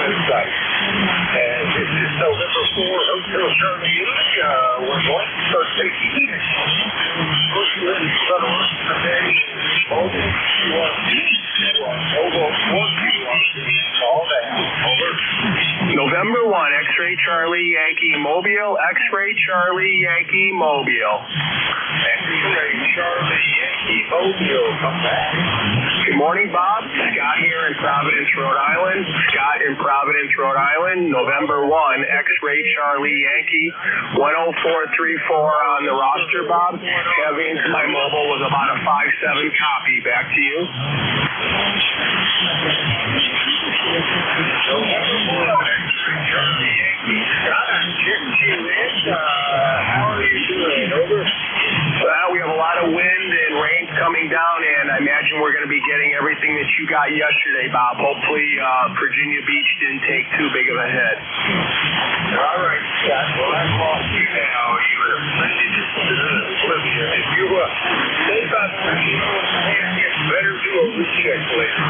website. And this is November 4, Hotel Charlie Italy. We're going to start taking November 1, X-Ray Charlie Yankee Mobile, X-Ray Charlie Yankee Mobile. X-Ray Charlie Yankee Mobile, come back. Good morning, Bob. Scott here in Providence, Rhode Island. Scott in Providence, Rhode Island. November 1, X-Ray Charlie Yankee, 10434 on the roster, Bob. Heavy into my mobile was about a 5-7 copy. Back to you. November 1, X-Ray Charlie Yankee. Scott, I'm checking you in. How are you doing? Over. Well, we have a lot of wind and rain coming down, and I imagine we're going to be getting everything that you got yesterday, Bob. Hopefully, Virginia Beach didn't take too big of a hit. All right, Scott. Well, I've lost you now. You have plenty to Olivia. If you stay about 30 minutes, you better do a recheck later.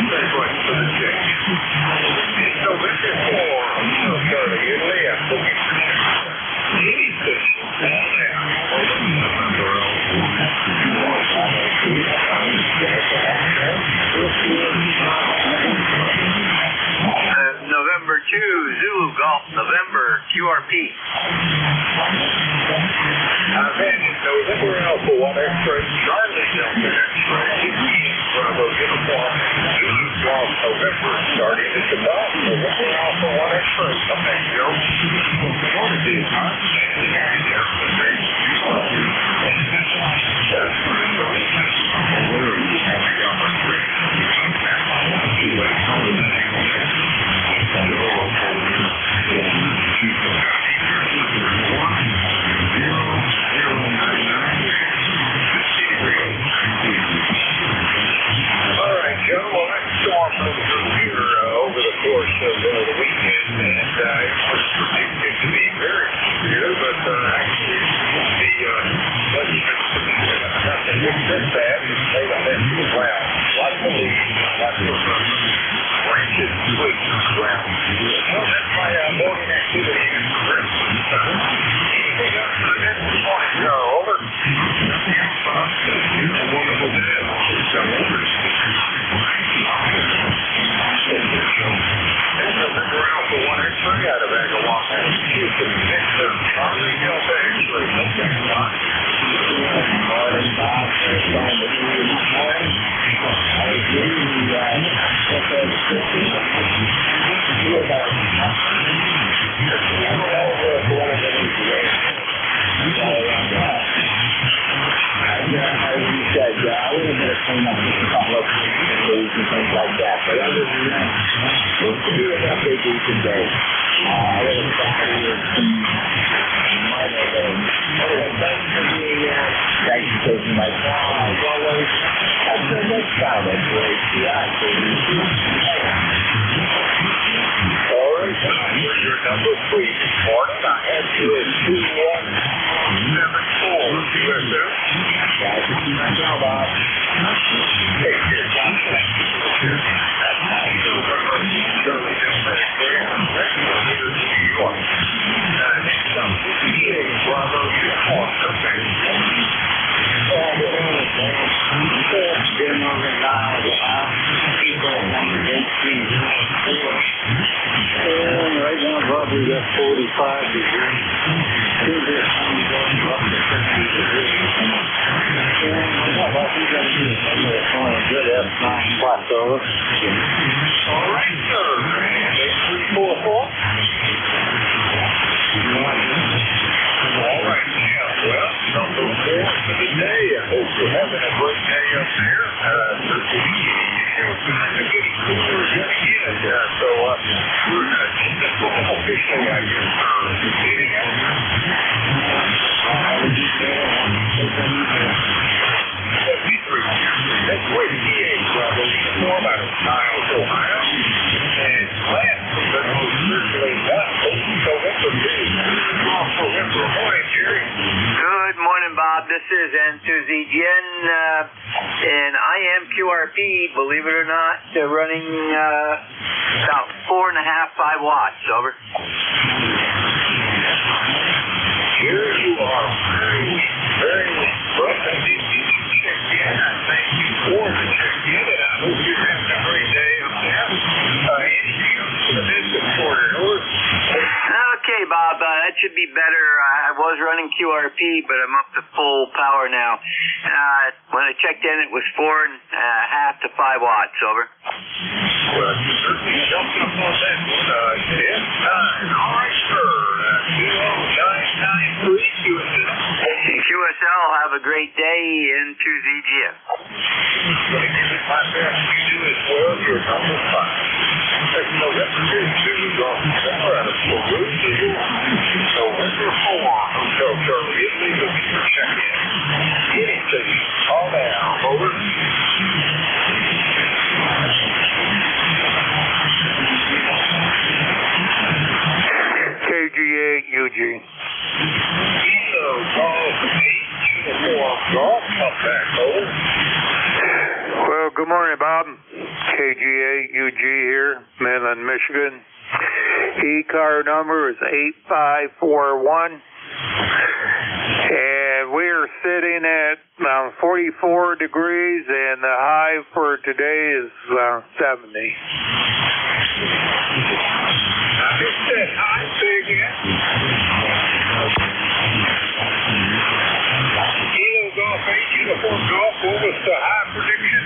Very much for the check. It's November 4. So, Charlie, you're there. Looking for check. November 2, Zulu Golf, November, QRP. November Alpha 1 X-Ray, Charlie Delta X-Ray, Bravo Uniform, Zulu Golf, November, starting at the top, November Alpha 1 X-Ray, come back, Joe. Over the course of the weekend, and it was predicted to be very severe, but actually nothing bad. It stayed on that ground. Lots of leaves, lots of branches, twigs on the ground. Well, that's my morning activity in Christmas. Anything else for this morning, Joe? Over. Out of Agawam, Massachusetts, Nixon, Charlie Delta X-Ray, Number 3 this morning, I have you at 2174 USF. Take care, John. Charlie Delta here in New York. Next up, EA Bravo Uniform. Right now, probably got 45 degrees. Good F9 plateau. All right, sir. 8344. All right, yeah. Well, number 4 for the day. I hope you're having a great day up there. So we're officially, I guess, meeting out. That's great. EA Bravo. AM QRP, believe it or not, they're running about 4.5, 5 watts. Over. Here you are, very weak. Well, I did need to check in. I thank you for the check-in, and I hope you're having a great day up there. Anything else for this important order? Okay, Bob, that should be better. I was running QRP, but I'm up to full power now. When I checked in, it was 4.5 to 5 watts. Over. Well, you certainly jumped up on that one. 10-9. All right, sir. 20-9-9-3 QSL, have a great day into ZGF. Going to give it my best. You do as well. You're number 5. That's November 2 on out of Peru. November 4, Hotel Charlie. Italy, looking for check-in. Anything. Call down. Over. KG8UG. Kilo Golf 8 Uniform Golf. Come back, over. Well, good morning, Bob. KG8UG here, Midland, Michigan. ECARS number is 8541. And we are sitting at 44 degrees, and the high for today is 70. I missed that high. Say again. Kilo Golf 8 Uniform Golf. What was the high prediction?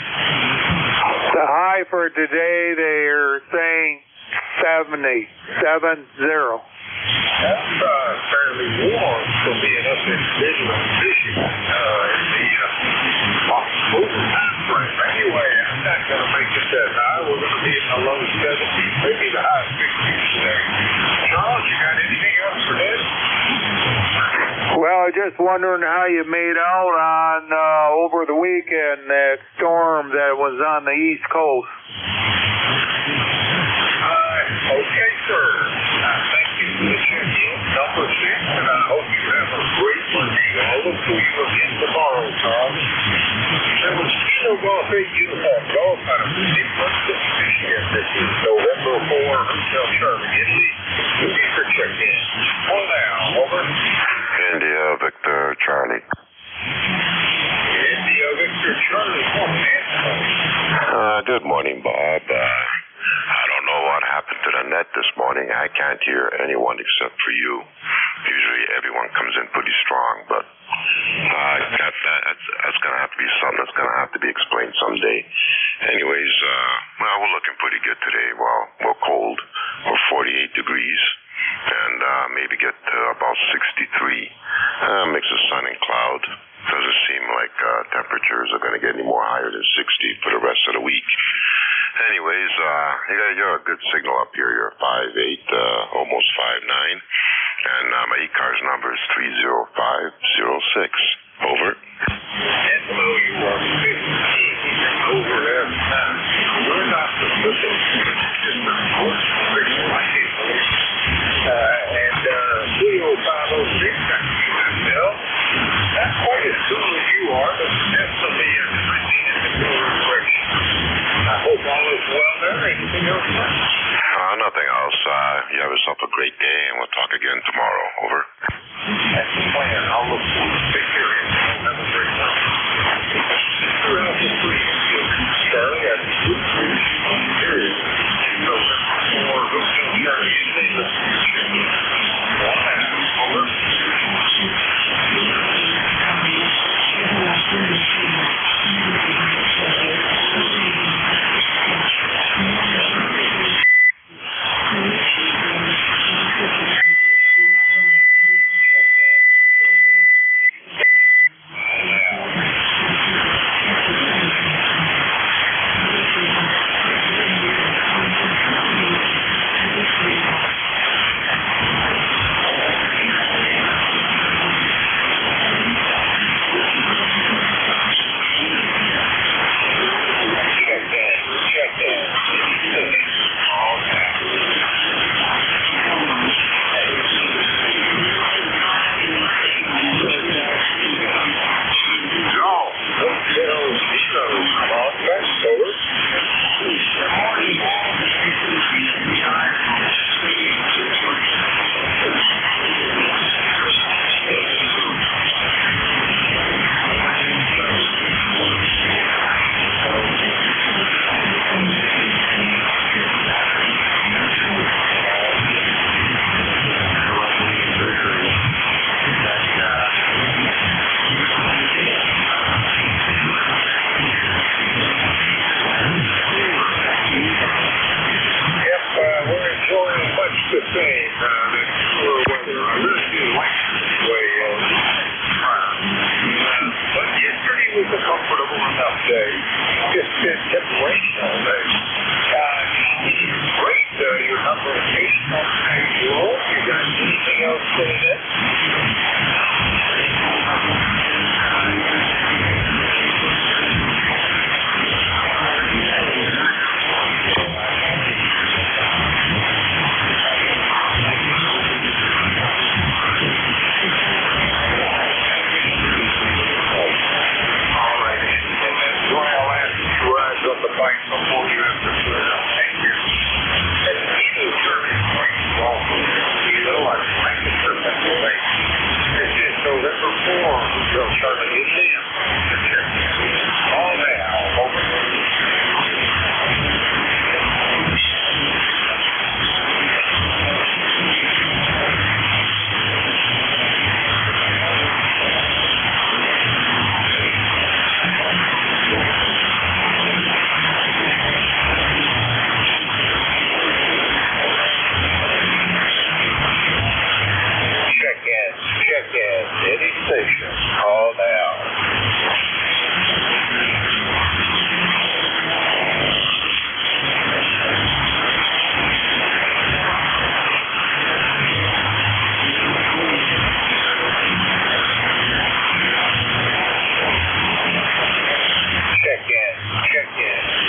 The high for today, they are saying 70. 70. That's fairly warm for being up in Midland, Michigan, in the October time frame. Anyway, I'm not going to make it that high. We're going to be in the low 70s, maybe the high 60s today. Charles, you got anything else for this? Well, I just wondering how you made out on over the weekend, that storm that was on the East Coast. Okay, sir. Thank you for the check-in. Number 6, and I hope you have a great Monday. I'll look for you again tomorrow, Charles. That was Kilo Golf 8 Uniform Golf out of Midland, Michigan. This is November 4, Hotel Charlie, Italy. Looking for check-in. For now, over. India Victor Charlie. India Victor Charlie. Good morning, Bob. I don't know what happened to the net this morning. I can't hear anyone except for you. Usually everyone comes in pretty strong, but that's going to have to be something that's going to have to be explained someday. Anyways, well, we're looking pretty good today. Well, we're cold. We're 48 degrees. And maybe get to about 63. Mix of sun and cloud. Doesn't seem like temperatures are going to get any more higher than 60 for the rest of the week. Anyways, you're a good signal up here. You're 5'8", almost 5'9". And my ECARS number is 30506. Over. And hello, you are 15 over there. We're not the listen. Just the horse. And 30506, that's USL. Not quite as cool as you are, but definitely trending in the cooler direction. I hope all is well there. Anything else? Nothing else. You have yourself a great day, and we'll talk again tomorrow. Over. That's the plan. I'll look forward to take care of you. Have a great night. Throughout the free Charlie, at Group 3, period. November 4, Hotel Charlie, Italy. same, that cooler weather. I really do like this way. But yesterday was a comfortable enough day. Just kept raining all day. Great, your number of patients on the roll. You got anything else coming in? On the bike before you have to put it up. Thank you. And Edo service brings off Edo, I like it for Pennsylvania. This is November 4, until Charlie is in. All now, over. Check in. Any station. Call now. Check in.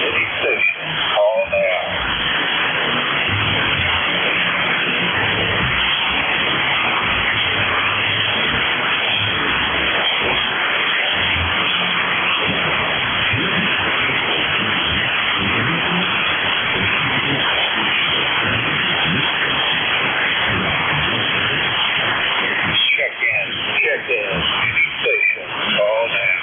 Any station. Call now. Check in. Any station. Call now.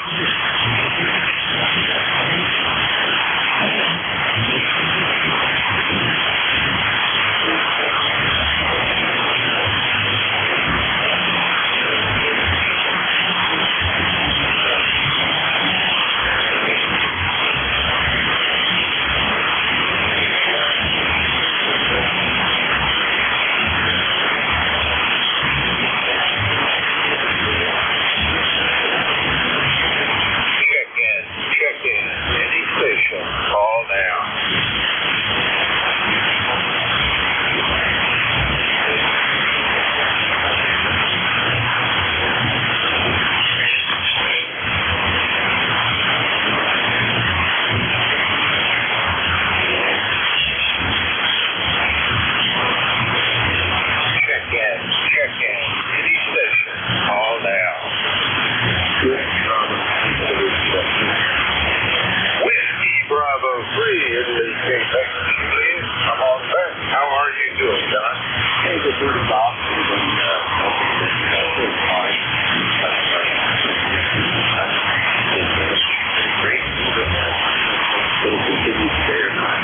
Call now. Check in. Any station. Call now. Whiskey Bravo 3, Italy, Quebec, Juliet. I'm on back. How are you doing, Don? Hey, good morning, Bob. Great. It'll continue to stay or not.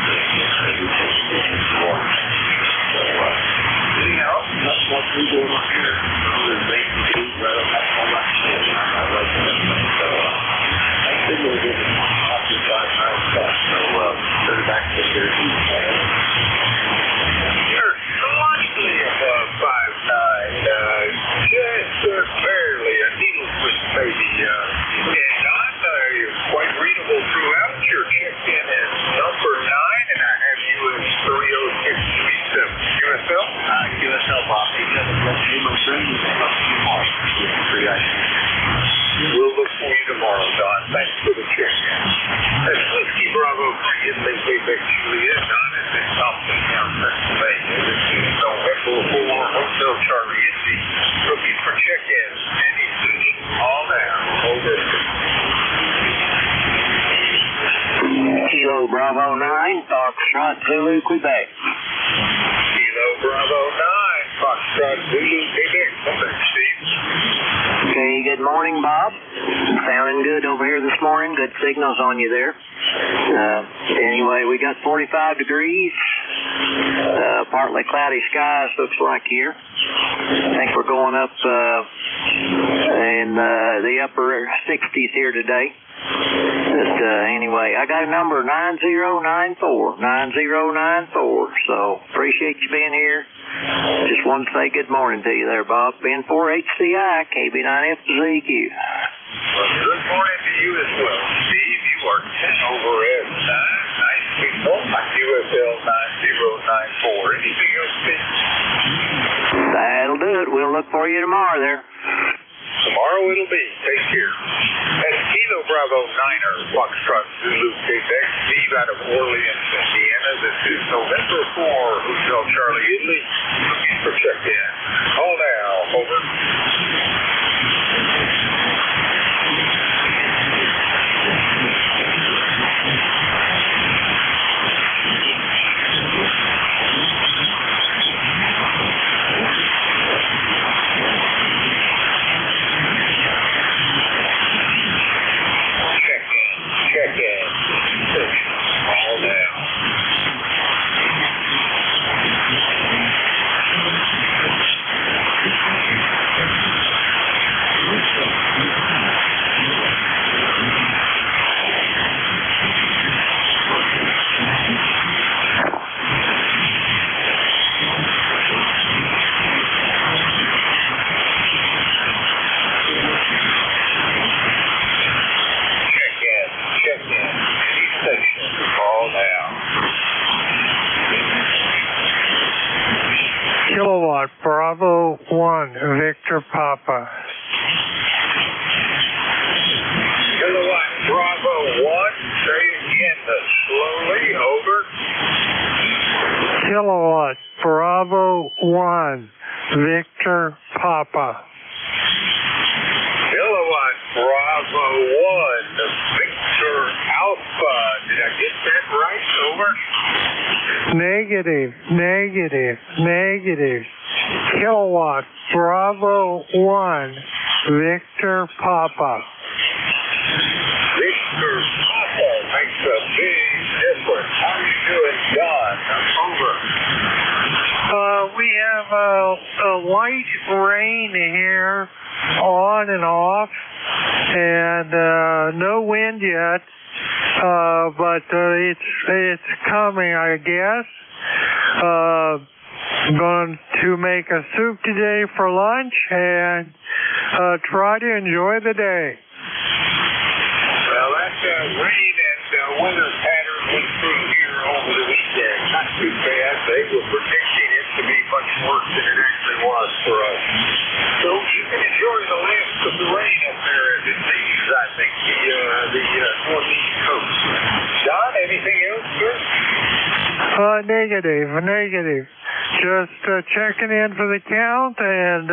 Anything else? That's what we're doing up here. There's making food right up at all that shit. I like that. So, I think we'll get it off the side nice stuff. So, turn it back to here. You're slightly above 5'9", just barely a needle twist, maybe. And Don, you're quite readable throughout. Your check-in is number 9, and I have you as 30637. QSL? QSL, Bob. You got the best name of friends. We'll look for you tomorrow, Don. Thanks for the check-in. That's Whiskey Bravo 3 Italy, Quebec, Juliet. Don is in Thompsontown, Pennsylvania. This is November 4, Hotel Charlie Indy. Looking for check-in. Any station. All now. Over. Kilo Bravo 9, Foxtrot Zulu, Quebec. Kilo Bravo 9, Foxtrot Zulu, Quebec. Okay, Steve. Okay, good morning, Bob. Sounding good over here this morning. Good signals on you there. Anyway, we got 45 degrees. Partly cloudy skies looks like here. I think we're going up in the upper 60s here today. Just anyway, I got a number 9094, 9094. So appreciate you being here. Just wanted to say good morning to you there, Bob. Ben 4HCI, KB9FZQ. Well, good morning to you as well, Steve. You are 10 over at 994, UFL 9094. Anything else, Ben? That'll do it. We'll look for you tomorrow there. Tomorrow it'll be. Take care. That's Kilo Bravo 9er, Foxtrot Zulu Quebec, Steve out of Orleans, Indiana. This is November 4, Hotel Charlie Italy, looking for check-in. Call now, over. Kilowatt Bravo 1, Victor Papa. Kilowatt Bravo 1, say again slowly, over. Kilowatt Bravo 1, Victor Papa. Kilowatt Bravo 1, Victor Alpha. Did I get that right? Over. Negative, negative, negative. Kilowatt Bravo 1, Victor Papa. Victor Papa makes a big difference. How are you doing, John? Over. We have a light rain here, on and off, and no wind yet. But it's coming, I guess. Going to make a soup today for lunch and try to enjoy the day. Well, that rain and weather pattern went through here over the weekend. Not too bad. They were predicting it to be much worse than it actually was for us. So you can enjoy the last of the rain up there as it leaves, I think, the northeast coast. John, anything else, sir? Negative, negative. Just checking in for the count and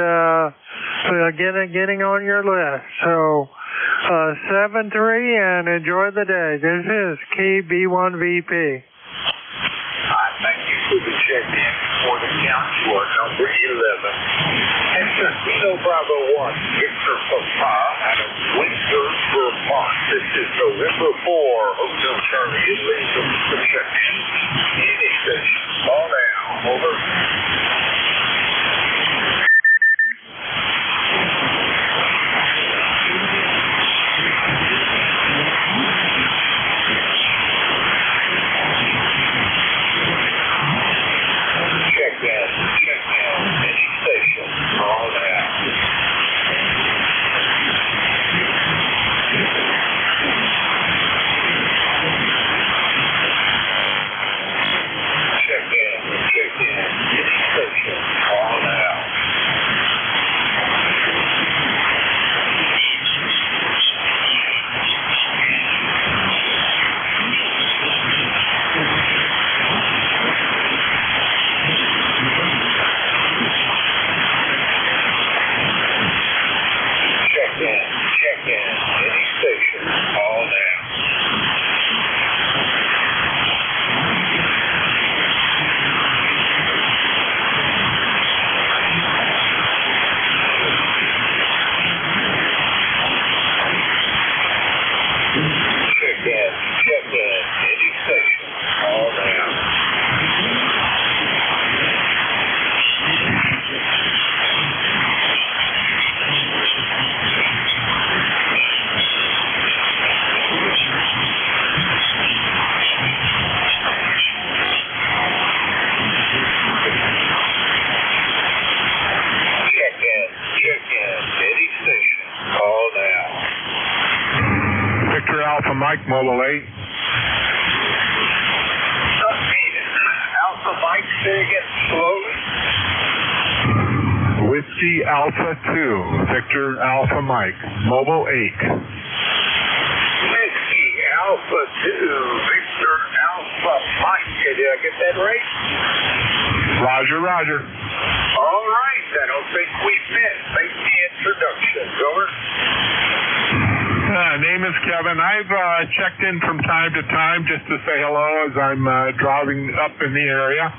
getting on your list. So 7-3 and enjoy the day. This is KB1VP. I thank you for the check-in for the count. You are number 11. And Kilo Bravo 1, Victor Papa out of Windsor, Vermont. This is November 4, Hotel Charlie Italy. For check-in, any station. Call now. Over. Mobile 8. Alpha Mike, say again slowly. Whiskey Alpha 2, Victor Alpha Mike, Mobile 8. Whiskey Alpha 2, Victor Alpha Mike. Did I get that right? Roger, roger. All right, I don't think we've met. Make the introductions. Over. Name is Kevin. I've checked in from time to time just to say hello as I'm driving up in the area.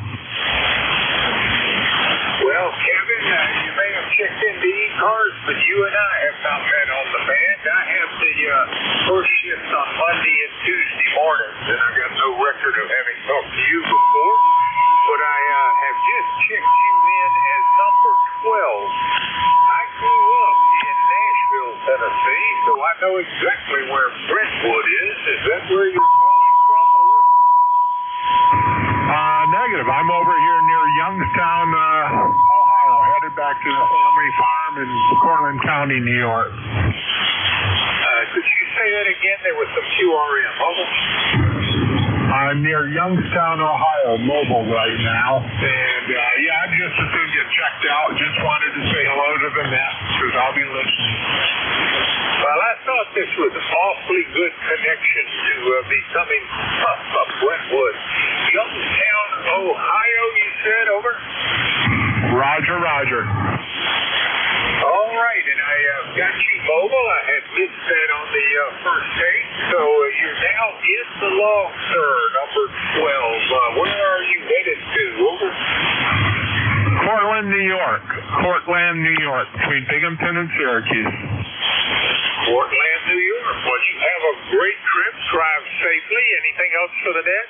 Well, Kevin, you may have checked into ECARS, but you and I have not met on the band. I have the first shift on Monday and Tuesday mornings, and I got no record of having talked to you before. But I have just checked you in as number 12. I grew up in Nashville, Tennessee, so I know exactly where Brentwood is. Is that where you're calling from? Negative. I'm over here near Youngstown, Ohio, headed back to the family farm in Cortland County, New York. Could you say that again? There was some QRM. Over. I'm near Youngstown, Ohio, mobile right now. And, yeah, I just assumed you checked out. Just wanted to say hello to the net, because I'll be listening. Well, I thought this was an awfully good connection to be coming up Brentwood. Youngstown, Ohio, you said, over? Roger, roger. All right, and I got you mobile. I had missed that on the first date, so you're now in the log, sir, number 12. Where are you headed to? Over. Cortland, New York. Cortland, New York, between Binghamton and Syracuse. Cortland, New York. Well, you have a great trip. Drive safely. Anything else for the net?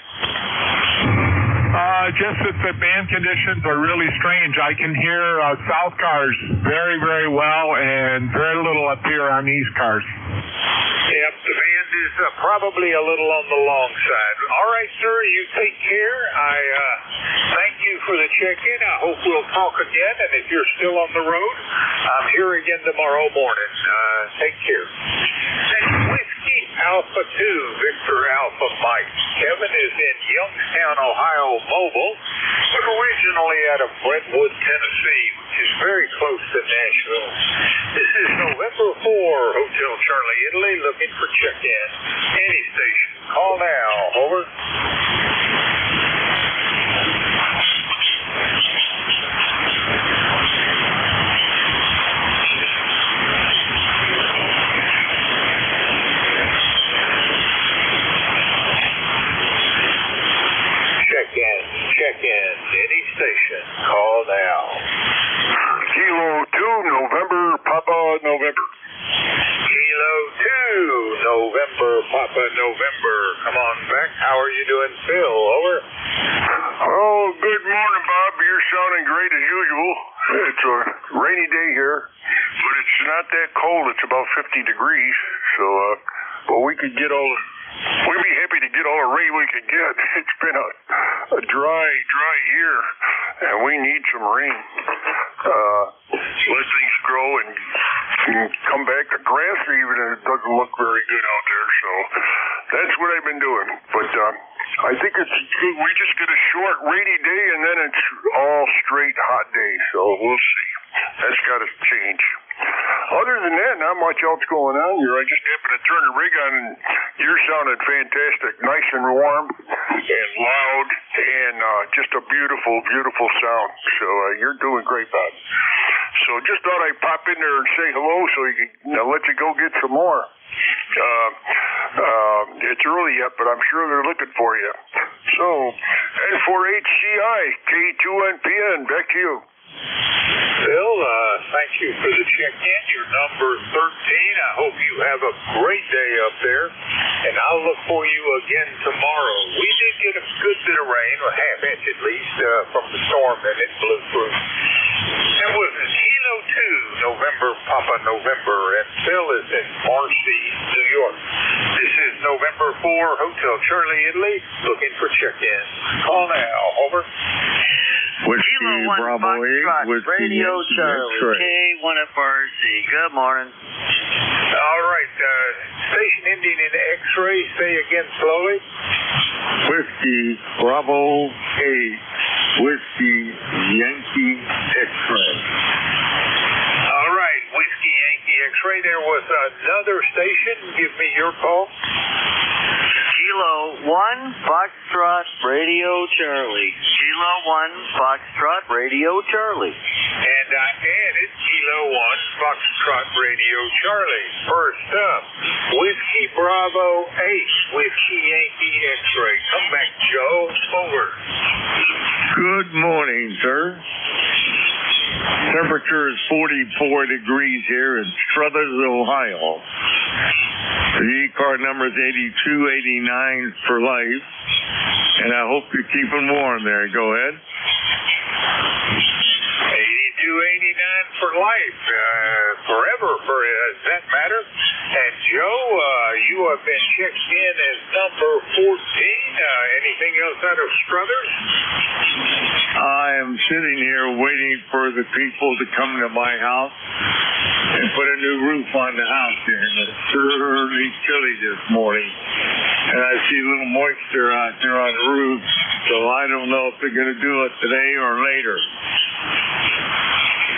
Just that the band conditions are really strange. I can hear South Cars very, very well and very little up here on East Cars. Yep, the band is probably a little on the long side. All right, sir, you take care. I thank you for the check-in. I hope we'll talk again, and if you're still on the road, I'm here again tomorrow morning. Take care. That's Whiskey Alpha 2, Victor Alpha Mike. Kevin is in Youngstown, Ohio, mobile, but originally out of Brentwood, Tennessee, which is very close to Nashville. This is November 4, Hotel Charlie, Italy, looking for check-in. Any station. Call now. Over. Check-in. Any station. Call now. Kilo 2, November, Papa, November. Kilo 2, November, Papa, November. Come on back. How are you doing, Phil? Over. Oh, good morning, Bob. You're sounding great as usual. It's a rainy day here, but it's not that cold. It's about 50 degrees, so, well, we'd be happy to get all the rain we can get. It's been a dry year, and we need some rain. Let things grow and come back. The grass even doesn't look very good out there, so that's what I've been doing. But I think we just get a short rainy day, and then it's all straight hot day, so we'll see. That's got to change. Other than that, not much else going on here. I just happened to turn the rig on, and you're sounding fantastic, nice and warm and loud, and just a beautiful, beautiful sound. So you're doing great, Bob. So just thought I'd pop in there and say hello so you can let you go get some more. It's early yet, but I'm sure they're looking for you. So, N4HCI, K2NPN, back to you. Phil, thank you for the check-in. You're number 13. I hope you have a great day up there, and I'll look for you again tomorrow. We did get a good bit of rain, a half inch at least, from the storm that it blew through. That was Kilo 2, November, Papa, November, and Phil is in Marcy, New York. This is November 4, Hotel Charlie, Italy, looking for check-in. Call now. Over. Kilo 1 Foxtrot, Radio Charlie, K1FRC. Good morning. All right. Station ending in X-ray. Say again slowly. Whiskey Bravo 8, Whiskey Yankee X-ray. All right, Whiskey Yankee X-ray. There was another station. Give me your call. Kilo 1, Foxtrot, Radio Charlie. Kilo 1, Foxtrot, Radio Charlie. And I added Kilo 1, Foxtrot, Radio Charlie. First up, Whiskey Bravo 8, Whiskey Yankee X-ray. Come back, Joe. Over. Good morning, sir. Temperature is 44 degrees here in Struthers, Ohio. The ECARS number is 8289 for life, and I hope you're keeping warm there. Go ahead. 8289 for life, forever, does that matter? And Joe, you have been checked in as number 14. Anything else out of Struthers? I am sitting here waiting for the people to come to my house and put a new roof on the house here. And it's really chilly this morning. And I see a little moisture out there on the roof, so I don't know if they're going to do it today or later.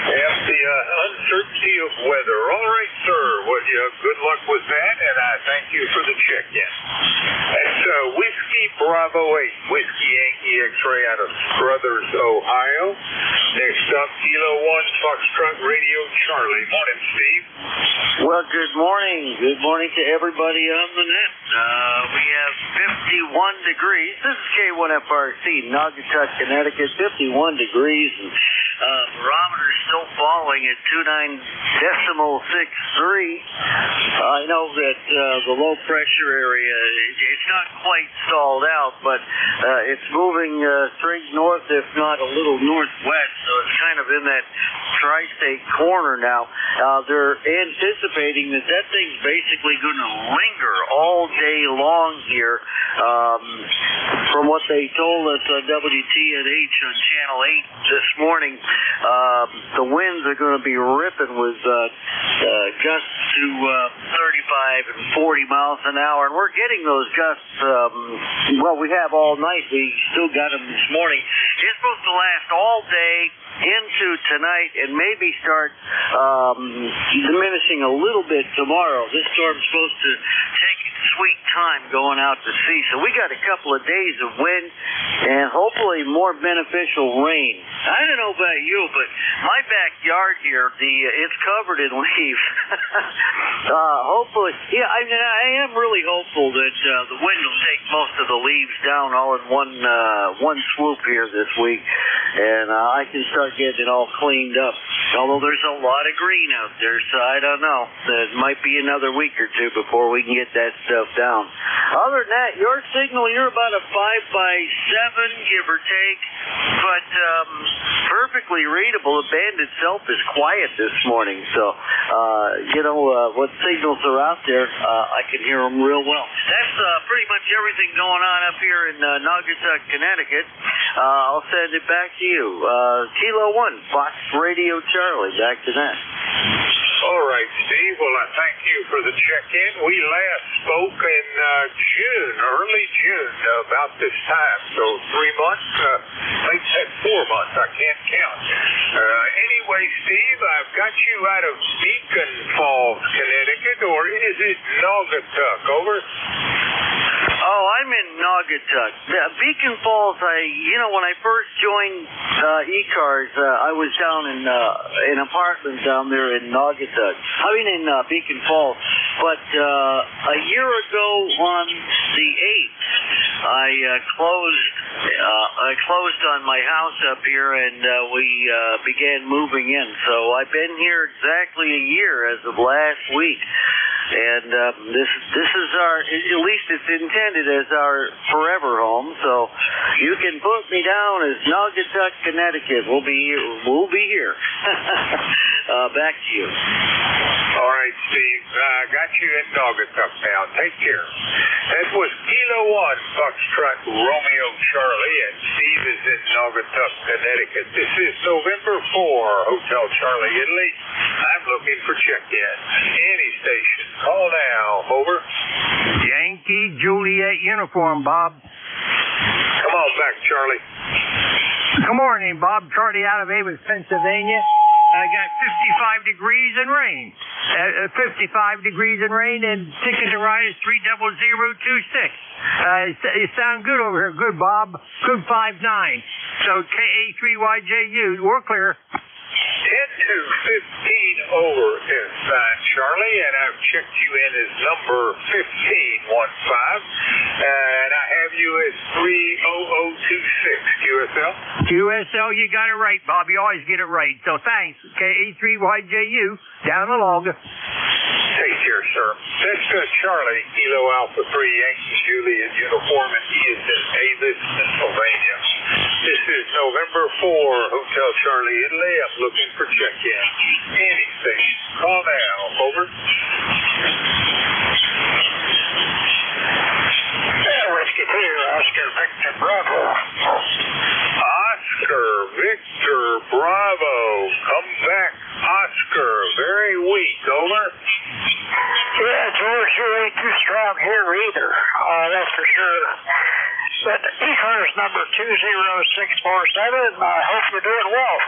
Yes, the uncertainty of weather. All right, sir. Well, good luck with that, and I thank you for the check-in. That's Whiskey Bravo 8, Whiskey Yankee X-ray out of Struthers, Ohio. Next up, Kilo 1, Foxtrot, Radio Charlie. Morning, Steve. Well, good morning. Good morning to everybody on the net. We have 51 degrees. This is K1FRC, Naugatuck, Connecticut, 51 degrees. And barometer still falling at 29.63. I know that the low pressure area, it's not quite stalled out, but it's moving straight north, if not a little northwest, so it's kind of in that tri-state corner now. They're anticipating that thing's basically going to linger all day long here. From what they told us on WTNH on Channel 8 this morning, the winds are going to be ripping with gusts to 35 and 40 miles an hour, and we're getting those gusts, we have all night. We still got them this morning. It's supposed to last all day into tonight and maybe start diminishing a little bit tomorrow. This storm's supposed to take its sweet time going out to sea, so we got a couple of days of wind and hopefully more beneficial rain. I don't know about you, but my backyard here, it's covered in leaves. Hopefully, I am really hopeful that the wind will take most of the leaves down all in one swoop here this week, and I can start getting it all cleaned up. Although there's a lot of green out there, so I don't know. It might be another week or two before we can get that stuff down. Other than that, your signal, you're about a 5x7, give or take, but perfectly readable. The band itself is quiet this morning, so what signals are out there, I can hear them real well. That's pretty much everything going on up here in Naugatuck, Connecticut. I'll send it back to you. Kilo 1, Fox Radio Charlie, back to that. All right, Steve. Well, I thank you for the check-in. We last spoke in June, early June, about this time. So 3 months, maybe said 4 months. I can't count. Anyway, Steve, I've got you out of Beacon Falls, Connecticut, or is it Naugatuck? Over. Oh, I'm in Naugatuck. Beacon Falls, when I first joined ECARS, I was down in an apartment down there in Naugatuck. In Beacon Falls. But a year ago on the 8th, I closed on my house up here, and we began moving in. So I've been here exactly a year as of last week. And this is our, at least it's intended as our forever home. So you can put me down as Naugatuck, Connecticut. We'll be here. Back to you. All right, Steve. Got you in Naugatuck now. Take care. That was Kilo 1, Foxtrot, Romeo Charlie, and Steve is in Naugatuck, Connecticut. This is November 4, Hotel Charlie, Italy. I'm looking for check-in. Any station. Call now. Over. Yankee Juliet uniform, Bob. Come on back, Charlie. Good morning, Bob. Charlie out of Avis, Pennsylvania. I got 55 degrees and rain. 55 degrees and rain, and ticket to ride is 30026. You sound good over here. Good, Bob. Good 5-9. So KA3YJU, we're clear. 10 to 15 over is Charlie, and I've checked you in as number 1515, and I have you as 30026 QSL. QSL, you got it right, Bob. You always get it right. So thanks. KA3YJU, down the log. Take care, sir. That's Charlie, Kilo Alpha 3, Yankee Juliet uniform, and he is in Avis, Pennsylvania. This is November 4, Hotel Charlie, Italy. I'm looking for check-in. Any station. Call now. Over. Whiskey 2, Oscar Victor Bravo. Oscar Victor Bravo. Come back, Oscar. Very weak. Over. Yeah, George, you ain't too strong here either. That's for sure. But ECARS number 20647, I hope you're doing well.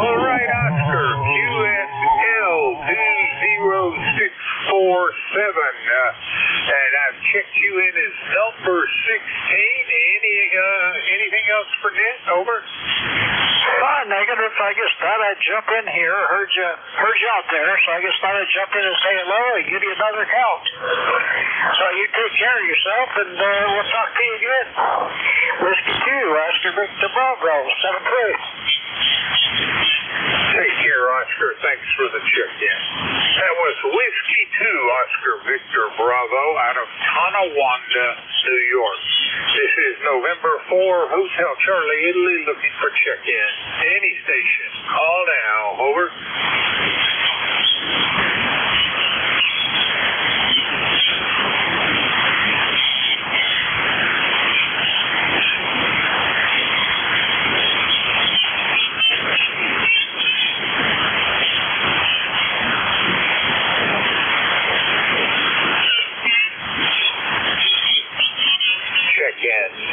All right, Oscar. QSL 20647. And I've checked you in as number 16. Anything else for Ned? Over. Negative. I just thought I'd jump in here. Heard you out there, so I just thought I'd jump in and say hello and give you another count. So you take care of yourself, and we'll talk to you again. Whiskey 2, Oscar Victor Bravo, 7-3. Take care, Oscar. Thanks for the check-in. That was Whiskey 2, Oscar Victor Bravo, out of Tonawanda, New York. This is November 4, Hotel Charlie, Italy, looking for check-in. Any station. Call now. Over.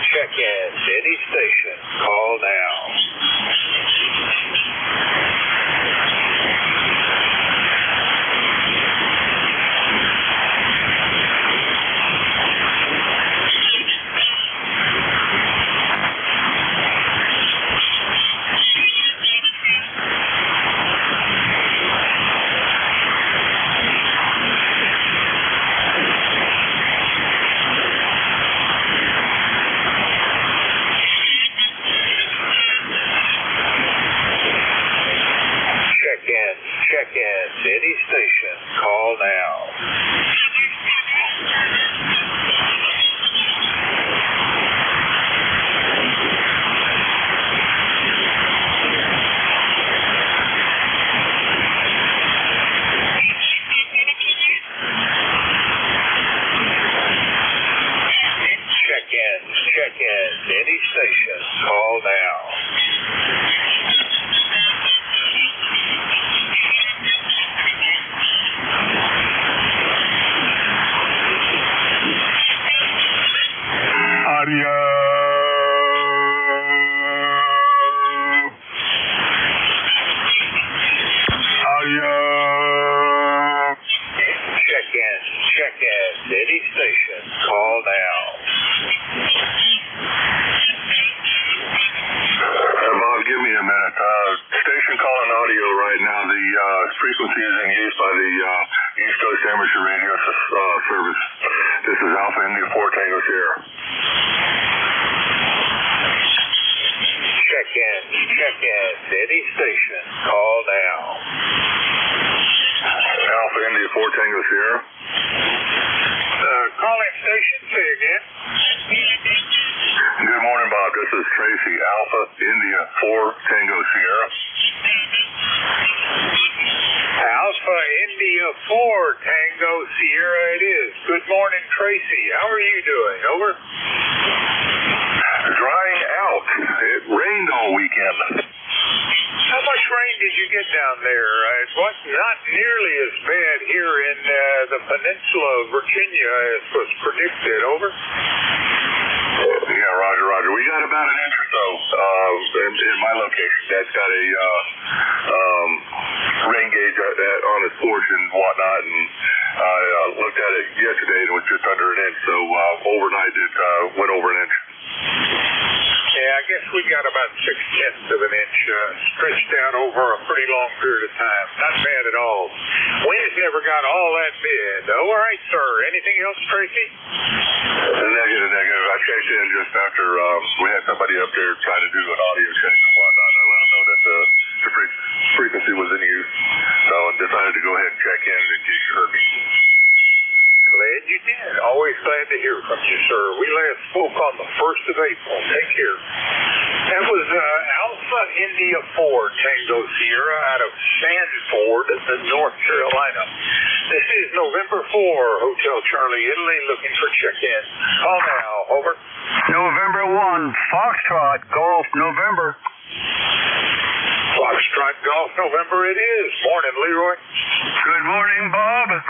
Check-in. Any station. Call now. Check-in. Any station. Call now. Check-in. Any station. Call now. Check-in. Any station. Call now. Bob, give me a minute. Station calling audio right now. The frequency is in use by the East Coast Amateur Radio Service. This is Alpha India 4 Tango Sierra. Check-in. Any station. Call now. Alpha India 4 Tango Sierra. Calling station. Say again. Good morning, Bob. This is Tracy, Alpha India 4 Tango Sierra. Alpha India 4 Tango Sierra it is. Good morning, Tracy. How are you doing? Over. Drying out. It rained all weekend. How much rain did you get down there? It was not nearly as bad here in the peninsula of Virginia as was predicted. Over. Yeah, Roger. We got about an inch or so in my location. That's got a rain gauge on its porch and whatnot, and I looked at it yesterday and it was just under an inch. So overnight it went over an inch. Yeah, I guess we got about 6/10 of an inch stretched out over a pretty long period of time. Not bad at all. Winds never got all that bad. All right, sir. Anything else, Tracy? Negative. I checked in just after we had somebody up there trying to do an audio check and whatnot. I let them know that the frequency was in use, so I decided to go ahead and check in case you heard me. Glad you did. Always glad to hear from you, sir. We last spoke on the 1st of April. Take care. That was Alpha India 4 Tango Sierra out of Sanford, North Carolina. This is November 4, Hotel Charlie, Italy, looking for check-in. Call now. Over. November 1, Foxtrot, Golf, November. Foxtrot Golf, November it is. Morning, Leroy. Good morning, Bob.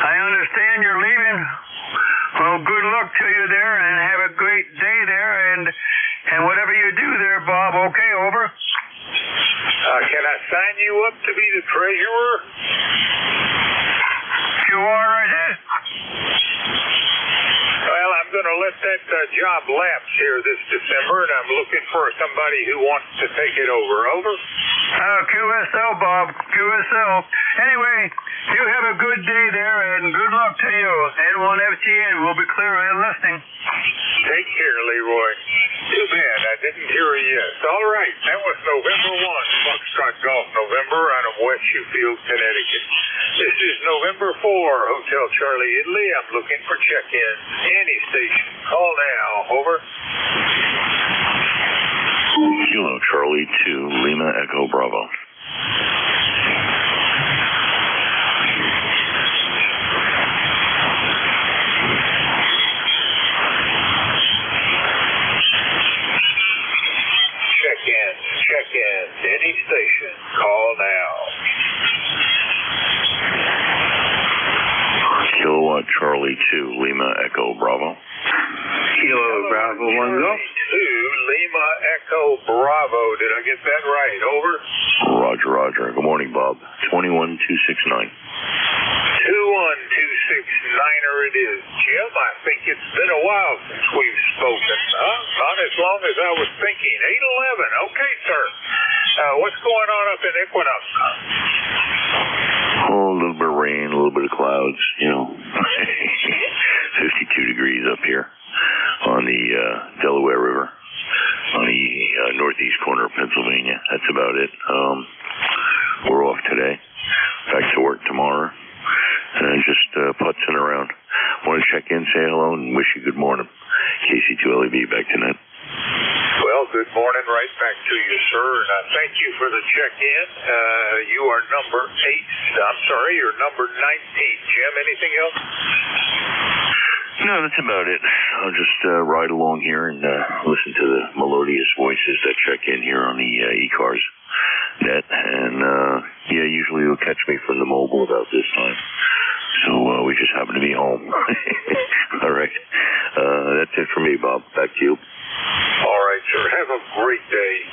I understand you're leaving. Well, good luck to you there, and have a great day there, and whatever you do there, Bob. Okay, over. Can I sign you up to be the treasurer? You are, is it? Well, I'm going to let that job lapse here this December, and I'm looking for somebody who wants to take it over. Over. QSL, Bob. QSL. Anyway, you have a good day there, and good luck to you. N1FTN will be clear and listening. Take care, Leroy. Too bad I didn't hear a yes. All right, that was November 1, Foxtrot Golf, November, out of West Sheffield, Connecticut. This is November 4, Hotel Charlie, Italy. I'm looking for check-in. Any station. Call now. Over. Kilo Charlie 2, Lima Echo Bravo. Check-in. Any station. Call now. Kilowatt Charlie 2, Lima Echo Bravo. Kilo Bravo 1 Golf. 2 Lima Echo Bravo. Did I get that right? Over. Roger. Good morning, Bob. 21269. 21269er it is. Jim, I think it's been a while since we've spoken. Not as long as I was thinking. 811. Okay, sir. What's going on up in Equinox? Oh, a little bit of rain, a little bit of clouds, 52 degrees up here on the Delaware River, on the northeast corner of Pennsylvania. That's about it. We're off today. Back to work tomorrow. Just putzing around. Want to check in, say hello, and wish you good morning. KC2LEB, back to net. Well, good morning right back to you, sir, and I thank you for the check-in. You are number 8. You're number 19. Jim, anything else? No, that's about it. I'll just ride along here and listen to the melodious voices that check in here on the ECARS net. And, usually you'll catch me from the mobile about this time. So we just happen to be home. All right. That's it for me, Bob. Back to you. All right, sir. Have a great day.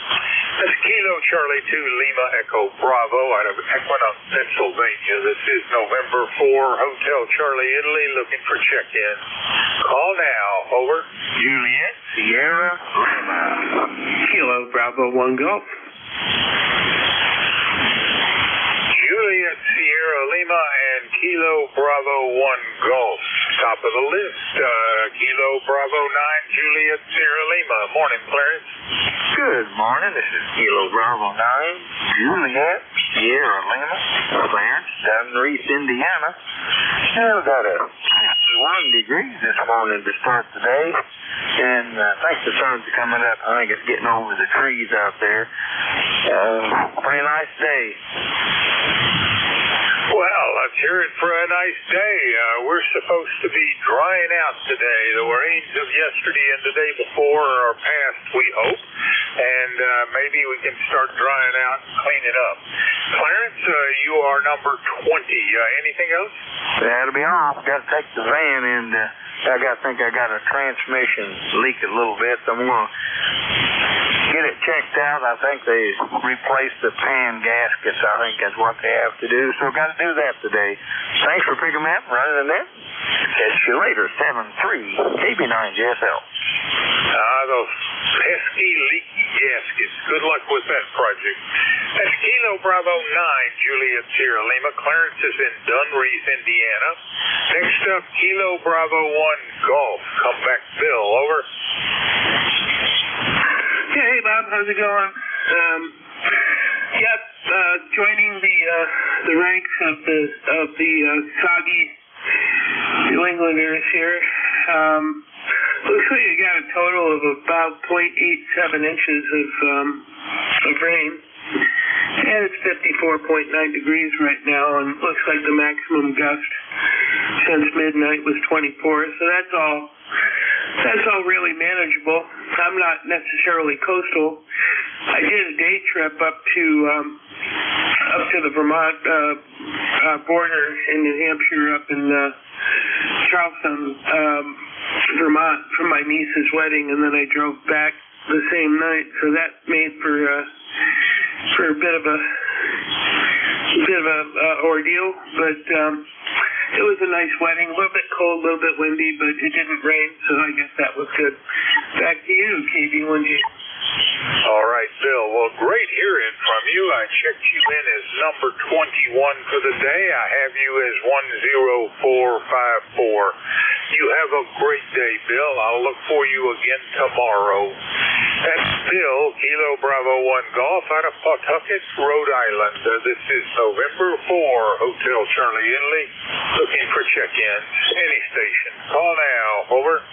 That's Kilo Charlie 2 Lima Echo Bravo out of Equinox, Pennsylvania. This is November 4, Hotel Charlie, Italy, looking for check-in. Call now. Over. Juliet Sierra Lima. Kilo Bravo 1 Golf. Juliet Sierra Lima and Kilo Bravo 1 Golf. Top of the list. Kilo Bravo 9 Juliet Sierra Lima. Morning, Clarence. Good morning. This is Kilo Bravo 9 Juliet Sierra Lima. Clarence, down in Reese, Indiana. We've got a 51 degrees this morning to start the day. And I think the sun's coming up. I think it's getting over the trees out there. Pretty nice day. Well, let's hear it for a nice day. We're supposed to be drying out today. The rains of yesterday and the day before are past, we hope. And maybe we can start drying out and cleaning up. Clarence, you are number 20. Anything else? That'll be all. Got to take the van, and I think I got a transmission leak a little bit. So I'm going to get it checked out. I think they replaced the pan gaskets. I think that's what they have to do. So got to do that today. Thanks for picking me up and running the net. Catch you later, 7-3 KB9JSL. Those pesky leaky gaskets. Good luck with that project. That's Kilo Bravo 9, Juliet Sierra Lima. Clarence is in Dunrees, Indiana. Next up, Kilo Bravo 1 Golf. Come back, Bill. Over. Hey, Bob. How's it going? Joining the ranks of the soggy New Englanders here. Looks like you got a total of about 0.87 inches of rain, and it's 54.9 degrees right now, and looks like the maximum gust since midnight was 24. So that's all really manageable. I'm not necessarily coastal. I did a day trip up to the Vermont border in New Hampshire, up in Charleston, Vermont, for my niece's wedding, and then I drove back the same night. So that made for a bit of a ordeal, but it was a nice wedding. A little bit cold, a little bit windy, but it didn't rain, so I guess that was good. Back to you, KB1G. All right, Bill. Well, great hearing from you. I checked you in as number 21 for the day. I have you as 10454. You have a great day, Bill. I'll look for you again tomorrow. That's Bill, Kilo Bravo 1 Golf, out of Pawtucket, Rhode Island. This is November 4, Hotel Charlie Italy, looking for check-ins. Any station. Call now. Over.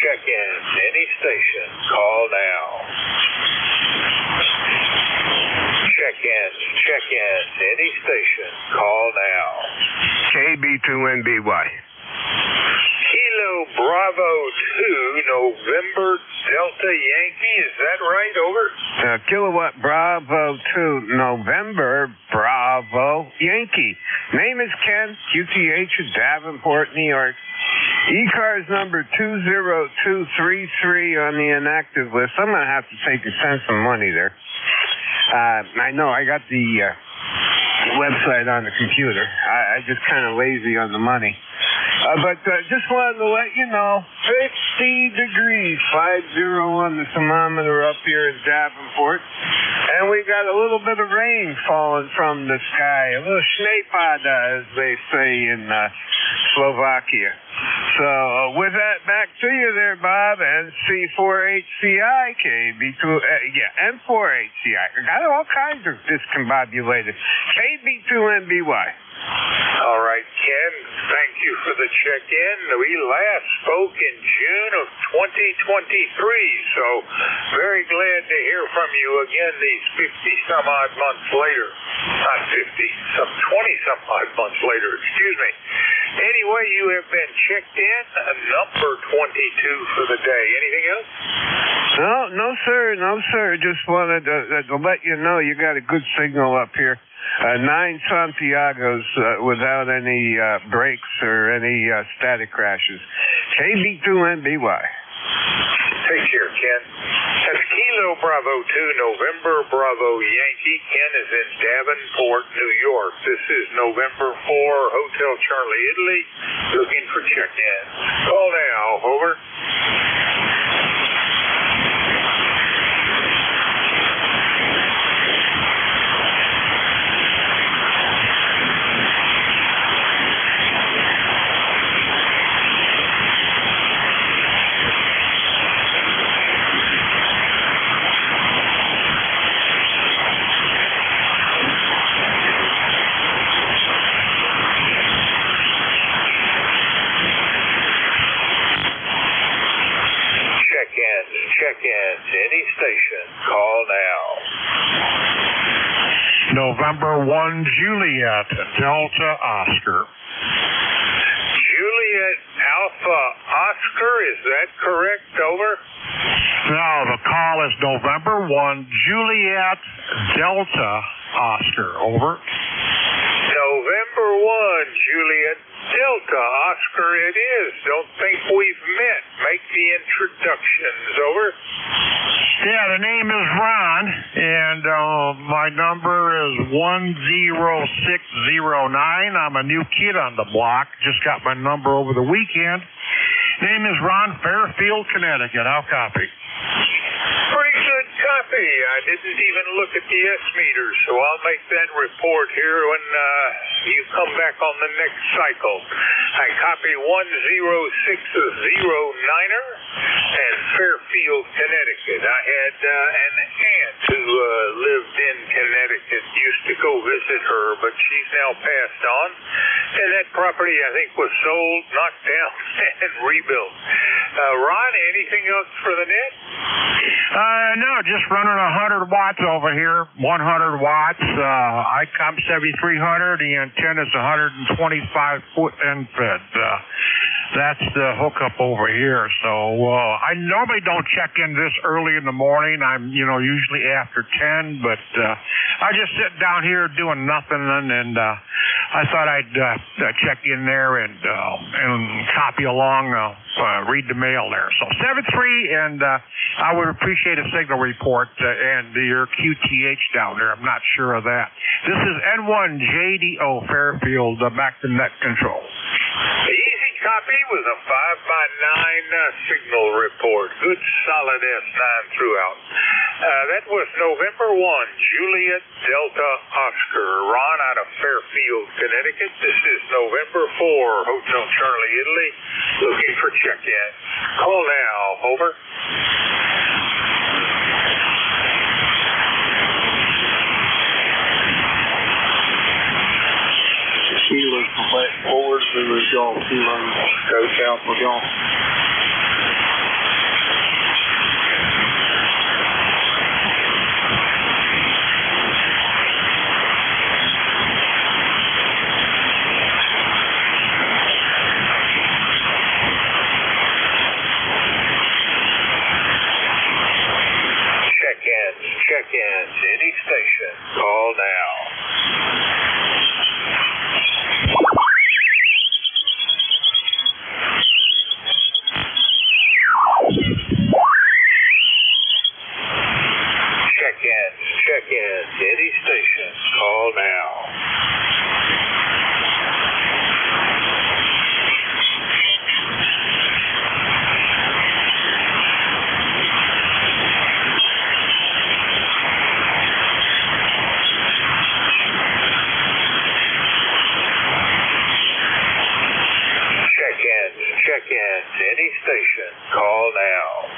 Check-ins, any station, call now. Check-ins, any station, call now. KB2NBY. Kilo Bravo 2, November Delta Yankee, is that right? Over. Kilowatt Bravo 2, November Bravo Yankee. Name is Ken, QTH of Davenport, New York. ECARS number 20233 on the inactive list. I'm going to have to send some money there. I know I got the website on the computer. I just kind of lazy on the money. But just wanted to let you know, 50 degrees, 50 on the thermometer up here in Davenport. And we got a little bit of rain falling from the sky, a little snepada, as they say in Slovakia. So with that, back to you there, Bob. NC4HCI, KB2, N4HCI. Got all kinds of discombobulated. KB2NBY. All right, Ken, thank you for the check-in. We last spoke in June of 2023, so very glad to hear from you again these 50-some-odd months later. Not 50, some 20-some-odd months later, excuse me. Anyway, you have been checked in, number 22 for the day. Anything else? No, sir. Just wanted to let you know you got a good signal up here. 9 Santiagos without any breaks or any static crashes. KB2NBY. Take care, Ken. That's Kilo Bravo 2, November Bravo Yankee. Ken is in Davenport, New York. This is November 4, Hotel Charlie Italy, looking for check-in. Call now. Over. Check-in to any station. Call now. November 1, Juliet, Delta Oscar. Juliet Alpha Oscar, is that correct? Over. No, the call is November 1, Juliet, Delta Oscar. Over. November 1, Juliet Delta Oscar it is. Don't think we've met. Make the introductions. Over. Yeah, the name is Ron, and my number is 10609. I'm a new kid on the block. Just got my number over the weekend. Name is Ron, Fairfield, Connecticut. I'll copy. Pretty good copy. I didn't even look at the S-meter, so I'll make that report here when you come back on the next cycle. I copy 10609er and Fairfield, Connecticut. I had an aunt who lived in Connecticut, used to go visit her, but she's now passed on. And that property, I think, was sold, knocked down, and rebuilt. Ron, anything else for the net? No, just running 100 watts over here, 100 watts. I'm 7300. The antenna is 125 foot end fed. That's the hookup over here. So I normally don't check in this early in the morning. I'm, usually after 10, but I just sit down here doing nothing, and I thought I'd check in there and copy along, read the mail there. So 73, and I would appreciate a signal report and your QTH down there. I'm not sure of that. This is N1JDO Fairfield, back to net control. Easy copy with a 5x9 signal report. Good solid S9 throughout. That was November 1, Juliet Delta Oscar. Ron out of Fairfield, Connecticut. This is November 4, Hotel Charlie, Italy. Looking for check-in. Call now. Over. Kilo complete forward to the Golf Kilo, Coach Alpha Golf. Check-in to any station. Call now. Check-in to any station. Call now. Check-in to any station. Call now.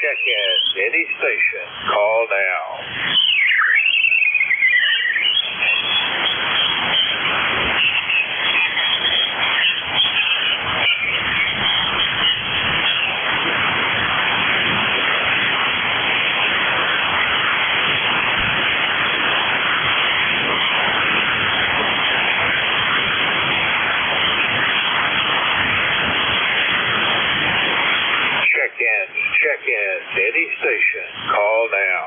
Check-in to any station. Call now. Check-in to any station. Call now.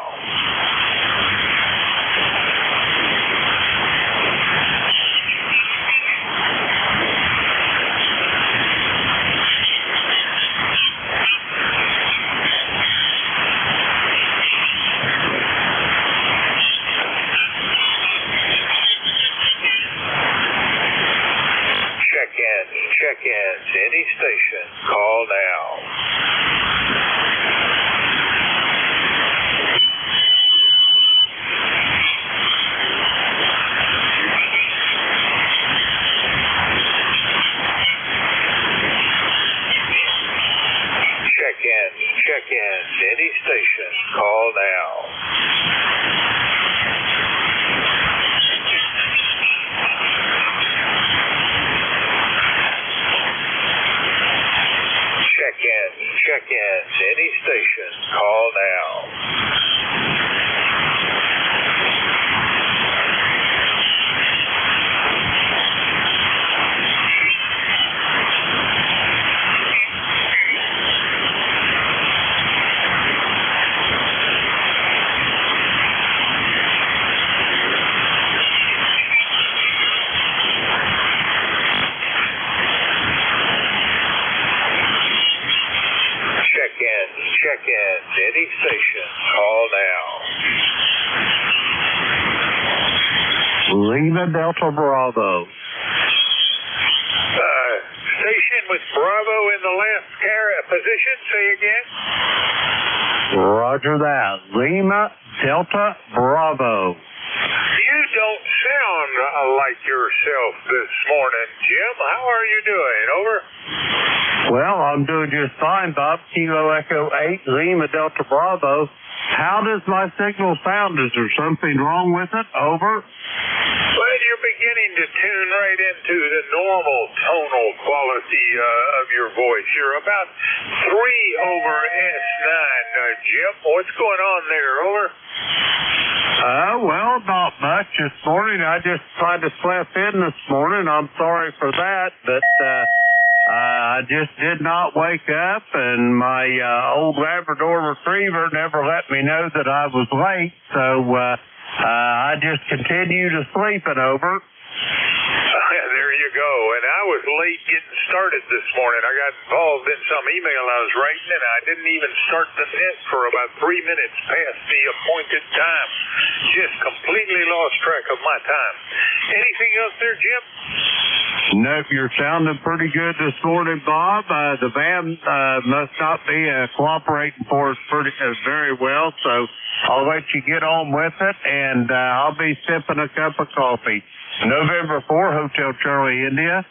check-ins, any station, call now. Check-ins, any station, call now. Check-ins, any station, call now. Check-ins, any station, call now. Lima Delta Bravo. Station with Bravo in the left position, say again. Roger that. Lima Delta Bravo. You don't sound like yourself this morning, Jim. How are you doing? Over. Well, I'm doing just fine, Bob. Kilo Echo 8, Lima Delta Bravo. How does my signal sound? Is there something wrong with it? Over. Well, you're beginning to tune right into the normal tonal quality of your voice. You're about 3 over S9, Jim. What's going on there? Over. Well, not much this morning. I just tried to sleep in this morning. I'm sorry for that, but I just did not wake up, and my old Labrador Retriever never let me know that I was late, so I just continued to sleeping over. There you go. And I was late getting started this morning. I got involved in some email I was writing, and I didn't even start the net for about 3 minutes past the appointed time. Just completely lost track of my time. Anything else there, Jim? Nope, you're sounding pretty good this morning, Bob. The band must not be cooperating for us very well, so I'll let you get on with it, and I'll be sipping a cup of coffee. November 4, Hotel Charlie, India.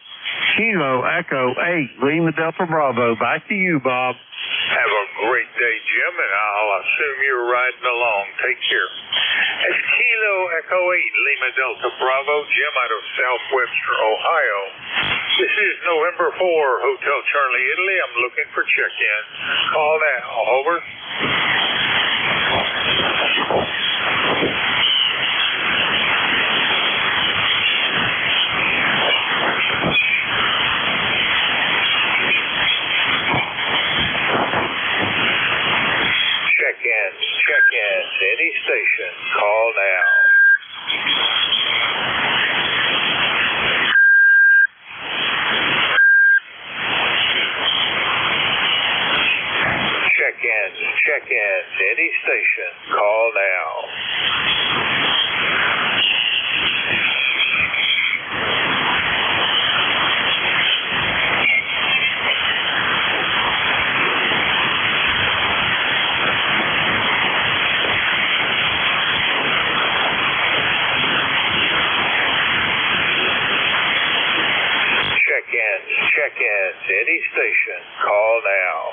Kilo Echo 8, Lima Delta Bravo. Back to you, Bob. Have a great day, Jim, and I'll assume you're riding along. Take care. It's Kilo Echo 8, Lima Delta Bravo, Jim out of South Webster, Ohio. This is November 4, Hotel Charlie, Italy. I'm looking for check-in. Call now. Over. Check-ins, any station, call now. Check-ins, any station, call now. Check-ins, any station, call now.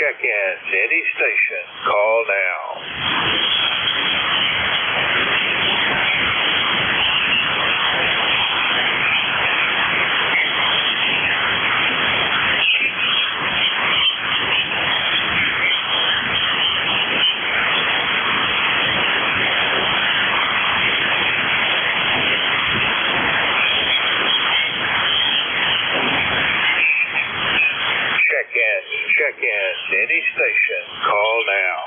Check-ins, any station, call now. Check-ins, any station, call now.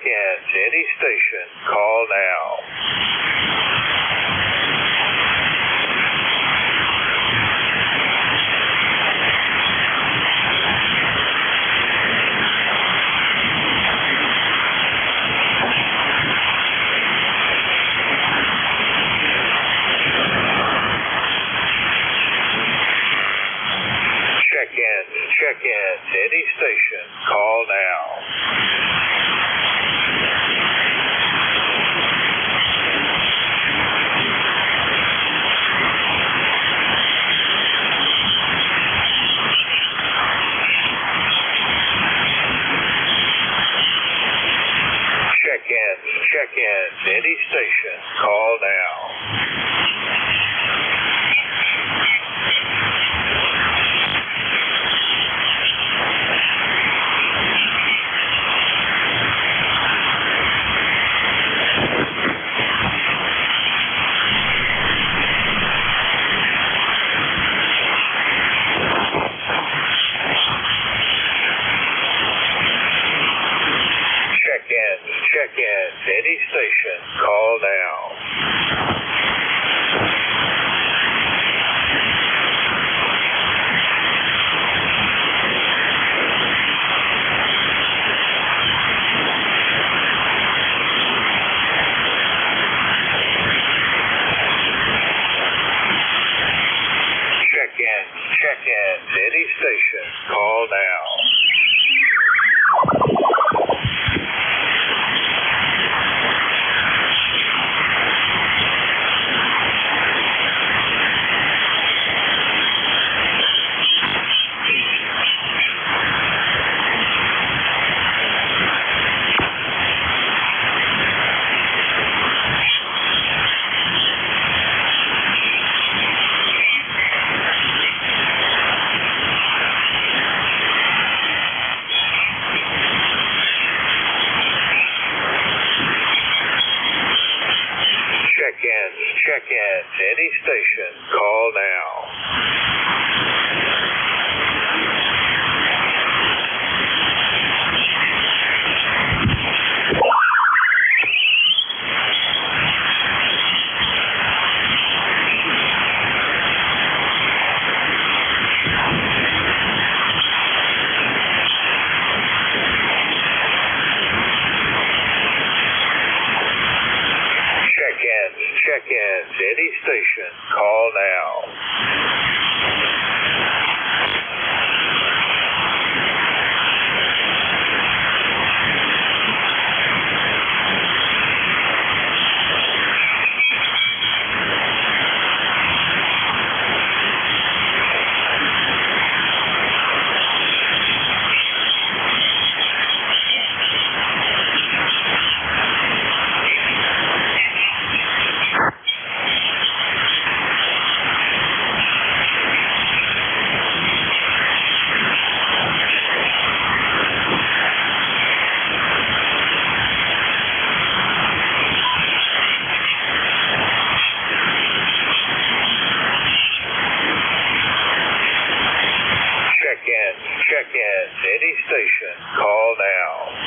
Check-ins, any station, call now. Check-ins, any station, call now. Check-ins, any station, call now. Check-ins, any station, call now. Check-ins, any station, call now. Check-ins, any station, call now. Check-ins, any station, call now. Check-ins, any station, call now.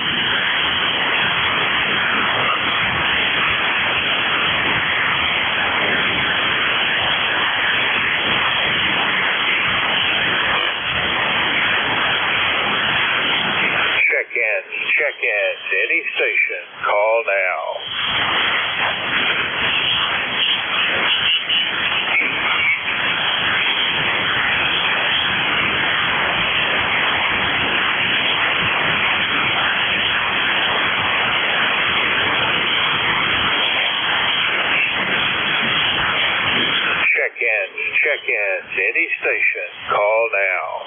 Check-ins, any station, call now. Check-ins, any station, call now.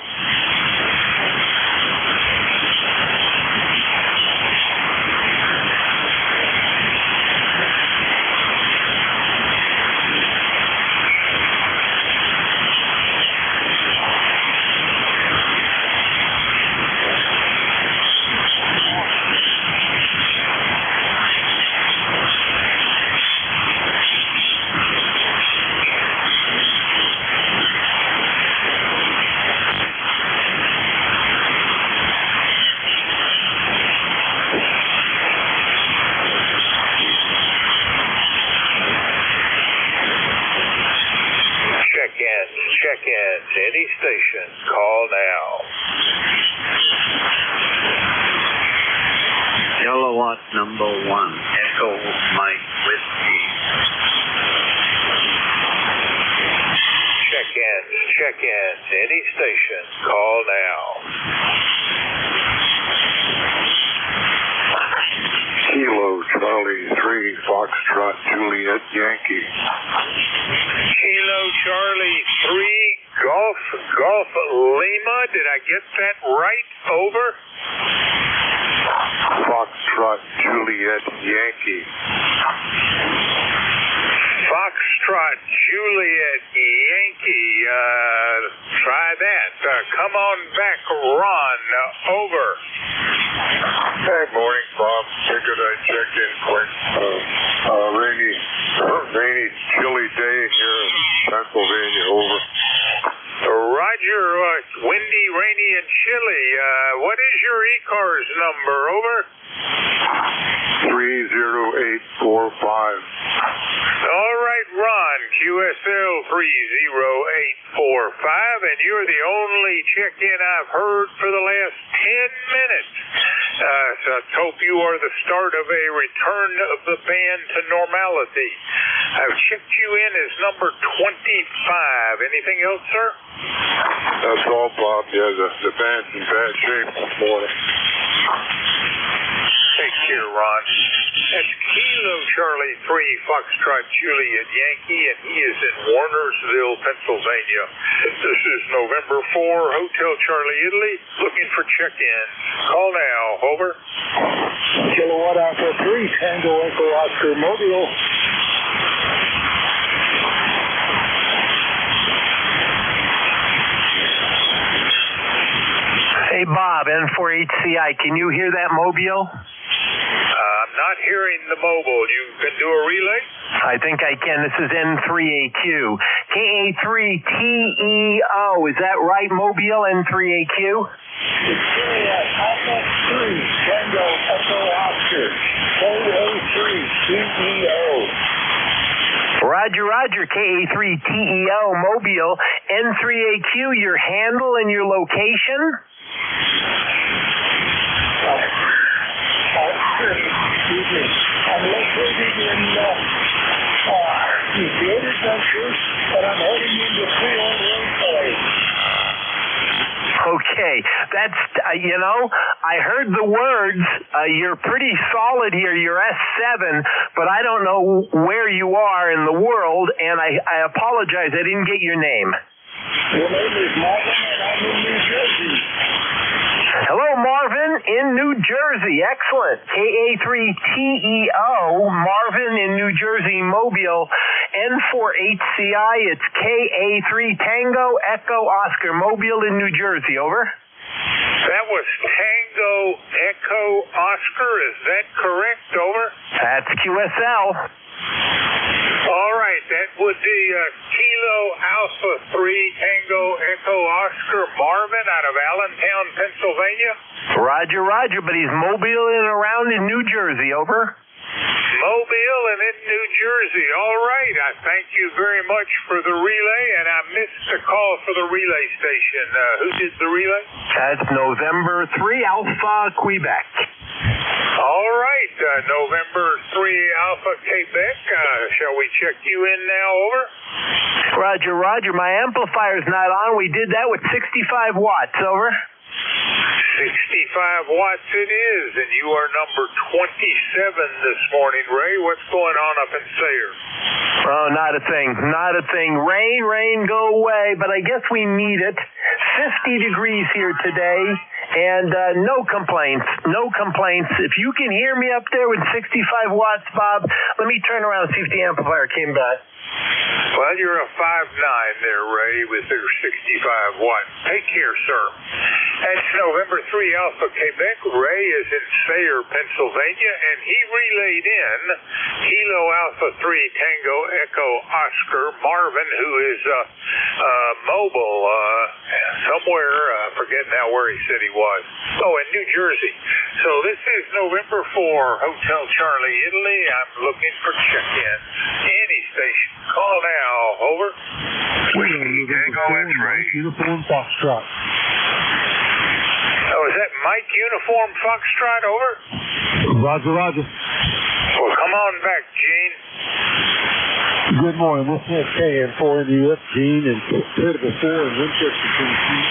Any station, call now. Kilowatt number 1, Echo Mike Whiskey. Check-ins. Any station, call now. Kilo Charlie 3, Foxtrot Juliet Yankee. Kilo Charlie 3, Golf Lima. Did I get that right? Over. Foxtrot Juliet Yankee. Foxtrot Juliet Yankee. Try that. Come on back, Ron. Over. Hey, morning, Bob. Figured I'd check in quick. Rainy, chilly day here in Pennsylvania. Over. Roger. Windy, rainy, and chilly. What is your ECARS number? Over. 30845. All right, Ron, QSL 30845, and you're the only check-in I've heard for the last 10 minutes. So I hope you are the start of a return of the band to normality. I've checked you in as number 25. Anything else, sir? That's all, Bob. Yeah, the band's in bad shape this morning. Take care, Ron. That's Kilo Charlie 3, Foxtrot Juliet Yankee, and he is in Warnersville, Pennsylvania. This is November 4, Hotel Charlie, Italy, looking for check-in. Call now. Over. Kilowatt Alpha 3, Tango Echo Oscar Mobile. Hey, Bob, N4HCI, can you hear that mobile? I'm not hearing the mobile. You can do a relay? I think I can. This is N3AQ. KA3TEO, is that right, mobile, N3AQ? Alpha 3, Tango Echo Oscar, KA3TEO. Roger, KA3TEO, mobile, N3AQ, your handle and your location? Excuse me. I'm located in the Adventure, but I'm heading into Freehold Roadway. Okay, that's, I heard the words. You're pretty solid here. You're S7, but I don't know where you are in the world, and I apologize. I didn't get your name. Your name is Marvin, and I'm in New Jersey. Hello, Marvin, in New Jersey. Excellent. KA3TEO, Marvin in New Jersey, Mobile. N4HCI, it's KA3 Tango Echo Oscar, Mobile in New Jersey. Over. That was Tango Echo Oscar. Is that correct? Over. That's QSL. All right, that would be Kilo Alpha 3 Tango Echo Oscar Marvin out of Allentown, Pennsylvania. Roger, but he's mobiling around in New Jersey. Over. Mobile and in New Jersey. All right, I thank you very much for the relay, and I missed the call for the relay station. Who did the relay? That's November 3 Alpha Quebec. All right, November 3 Alpha Quebec. Shall we check you in now? Over. Roger, my amplifier's not on. We did that with 65 watts. Over. 65 watts it is, and you are number 27 this morning, Ray. What's going on up in Sayre? Oh, not a thing. Rain, go away, but I guess we need it. 50 degrees here today, and no complaints. If you can hear me up there with 65 watts, Bob, let me turn around and see if the amplifier came back. Well, you're a 5'9" there, Ray, with your 65 watts. Take care, sir. That's November 3 Alpha Quebec. Ray is in Sayre, Pennsylvania, and he relayed in Kilo Alpha 3 Tango Echo Oscar Marvin, who is mobile somewhere. I forget now where he said he was. Oh, in New Jersey. So this is November 4 Hotel Charlie, Italy. I'm looking for check-in. Any station. Call now. Over. Whiskey Tango X-ray. Uniform Foxtrot. Oh, is that Mike Uniform Foxtrot, over? Roger, roger. Well, come on back, Gene. Good morning. This is KN4NUS, Gene, and Pit of 4 in Winchester, Tennessee.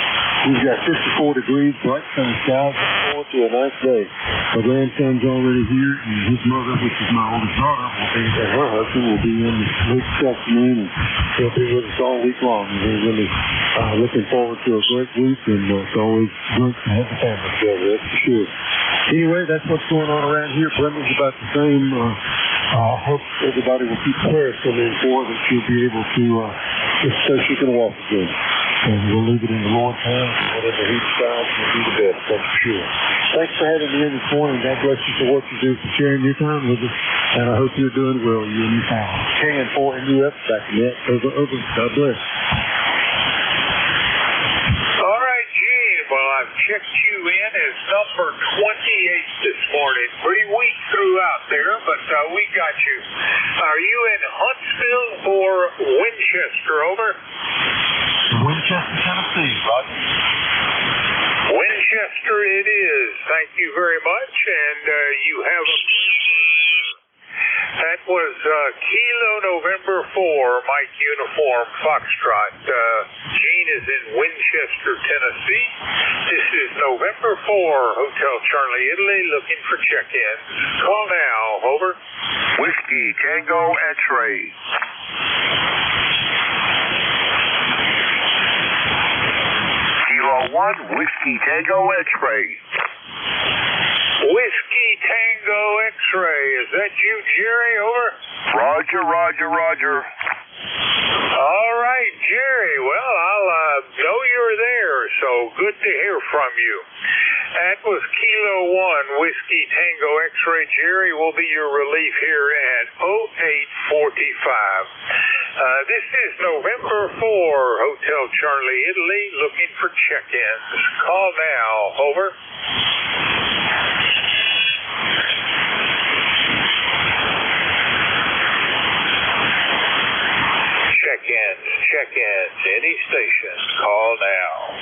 We've got 54 degrees, bright sunny skies, looking forward to a nice day. My grandson's already here, and his mother, which is my oldest daughter, and her husband will be in this afternoon, and they'll be with us all week long. And we're really looking forward to a great week, and it's always good to have the family together, that's for sure. Anyway, that's what's going on around here. Brenda's about the same. I hope everybody will keep prayers coming in for her, that she'll be able to, just so she can walk again. And we'll leave it in the Lord's hands, and whatever He decides will be the best, that's for sure. Thanks for having me in this morning. God bless you for what you do, for sharing your time with us. And I hope you're doing well, you and your family. KN4NUS, back in that. Over. God bless. All right, Gene. Well, I've checked you in as number 28 this morning. Pretty weak throughout there, but we got you. Are you in Huntsville or Winchester, over? Winchester, Tennessee, Roger. Winchester it is. Thank you very much, and you have a great day. That was Kilo November 4, Mike Uniform Foxtrot. Gene is in Winchester, Tennessee. This is November 4, Hotel Charlie, Italy, looking for check-in. Call now, over. Whiskey Tango X-ray. Kilo 1, Whiskey Tango X-ray. Whiskey Tango X-ray. Is that you, Jerry? Over. Roger, roger, roger. All right, Jerry. Well, I'll know you're there, so good to hear from you. That was Kilo 1, Whiskey Tango X-ray. Jerry will be your relief here at 0845. This is November 4, Hotel Charlie, Italy, looking for check-ins. Call now, over. Check-ins, any station, call now.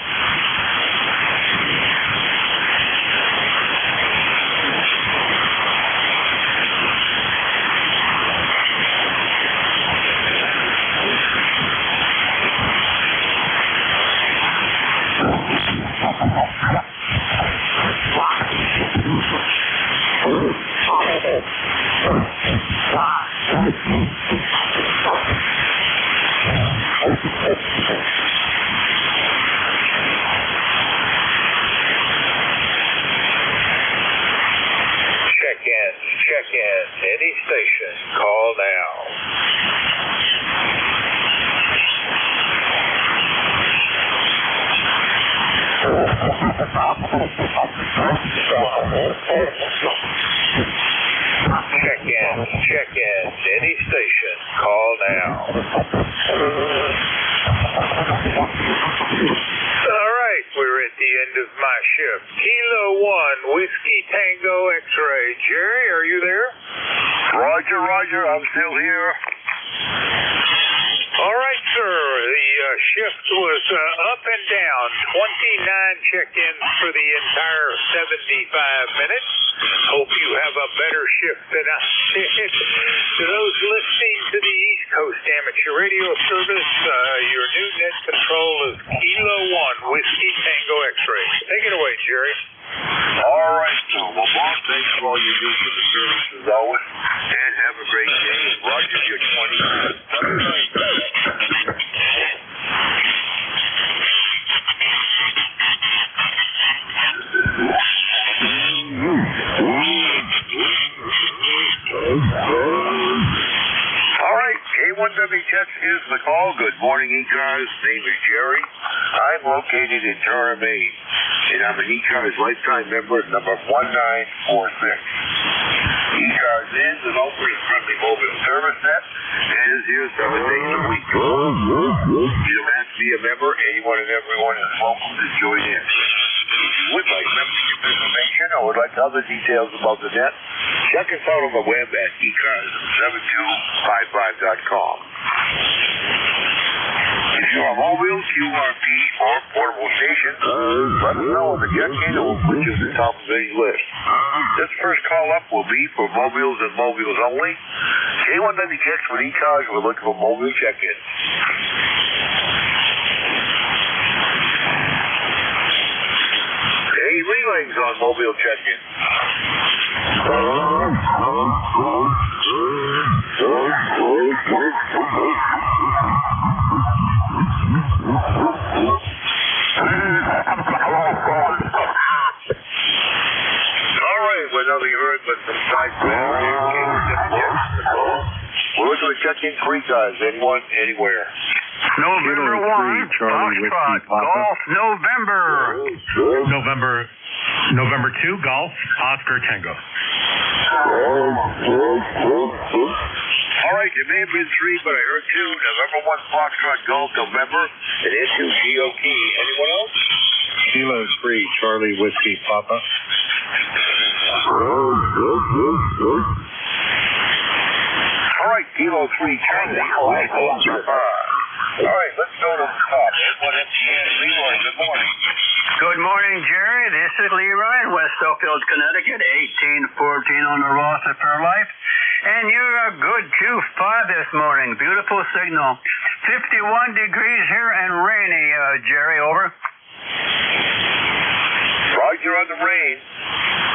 Check-ins, any station, call now. Check-ins, any station, call now. All right, we're at the end of my shift. Kilo 1, Whiskey Tango X-ray. Jerry, are you there? Roger, roger, I'm still here. All right, sir. The shift was up and down. 29 check-ins for the entire 75 minutes. Hope you have a better shift than I did. To those listening to the East Coast Amateur Radio Service, your new net control is Kilo 1, Whiskey Tango X-ray. Take it away, Jerry. All right, so well, Bob, thanks for all you do for the service as always, and have a great day. Roger, your 20. All right, K1WTEX is the call. Good morning, ECARS. Name is Jerry. I'm located in Tara, Maine, and I'm an ECARS lifetime member, number 1946. ECARS is an open and friendly mobile service net and is here 7 days a week. You don't have to be a member. Anyone and everyone is welcome to join in. If you would like membership information or would like other details about the net, check us out on the web at ECARS7255.com. If you are mobile, QRP, or portable station, let us know on the check-in and we'll put you at the top of any list. This first call up will be for mobiles and mobiles only. K1WX with ECARS, we're looking for mobile check-in. Hey, relays on mobile check-in. We're nothing heard but some side we're looking to check in 3 cars. Anyone, anywhere. November 1, Foxtrot, Golf, November 2, Golf, Oscar Tango. All right, there may have been 3, but I heard 2. November 1, Foxtrot, Golf, November, and N2 GOK. Anyone else? Kilo 3, Charlie Whiskey Papa. All right, Kilo 3, Charlie. All right, let's go to the top. N1FGN, Leroy, good morning. Good morning, Jerry. This is Leroy in West Oakfield, Connecticut, 1814 on the roster per life. And you're a good 2-5 this morning. Beautiful signal. 51 degrees here and rainy, Jerry, over. Roger on the rain.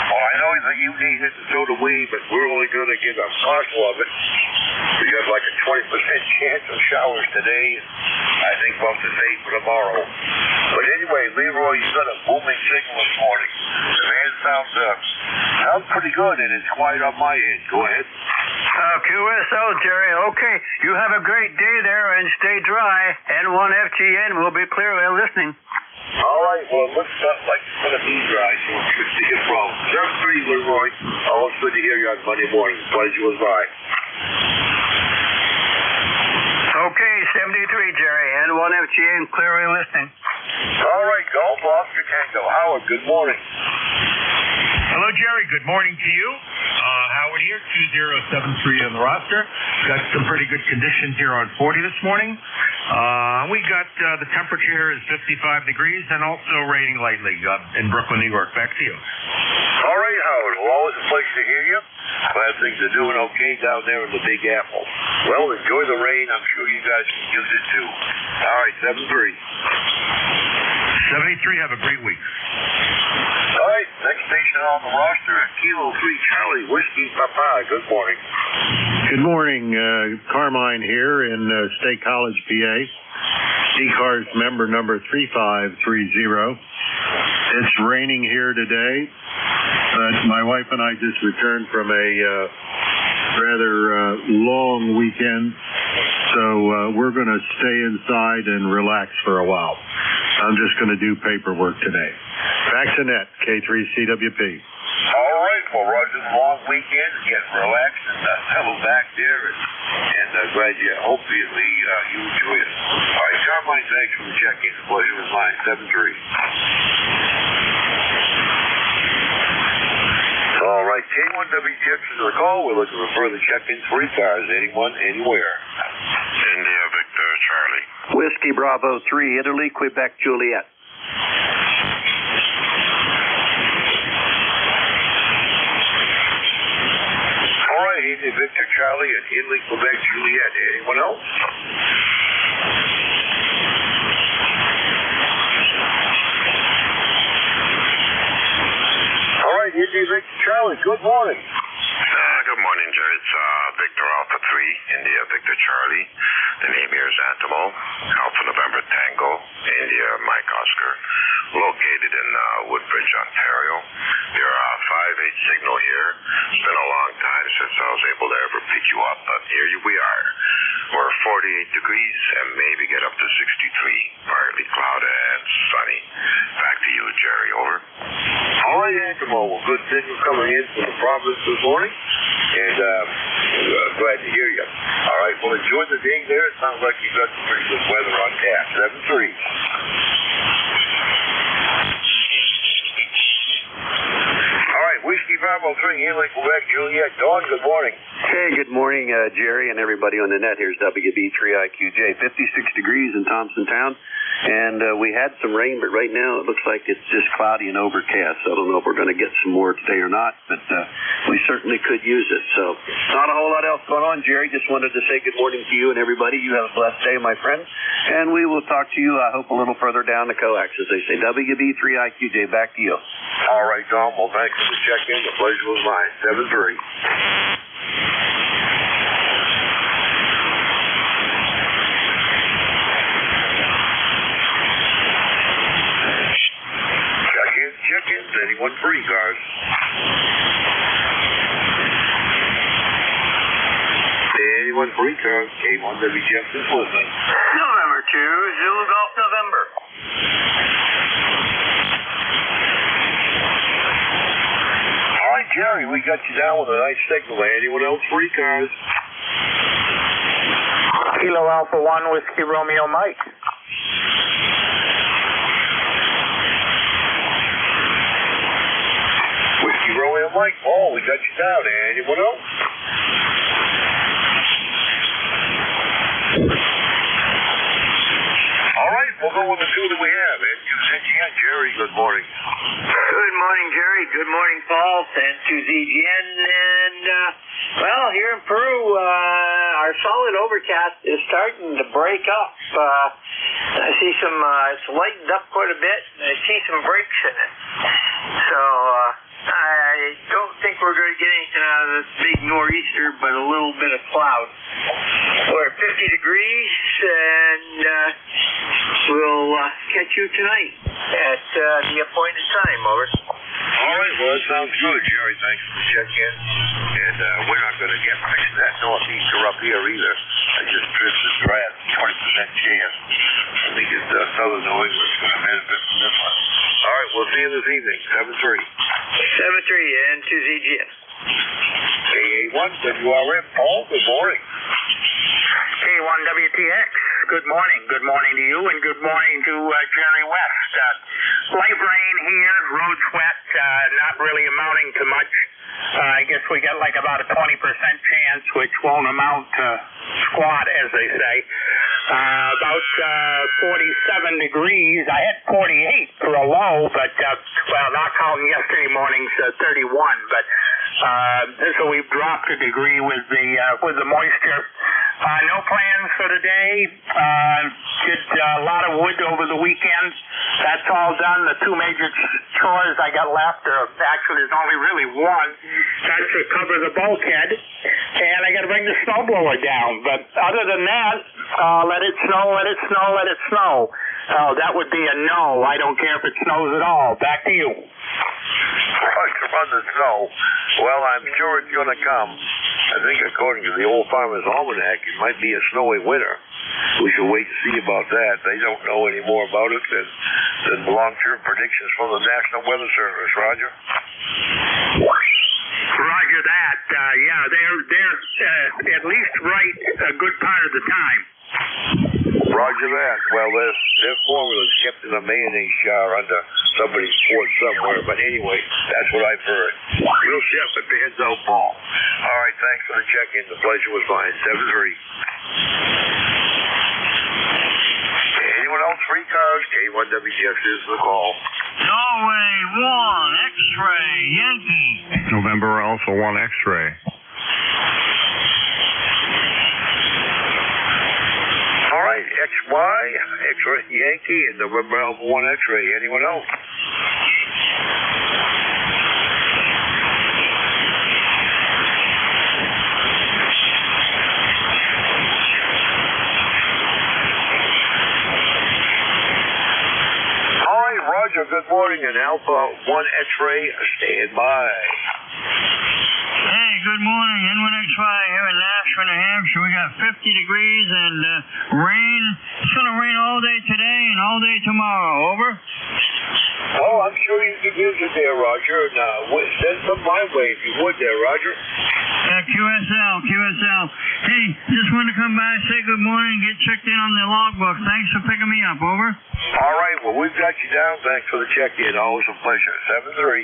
Oh, I know that you need it, and so do we, but we're only going to get a partial of it. We got like a 20% chance of showers today, and I think about the same for tomorrow. But anyway, Leroy, you got a booming signal this morning. The man sounds pretty good, and it's quiet on my end. Go ahead. QSL, Jerry. Okay, you have a great day there and stay dry. N1FGN will be clearly listening. All right, well, it looks like it's going to be dry, so it should be a problem. 7-3, Leroy. Always good to hear you on Monday morning. Pleasure was by. Okay, 73, Jerry. N1FGN clearly listening. All right, Golf, Oscar Tango. Howard, good morning. Hello, Jerry. Good morning to you. Howard here, 2073 on the roster. Got some pretty good conditions here on 40 this morning. We got the temperature here is 55 degrees and also raining lightly in Brooklyn, New York. Back to you. All right, Howard. Well, always a pleasure to hear you. Glad things are doing okay down there in the Big Apple. Well, enjoy the rain. I'm sure you guys can use it too. All right, 7-3. 73, have a great week. All right, next station on the roster, Kilo 3, Charlie Whiskey Papa. Good morning. Good morning, Carmine here in State College, PA. ECARS member number 3530. It's raining here today, but my wife and I just returned from a rather long weekend, so we're going to stay inside and relax for a while. I'm just going to do paperwork today. Back to net, K3CWP. All right, well, Roger, long weekend, get relaxed and settle back there, and glad you, hopefully, you enjoy it. All right, Carmine, thanks for the check-in. Pleasure was mine, 7-3. All right, K1WX is the call. We're looking for further check-ins, 3 cars, anyone, anywhere. India, Victor, Charlie. Whiskey Bravo 3, Italy, Quebec, Juliet. All right, India, Victor, Charlie, and Italy, Quebec, Juliet. Anyone else? All right, India, Victor, Charlie, good morning. Good morning, Jerry. It's Victor Alpha 3, India, Victor Charlie. The name here is Antimo, Alpha November Tango, India, Mike Oscar, located in Woodbridge, Ontario. You're a 5-8 signal here. It's been a long time since I was able to ever pick you up, but here we are. We're 48 degrees and maybe get up to 63, partly cloudy and sunny. Back to you, Jerry, over. All right, Antimo. Well, good signal coming in from the province this morning, and glad to hear you. All right, well, enjoy the day there. It sounds like you've got some pretty good weather on tap. 7-3. All right, Whiskey Bravo Bravo 3, Healing, Quebec, Juliet. Dawn, good morning. Hey, good morning, Jerry, and everybody on the net. Here's WB3IQJ. 56 degrees in Thompson Town, and we had some rain, but right now it looks like it's just cloudy and overcast. So I don't know if we're going to get some more today or not, but we certainly could use it. So not a whole lot else going on, Jerry. Just wanted to say good morning to you and everybody. You have a blessed day, my friend, and we will talk to you, I hope, a little further down the coax, as they say. WB3IQJ, back to you. All right, Tom. Well, thanks for the check-in. The pleasure was mine. 7-3. Check-ins. Anyone for ECARS? Anyone for ECARS? K1WGF is listening. November 2, Zulu Golf November. All right, Jerry, we got you down with a nice signal. Anyone else for ECARS? Kilo Alpha 1, Whiskey Romeo Mike. Whiskey Romeo Mike. Oh, we got you down. Anyone else? All right, we'll go with the two that we have. N2ZGN. Jerry, good morning. Good morning, Jerry. Good morning, Paul. N2ZGN. And, well, here in Peru, our solid overcast is starting to break up. I see some, it's lightened up quite a bit, and I see some breaks in it. So, I don't think we're going to get anything out of this big nor'easter, but a little bit of cloud. We're at 50 degrees, and we'll catch you tonight at the appointed time. Over. All right, well, that sounds good, Jerry. Thanks for the check-in. And we're not going to get fixed that northeaster up here either. I just drifted grass, 20% chance. I think it's southern New England's going to benefit from this one. All right, we'll see you this evening. 7-3. 7-3 and 2ZGN. K81 WRM. Paul, good morning. K1WTX. Good morning. Good morning to you, and good morning to Jerry West. Light rain here, roads wet, not really amounting to much. I guess we got like about a 20% chance, which won't amount to squat, as they say. About 47 degrees. I had 48 for a low, but, well, not counting yesterday morning's 31, but so we've dropped a degree with the moisture. No plans for today. Did a lot of wood over the weekend. That's all done. The two major chores I got left, actually there's only really one. That's to cover the bulkhead, and I got to bring the snowblower down. But other than that, let it snow, let it snow, let it snow. That would be a no. I don't care if it snows at all. Back to you. Run the snow. Well, I'm sure it's going to come. I think according to the Old Farmer's Almanac, it might be a snowy winter. We should wait to see about that. They don't know any more about it than the long-term predictions from the National Weather Service. Roger? Roger that. Yeah, they're at least right a good part of the time. Roger that. Well, their formula's kept in a mayonnaise jar under somebody's porch somewhere. But anyway, that's what I've heard. We'll see if it heads out, Paul. All right, thanks for the check-in. The pleasure was mine. 7-3. Anyone else for ECARS? K1WGF is the call. Norway 1 X-ray Yankee. November Alpha 1 X-ray. All right, XY, X-ray Yankee, and November Alpha 1 X-ray. Anyone else? All right, Roger, good morning, and Alpha 1 X-ray, stand by. Hey, good morning. N1XY here in Nashville, New Hampshire. We got 50 degrees and rain. It's going to rain all day today and all day tomorrow. Over. Oh, I'm sure you can use it there, Roger. Now, send some my way if you would there, Roger. QSL. Hey, just wanted to come by, say good morning, get checked in on the logbook. Thanks for picking me up. Over. All right, well, we've got you down. Thanks for the check-in. Always a pleasure. 7-3.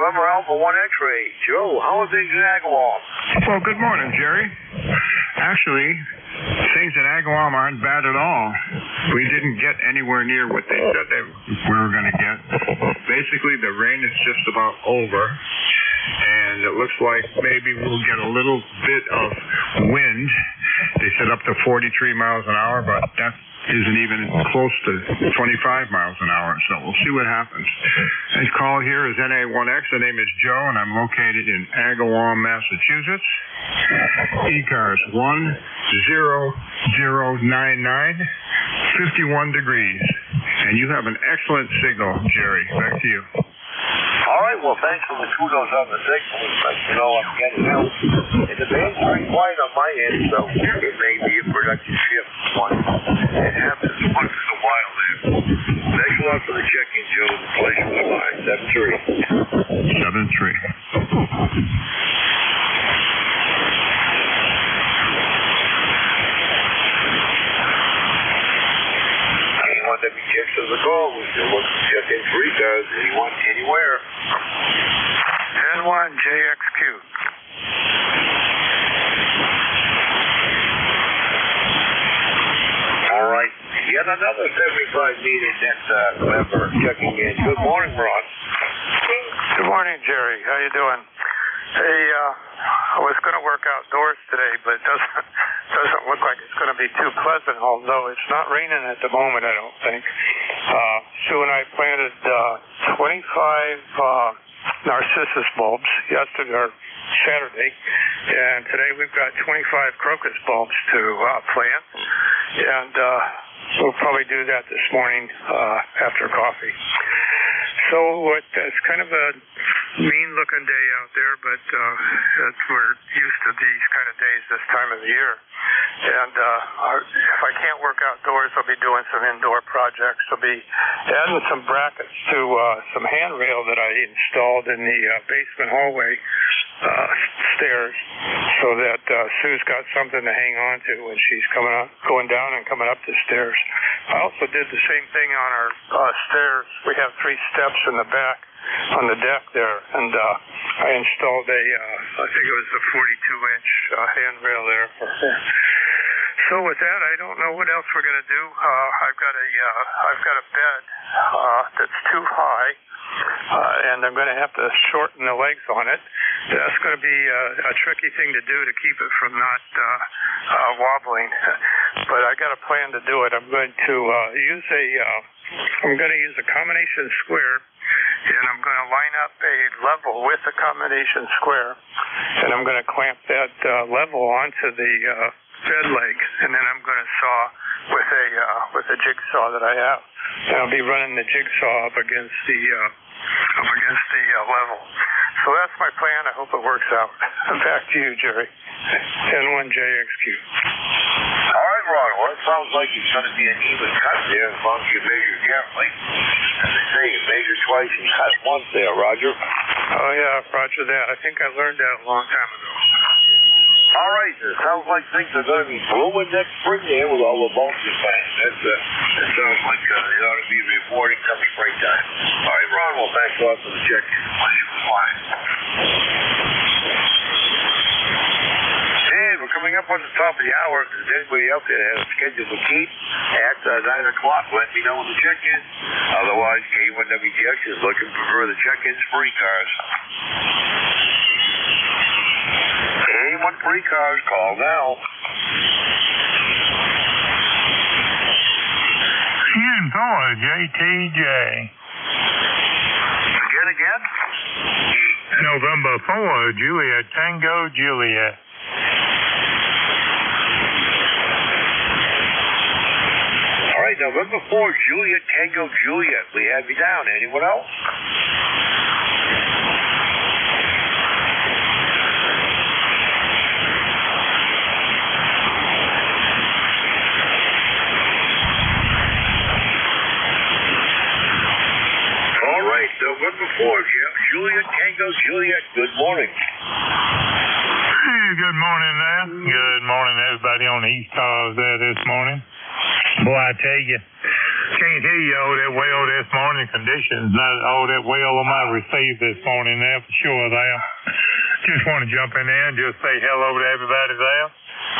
November Alpha 1 X-ray. Joe, how are things in Agawam? Well, good morning, Jerry. Actually, things in Agawam aren't bad at all. We didn't get anywhere near what they said we were going to get. Basically, the rain is just about over, and it looks like maybe we'll get a little bit of wind. They said up to 43 miles an hour, but that isn't even close to 25 miles an hour, so we'll see what happens. This call here is NA1X. The name is Joe, and I'm located in Agawam, Massachusetts. ECARS 10099, 51 degrees. And you have an excellent signal, Jerry. Back to you. All right, well, thanks for the kudos on the signal. Like, you know, I'm getting out. And the band's very quiet on my end, so it may be a productive shift. It happens once in a while there. Thanks a lot for the check-in, Joe. The pleasure was mine. 7-3. Anyone that rejects the call, we still look to check in 3 cars. Anyone, anywhere. N1JXQ. All right. Yet another 75 meters next November. Checking in. Good morning, Ron. Good morning, Jerry. How you doing? Hey, I was going to work outdoors today, but it doesn't look like it's going to be too pleasant, although it's not raining at the moment, I don't think. Sue and I planted 25 narcissus bulbs yesterday or Saturday, and today we've got 25 crocus bulbs to plant, and we'll probably do that this morning after coffee. So it's kind of a mean-looking day out there, but we're used to these kind of days this time of the year. And if I can't work outdoors, I'll be doing some indoor projects. I'll be adding some brackets to some handrail that I installed in the basement hallway stairs, so that Sue's got something to hang on to when she's going down and coming up the stairs. I also did the same thing on our stairs. We have 3 steps in the back on the deck there, and I installed I think it was a 42-inch handrail there. So with that, I don't know what else we're going to do. I've got a bed that's too high, and I'm going to have to shorten the legs on it. That's going to be a tricky thing to do to keep it from not wobbling. But I got a plan to do it. I'm going to use a combination square, and I'm going to line up a level with the combination square, and I'm going to clamp that level onto the bed leg, and then I'm going to saw with a jigsaw that I have, and I'll be running the jigsaw up against the level. So that's my plan. I hope it works out. Back to you, Jerry. N1JXQ. All right, Ron. Well, it sounds like it's going to be an even cut there as long as you measure carefully. As they say, you measure twice and cut once there, Roger. Oh, yeah, Roger that. I think I learned that a long time ago. All right. It sounds like things are going to be blooming next spring there with all the bulbs you plant. That sounds like it ought to be rewarding come springtime. All right, Ron. Well, thanks a lot for the check-in. Pleasure was mine. And we're coming up on the top of the hour. If there's anybody out there that has a schedule for Keith at 9 o'clock, let me know when the check-in. Otherwise, K1WTX is looking for further check-ins for ECARS. Anyone for ECARS, call now. Houston 4, JTJ. Again? November 4, Juliet, Tango, Juliet. All right, November 4, Juliet, Tango, Juliet. We have you down. Anyone else? November 4, Juliet, Tango, Juliet, good morning. Hey, good morning there. Good morning, everybody on the East Coast there this morning. Boy, I tell you, Can't hear you all that well this morning. Conditions not all that well on my receive this morning there for sure there. Just want to jump in there and just say hello to everybody there.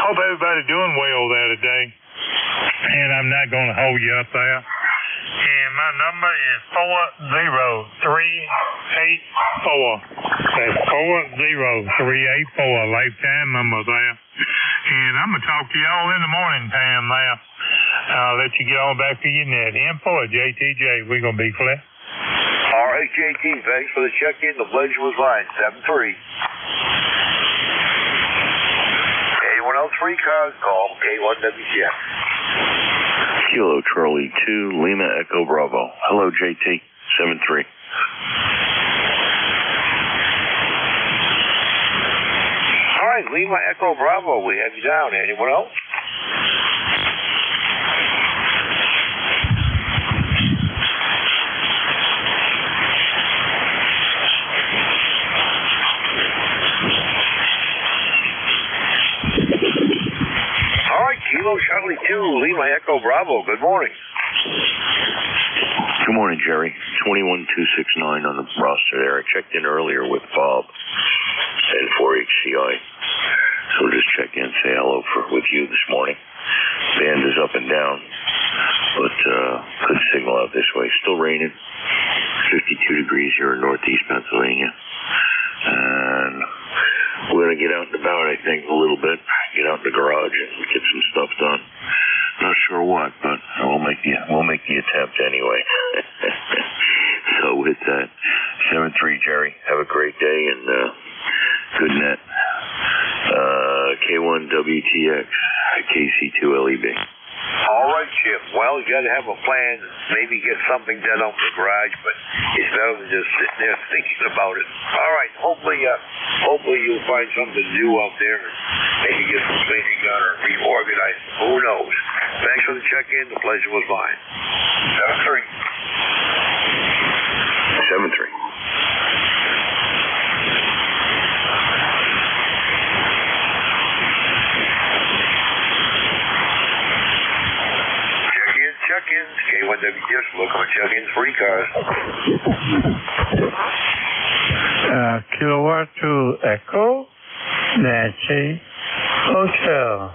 Hope everybody's doing well there today. And I'm not going to hold you up there. And my number is 40384. That's 40384, lifetime number there. And I'm going to talk to y'all in the morning time there. I'll let you get on back to your net. Info at JTJ. We're going to be clear. All right, JT, thanks for the check-in. The pleasure was mine. 7-3. Anyone else free cars? Call K1WTF. Kilo Charlie 2, Lima Echo Bravo. Hello, JT. 7-3. All right, Lima Echo Bravo. We have you down. Anyone else? Kilo Charlie 2, Lima Echo Bravo. Good morning. Good morning, Jerry. 21269 on the roster there. I checked in earlier with Bob and 4HCI. So just check in, say hello with you this morning. Band is up and down, but good signal out this way. Still raining. 52 degrees here in northeast Pennsylvania. And we're going to get out and about, I think, a little bit. Get out in the garage and get some stuff done. Not sure what, but we'll make the attempt anyway. So with that, 7-3, Jerry. Have a great day and good net. K1WTX, KC2LEB. All right, Chip. Well, you got to have a plan. Maybe get something done out in the garage, but it's better than just sitting there thinking about it. All right. Hopefully you'll find something to do out there and maybe get some cleaning done or reorganize. Who knows? Thanks for the check-in. The pleasure was mine. 7-3. 7-3. Check-ins, K1WTF, local check-ins, free cars. Kilowatt 2 Echo, Nancy, Hotel.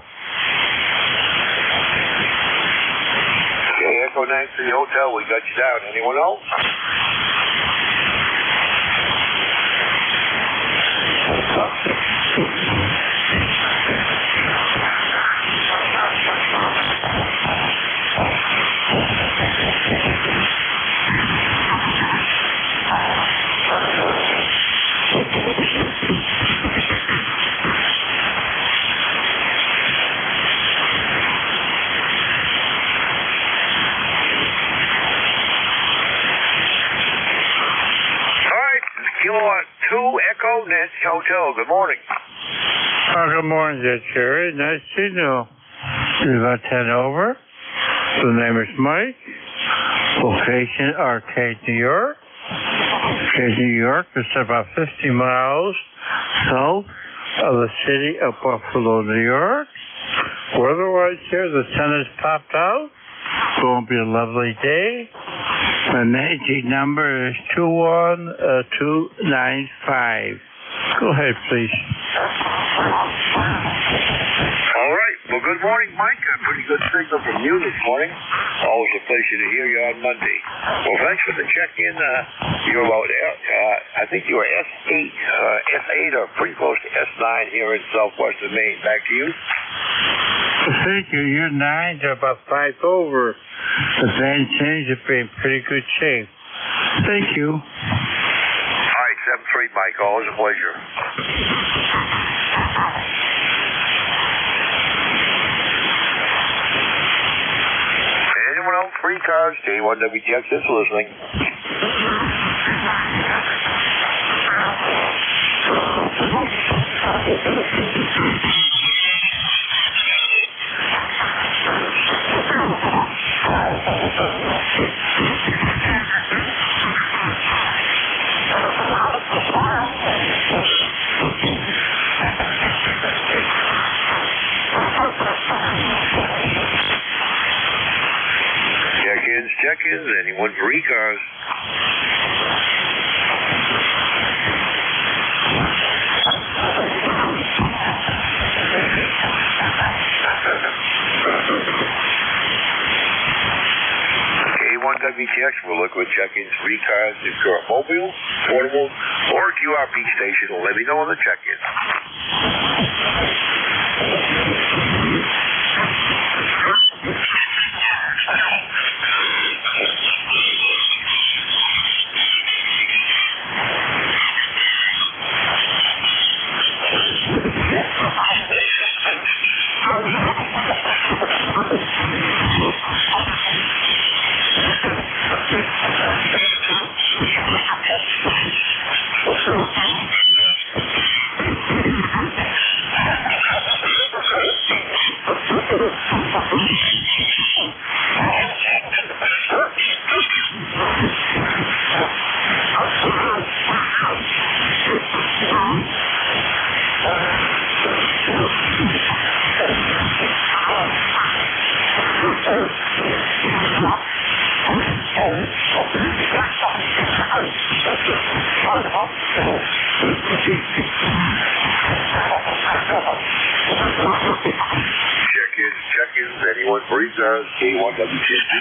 Okay, Echo Nancy Hotel, we got you down. Anyone else? Kilowatt 2 Echo Nancy Hotel. Good morning. Good morning, Jerry. Nice signal. About 10 over. The name is Mike. Location, Arcade, New York. Arcade, New York is about 50 miles south of the city of Buffalo, New York. Weather-wise here, the sun has popped out. It's going to be a lovely day. My magic number is 21295. Go ahead, please. All right. Well, good morning, Mike. A pretty good signal from you this morning. Always a pleasure to hear you on Monday. Well, thanks for the check-in. You're about, I think you were S8 or pretty close to S9 here in southwestern Maine. Back to you. Thank you. You're 9 to about 5 over. The band change has been in pretty good shape. Thank you. All right, 7-3, Mike. Always a pleasure. Anyone else? Free cars. K1WTX is listening. check-ins. Anyone for ECARS? K1WTX, we'll look with check-ins for ECARS if you're a mobile, portable, or QRP station. Let me know on the check-in. Check-ins, anyone for ECARS, K1WTX.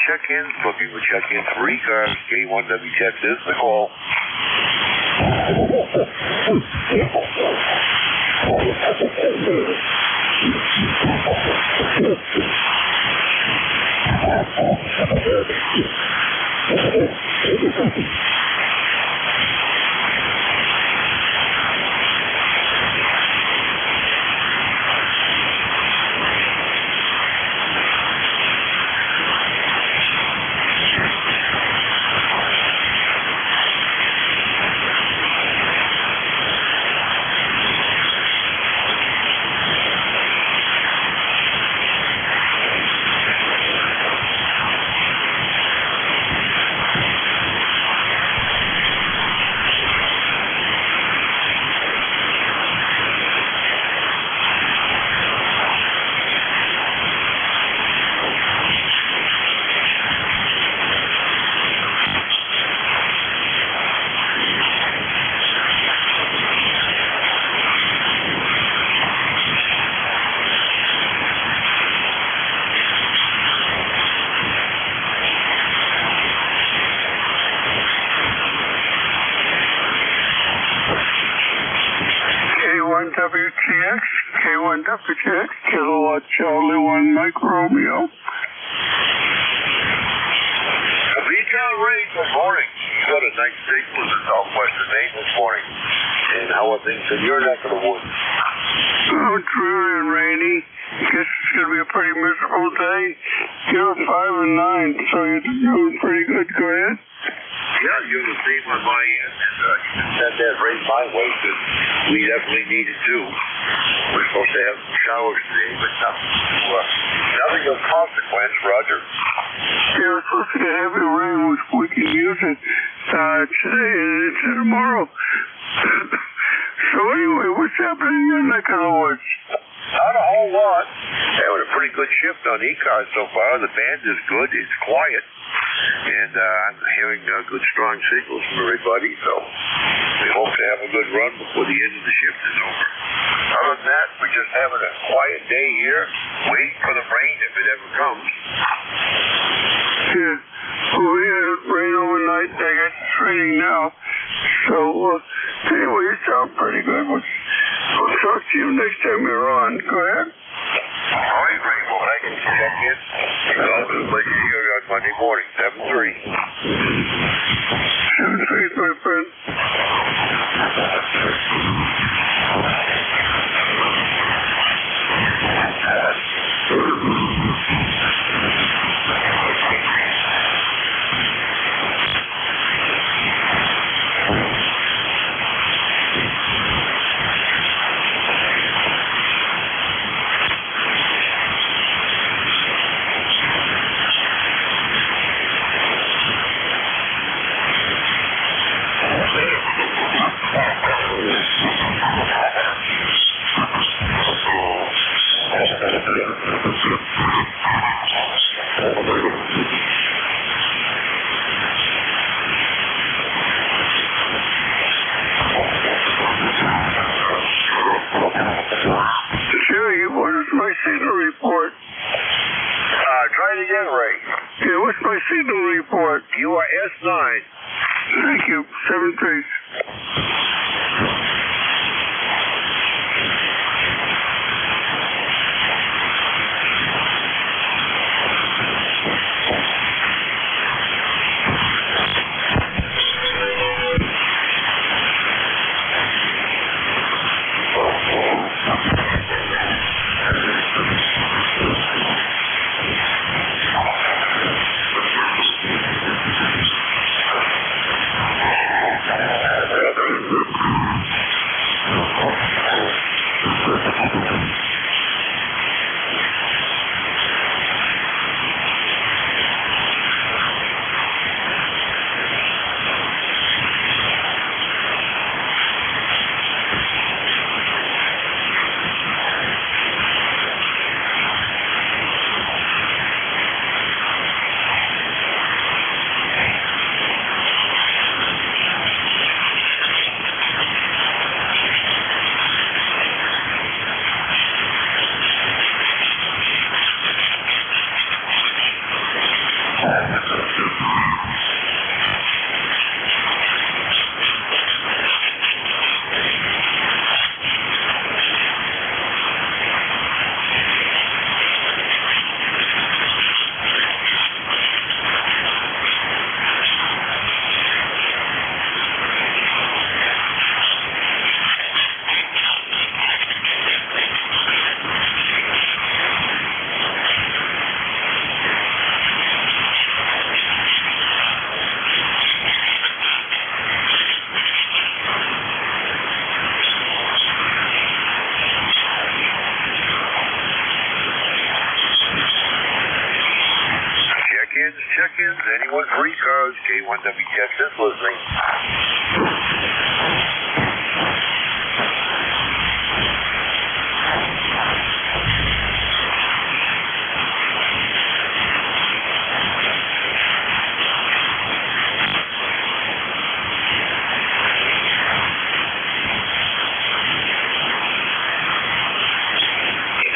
Check-ins, booking with check-ins for ECARS, K1WTX is the call. Traffic check, Kilowatt Charlie 1 Mike Romeo. Retail Ray, good morning. You got a nice day for the southwestern Maine this morning. And how are things in your neck of the woods? Oh, it's dreary and rainy. Guess it's going to be a pretty miserable day. You're 5 and 9, so you're doing pretty good. Go ahead. Yeah, you're the same on my end. And you can send that right my way, because we definitely need it too. We're supposed to have some showers today, but nothing of consequence, Roger. Yeah, we're supposed to get heavy rain, which we can use it today and tomorrow. So anyway, what's happening in your neck of the woods? Not a whole lot. Having a pretty good shift on ECARS so far. The band is good. It's quiet. And I'm hearing good, strong signals from everybody. So we hope to have a good run before the end of the shift is over. Other than that, we're just having a quiet day here. Waiting for the rain if it ever comes. Yeah. Well, we had rain overnight. I guess it's raining now. So anyway, you sound pretty good. We'll talk to you next time you're on. Go ahead. All right, Ray. Well, I can check in. You know, like here on Monday morning, 7-3. 7-3, my friend. Jerry, what is my signal report? Try it again, Ray. Yeah, what's my signal report? You are S9. Thank you. 7-3. Check-ins, anyone for ECARS, K1W Texas listening.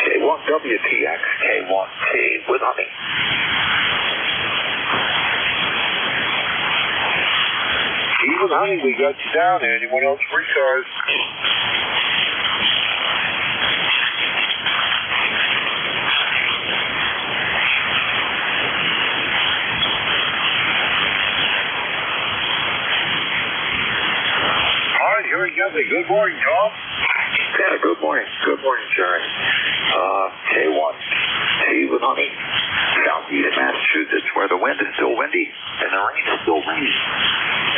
K1WTX, K1T with honey. Even honey, we got you down there. Anyone else for ECARS? Bradley. Good morning, Tom. Yeah, good morning. Good morning, Jerry. K1, tea with honey, southeast Massachusetts, where the wind is still windy and the rain is still raining.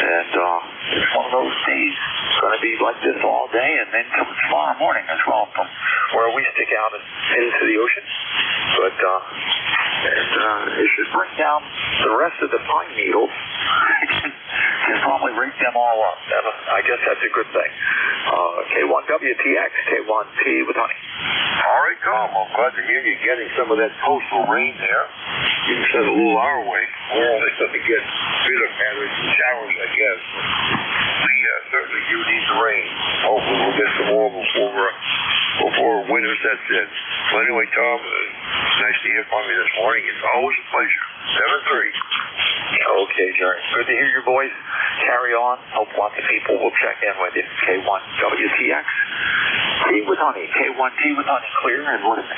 And it's one of those days. It's going to be like this all day, and then comes tomorrow morning as well from where we stick out into the ocean. But it should bring down the rest of the pine needles. Can probably rake them all up. I guess that's a good thing. K1WTX, K1T with honey. All right, Tom. I'm glad to hear you're getting some of that coastal rain there. You can send a little our way. We're only going to get bitter patterns and showers, I guess. We certainly do need the rain. Hopefully we'll get some more before winter sets in. So anyway, Tom, it's nice to hear from you this morning. It's always a pleasure. 7-3. Okay, Jerry. Good to hear your voice. Carry on. Hope lots of people will check in with you. K1WTX. Tea with honey. K1T with honey. Clear and what is it?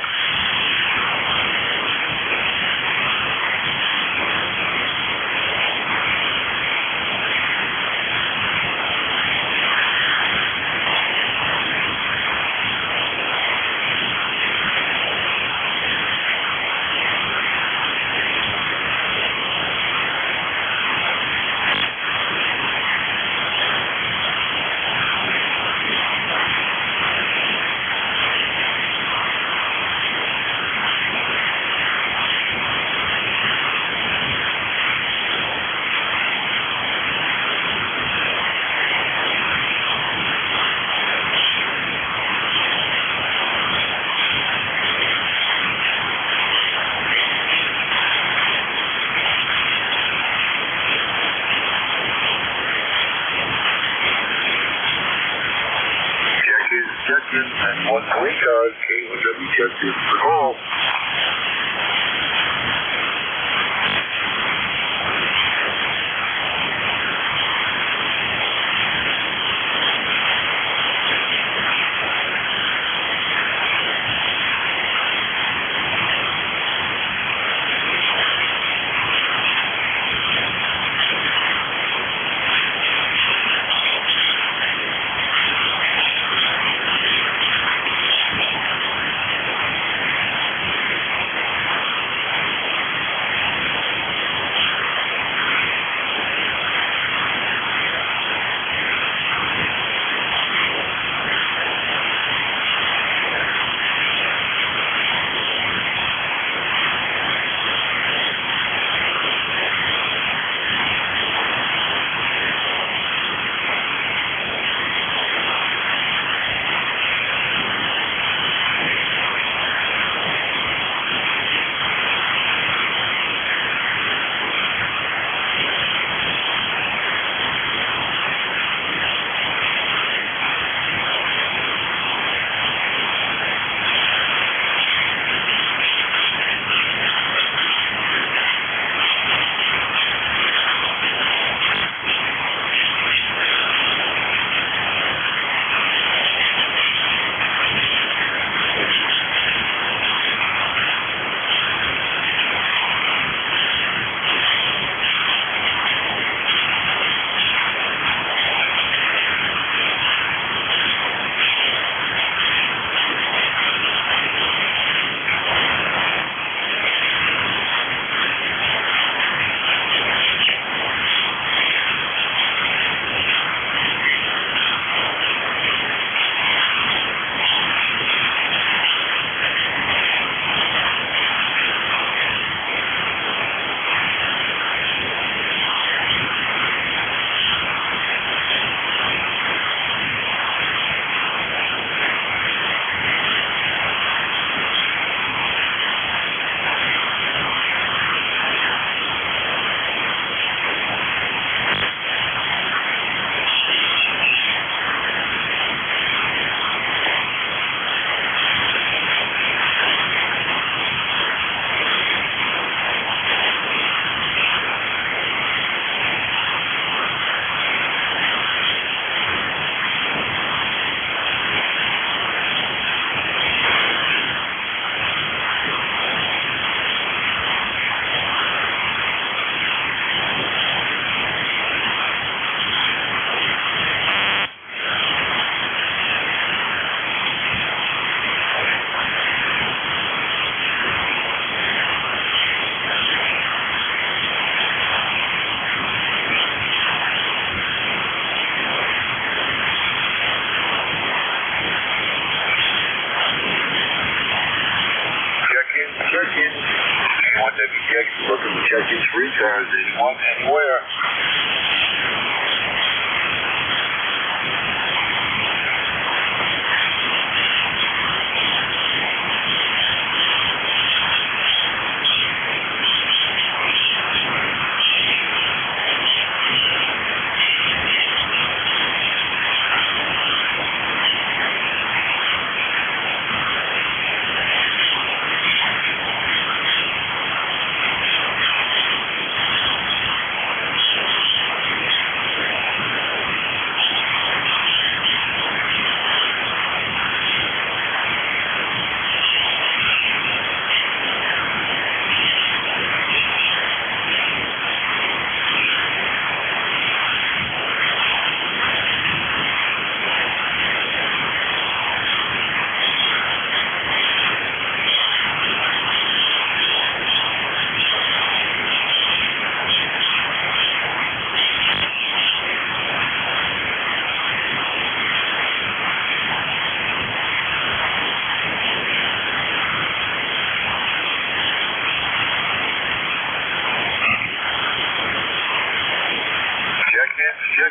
And 1 ECARS, K1WTX for call.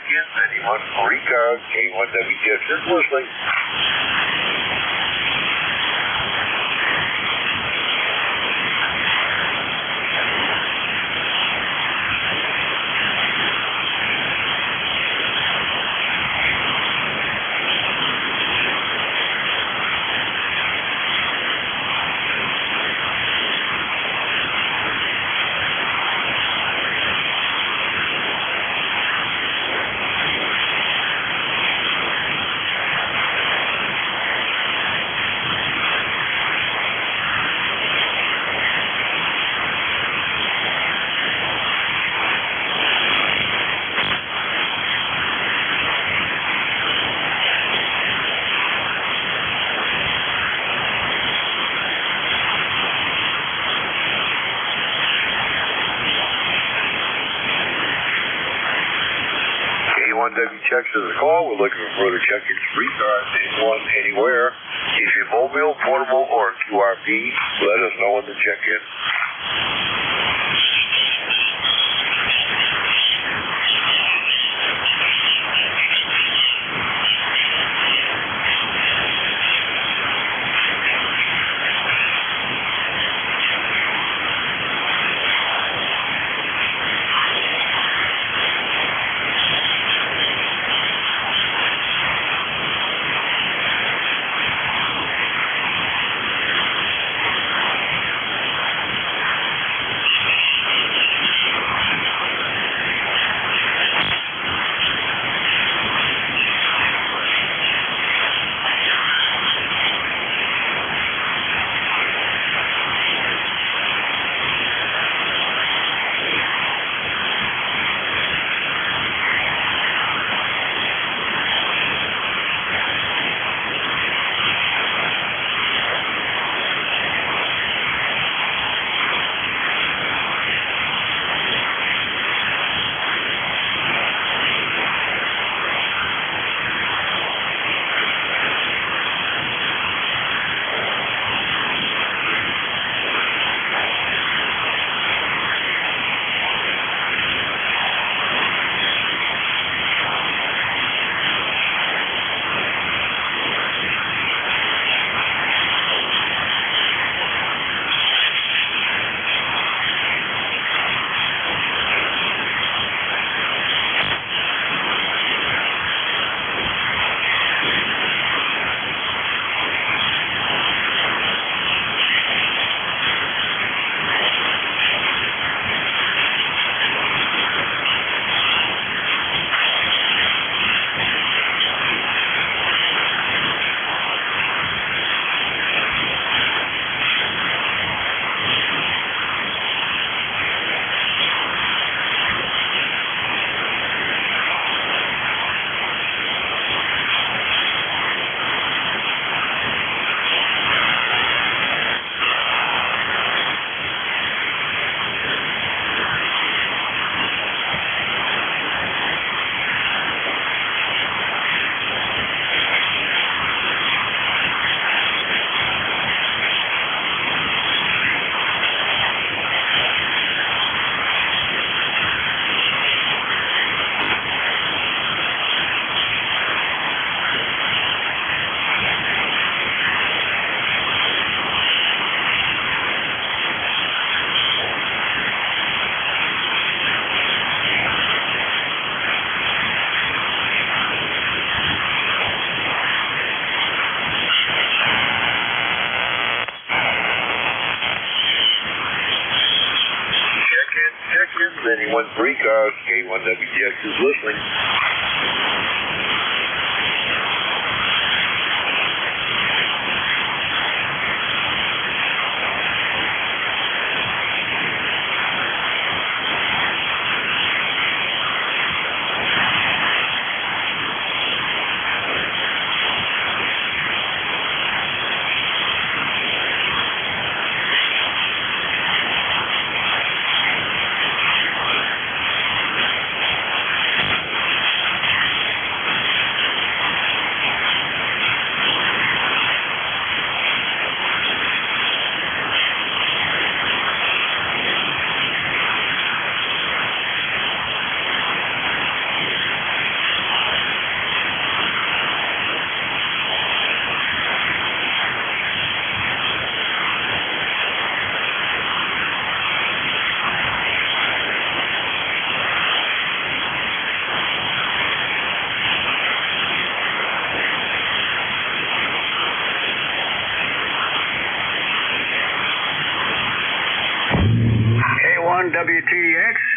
check-ins. Anyone for ECARS, K1WTX is listening. K1WTX is the call. We're looking for further check-ins for ECARS, anyone, anywhere. If you're mobile, portable, or QRP, let us know when to check in. Anyone for ECARS, K1WTX is listening.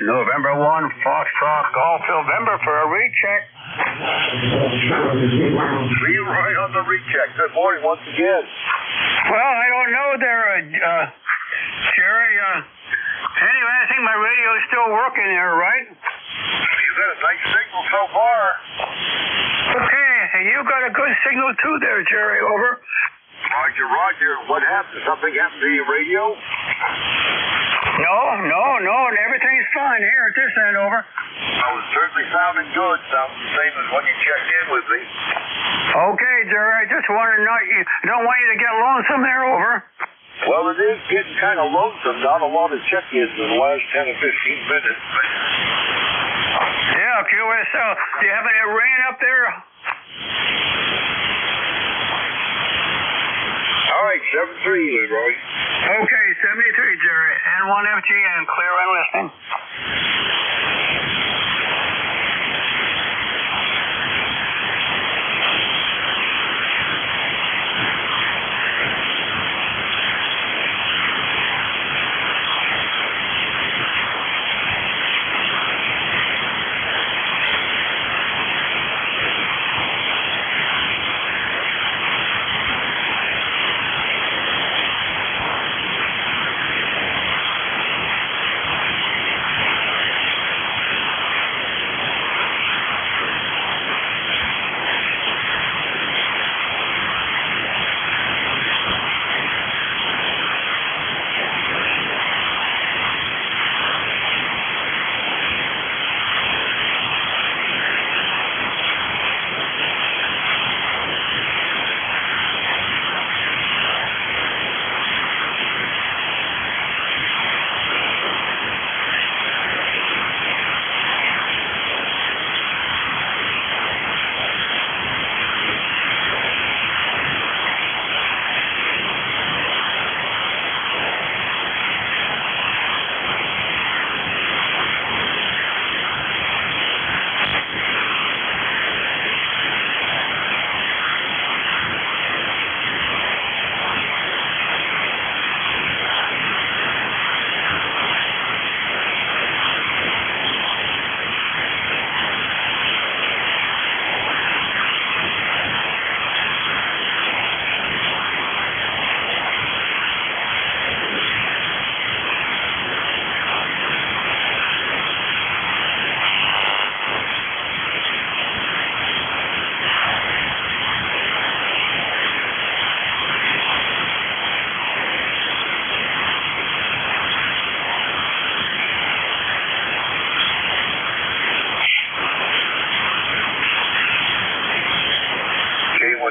November 1, Foxtrot Golf November for a recheck. Leroy on the recheck. Good morning once again. Well, I don't know there, Jerry. Anyway, I think my radio's still working there, right? You've got a nice signal so far. Okay, and you got a good signal too there, Jerry. Over. Roger, Roger. What happened? Something happened to your radio? No, and everything's fine here at this end. Over. Well, it's certainly sounding good. Sounds the same as when you checked in with me. Okay, Jerry. I just wanted to don't want you to get lonesome there. Over. Well, it is getting kind of lonesome. Not a lot of check-ins in the last 10 or 15 minutes. Yeah, QSL. Do you have any rain up there? All right, 7-3, Leroy. Okay, 73, Jerry. N1FG and clear and listening.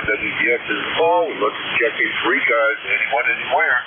WPX is involved. We're looking to check these 3 guys. Anyone, anywhere.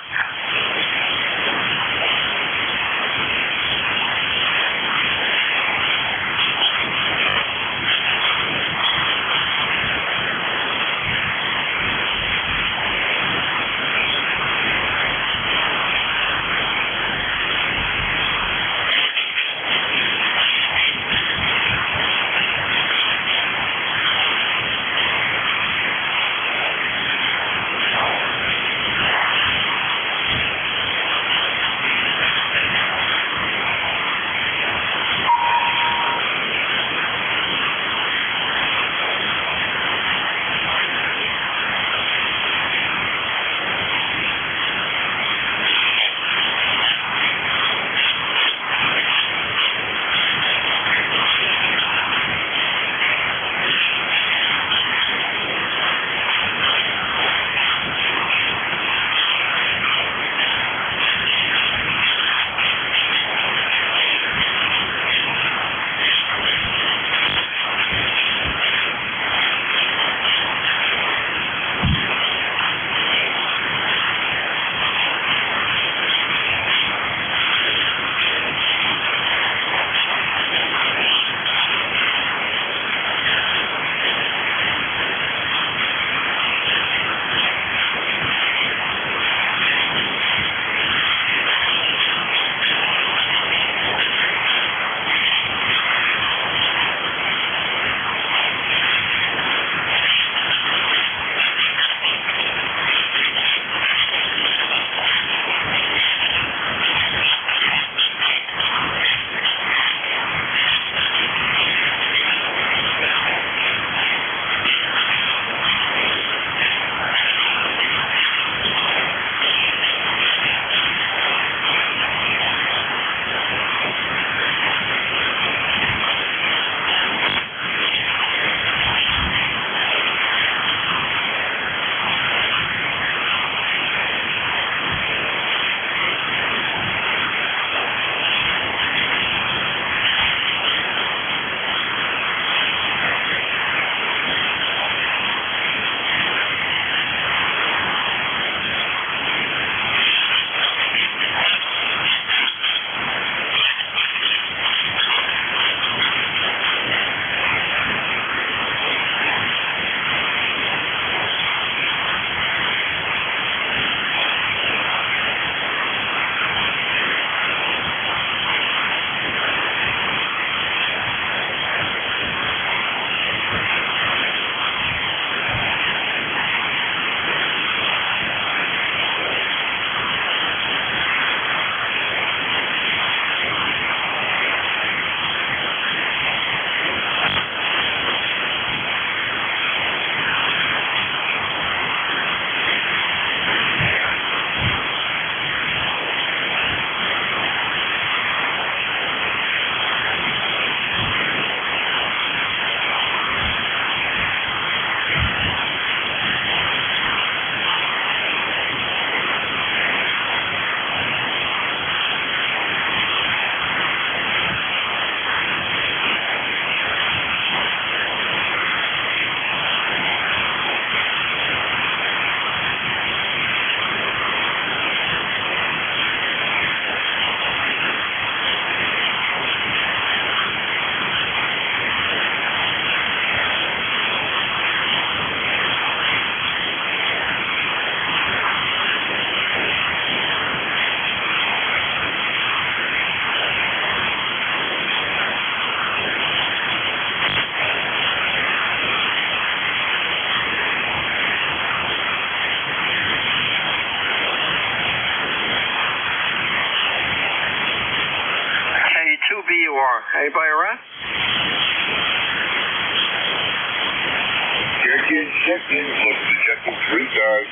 check-ins. Looking to check in 3 cars.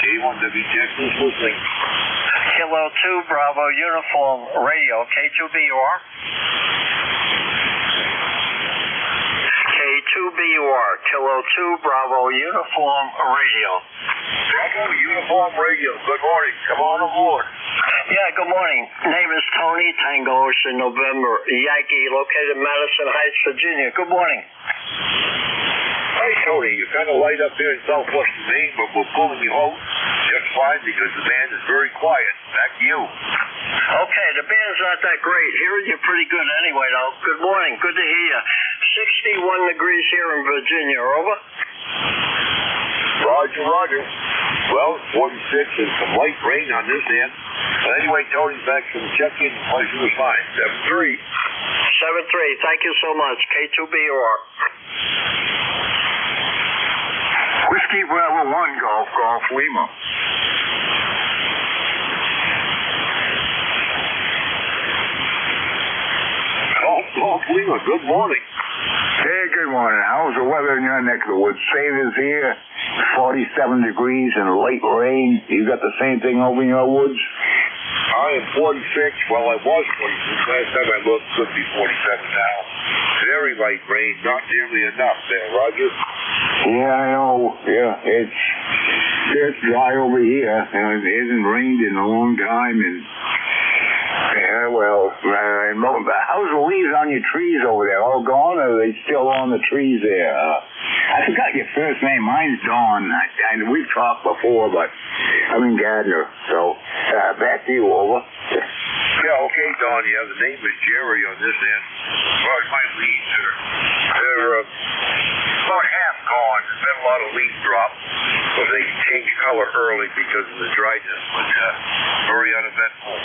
K1WTX is listening. Kilo 2 Bravo Uniform Radio, K2BUR. K2BUR, Kilo 2 Bravo Uniform Radio. Bravo Uniform Radio, good morning. Come on aboard. Yeah, good morning. Name is Tony, Tango Ocean November Yankee, located in Madison Heights, Virginia. Good morning. Hey, Tony, you're kind of light up there in southwestern Maine, but we're pulling you out just fine because the band is very quiet. Back to you. Okay, the band's not that great. Hearing you pretty good anyway, though. Good morning. Good to hear you. 61 degrees here in Virginia. Over? Roger, roger. Well, 46 and some light rain on this end. But anyway, Tony's back from the check-in. Pleasure was fine. 7-3. 7-3. Thank you so much. K2BUR. Whiskey Bravo 1 Golf Lima. Golf Lima, good morning. Hey, good morning. How's the weather in your neck of the woods? Same as here. 47 degrees and light rain. You got the same thing over in your woods? I am 46. Well, I was 46. Last time I looked, could be 47 now. Very light rain, not nearly enough there, Roger. Yeah, I know. Yeah, it's dry over here. It hasn't rained in a long time, and yeah, well, how's the leaves on your trees over there? All gone, or are they still on the trees there? I forgot your first name. Mine's Don. We've talked before, but I'm in Gardner. So, back to you, over. Yeah, okay, Don. Yeah, the name is Jerry on this end. Well, my leaves they're about half gone. There's been a lot of leaf drop, so they change color early because of the dryness, but very uneventful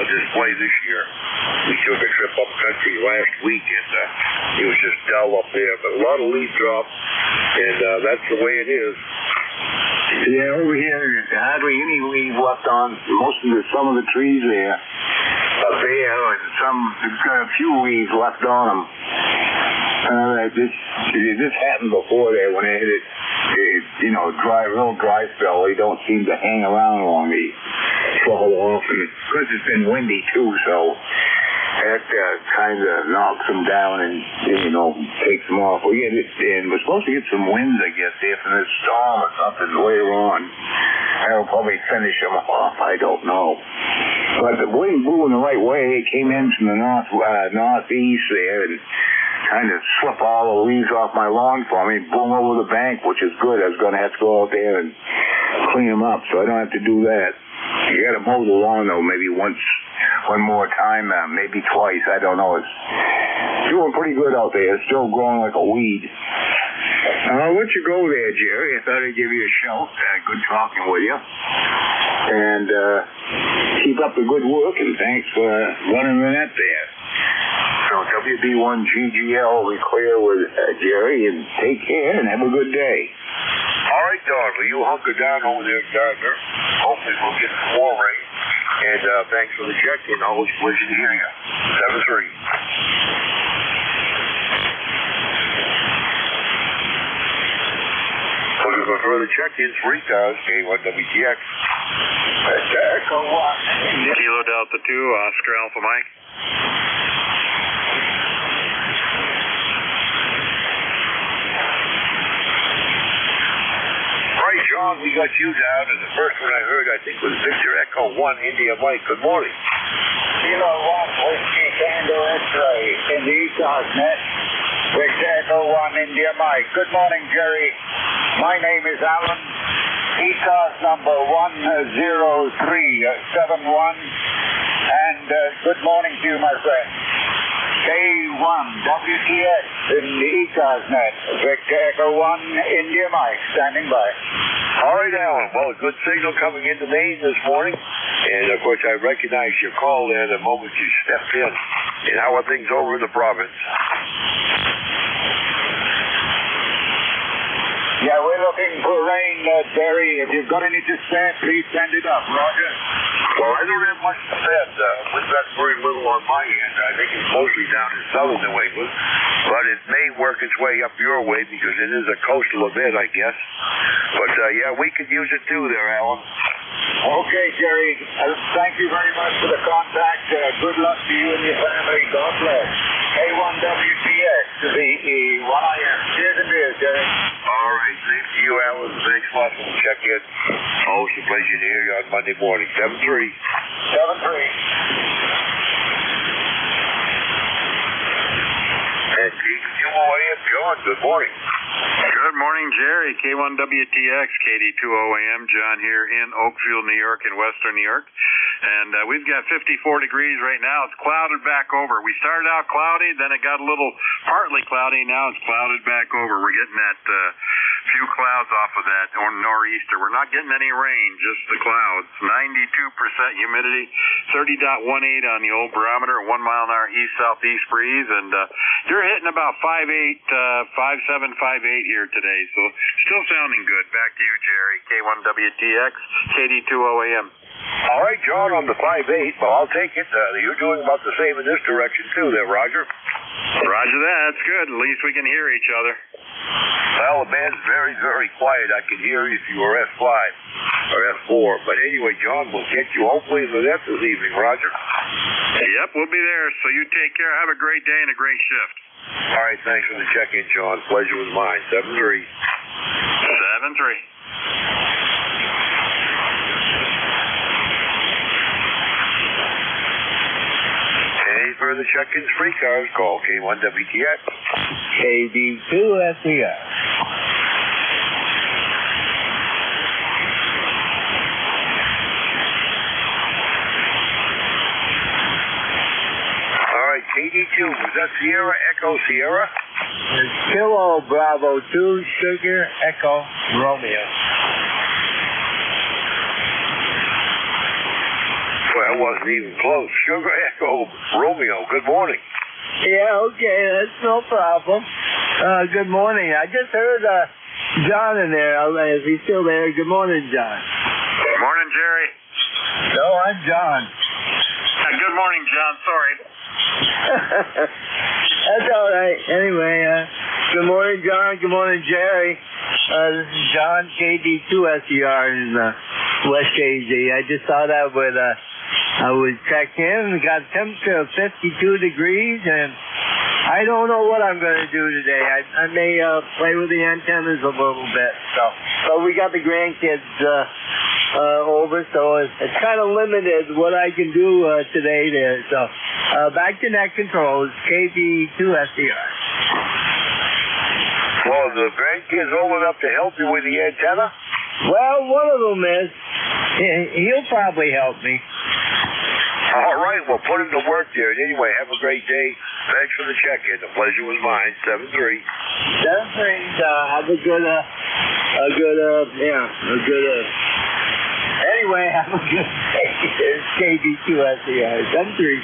display this year. We took a trip up country last week, and it was just dull up there, but a lot of leaf drop, and that's the way it is. Yeah, over here, hardly any leaves left on some of the trees there. Up there, and it's got a few leaves left on them. This happened before there when it hit it, real dry spell. They don't seem to hang around long. They fall off, and because it's been windy too, so that kind of knocks them down and takes them off. We're supposed to get some winds, I guess, here from this storm or something later on. That'll probably finish them off. I don't know. But the wind blew in the right way. It came in from the northeast there and kind of slip all the leaves off my lawn for me, boom over the bank, which is good. I was going to have to go out there and clean them up, so I don't have to do that. You got to mow the lawn, though, maybe one more time, maybe twice. I don't know. It's doing pretty good out there. It's still growing like a weed. I'll let you go there, Jerry. I thought I'd give you a shout. Good talking with you. And keep up the good work, and thanks for running the net there. So WB1GGL, we clear with Jerry, and take care and have a good day. All right, Don. Well, you hunker down over there, Gardner. Hopefully we'll get some more rain. And thanks for the check-in. Always a pleasure to hear you. 7-3. Looking for further check-in, 3 cars, K1WTX. Echo 1. Kilo Delta 2, Oscar Alpha Mike. Right, John, we got you down, and the first one I heard, I think, was Victor Echo 1, India Mike. Good morning. Kilo 1, Whiskey Tango X-Ray in the ECARS net. Victor Echo 1, India Mike. Good morning, Jerry. My name is Alan. ECARS number 10371. And good morning to you, my friend. K1 WTX in the ECARS net. Victor Echo 1, India Mike, standing by. All right, Alan. Well, a good signal coming into Maine this morning. And, of course, I recognize your call there the moment you stepped in. And how are things over in the province? Yeah, we're looking for rain, Barry. If you've got any to spare, please send it up. Roger. Well, I don't have much to spend. We've got very little on my end. I think it's mostly down in southern New England, but it may work its way up your way because it is a coastal event, I guess. But, yeah, we could use it too there, Alan. Okay, Jerry. Thank you very much for the contact. Good luck to you and your family. God bless. K1WTX to the EYM. Cheers and beers, Jerry. All right. Same to you, Alan. Thanks a lot for the check-in. Always a pleasure to hear you on Monday morning. 7-3. 7-3. And K2OAM, John, good morning. Good morning, Jerry. K1WTX, KD2OAM. John here in Oakville, New York, in western New York. And we've got 54 degrees right now. It's clouded back over. We started out cloudy, then it got a little partly cloudy. Now it's clouded back over. We're getting that few clouds off of that, or nor'easter. We're not getting any rain, just the clouds. 92% humidity, 30.18 on the old barometer, 1 mile an hour east-southeast breeze, and you're hitting about 5.8, 5.7, 5.8 here today, so still sounding good. Back to you, Jerry. K1WTX, KD2OAM. All right, John, on the 5.8, well, I'll take it. You're doing about the same in this direction, too, there, Roger. Roger that. That's good. At least we can hear each other. Well, the band's very, very quiet. I can hear if you were F5 or F4. But anyway, John, we'll get you hopefully in the net this evening, Roger. Yep, we'll be there. So you take care. Have a great day and a great shift. All right, thanks for the check-in, John. Pleasure was mine. 7-3. 7-3. Further check-ins, free cars, call K1WTX. KD2SER. All right, KD2, was that Sierra, Echo, Sierra? It's Kilo Bravo 2, Sugar, Echo, Romeo. Well, it wasn't even close. Sugar, Echo, Romeo, good morning. Yeah, okay, that's no problem. Good morning. I just heard John in there. Is he still there? Good morning, John. Good morning, Jerry. No, I'm John. Good morning, John. Sorry. That's all right. Anyway, good morning, John. Good morning, Jerry. This is John, KD2SER in West KZ. I just thought I would check in. We got a temperature of 52 degrees, and I don't know what I'm going to do today. I may play with the antennas a little bit. So we got the grandkids over, so it's kind of limited what I can do today there. So back to net controls, KB2SER. Well, the grandkids old enough to help you with the antenna? Well, one of them is. He'll probably help me. All right, well, put him to work there. And anyway, have a great day. Thanks for the check-in. The pleasure was mine. 7-3. 7-3. Have a good. Anyway, have a good day. It's KB2SER. 7-3.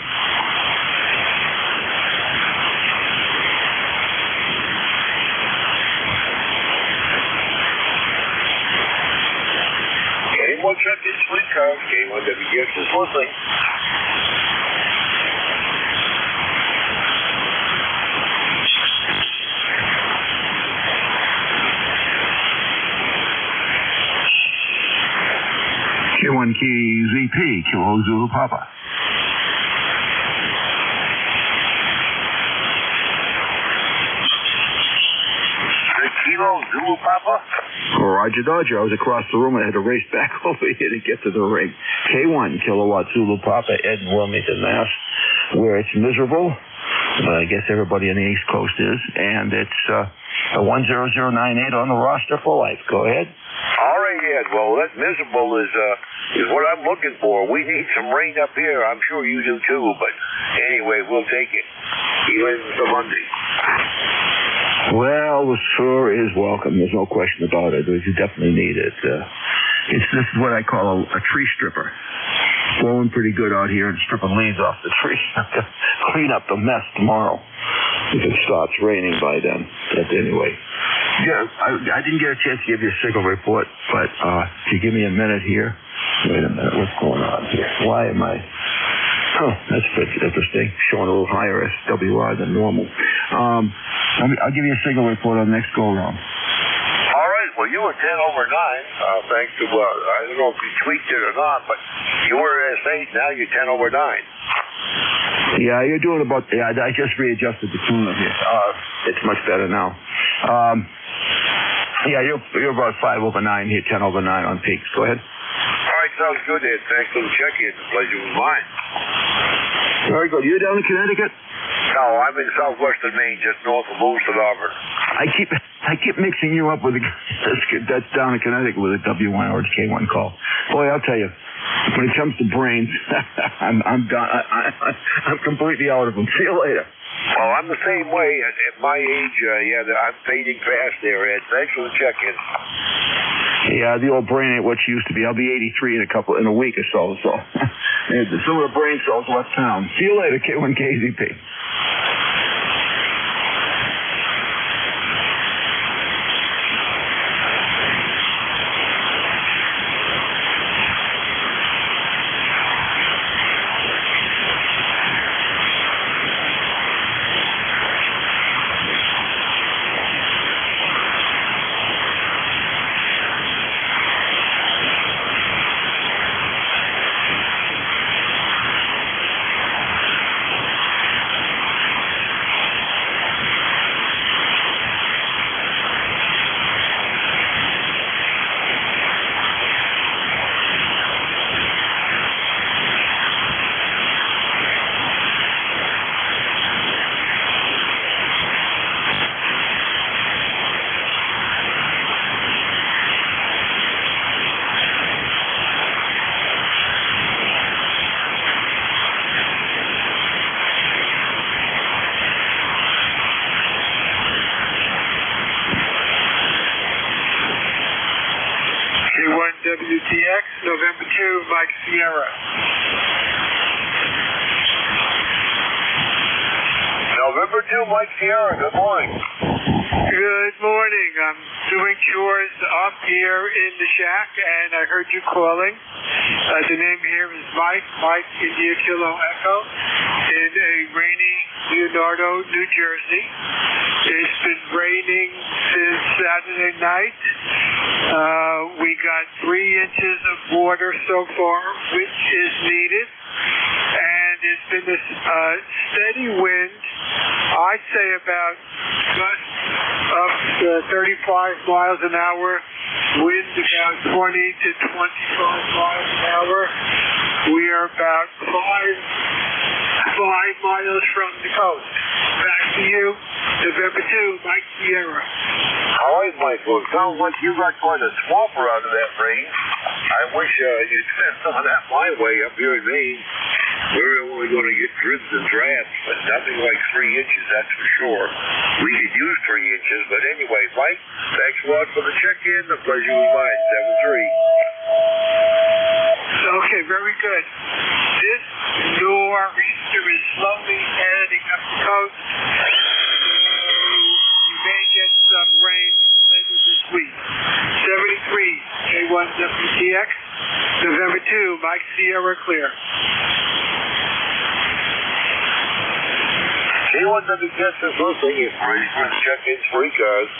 K1 check-in, free cars. K1WTX is listening. K1KZP, Kilo Zulu Papa. Kilo Zulu Papa? Roger Dodger. I was across the room. I had to race back over here to get to the ring. K1 Kilowatt Zulu Papa, Ed in Wilmington, Mass, where it's miserable. I guess everybody on the East Coast is, and it's 10098 on the roster for life. Go ahead. All right, Ed. Well, that miserable is what I'm looking for. We need some rain up here. I'm sure you do too, but anyway, we'll take it. Even for Monday. Well, the sure is welcome. There's no question about it. You definitely need it. This is what I call a tree stripper. Blowing pretty good out here and stripping leaves off the tree. Clean up the mess tomorrow if it starts raining by then. But anyway, yeah, I didn't get a chance to give you a signal report, but if you give me a minute here. Wait a minute, what's going on here? Why am I? Huh, that's pretty interesting. Showing a little higher SWR than normal. I'll give you a signal report on the next go-around. All right, well, you were 10 over 9, thanks to, I don't know if you tweaked it or not, but you were S8, now you're 10 over 9. Yeah, you're doing about, I just readjusted the tuner here. It's much better now. Yeah, you're about 5 over 9 here, 10 over 9 on peaks. Go ahead. All right, sounds good, Ed. Thanks for the check-in. The pleasure was mine. Very good. You down in Connecticut? No, I'm in southwestern Maine, just north of Lewiston, Auburn. I keep mixing you up with that's down in Connecticut with a W1 or a K1 call. Boy, I'll tell you, when it comes to brains, I'm done. I'm completely out of them. See you later. Well, I'm the same way. At my age, I'm fading fast there, Ed. Thanks for the check-in. Yeah, the old brain ain't what she used to be. I'll be 83 in a week or so. So some of the brain cells left town. See you later, K1KZP. WTX, November 2, Mike Sierra. November 2, Mike Sierra, good morning. Good morning. I'm doing chores up here in the shack, and I heard you calling. The name here is Mike India Kilo Echo, in a rainy Leonardo, New Jersey. It's been raining since Saturday night. We got 3 inches of water so far, which is needed. And it's been a steady wind. I'd say about gusts up to 35 miles an hour, wind about 20 to 25 miles an hour. We are about 5 miles from the coast. Back to you, November 2, Mike Sierra. All right, Mike. Well, it sounds like you got quite a swamper out of that rain. I wish you'd send some of that my way up here in Maine. We're only going to get dribs and drabs, but nothing like 3 inches, that's for sure. We could use 3 inches, but anyway, Mike, thanks a lot for the check-in. The pleasure was mine. 7-3. Okay, very good. This nor'easter is slowly heading up the coast. You may get some rain later this week. 73, K1WTX, November 2, Mike Sierra clear. K1WTX is listening. It's ready for the check-ins for ECARS.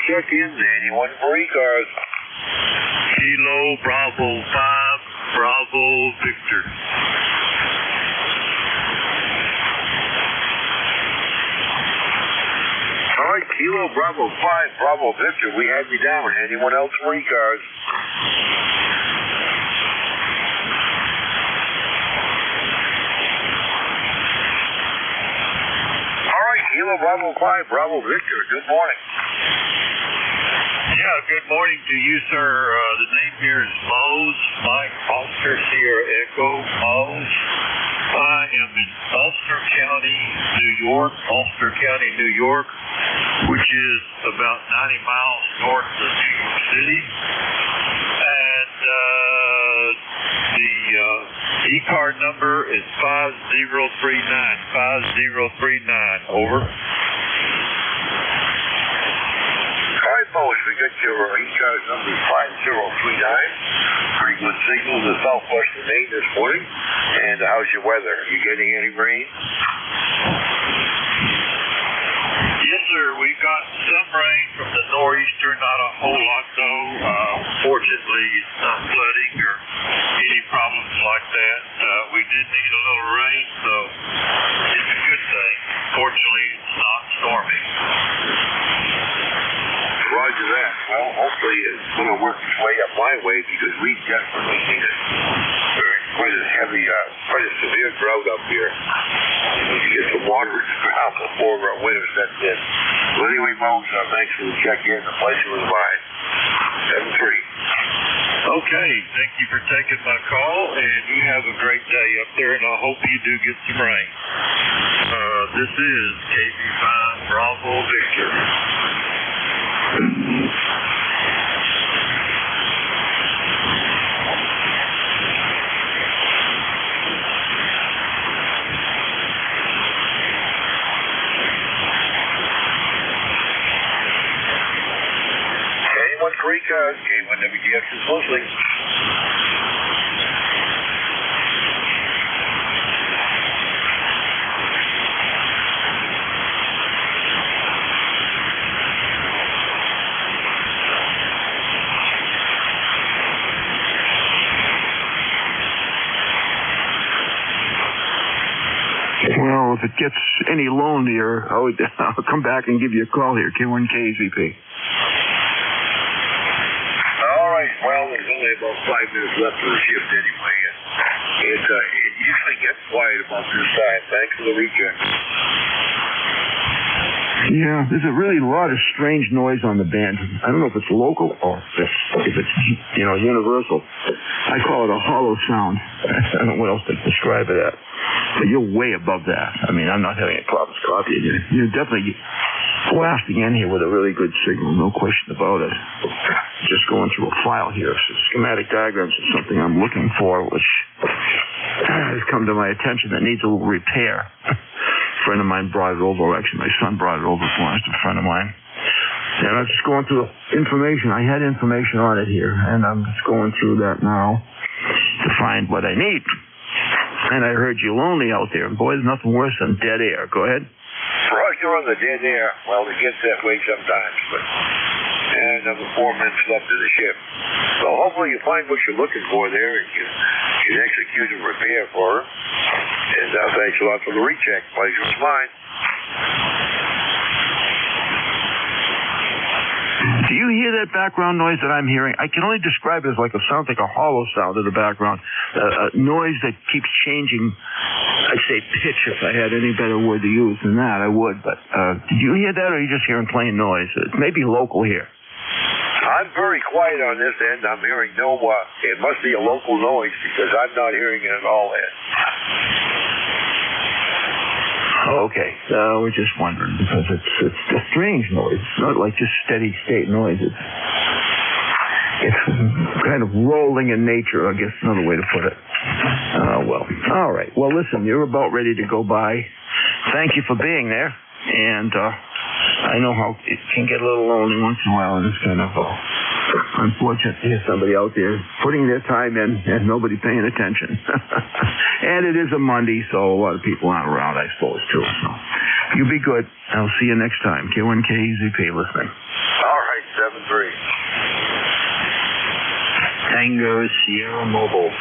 check in. Anyone for ECARS? Kilo Bravo 5, Bravo Victor. All right, Kilo Bravo 5, Bravo Victor. We have you down. Anyone else for ECARS? All right, Kilo Bravo 5, Bravo Victor. Good morning. Yeah, good morning to you, sir. The name here is Mose, Mike Oscar Sierra Echo, Mose. I am in Ulster County, New York, which is about 90 miles north of New York City. And the ECARS number is 5039, over. We got your ECARS number 5039. Pretty good signal to southwestern Maine this morning. And how's your weather? Are you getting any rain? Yes, sir. We got some rain from the nor'easter, not a whole lot though. Fortunately, it's not flooding or any problems like that. We did need a little rain, so it's a good thing. Fortunately, it's not stormy. Roger that. Well, hopefully it's going to work its way up my way because we definitely need it. Quite a heavy, quite a severe drought up here. We need to get some water in the ground before our winter sets in. Well, anyway, Mose, thanks for the check-in. The pleasure was mine. 7-3. Okay, thank you for taking my call, and you have a great day up there, and I hope you do get some rain. This is KB5 Bravo Victor. Anyone for ECARS? K1WTX is listening. Well, if it gets any lonelier, I'll come back and give you a call here, K1KZP. All right. Well, there's only about 5 minutes left of the shift anyway. It usually gets quiet about this time. Thanks for the recheck. Yeah, there's a really lot of strange noise on the band. I don't know if it's local or if it's universal. I call it a hollow sound. I don't know what else to describe it as. But you're way above that. I mean, I'm not having any problems copying you. You're definitely blasting in here with a really good signal, no question about it. Just going through a file here. So schematic diagrams is something I'm looking for, which has come to my attention that needs a little repair. A friend of mine brought it over. Actually, my son brought it over for us, a friend of mine. And I'm just going through information. I had information on it here, and I'm just going through that now to find what I need. And I heard you lonely out there. And boy, there's nothing worse than dead air. Go ahead. Roger on the dead air. Well, it gets that way sometimes, but another 4 minutes left of the shift. So hopefully you find what you're looking for there and you can execute a repair for her. And thanks a lot for the recheck. Pleasure was mine. Do you hear that background noise that I'm hearing? I can only describe it as sounds like a hollow sound in the background. A noise that keeps changing. I'd say pitch if I had any better word to use than that, I would. But did you hear that, or are you just hearing plain noise? It may be local here. I'm very quiet on this end. I'm hearing no, it must be a local noise because I'm not hearing it at all, Ed. Okay, we're just wondering because it's a strange noise. It's not like just steady state noise. It's kind of rolling in nature, I guess is another way to put it. Well, all right. Well, listen, you're about ready to go by. Thank you for being there. And I know how it can get a little lonely once in a while, and it's kind of unfortunate to hear somebody out there putting their time in and nobody paying attention. And it is a Monday, so a lot of people aren't around, I suppose, too. So you be good. I'll see you next time. K1KZP listening. Tango Sierra Mobile.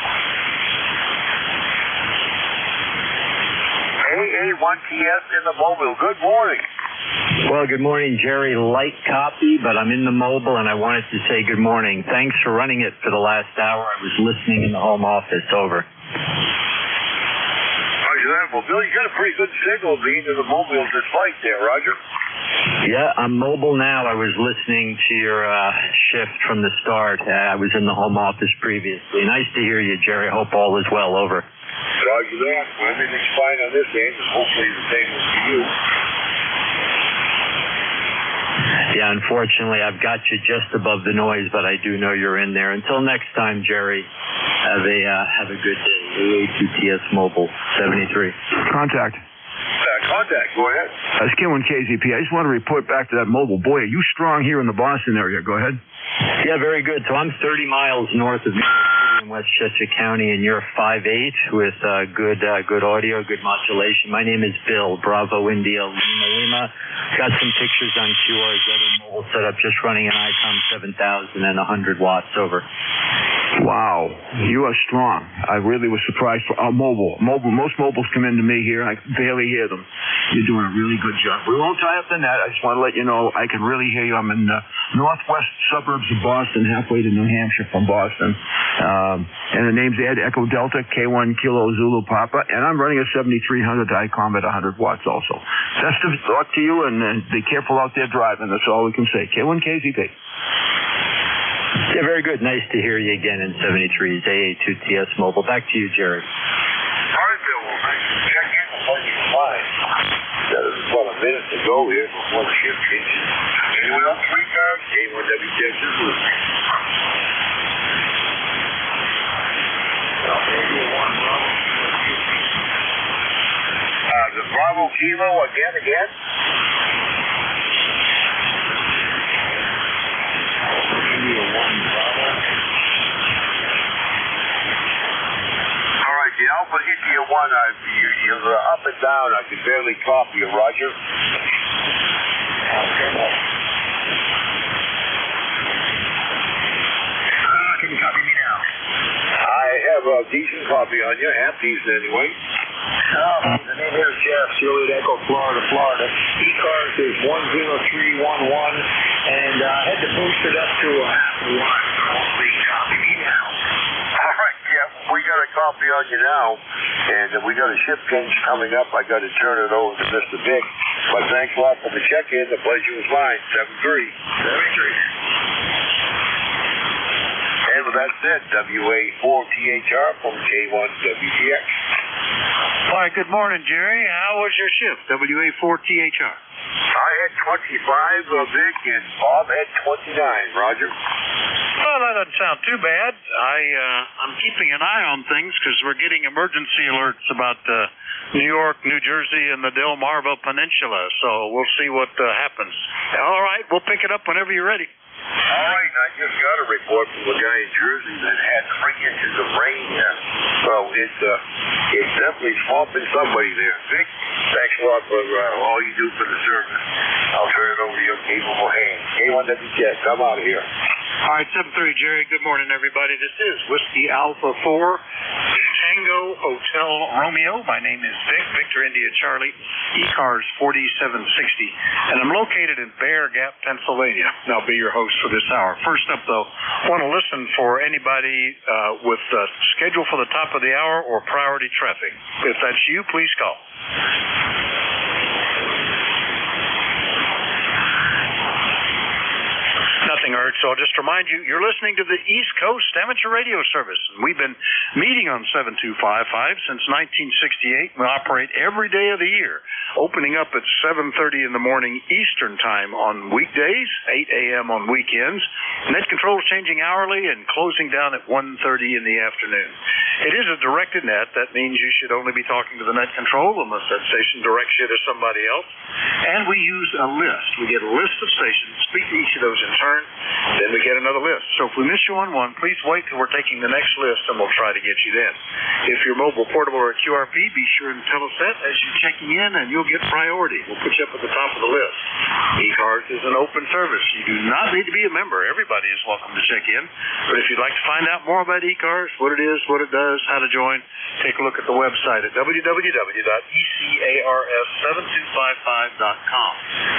AA1TS in the mobile. Good morning. Well, good morning, Jerry. Light copy, but I'm in the mobile, and I wanted to say good morning. Thanks for running it for the last hour. I was listening in the home office. Over. Roger that. Well, Bill, you got a pretty good signal being in the mobile this light there, Roger. Yeah, I'm mobile now. I was listening to your shift from the start. I was in the home office previously. Nice to hear you, Jerry. Hope all is well. Over. Roger that. Well, everything's fine on this end, and hopefully the same as for you. Yeah, unfortunately, I've got you just above the noise, but I do know you're in there. Until next time, Jerry, have a good day. AA2TS Mobile 73. Contact. Contact. Go ahead. It's K1 KZP. I just want to report back to that mobile. Boy, are you strong here in the Boston area. Go ahead. Yeah, very good. So I'm 30 miles north of New York City in Westchester County, and you're 5'8" with good audio, good modulation. My name is Bill, Bravo India Lima Lima. Got some pictures on QR's other mobile setup, just running an ICOM 7000 and 100 watts. Over. Wow, you are strong. I really was surprised for mobile. Most mobiles come into me here, and I barely hear them. You're doing a really good job. We won't tie up the net. I just want to let you know I can really hear you. I'm in the northwest suburbs of Boston, halfway to New Hampshire from Boston. And the name's Ed, Echo Delta, K1 Kilo Zulu Papa, and I'm running a 7300 ICOM at 100 watts also. Best of luck to you, and be careful out there driving. That's all we can say. K1 KZP. Yeah, very good. Nice to hear you again in 73's AA2TS Mobile. Back to you, Jerry. All right, Bill. Well, thanks for checking. Hope you're fine. About a minute to go here before the shift changes. Anyone else? ECARS, K1WTX is listening. The Bravo Kilo again. All right, the Alpha India 1, you're up and down. I can barely copy you, Roger. Can you copy me now? I have a decent copy on you, half decent anyway. The name here is Jeff, Juliet Echo, Florida. ECARS is 10311, and I had to boost it up to a half a watt. Please copy me now. All right, Jeff, we got a copy on you now, and we got a shift change coming up. I got to turn it over to Mr. Vic. But thanks a lot for the check-in. The pleasure was mine. 73. And with that said, WA4THR from K1WTX. Hi, good morning, Jerry. How was your shift, WA4THR? I had 25, Vic, and Bob had 29, Roger. Well, that doesn't sound too bad. I'm keeping an eye on things because we're getting emergency alerts about New York, New Jersey, and the Delmarva Peninsula, so we'll see what happens. All right, we'll pick it up whenever you're ready. All right, I just got a report from a guy in Jersey that had 3 inches of rain there. So it's definitely swamping somebody there. Vic, thanks a lot for all you do for the service. I'll turn it over to your capable hands. K1WTX, I'm out of here. All right, 73, Jerry. Good morning, everybody. This is Whiskey Alpha 4, Tango Hotel Romeo. My name is Vic, Victor India Charlie, ECARS 4760, and I'm located in Bear Gap, Pennsylvania. And I'll be your host for this hour. First up, though, I want to listen for anybody with schedule for the top of the hour or priority traffic. If that's you, please call. Nothing, Art. So I'll just remind you, you're listening to the East Coast Amateur Radio Service. We've been meeting on 7255 since 1968. We operate every day of the year, opening up at 7:30 in the morning Eastern Time on weekdays, 8 a.m. on weekends. Net control is changing hourly and closing down at 1:30 in the afternoon. It is a directed net. That means you should only be talking to the net control unless that station directs you to somebody else. And we use a list. We get a list of stations, speak to each of those in turn, then we get another list. So if we miss you on one, please wait till we're taking the next list, and we'll try to get you then. If you're mobile, portable, or QRP, be sure and tell us that as you're checking in, and you'll get priority. We'll put you up at the top of the list. ECARS is an open service. You do not need to be a member. Everybody is welcome to check in. But if you'd like to find out more about ECARS, what it is, what it does, how to join, take a look at the website at www.ECARS7255.com.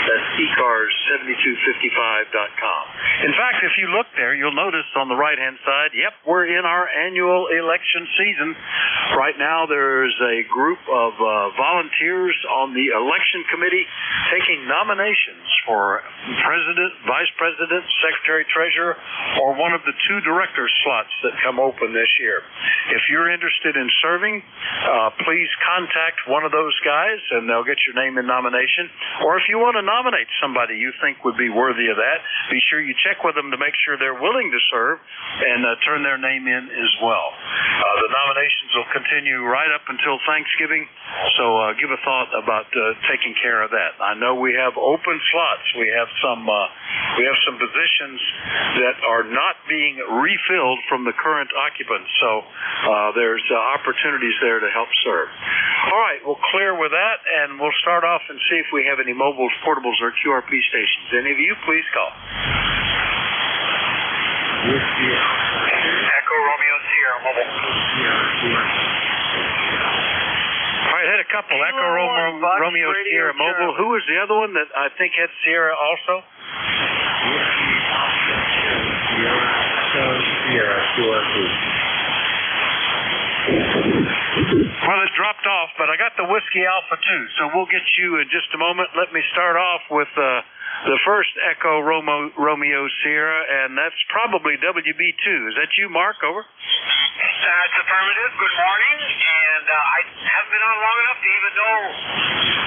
That's ECARS7255.com. In fact, if you look there, you'll notice on the right-hand side, yep, we're in our annual election season. Right now, there's a group of volunteers on the election committee taking nominations for president, vice president, secretary, treasurer, or one of the two director slots that come open this year. If you're interested in serving, please contact one of those guys, and they'll get your name in nomination. Or if you want to nominate somebody you think would be worthy of that, be sure you check with them to make sure they're willing to serve and turn their name in as well. The nominations will continue right up until Thanksgiving, so give a thought about taking care of that. I know we have open slots. We have some positions that are not being refilled from the current occupants, so there's opportunities there to help serve. All right, we'll clear with that, and we'll start off and see if we have any mobiles, portables, or QRP stations. Any of you, please call. Echo Romeo Sierra Mobile. All right, had a couple. Echo Romeo Sierra Mobile. Who was the other one that I think had Sierra also? Well, it dropped off, but I got the Whiskey Alpha 2, so we'll get you in just a moment. Let me start off with the first Echo Romeo Sierra, and that's probably WB2. Is that you, Mark? Over. That's affirmative. Good morning. And I haven't been on long enough to even know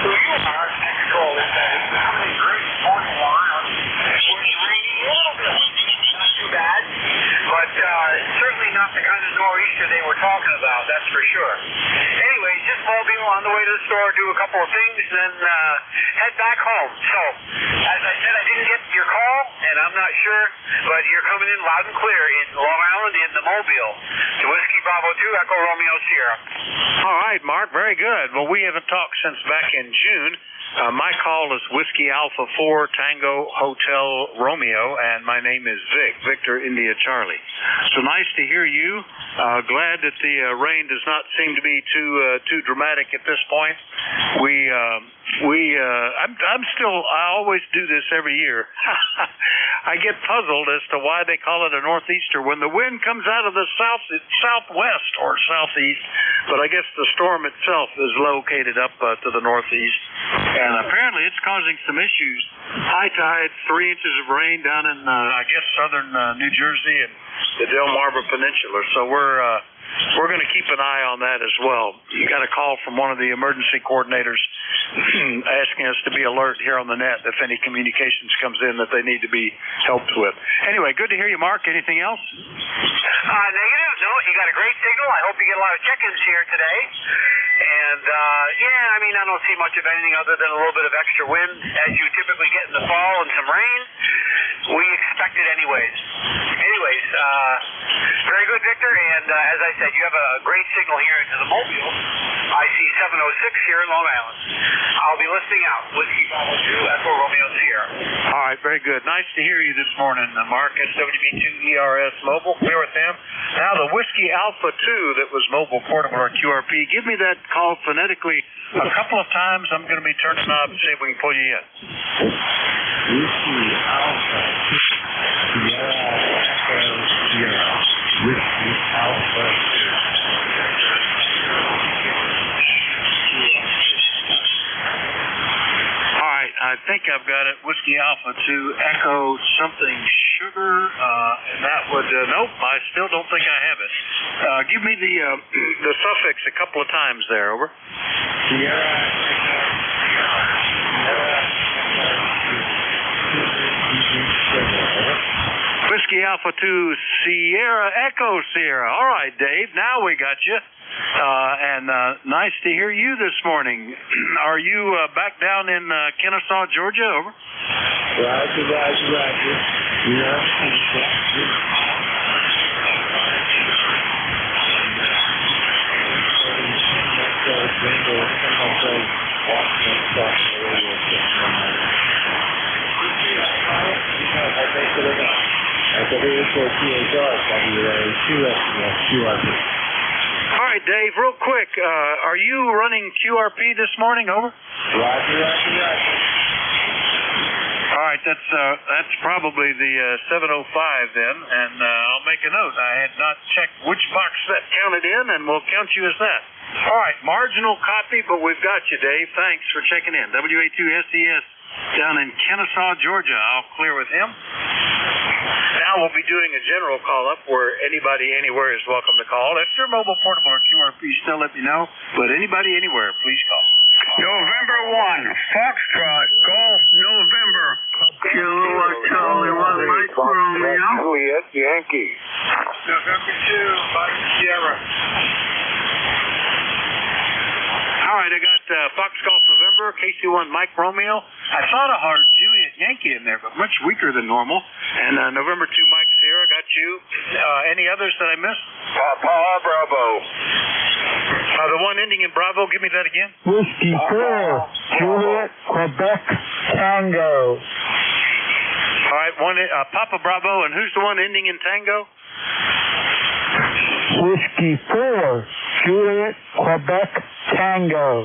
who you are. Next call is that it's becoming a great morning line. It's rainy, a little bit windy, not too bad. But certainly not the kind of nor'easter they were talking about, that's for sure. Anyways, just mobile on the way to the store, do a couple of things, then head back home. So, as I said, I didn't get your call, and I'm not sure, but you're coming in loud and clear in Long Island in the Mobile to Whiskey Bravo 2, Echo Romeo Sierra. All right, Mark, very good. Well, we haven't talked since back in June. My call is Whiskey Alpha 4 Tango Hotel Romeo, and my name is Victor India Charlie. So nice to hear you. Glad that the rain does not seem to be too dramatic at this point. I always do this every year. I get puzzled as to why they call it a northeaster when the wind comes out of the southwest or southeast, but I guess the storm itself is located up to the northeast, and apparently it's causing some issues. High tide, 3 inches of rain down in, I guess, southern New Jersey and the Delmarva Peninsula, so we're going to keep an eye on that as well. You got a call from one of the emergency coordinators asking us to be alert here on the net if any communications comes in that they need to be helped with. Anyway, good to hear you, Mark. Anything else? Negative. No, you got a great signal. I hope you get a lot of check-ins here today. And, I don't see much of anything other than a little bit of extra wind, as you typically get in the fall, and some rain. We expect it anyways. Very good, Victor. And as I said, you have a great signal here into the Mobile. I see 706 here in Long Island. I'll be listening out. Whiskey Bravo 2, Echo Romeo Sierra. All right, very good. Nice to hear you this morning, Mark. SWB2ERS Mobile. Clear with them. Now the Whiskey Alpha 2 that was mobile, portable, or QRP. Give me that call phonetically a couple of times. I'm going to be turning the knob to see if we can pull you in. Whiskey Alpha 2, Whiskey Alpha 2. All right, I think I've got it. Whiskey Alpha 2, Echo something sugar, and that would, nope, I still don't think I have it. Give me the suffix a couple of times there, over. Whiskey Alpha 2, Sierra, Echo Sierra. All right, Dave, now we got you. And nice to hear you this morning. Are you back down in Kennesaw, Georgia? Over. Roger. All right, Dave, real quick, are you running QRP this morning, over? Roger. All right, that's probably the 705 then, and I'll make a note. I had not checked which box that counted in, and we'll count you as that. All right, marginal copy, but we've got you, Dave. Thanks for checking in. WA2SES down in Kennesaw, Georgia. I'll clear with him. Now we'll be doing a general call-up where anybody anywhere is welcome to call. If you're mobile, portable, or QRP, still let me know. But anybody anywhere, please call. November 1, Foxtrot, Golf, November. Kilo Charlie 1, Mike Romeo. Juliet Yankee. November 2, Mike Sierra. All right, I got Fox Golf November, KC1 Mike Romeo. I thought I heard Juliet Yankee in there, but much weaker than normal. And November 2 Mike Sierra, got you. Any others that I missed? Papa Bravo. The one ending in Bravo, give me that again. Whiskey 4, Juliet, Quebec, Tango. All right, one Papa Bravo, and who's the one ending in Tango? Whiskey 4, Juliet, Quebec, Tango.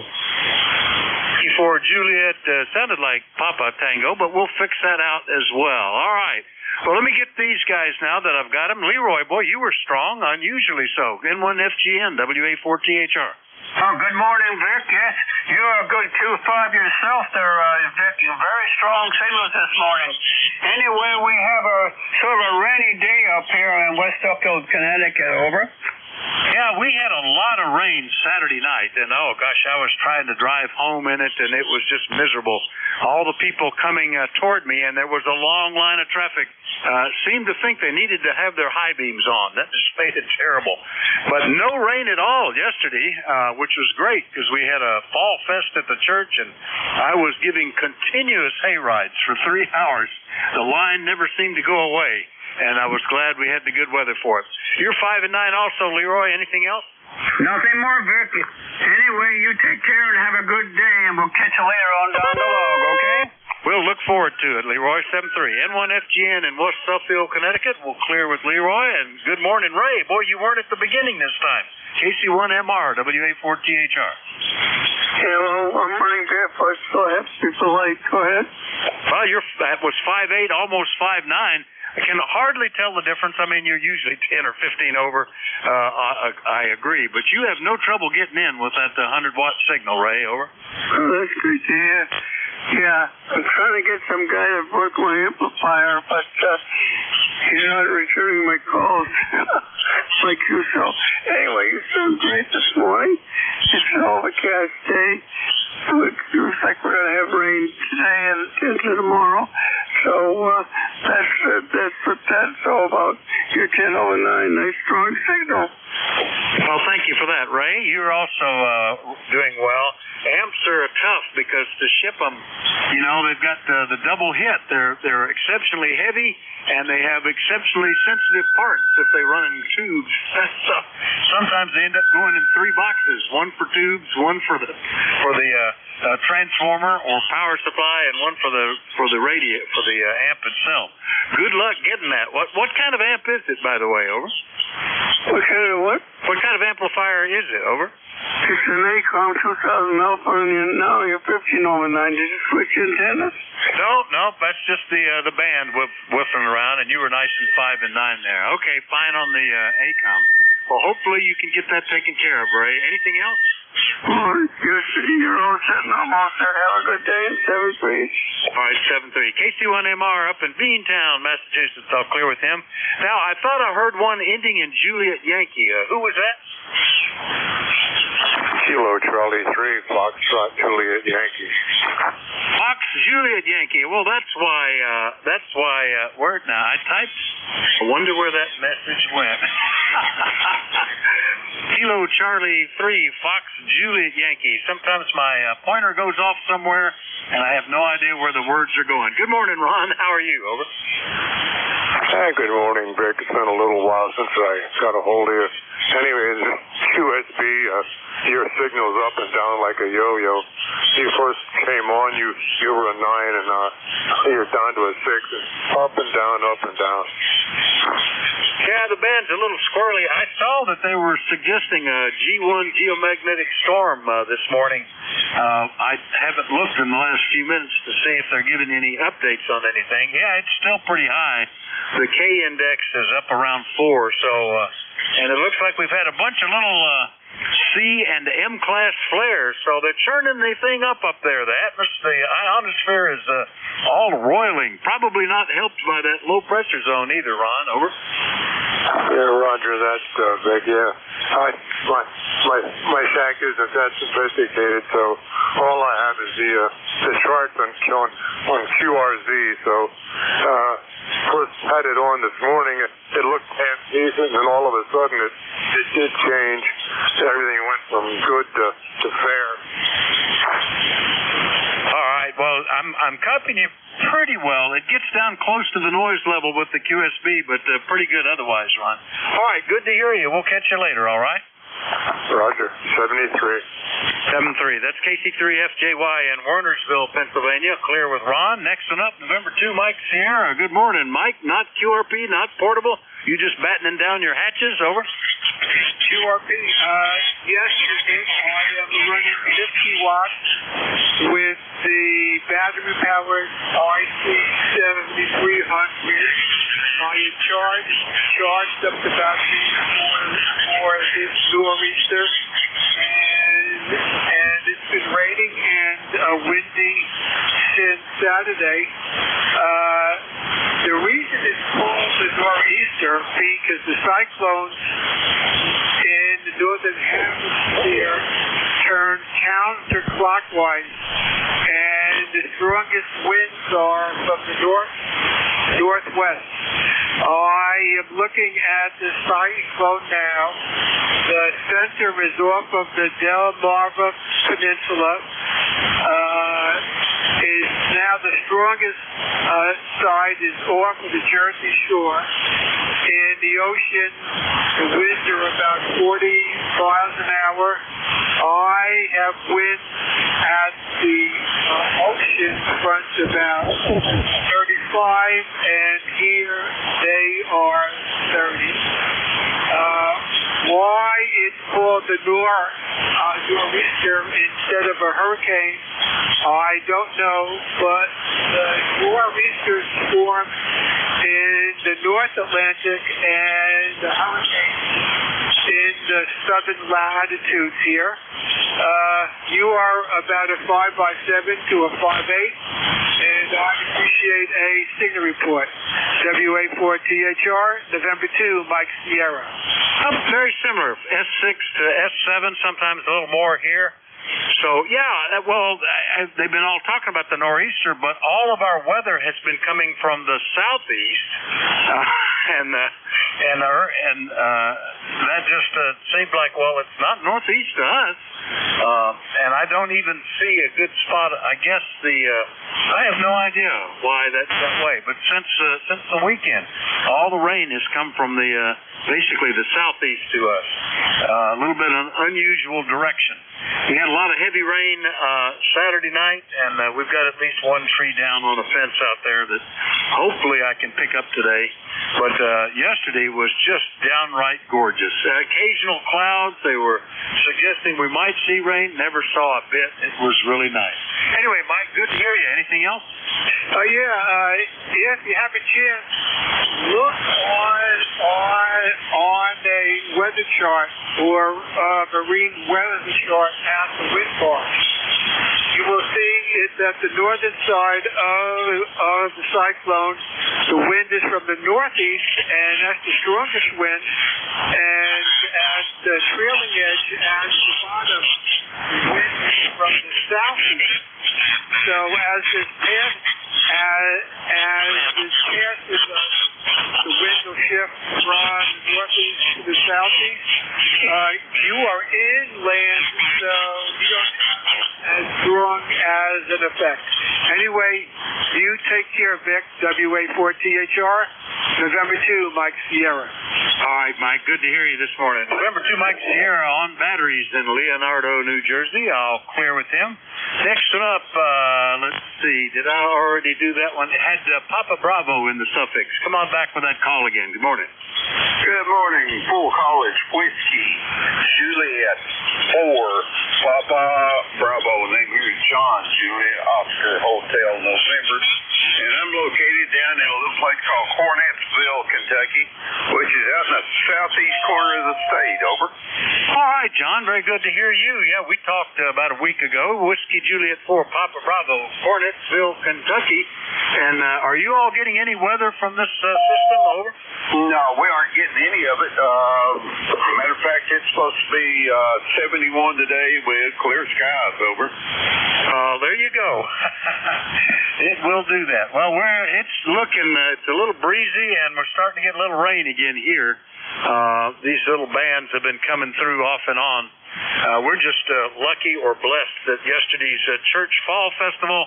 For Juliet, sounded like Papa Tango, but we'll fix that out as well. All right. Well, let me get these guys now that I've got them. Leroy, boy, you were strong, unusually so. N1FGN, WA4THR. Oh, good morning, Vic. Yes, you're a good 2-5 yourself there, Vic. Very strong signals this morning. Anyway, we have a sort of a rainy day up here in West Upfield, Connecticut. Over. Yeah, we had a lot of rain Saturday night, and oh gosh, I was trying to drive home in it, and it was just miserable. All the people coming toward me, and there was a long line of traffic, seemed to think they needed to have their high beams on. That just made it terrible. But no rain at all yesterday, which was great because we had a fall fest at the church, and I was giving continuous hay rides for 3 hours. The line never seemed to go away. And I was glad we had the good weather for it. You're 5 and 9 also, Leroy. Anything else? Nothing more, Vic. Anyway, you take care and have a good day, and we'll catch you later on down the log, okay? We'll look forward to it, Leroy. 7-3. N1FGN in West Suffield, Connecticut. We'll clear with Leroy. And good morning, Ray. Boy, you weren't at the beginning this time. KC1MR, WA4THR. Hello, I'm running barefoot, so I have to be polite. Go ahead. Well, that was 5'8", almost 5'9". I can hardly tell the difference. I mean, you're usually 10 or 15 over. I agree. But you have no trouble getting in with that 100-watt signal, Ray. Over. Oh, that's good to hear. Yeah, I'm trying to get some guy to work my amplifier, but he's not returning my calls like you. So anyway, you sound great this morning. It's an overcast day. It looks like we're going to have rain today and into tomorrow. So that's what that's all about. You're 10 over 9. Nice strong signal. Well, thank you for that, Ray. You're also doing well. Amps are tough because to ship them, they've got the double hit. They're exceptionally heavy, and they have exceptionally sensitive parts if they run in tubes. So sometimes they end up going in 3 boxes: one for tubes, one for the transformer or power supply, and one for the amp itself. Good luck getting that. What kind of amp is it, by the way? Over. What kind of what? What kind of amplifier is it? Over. It's an ACOM 2000 Alpha, and now you're 15 over 9. Did you switch antennas? No, that's just the band whiffing around, and you were nice and 5 and 9 there. Okay, fine on the ACOM. Well, hopefully you can get that taken care of, Ray. Anything else? Oh, you're all set, and I'm all set. Have a good day, and 7-3. All right, 7-3. KC1MR up in Beantown, Massachusetts. I'll clear with him. Now, I thought I heard one ending in Juliet Yankee. Who was that? Kilo Charlie 3, Foxtrot Juliet Yankee. Fox Juliet Yankee. Well, that's why, word now, I typed. I wonder where that message went. Kilo Charlie 3, Fox Juliet Yankee. Sometimes my pointer goes off somewhere, and I have no idea where the words are going. Good morning, Ron. How are you? Over. Hi, good morning, Vic. It's been a little while since I got a hold of you. Anyways, QSB, your signal's up and down like a yo-yo. You first came on, you were a 9, and you're down to a 6. And up and down, up and down. Yeah, the band's a little squirrely. I saw that they were suggesting a G1 geomagnetic storm this morning. I haven't looked in the last few minutes to see if they're giving any updates on anything. Yeah, it's still pretty high. The K index is up around 4, so and it looks like we've had a bunch of little C and M class flares, so they're churning the thing up there. The ionosphere is all roiling. Probably not helped by that low pressure zone either, Ron. Over. Yeah, Roger, that's Vic. Yeah, my shack isn't that sophisticated, so all I have is the charts on QRZ. So first had it on this morning. It looked half decent, and all of a sudden it did change. Everything went from good to fair. All right. Well, I'm copying you pretty well. It gets down close to the noise level with the QSB, but pretty good otherwise, Ron. All right. Good to hear you. We'll catch you later. All right. Roger. 73. 73. That's KC3FJY in Wernersville, Pennsylvania. Clear with Ron. Next one up, November 2, Mike Sierra. Good morning, Mike. Not QRP, not portable. You just battening down your hatches? Over. QRP. Yesterday I am running 50 watts with the battery-powered IC7300. I charged up the battery for this nor'easter, and it's been raining and windy since Saturday. The reason it's called the nor'easter because the cyclones in the northern hemisphere turn counterclockwise, and the strongest winds are from the northwest. I am looking at the cyclone now. The center is off of the Delmarva Peninsula. Is now the strongest side is off of the Jersey Shore. In the ocean, the winds are about 40 miles an hour. I have winds at the ocean front about 35, and here they are 30. Why it's called the nor'easter instead of a hurricane, I don't know, but the nor'easters form in the North Atlantic and the hurricanes in the southern latitudes here. You are about a 5x7 to a 5'8", and I appreciate a signal report. WA4THR, November 2, Mike Sierra. Very similar, S6 to S7, sometimes a little more here. So, yeah, well, they've been all talking about the nor'easter, but all of our weather has been coming from the southeast, and that just seemed like, well, it's not northeast to us, and I don't even see a good spot. I guess I have no idea why that's that way, but since the weekend, all the rain has come from basically the southeast to us. A little bit of unusual direction. We had a lot of heavy rain Saturday night, and we've got at least one tree down on a fence out there that hopefully I can pick up today. But yesterday was just downright gorgeous. Occasional clouds. They were suggesting we might see rain. Never saw a bit. It was really nice. Anyway, Mike, good to hear you. Anything else? If you have a chance, look on a weather chart or marine weather chart at the wind farm. You will see that the northern side of the cyclone, the wind is from the northeast, and that's the strongest wind. And at the trailing edge, at the bottom, the wind is from the southeast. So as this passes, the wind will shift from northeast to the southeast. You are inland, so you don't have as strong as an effect. Anyway, you take care, Vic, WA4THR, November 2, Mike Sierra. All right, Mike, good to hear you this morning. November 2, Mike Sierra on batteries in Leonardo, New Jersey. I'll clear with him. Next one up, let's see, did I already do that one? It had Papa Bravo in the suffix. Come on back with that call again. Good morning. Good morning, Full College Whiskey, Juliet 4, Papa Bravo, name here is John, Juliet, Oscar Hotel, November, and I'm located down in a little place called Cornettsville, Kentucky, which is out in the southeast corner of the state, over. All right, John, very good to hear you. Yeah, we talked about a week ago, Whiskey Juliet 4, Papa Bravo, Cornettsville, Kentucky, and are you all getting any weather from this system, over? No, we aren't getting any of it. Matter of fact, it's supposed to be 71 today with clear skies, over. There you go. It will do that. Well, it's looking, it's a little breezy, and we're starting to get a little rain again here. These little bands have been coming through off and on. We're just lucky or blessed that yesterday's church fall festival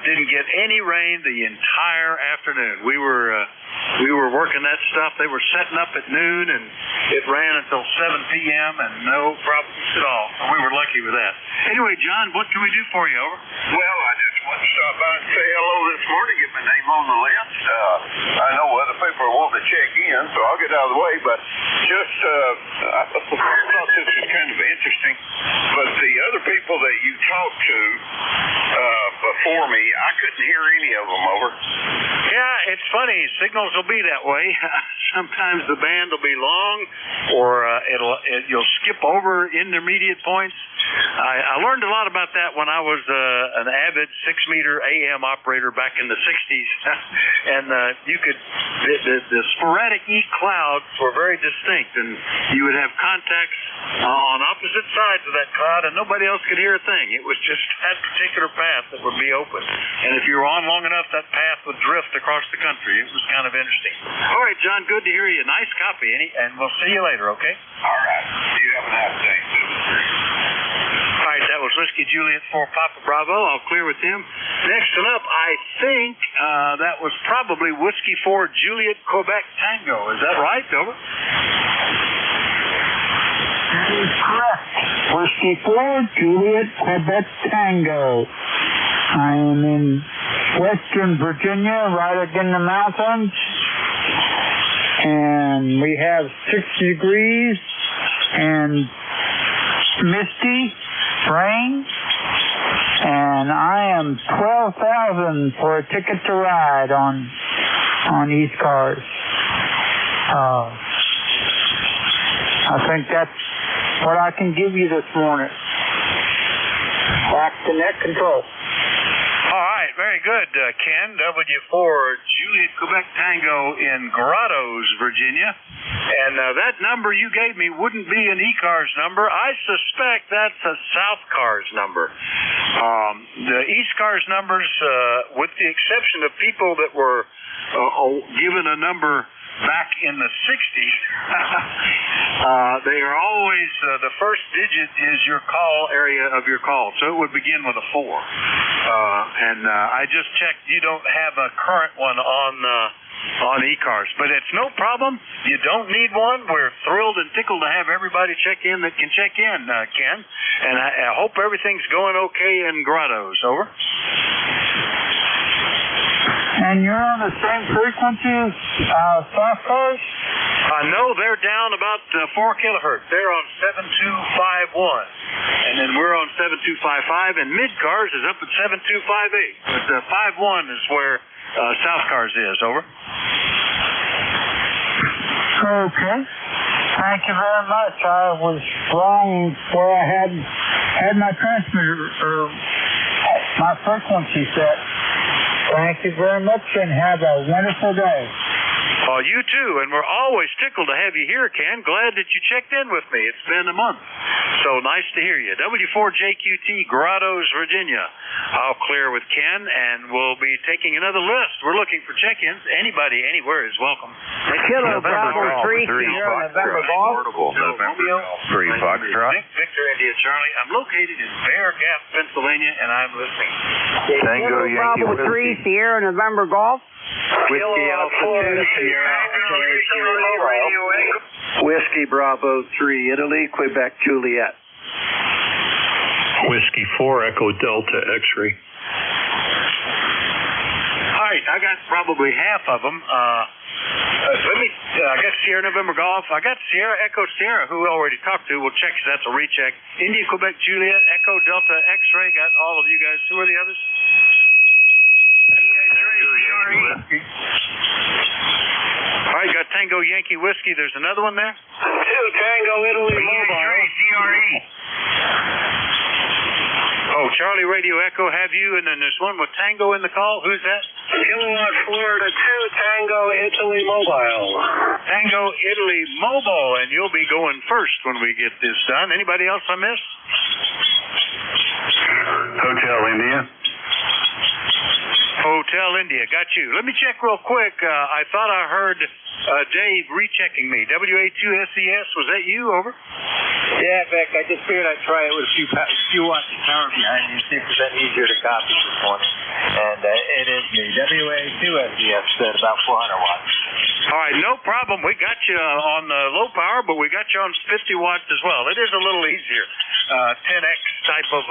didn't get any rain the entire afternoon. We were working that stuff. They were setting up at noon, and it ran until 7 p.m. and no problems at all. So we were lucky with that. Anyway, John, what can we do for you, over? Well, I just want to stop by and say hello this morning, get my name on the list. I know other people are wanting to check in, so I'll get out of the way, but just, I thought this was kind of interesting, but the other people that you talked to before me, I couldn't hear any of them, over. Yeah, it's funny. Signals will be that way. Sometimes the band will be long, or you'll skip over intermediate points. I learned a lot about that when I was an avid 6-meter AM operator back in the 60s, and you could the sporadic E clouds were very distinct, and you would have contacts on opposite sides of that cloud, and nobody else could hear a thing. It was just that particular path that would be open, and if you were on long enough, that path would drift across the country. It was kind of interesting. All right, John, good to hear you. Nice copy, and we'll see you later, okay? All right. You have a nice day. All right, that was Whiskey Juliet 4, Papa Bravo. I'll clear with him. Next one up, I think that was probably Whiskey 4, Juliet Quebec Tango. Is that right, over? That is correct. Whiskey 4, Juliet Quebec Tango. I am in Western Virginia, right up in the mountains, and we have 6 degrees and misty rain, and I am 12,000 for a ticket to ride on ECARS. I think that's what I can give you this morning. Back to net control. All right, very good, Ken. W4 Juliet Quebec Tango in Grottoes, Virginia. And that number you gave me wouldn't be an ECARS number. I suspect that's a SouthCARS number. The EastCARS numbers, with the exception of people that were given a number back in the 60s, they are always, the first digit is your call area of your call. So it would begin with a 4. And I just checked, you don't have a current one on ECARS. But it's no problem. You don't need one. We're thrilled and tickled to have everybody check in that can check in, Ken. And I hope everything's going okay in Grottoes. Over. And you're on the same frequency as SouthCARS? No, they're down about 4 kilohertz. They're on 7251. And then we're on 7255, and MidCARS is up at 7258. But 51 is where SouthCARS is. Over. Okay. Thank you very much. I was wrong where I had my transmitter, or my frequency set. Thank you very much, and have a wonderful day. Well, you too, and we're always tickled to have you here, Ken. Glad that you checked in with me. It's been a month. So nice to hear you. W4JQT, Grottoes, Virginia. I'll clear with Ken, and we'll be taking another list. We're looking for check-ins. Anybody, anywhere is welcome. Kilo Bravo 3 Sierra November Golf. November 3 Foxtrot. Victor India Charlie. I'm located in Bear Gap, Pennsylvania, and I'm listening. Tango Yankee Bravo 3 Sierra November Golf. Whiskey Alpha 2 Sierra Whiskey Bravo 3 Italy, Quebec Juliet. Whiskey 4 Echo Delta X-ray. All right, I got probably half of them. I got Sierra November Golf. I got Sierra Echo Sierra, who we already talked to. We'll check, so that's a recheck. India, Quebec, Juliet, Echo, Delta, X-ray. Got all of you guys. Who are the others? All right, got Tango Yankee Whiskey. There's another one there? 2 Tango Italy Mobile. CRE. Oh, Charlie Radio Echo have you, and then there's one with Tango in the call. Who's that? Kilowatt Florida 2 Tango Italy Mobile. Tango Italy Mobile, and you'll be going first when we get this done. Anybody else I missed? Hotel India. Hotel India, got you. Let me check real quick. I thought I heard Dave rechecking me. WA2SES, was that you? Over? Yeah, Vic, I just figured I'd try it with a few watts of power behind you, see if it's any easier to copy this morning. And it is me. WA2SES said about 400 watts. All right, no problem. We got you on low power, but we got you on 50 watts as well. It is a little easier. 10x type of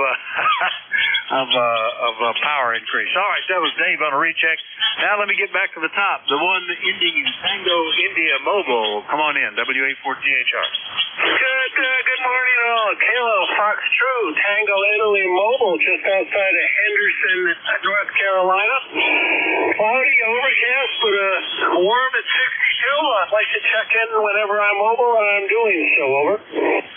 power increase. All right, that was Dave on a recheck. Now let me get back to the top. The one ending in Tango India Mobile. Come on in, WA4THR. Good morning, all. Kilo Fox True, Tango Italy Mobile, just outside of Henderson, North Carolina. Cloudy, overcast, but warm at 62. I'd like to check in whenever I'm mobile, and I'm doing so. Over.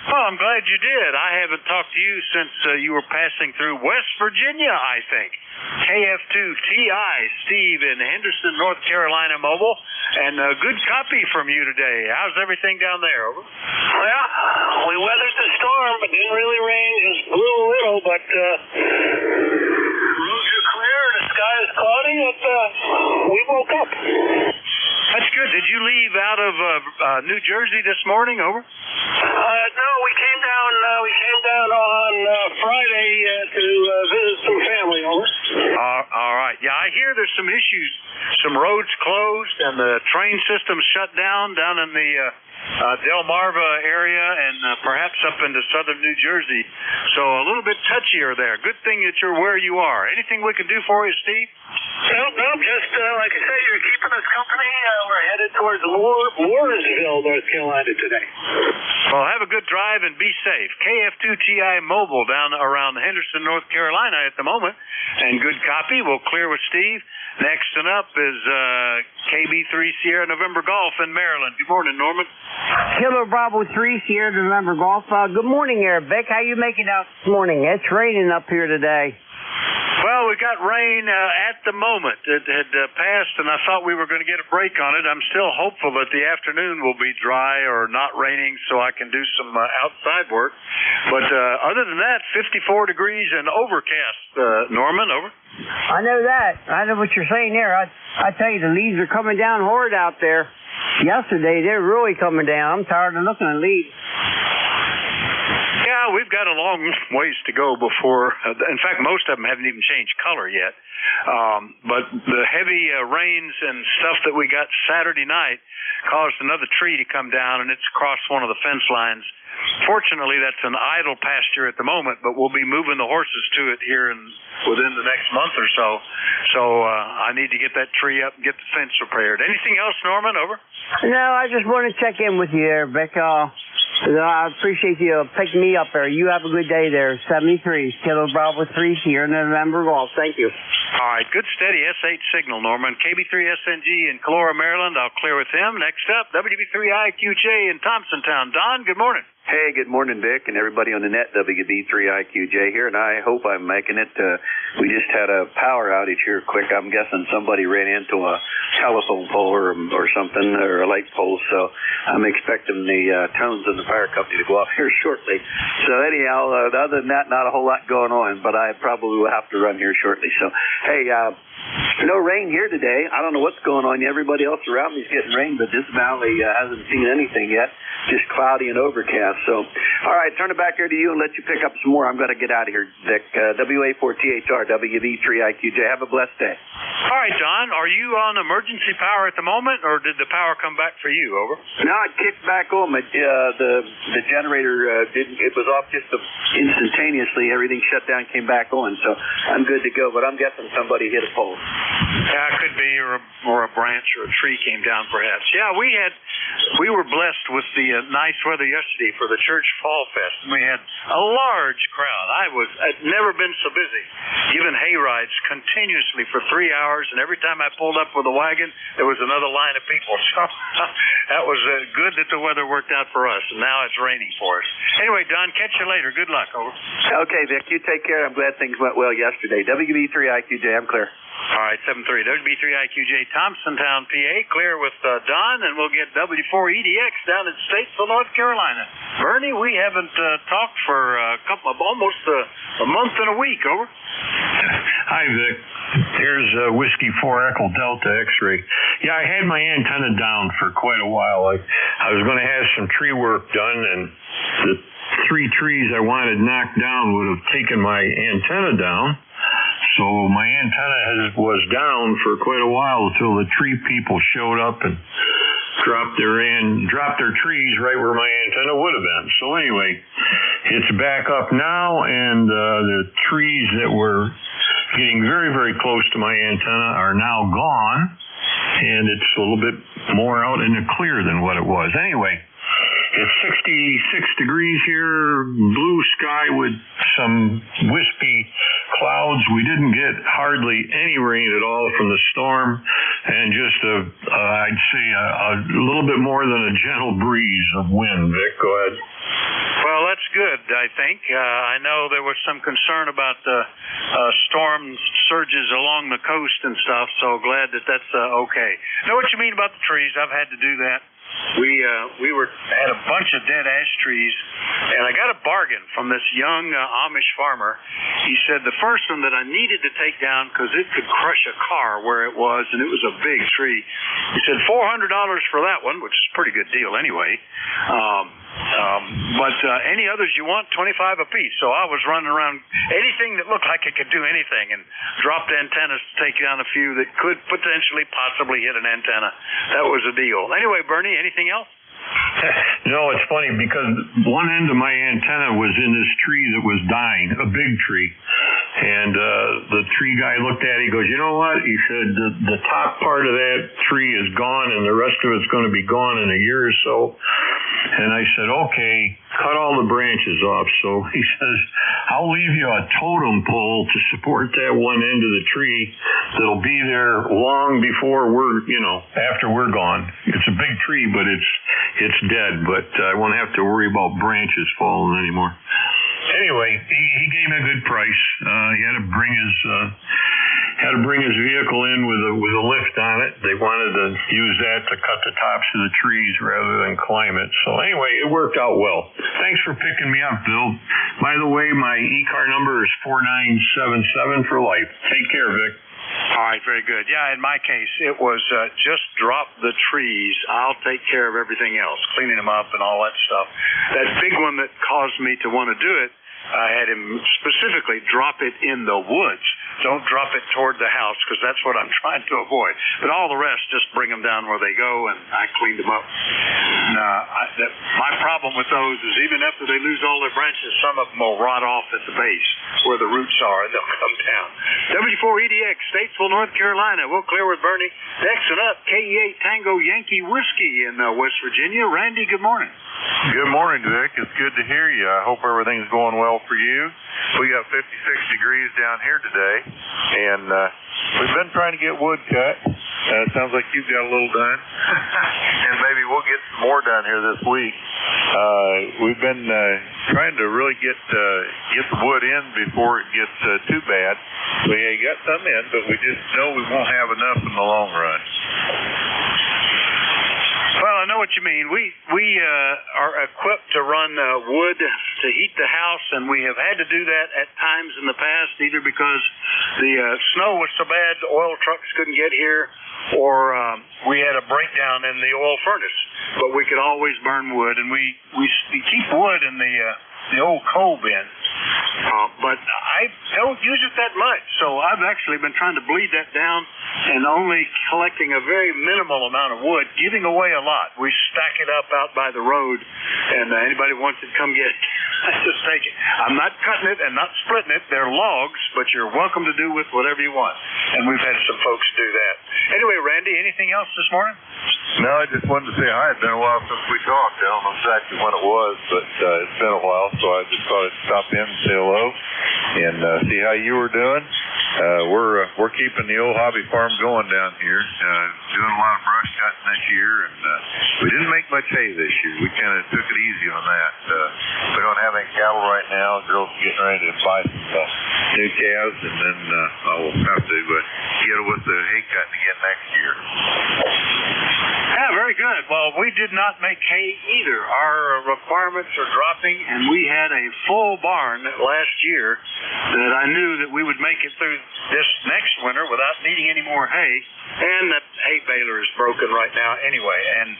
Oh, I'm glad you did. I haven't talked to you since you were passing through West Virginia, I think. KF2TI, Steve in Henderson, North Carolina Mobile, and a good copy from you today. How's everything down there? Over. Well, we weathered the storm, but didn't really rain, just blew a little, but roads are clear, the sky is cloudy, and we woke up. That's good. Did you leave out of New Jersey this morning? Over. No, we came down on Friday to visit some family. Over. All right. Yeah, I hear there's some issues. Some roads closed and the train system shut down in the Delmarva area and perhaps up into southern New Jersey. So a little bit touchier there. Good thing that you're where you are. Anything we can do for you, Steve? No, just like I said, you're keeping us company. We're headed towards Mooresville, North Carolina today. Well, have a good drive and be safe. KF2TI Mobile down around Henderson, North Carolina at the moment. And good copy. We'll clear with Steve. Next one up is KB3 Sierra November Golf in Maryland. Good morning, Norman. Kilo Bravo 3 Sierra November Golf. Good morning, Vic. How you making out this morning? It's raining up here today. Well, we got rain at the moment. It had passed, and I thought we were going to get a break on it. I'm still hopeful that the afternoon will be dry or not raining so I can do some outside work. But other than that, 54 degrees and overcast. Norman, over. I know that. I know what you're saying there. I tell you, the leaves are coming down hard out there. Yesterday, they're really coming down. I'm tired of looking at leaves. Yeah, we've got a long ways to go before, in fact, most of them haven't even changed color yet. But the heavy rains and stuff that we got Saturday night caused another tree to come down, and it's across one of the fence lines. Fortunately, that's an idle pasture at the moment, but we'll be moving the horses to it here within the next month or so. So I need to get that tree up and get the fence repaired. Anything else, Norman? Over. No, I just want to check in with you there, Vic. I appreciate you picking me up there. You have a good day there. 73, Kilo Bravo 3 here in November Golf. Thank you. All right, good steady S8 signal, Norman. KB3SNG in Calora, Maryland. I'll clear with him. Next up, WB3IQJ in Thompsontown. Don, good morning. Hey, good morning, Vic, and everybody on the net, WB3IQJ here, and I hope I'm making it. We just had a power outage here quick. I'm guessing somebody ran into a telephone pole or something, or a light pole, so I'm expecting the tones of the fire company to go off here shortly. So anyhow, other than that, not a whole lot going on, but I probably will have to run here shortly. So, hey, no rain here today. I don't know what's going on. Everybody else around me is getting rain, but this valley hasn't seen anything yet. Just cloudy and overcast. So, all right, turn it back here to you and let you pick up some more. I'm going to get out of here, Vic. WA4THR, WB3IQJ. Have a blessed day. All right, John, are you on emergency power at the moment, or did the power come back for you? Over. No, it kicked back on. The generator didn't. It was off just instantaneously. Everything shut down, came back on. So I'm good to go. But I'm guessing somebody hit a pole. Yeah, it could be, or a branch or a tree came down, perhaps. Yeah, we were blessed with the nice weather yesterday for the church fall fest. We had a large crowd. I'd never been so busy, giving hay rides continuously for 3 hours, and every time I pulled up with a wagon, there was another line of people. So that was good that the weather worked out for us, and now it's raining for us. Anyway, Don, catch you later. Good luck. Over. Okay, Vic, you take care. I'm glad things went well yesterday. WB3IQJ, I'm clear. All right, 7-3, WB3IQJ, Thompsontown, PA, clear with Don, and we'll get W4EDX down in Statesville, North Carolina. Bernie, we haven't talked for almost a month and a week. Over. Hi, Vic. Here's Whiskey 4 Echo Delta X-ray. Yeah, I had my antenna down for quite a while. I was going to have some tree work done, and the 3 trees I wanted knocked down would have taken my antenna down. So my antenna was down for quite a while until the tree people showed up and dropped their trees right where my antenna would have been. So anyway, it's back up now, and the trees that were getting very, very close to my antenna are now gone, and it's a little bit more out in the clear than what it was. Anyway, it's 66 degrees here, blue sky with some wispy clouds. We didn't get hardly any rain at all from the storm, and just I'd say a little bit more than a gentle breeze of wind. Vic, go ahead. Well, that's good, I think. I know there was some concern about storm surges along the coast and stuff, so glad that that's okay. Know what you mean about the trees. I've had to do that. We had a bunch of dead ash trees, and I got a bargain from this young Amish farmer. He said the first one that I needed to take down because it could crush a car where it was, and it was a big tree. He said $400 for that one, which is a pretty good deal anyway. But any others you want, $25 a piece. So I was running around anything that looked like it could do anything, and dropped antennas to take down a few that could potentially possibly hit an antenna. That was a deal. Anyway, Bernie, anything else? No, it's funny because one end of my antenna was in this tree that was dying, a big tree. And the tree guy looked at it, he goes, you know what? He said, the top part of that tree is gone and the rest of it's going to be gone in a year or so. And I said, okay, cut all the branches off. So he says, I'll leave you a totem pole to support that one end of the tree that'll be there long before after we're gone. It's a big tree, but it's dead, but I won't have to worry about branches falling anymore. Anyway, he gave me a good price. He had to bring his vehicle in with a lift on it. They wanted to use that to cut the tops of the trees rather than climb it. So anyway, it worked out well. Thanks for picking me up, Bill. By the way, my ECAR number is 4977 for life. Take care, Vic. All right, very good. Yeah, in my case, it was just drop the trees. I'll take care of everything else, cleaning them up and all that stuff. That big one that caused me to want to do it, I had him specifically drop it in the woods. Don't drop it toward the house, because that's what I'm trying to avoid. But all the rest, just bring them down where they go, and I cleaned them up. My problem with those is even after they lose all their branches, some of them will rot off at the base where the roots are, and they'll come down. W4EDX, Statesville, North Carolina. We'll clear with Bernie. Next one up, KE8 Tango Yankee Whiskey in West Virginia. Randy, good morning. Good morning, Vic. It's good to hear you. I hope everything's going well for you. We got 56 degrees down here today, and we've been trying to get wood cut. It sounds like you've got a little done, and maybe we'll get some more down here this week. We've been trying to really get the wood in before it gets too bad. We got some in, but we just know we won't have enough in the long run. Well, I know what you mean. We are equipped to run wood to heat the house, and we have had to do that at times in the past, either because the snow was so bad the oil trucks couldn't get here, or we had a breakdown in the oil furnace. But we could always burn wood, and we keep wood in the old coal bin. But I don't use it that much, so I've actually been trying to bleed that down and only collecting a very minimal amount of wood, giving away a lot. We stack it up out by the road, and anybody wants it, come get it. I just take it. I'm not cutting it and not splitting it. They're logs, but you're welcome to do with whatever you want. And we've had some folks do that. Anyway, Randy, anything else this morning? No, I just wanted to say hi. It's been a while since we talked. I don't know exactly when it was, but it's been a while, so I just thought I'd stop in and say hello and see how you were doing. We're keeping the old hobby farm going down here, doing a lot of brush cutting this year, and we didn't make much hay this year. We kind of took it easy on that. We don't have any cattle right now. Girls are getting ready to buy some new calves, and then I'll have to get with the hay cutting again next year. Yeah, very good. Well, we did not make hay either. Our requirements are dropping, and we had a full barn last year that I knew that we would make it through this next winter without needing any more hay. And the hay baler is broken right now anyway, and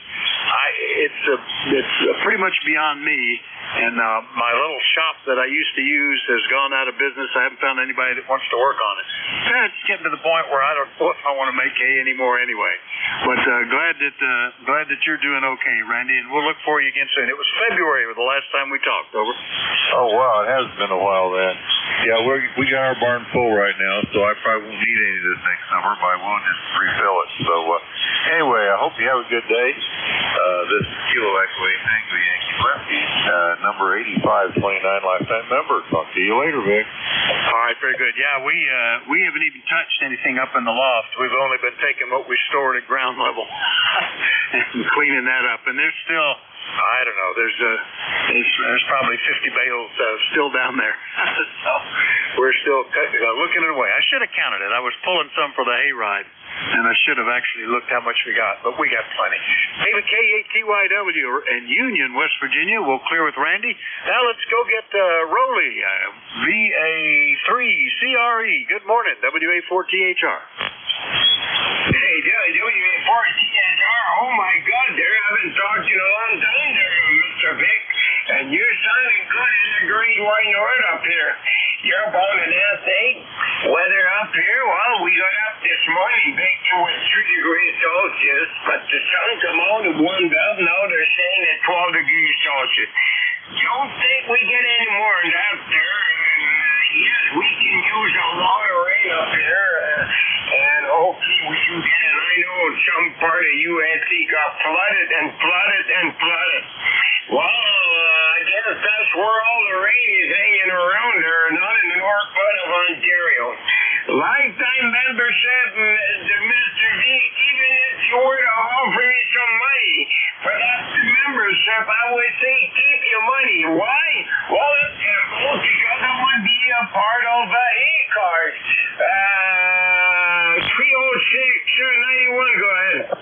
it's pretty much beyond me. And my little shop that I used to use has gone out of business. I haven't found anybody that wants to work on it. It's getting to the point where I don't know if I want to make hay anymore anyway. But glad that you're doing okay, Randy, and we'll look for you again soon. It was February the last time we talked, over. Oh, wow, it has been a while then. Yeah, we got our barn full right now, so I probably won't need any of this next summer, but I will just refill it. So anyway, I hope you have a good day. This is Kilo Echo 8 Tango Yankee Lefty, number 8529 lifetime member. Talk to you later, Vic. All right, very good. Yeah, we haven't even touched anything up in the loft. We've only been taking what we stored at ground level and cleaning that up. And there's still, I don't know, there's probably 50 bales still down there. So we're still looking it away. I should have counted it. I was pulling some for the hayride, and I should have actually looked how much we got, but we got plenty. David K8TYW in Union, West Virginia. We'll clear with Randy. Now let's go get Rowley, VA3CRE. Good morning, WA4THR. Hey, WA4THR. Oh my God, there. I haven't talked to you in a long time there, Mr. Vic. And you're sounding good in the Great White North up here. You're about an S8. Weather up here, well, we got up this morning, Vic, it was 3 degrees Celsius, but the sun come out and warmed up. Now they're saying at 12 degrees Celsius. Don't think we get any more than that there. Yes, we can use a lot of rain up here, and hopefully we can get it. I know some part of USC got flooded and flooded and flooded. Well, I guess that's where all the rain is hanging around there, not in the north part of Ontario. Lifetime membership, Mr. V, even if you were to offer me some money for that membership, I would say keep your money. Why? Well, it's simple, because I would be a part of ECARS. 306-91, go ahead.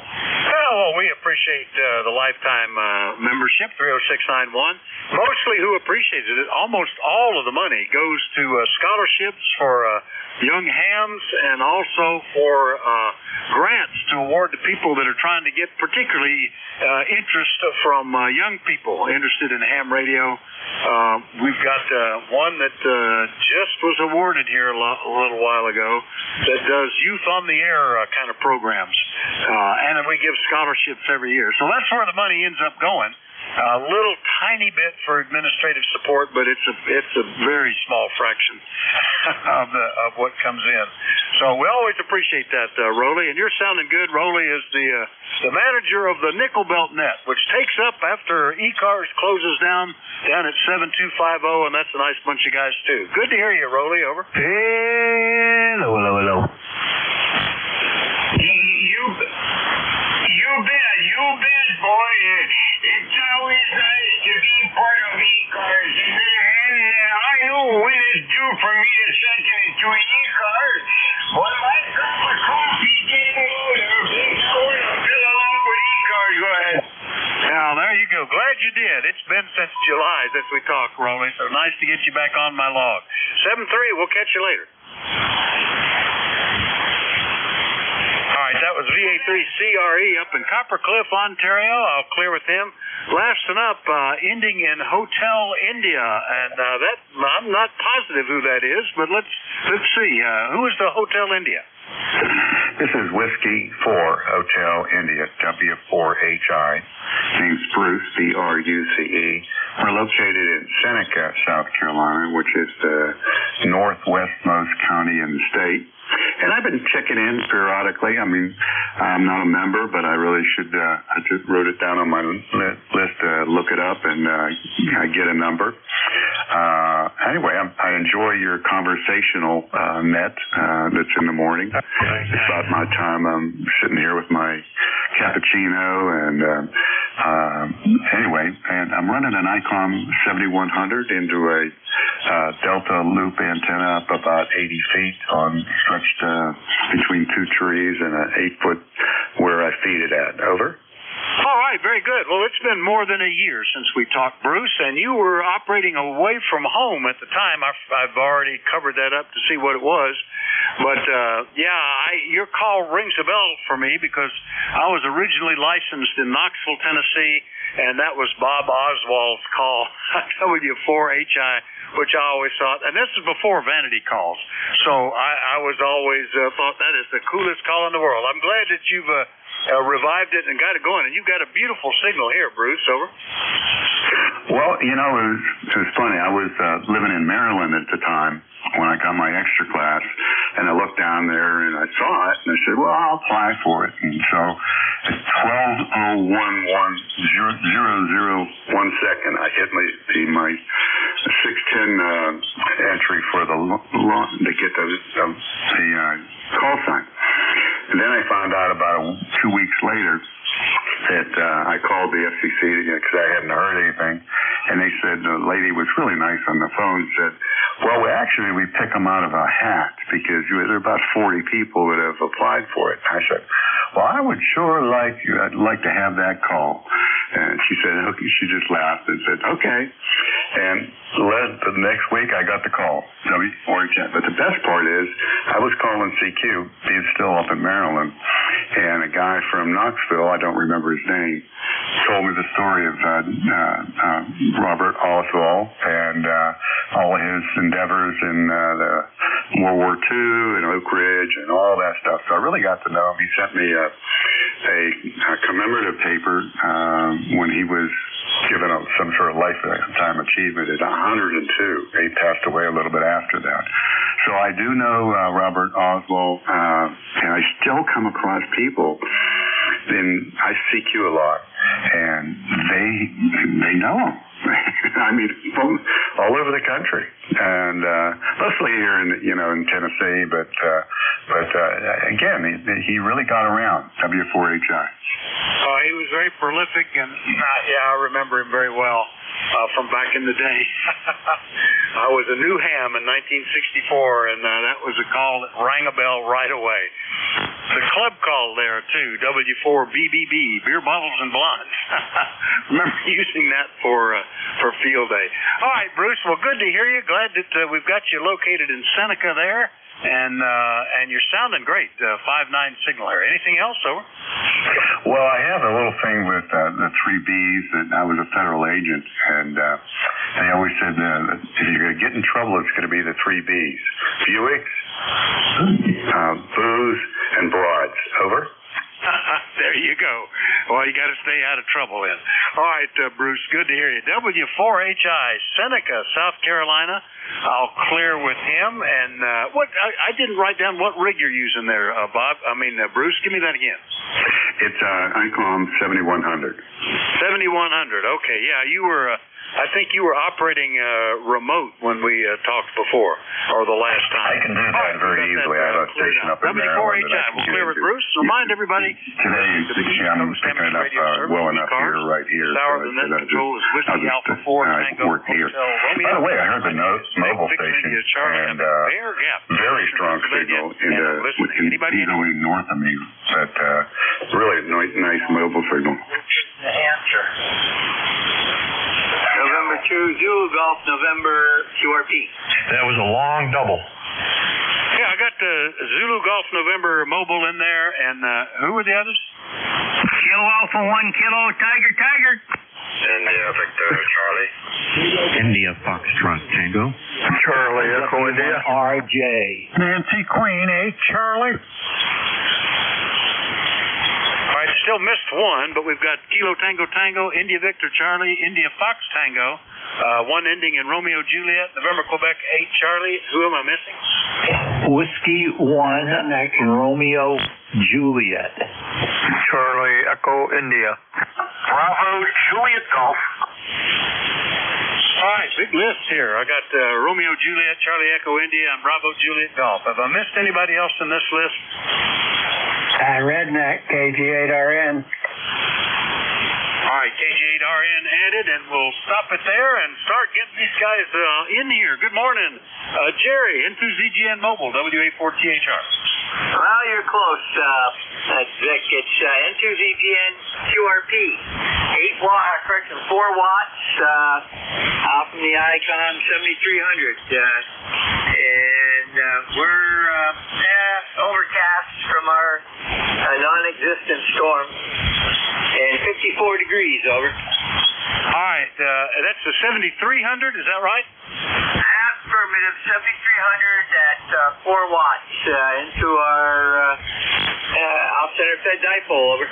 Well, we appreciate the lifetime membership, 30691. Mostly who appreciates it, almost all of the money goes to scholarships for young hams and also for grants to award to people that are trying to get particularly interest from young people interested in ham radio. We've got one that just was awarded here a little while ago that does youth on the air kind of programs, and we give scholarships every year. So that's where the money ends up going. A little tiny bit for administrative support, but it's a very small fraction of what comes in. So we always appreciate that, Rowley, and you're sounding good. Rowley is the manager of the Nickel Belt Net, which takes up after ECARS closes down at 7250, and that's a nice bunch of guys too. Good to hear you, Rowley. Over. Hello. You bet, boy. It's always nice to be been since July since we talked, Rolly, so nice to get you back on my log. 7-3, we'll catch you later. All right, that was VA3CRE up in Copper Cliff, Ontario. I'll clear with him. Last one up, ending in Hotel India, and that I'm not positive who that is, but let's see. Who is the Hotel India? This is Whiskey 4 Hotel India, W4HI. Name's Bruce, B-R-U-C-E. We're located in Seneca, South Carolina, which is the northwestmost county in the state. And I've been checking in periodically. I mean, I'm not a member, but I really should. I just wrote it down on my list to look it up and I get a number. Anyway, I enjoy your conversational net that's in the morning. It's about my time. I'm sitting here with my cappuccino and anyway, and I'm running an ICOM 7100 into a Delta loop antenna up about 80 feet stretched between two trees and an 8-foot where I feed it at. Over. All right, very good. Well, it's been more than a year since we talked, Bruce, and you were operating away from home at the time. I've already covered that up to see what it was. But, your call rings a bell for me because I was originally licensed in Knoxville, Tennessee, and that was Bob Oswald's call, W4HI, which I always thought, and this is before vanity calls, so I was always thought that is the coolest call in the world. I'm glad that you've revived it and got it going, and you've got a beautiful signal here, Bruce. Over. Well, it was funny. I was living in Maryland at the time when I got my extra class, and I looked down there and I saw it, and I said, well, I'll apply for it. And so at 12:01 I hit my 610 entry for the to get the call sign. And then I found out about 2 weeks later that I called the FCC because I hadn't heard anything, and they said the lady was really nice on the phone. Said, "Well, we pick them out of a hat because there are about 40 people that have applied for it." I said, "Well, I would sure I'd like to have that call." And she said, "Okay." She just laughed and said, "Okay." And the next week I got the call, W4HI. But the best part is I was calling CQ, being still up in Maryland, and a guy from Knoxville, I don't remember his name, told me the story of Robert Oswald and all his endeavors in the World War II and Oak Ridge and all that stuff. So I really got to know him. He sent me a commemorative paper when he was given some sort of lifetime achievement at 102. He passed away a little bit after that. So I do know Robert Oswald, and I still come across people, and I CQ a lot, and they know him. I mean, from all over the country, and mostly here in Tennessee. But again, he really got around. W4HI. He was very prolific, and I remember him very well from back in the day. I was a new ham in 1964, and that was a call that rang a bell right away. The club call there too, W4BBB, beer bottles and blondes. Remember using that for field day. All right, Bruce. Well, good to hear you. Glad that we've got you located in Seneca there, and you're sounding great. 5-9 signal here. Anything else? Over. Well, I have a little thing with the 3 Bs, and I was a federal agent, and they always said that if you're going to get in trouble, it's going to be the 3 Bs: Buicks, booze, and broads. Over. There you go. Well, you got to stay out of trouble then. All right, Bruce, good to hear you. W4HI, Seneca, South Carolina. I'll clear with him. And I didn't write down what rig you're using there, Bob. Bruce, give me that again. It's ICOM 7100. 7100. Okay, yeah, you were. I think you were operating remote when we talked before, or the last time. I can do that very easily. I have a station up in Maryland. W4HI. We'll clear with Bruce. Remind everybody. Today, I'm picking it up well enough here, right here. Sour the net control is Whiskey Alpha 4 Tango Hotel Romeo. By the way, I heard the mobile station, and very strong signal easily north of me, but really nice mobile signal. New Hampshire. Zulu Golf November QRP. That was a long double. Yeah, I got Zulu Golf November Mobile in there, and who were the others? Kilo Alpha 1 Kilo Tiger Tiger. India Victor Charlie. India Foxtrot Tango. Charlie Echo India. RJ. Nancy Queen 8 Charlie. All right, still missed one, but we've got Kilo Tango Tango, India Victor Charlie, India Fox Tango, one ending in Romeo Juliet, November Quebec 8 Charlie. Who am I missing? Whiskey 1 Romeo Juliet. Charlie Echo India. Bravo Juliet Golf. All right, big list here. I got Romeo Juliet, Charlie Echo India, and Bravo Juliet Golf. Have I missed anybody else in this list? Redneck KG8RN. All right, KG8RN added, and we'll stop it there and start getting these guys in here. Good morning. Jerry, N2ZGN Mobile, WA4THR. Well, you're close, Vic. It's N2ZGN QRP. 4 watts out from the Icon 7300. And we're overcast from our non-existent storm. And 54 degrees, over. All right, that's the 7300, is that right? Affirmative, 7300 at 4 watts into our off-center fed dipole, over.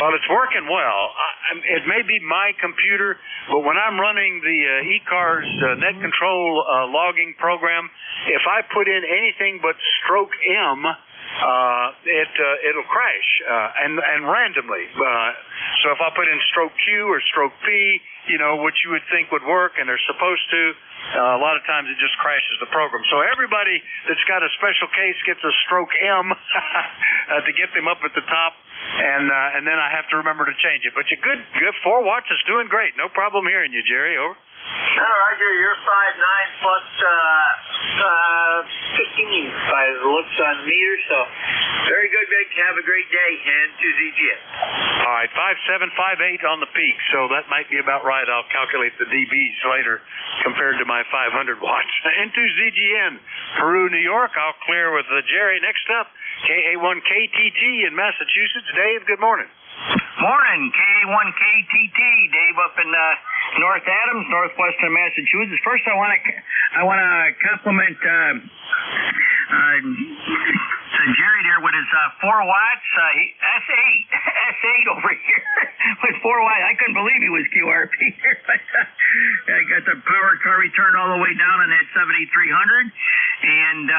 Well, it's working well. It may be my computer, but when I'm running the ECARS net control logging program, if I put in anything but stroke M, it'll crash and randomly. So if I put in stroke Q or stroke P, what you would think would work, and they're supposed to, a lot of times it just crashes the program. So everybody that's got a special case gets a stroke M to get them up at the top, and then I have to remember to change it. But you're good 4 watts is doing great. No problem hearing you, Jerry. Over. Roger, you're 5'9" plus 15 by the looks on the meter, so very good, Vic. Have a great day, and to ZGN. All right, 5'7", 5'8" on the peak, so that might be about right. I'll calculate the dBs later compared to my 500 watts. Into ZGN, Peru, New York. I'll clear with Jerry. Next up, KA1KTT in Massachusetts. Dave, good morning. Morning, KA1KTT. Dave up in North Adams, northwestern Massachusetts. First, I want to compliment Jerry there with his 4 watts. S8 over here with 4 watts. I couldn't believe he was QRP here. But I got the power car return all the way down on that 7300, and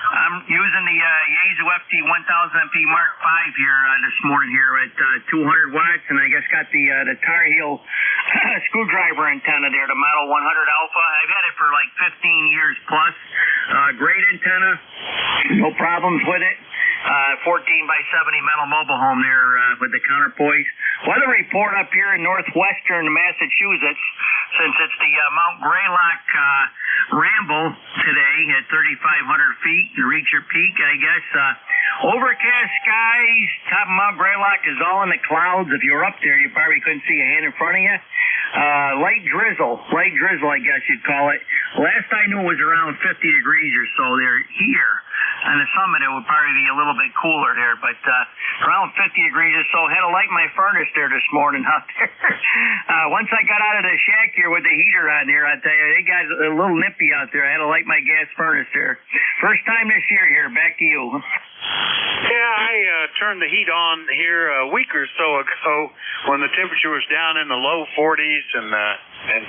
I'm using the Yaesu FT 1000 MP Mark V here this morning here at 200 watts, and I just got the Tar Heel screwdriver antenna there, the Model 100 Alpha. I've had it for like 15 years plus. Great antenna, no problems with it. 14 by 70 metal mobile home there with the counterpoise. Weather report up here in northwestern Massachusetts, since it's the Mount Greylock ramble today at 3,500 feet to reach your peak, I guess. Overcast skies, top of Mount Greylock is all in the clouds. If you were up there, you probably couldn't see a hand in front of you. Light drizzle, I guess you'd call it. Last I knew it was around 50 degrees or so there here. On the summit, it would probably be a little bit cooler there, but around 50 degrees or so. Had to light my furnace there this morning out there. Once I got out of the shack here with the heater on there, I tell you, it got a little nippy out there. I had to light my gas furnace there. First time this year here. Back to you. Yeah, I turned the heat on here a week or so ago when the temperature was down in the low 40s and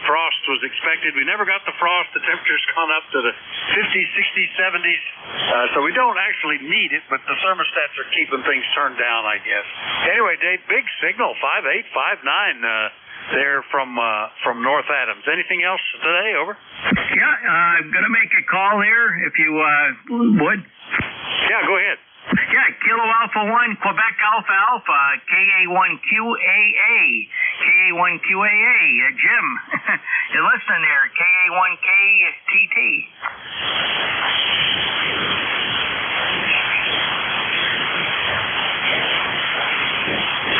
frost was expected. We never got the frost. The temperature's gone up to the 50s, 60s, 70s. So we don't actually need it, but the thermostats are keeping things turned down, I guess. Anyway, Dave, big signal, 5'8", 5'9", there from North Adams. Anything else today? Over. Yeah, I'm gonna make a call here if you would. Yeah, go ahead. Yeah, Kilo Alpha 1, Quebec Alpha Alpha, KA1QAA, KA1QAA, Jim. You're listening there, KA1KTT.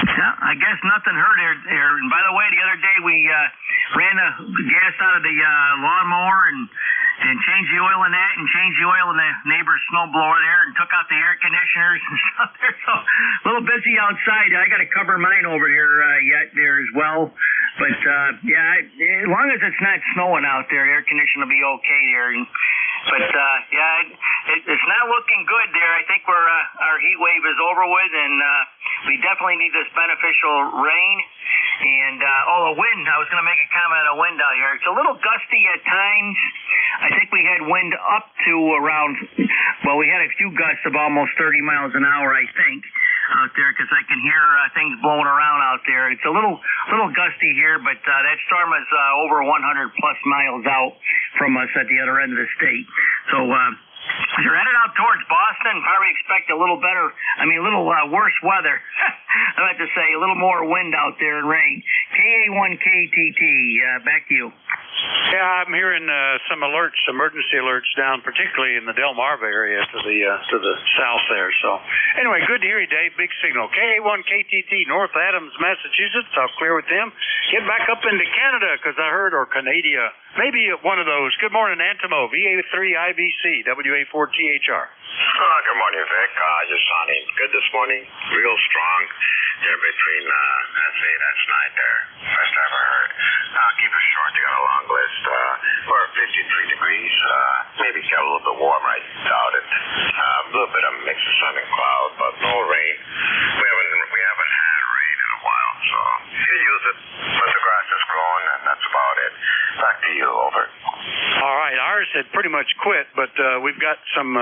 Yeah, I guess nothing heard there. And by the way, the other day we ran the gas out of the lawnmower and changed the oil in that and changed the oil in the neighbor's snowblower there and took out the air conditioners and stuff there. So a little busy outside. I got to cover mine over here yet there as well. But, as long as it's not snowing out there, air conditioning will be okay there. But it's not looking good there. I think our heat wave is over with, and we definitely need this beneficial rain. And, the wind, I was going to make a comment on the wind out here. It's a little gusty at times. I think we had wind up to around, we had a few gusts of almost 30 miles an hour, I think, out there, because I can hear things blowing around out there. It's a little gusty here, but that storm is over 100 plus miles out from us at the other end of the state. So, if you're headed out towards Boston, probably expect a little worse weather. I like to say a little more wind out there and rain. KA1KTT, back to you. Yeah, I'm hearing some alerts, emergency alerts down, particularly in the Delmarva area to the south there. So, anyway, good to hear you, Dave. Big signal. KA1KTT, North Adams, Massachusetts. I'll clear with them. Get back up into Canada, because I heard, or Canada, maybe one of those. Good morning, Antimo, VA3IBC, WA4THR. Good morning, Vic. Just sounding good this morning. Real strong. There between, that's night there. First I ever heard. I'll keep it short. You got a long list. We're 53 degrees. Maybe get a little bit warm. I doubt it. A little bit of a mix of sun and cloud, but no rain. We haven't had rain in a while, so you use it. But the grass is growing, and that's about it. Back to you. Over. All right. Ours had pretty much quit, but we've got some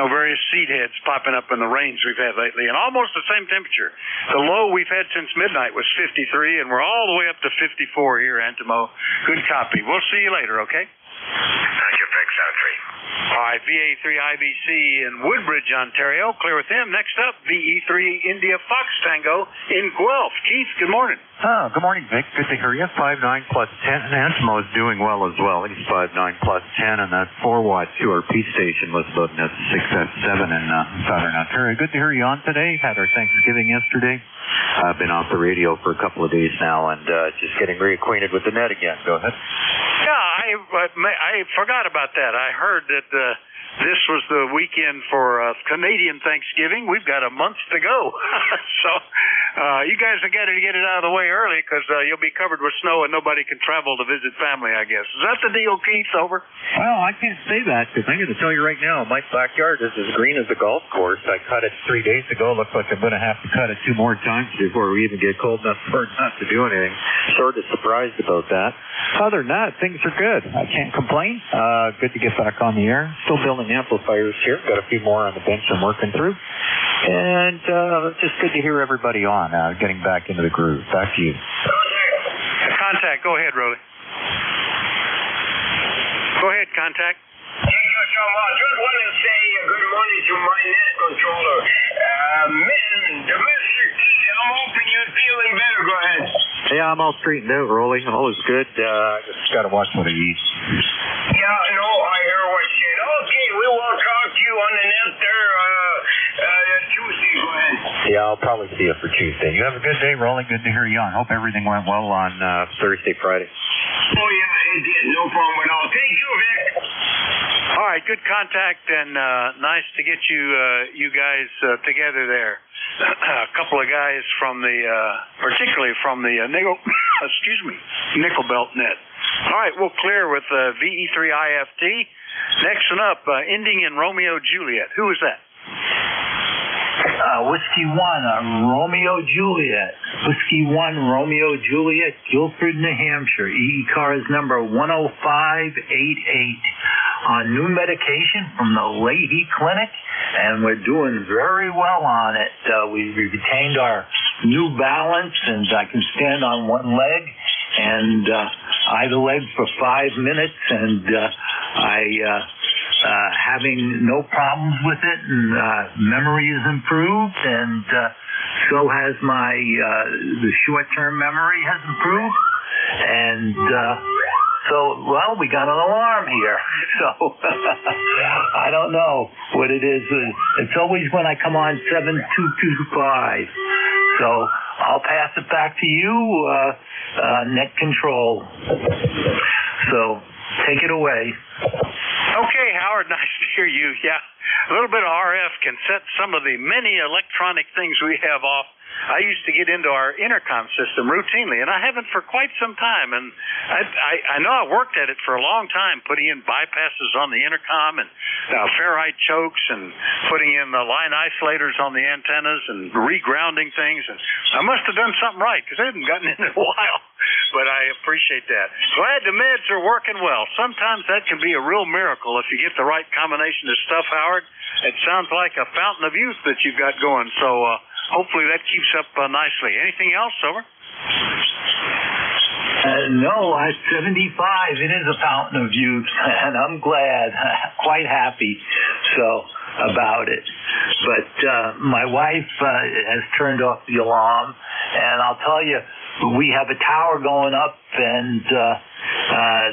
various seed heads popping up in the rains we've had lately, and almost the same temperature. The low we've had since midnight was 53, and we're all the way up to 54 here, Antimo. Good copy. We'll see you later, okay? Thank you, Vic. 7-3. All right, VA3IBC in Woodbridge, Ontario. Clear with him. Next up, VE3 India Fox Tango in Guelph. Keith, good morning. Good morning, Vic. Good to hear you. 5'9 plus 10, and Antimo is doing well as well. He's 5'9 plus 10, and that 4-watt QRP station was about 6 at 7 in Southern Ontario. Good to hear you on today. Had our Thanksgiving yesterday. I've been off the radio for a couple of days now, and just getting reacquainted with the net again. Go ahead. Yeah, I forgot about that. I heard that this was the weekend for Canadian Thanksgiving. We've got a month to go. So you guys have got to get it out of the way early, because you'll be covered with snow and nobody can travel to visit family, I guess. Is that the deal, Keith? Over? Well, I can't say that, because I'm going to tell you right now, my backyard is as green as a golf course. I cut it 3 days ago. Looks like I'm going to have to cut it 2 more times before we even get cold enough for it not to do anything. Sort of surprised about that. Other than that, things are good. I can't complain. Good to get back on the air. Still building amplifiers here. Got a few more on the bench I'm working through. And just good to hear everybody on, getting back into the groove. Back to you. Contact. Go ahead, Rolly. Go ahead, Contact. Just want to say good morning to my net controller. Mr. Keith, I'm hoping you're feeling better. Go ahead. Yeah, I'm all straightened out, Rolly. All is good. I just got to watch what I eat. Yeah, no, I hear what you said. Okay, we will talk to you on the net there Tuesday. Go ahead. Yeah, I'll probably see you for Tuesday. You have a good day, Rolly. Good to hear you on. Hope everything went well on Thursday, Friday. Oh, yeah, it did. No problem at all. Thank you, Vic. All right, good contact, and nice to get you guys together there. A couple of guys from particularly from the nickel belt net. All right, we'll clear with VE3IFT. Next one up, ending in Romeo Juliet. Who is that? Whiskey 1, Romeo Juliet. Whiskey 1, Romeo Juliet, Guilford, New Hampshire. ECARS number 10588. On new medication from the Leahy Clinic, and we're doing very well on it. We retained our new balance, and I can stand on one leg and either leg for 5 minutes, and having no problems with it, and memory is improved, and so has the short-term memory has improved, and so, well, we got an alarm here. So, I don't know what it is. It's always when I come on 7225. So, I'll pass it back to you, net control. So take it away. Okay, Howard, nice to hear you. Yeah, a little bit of RF can set some of the many electronic things we have off. I used to get into our intercom system routinely, and I haven't for quite some time. And I know I worked at it for a long time, putting in bypasses on the intercom and ferrite chokes and putting in the line isolators on the antennas and regrounding things. And I must have done something right because I hadn't gotten in a while. But I appreciate that. Glad the meds are working well. Sometimes that can be a real miracle if you get the right combination of stuff, Howard. It sounds like a fountain of youth that you've got going. So hopefully that keeps up nicely. Anything else, over? No, I'm 75. It is a fountain of youth, and I'm glad, quite happy about it. But my wife has turned off the alarm, and I'll tell you, we have a tower going up, and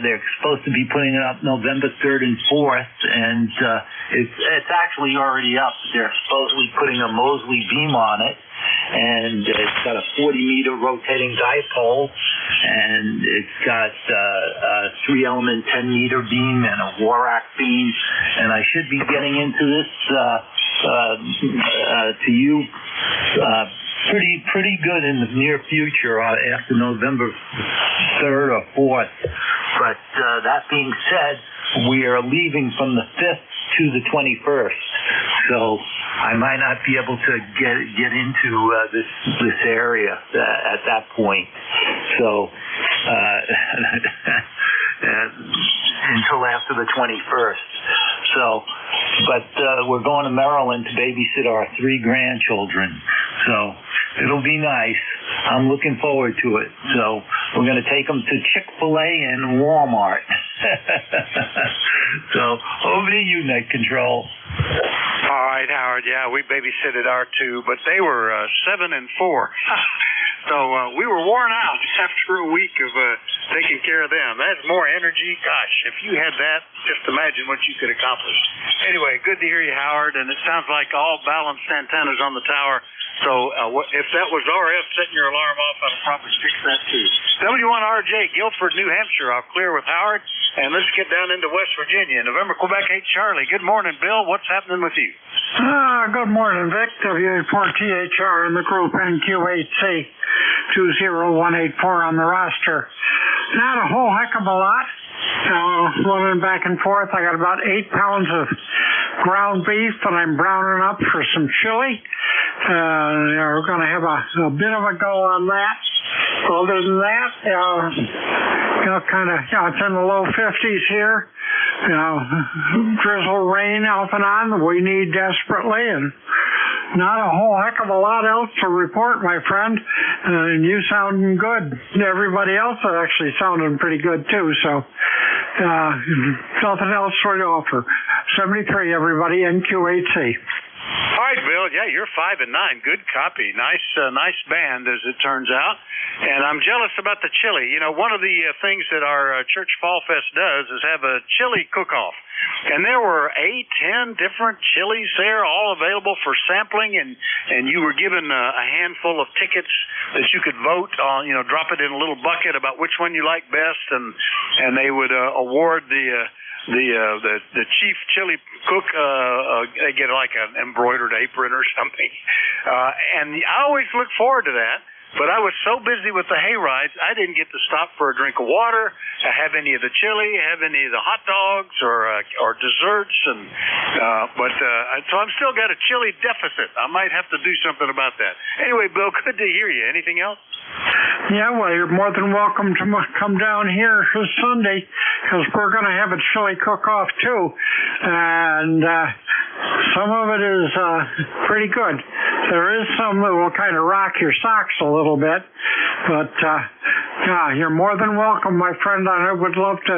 they're supposed to be putting it up November 3rd and 4th, and it's actually already up. They're supposedly putting a Mosley beam on it, and it's got a 40-meter rotating dipole, and it's got a 3-element 10-meter beam and a Warak beam, and I should be getting into this to you pretty good in the near future after November 3rd or 4th. But that being said, we are leaving from the 5th to the 21st, so I might not be able to get into this area at that point. So until after the 21st. So, but we're going to Maryland to babysit our 3 grandchildren. So it'll be nice. I'm looking forward to it. So we're going to take them to Chick-fil-A and Walmart. So over to you, Net Control. All right, Howard. Yeah, we babysitted our 2, but they were 7 and 4. So we were worn out after a week of taking care of them. That's more energy. Gosh, if you had that, just imagine what you could accomplish. Anyway, good to hear you, Howard, and it sounds like all balanced antennas on the tower. So if that was RF setting your alarm off, I'll probably fix that too. W1RJ, Guilford, New Hampshire. I'll clear with Howard, and let's get down into West Virginia. November, Quebec 8 Charlie. Good morning, Bill. What's happening with you? Good morning, Vic. W84THR in the group, NQ8C 20184 on the roster. Not a whole heck of a lot. Running back and forth. I got about 8 pounds of ground beef that I'm browning up for some chili. We're going to have a bit of a go on that. Other than that, it's in the low 50s here. Drizzle rain off and on we need desperately, and not a whole heck of a lot else to report, my friend. And you sounding good. Everybody else is actually sounding pretty good too, so nothing else for you to offer. 73, everybody, NQ8C. All right, Bill. Yeah, you're 5 and 9. Good copy. Nice band, as it turns out. And I'm jealous about the chili. You know, one of the things that our Church Fall Fest does is have a chili cook-off. And there were 8, 10 different chilies there, all available for sampling. And you were given a handful of tickets that you could vote on. Drop it in a little bucket about which one you like best, and they would award the chief chili cook, they get like an embroidered apron or something. And I always look forward to that. But I was so busy with the hay rides, I didn't get to stop for a drink of water, have any of the chili, have any of the hot dogs or desserts, and so I'm still got a chili deficit. I might have to do something about that. Anyway, Bill, good to hear you. Anything else? Yeah, well, you're more than welcome to come down here this Sunday, because we're going to have a chili cook-off too, and some of it is pretty good. There is some that will kind of rock your socks a little bit, but you're more than welcome, my friend. I would love to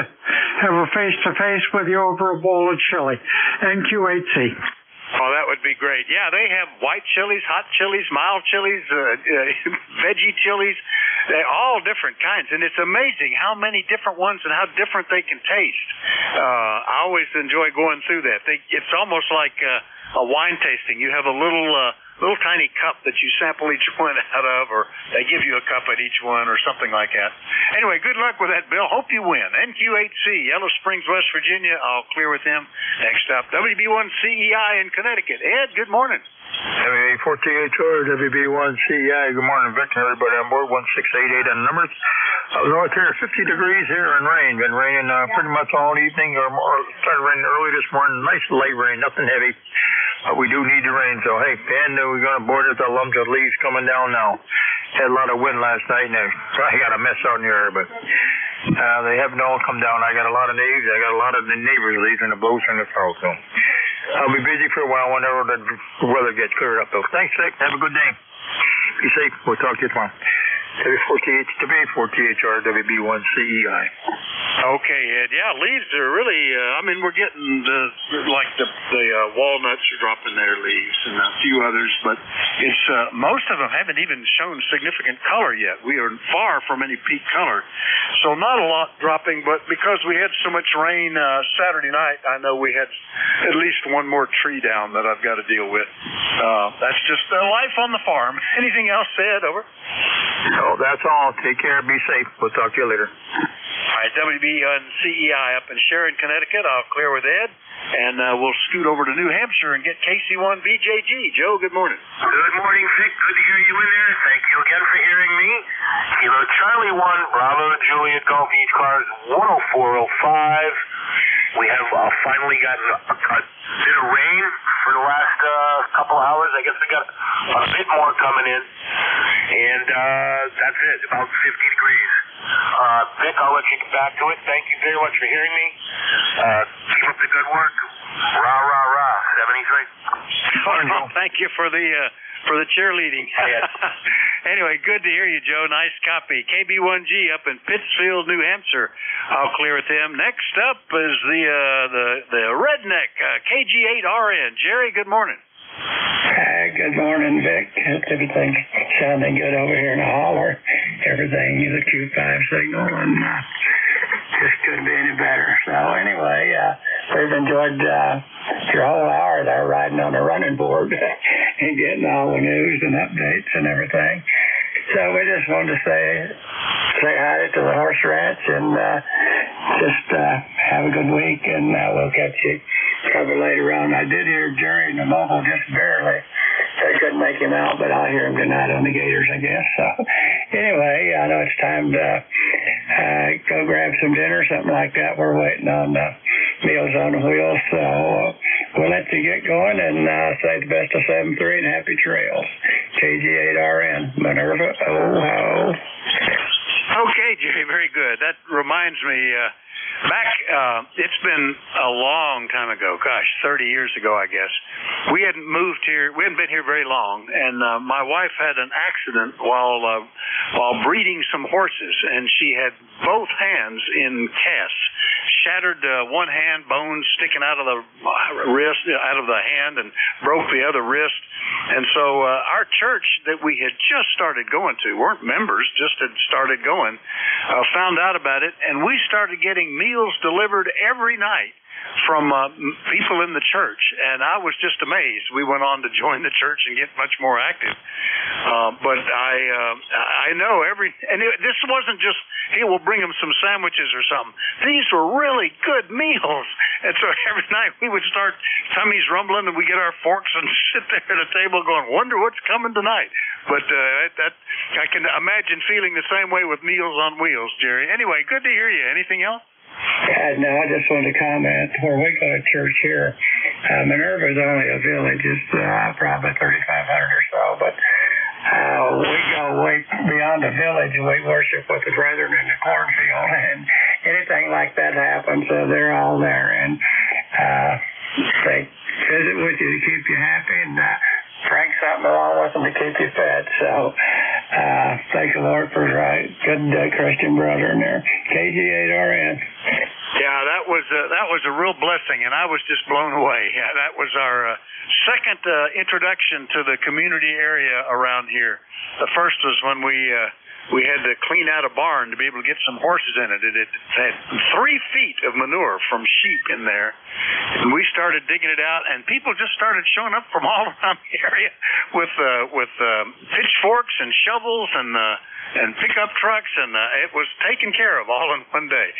have a face-to-face with you over a bowl of chili. NQ8C. Oh, that would be great. Yeah, they have white chilies, hot chilies, mild chilies, veggie chilies. They're all different kinds, and it's amazing how many different ones and how different they can taste. I always enjoy going through that. It's almost like a wine tasting. You have a little tiny cup that you sample each one out of, or they give you a cup at each one or something like that. Anyway, good luck with that, Bill. Hope you win. NQ8C, Yellow Springs, West Virginia. I'll clear with him. Next up, WB1CEI in Connecticut. Ed, good morning. WB48HR, WB1CEI. Good morning, Vic, and everybody on board. 1688 on the numbers. North here, 50 degrees here and rain. Been raining pretty much all evening, or started raining early this morning. Nice light rain, nothing heavy. But we do need the rain, so hey, and we're going to board it. The lumps of leaves coming down now. Had a lot of wind last night, and I got a mess out in here, but they haven't all come down. I got a lot of leaves. I got a lot of the neighbors' leaves and the blows in the south, so I'll be busy for a while whenever the weather gets cleared up, though. Thanks, Vic. Have a good day. Be safe. We'll talk to you tomorrow. WB48HR, WB1CEI. Okay, Ed. Yeah, leaves are really, we're getting the walnuts are dropping their leaves and a few others, but it's, most of them haven't even shown significant color yet. We are far from any peak color. So not a lot dropping, but because we had so much rain, Saturday night, I know we had at least one more tree down that I've got to deal with. That's just life on the farm. Anything else, Ed? Over. No, that's all. Take care. Be safe. We'll talk to you later. All right, WB1CEI up in Sharon, Connecticut. I'll clear with Ed, and we'll scoot over to New Hampshire and get KC1BJG. Joe, good morning. Good morning, Vic. Good to hear you in there. Thank you again for hearing me. Kilo Charlie 1, Bravo Juliet Golf ECARS 10405. We have finally gotten a bit of rain for the last couple hours. I guess we got a bit more coming in. And that's it, about 50 degrees. Vic, I'll let you get back to it. Thank you very much for hearing me. Keep up the good work. Rah, rah, rah. 73. Well, thank you for the cheerleading. Anyway, good to hear you, Joe. Nice copy. KB1G up in Pittsfield, New Hampshire. I'll clear with him. Next up is the redneck KG8RN. Jerry, good morning. Good morning, Vic. Everything's sounding good over here in the holler. Everything is a Q5 signal, and just couldn't be any better. So anyway, we've enjoyed your whole hour there riding on the running board and getting all the news and updates and everything. So we just wanted to say hi to the horse ranch and just have a good week, and we'll catch you probably later on. I did hear Jerry in the mobile just barely. I couldn't make him out, but I'll hear him tonight on the Gators, I guess. So anyway, I know it's time to go grab some dinner, something like that. We're waiting on Meals on the Wheels, so we'll let you get going and say the best of 7-3 and happy trails. KG8RN, Minerva, oh. Okay, Jerry, very good. That reminds me, back, it's been a long time ago, 30 years ago, I guess. We hadn't moved here, we hadn't been here very long, and my wife had an accident while breeding some horses, and she had both hands in casts. Shattered one hand, bones sticking out of the wrist, out of the hand, and broke the other wrist. And so our church that we had just started going to, weren't members, just had started going, found out about it, and we started getting meals delivered every night from people in the church, and I was just amazed. We went on to join the church and get much more active. But I know this wasn't just, hey, we'll bring them some sandwiches or something. These were really good meals. And so every night we would start tummies rumbling, and we get our forks and sit there at a table going, wonder what's coming tonight. But I can imagine feeling the same way with Meals on Wheels, Jerry. Anyway, good to hear you. Anything else? No, I just wanted to comment where we go to church here. Minerva is only a village, it's probably 3,500 or so, but we go way beyond the village. We worship with the brethren in the cornfield, and anything like that happens, they're all there, and they visit with you to keep you happy, and bring something along with them to keep you fed. So thank the Lord for good Christian brother in there. KG8RN. Yeah, that was a real blessing, and I was just blown away. Yeah, that was our second introduction to the community area around here. The first was when we we had to clean out a barn to be able to get some horses in it. It had 3 feet of manure from sheep in there. And we started digging it out, and people just started showing up from all around the area with pitchforks and shovels and pickup trucks, and it was taken care of all in one day.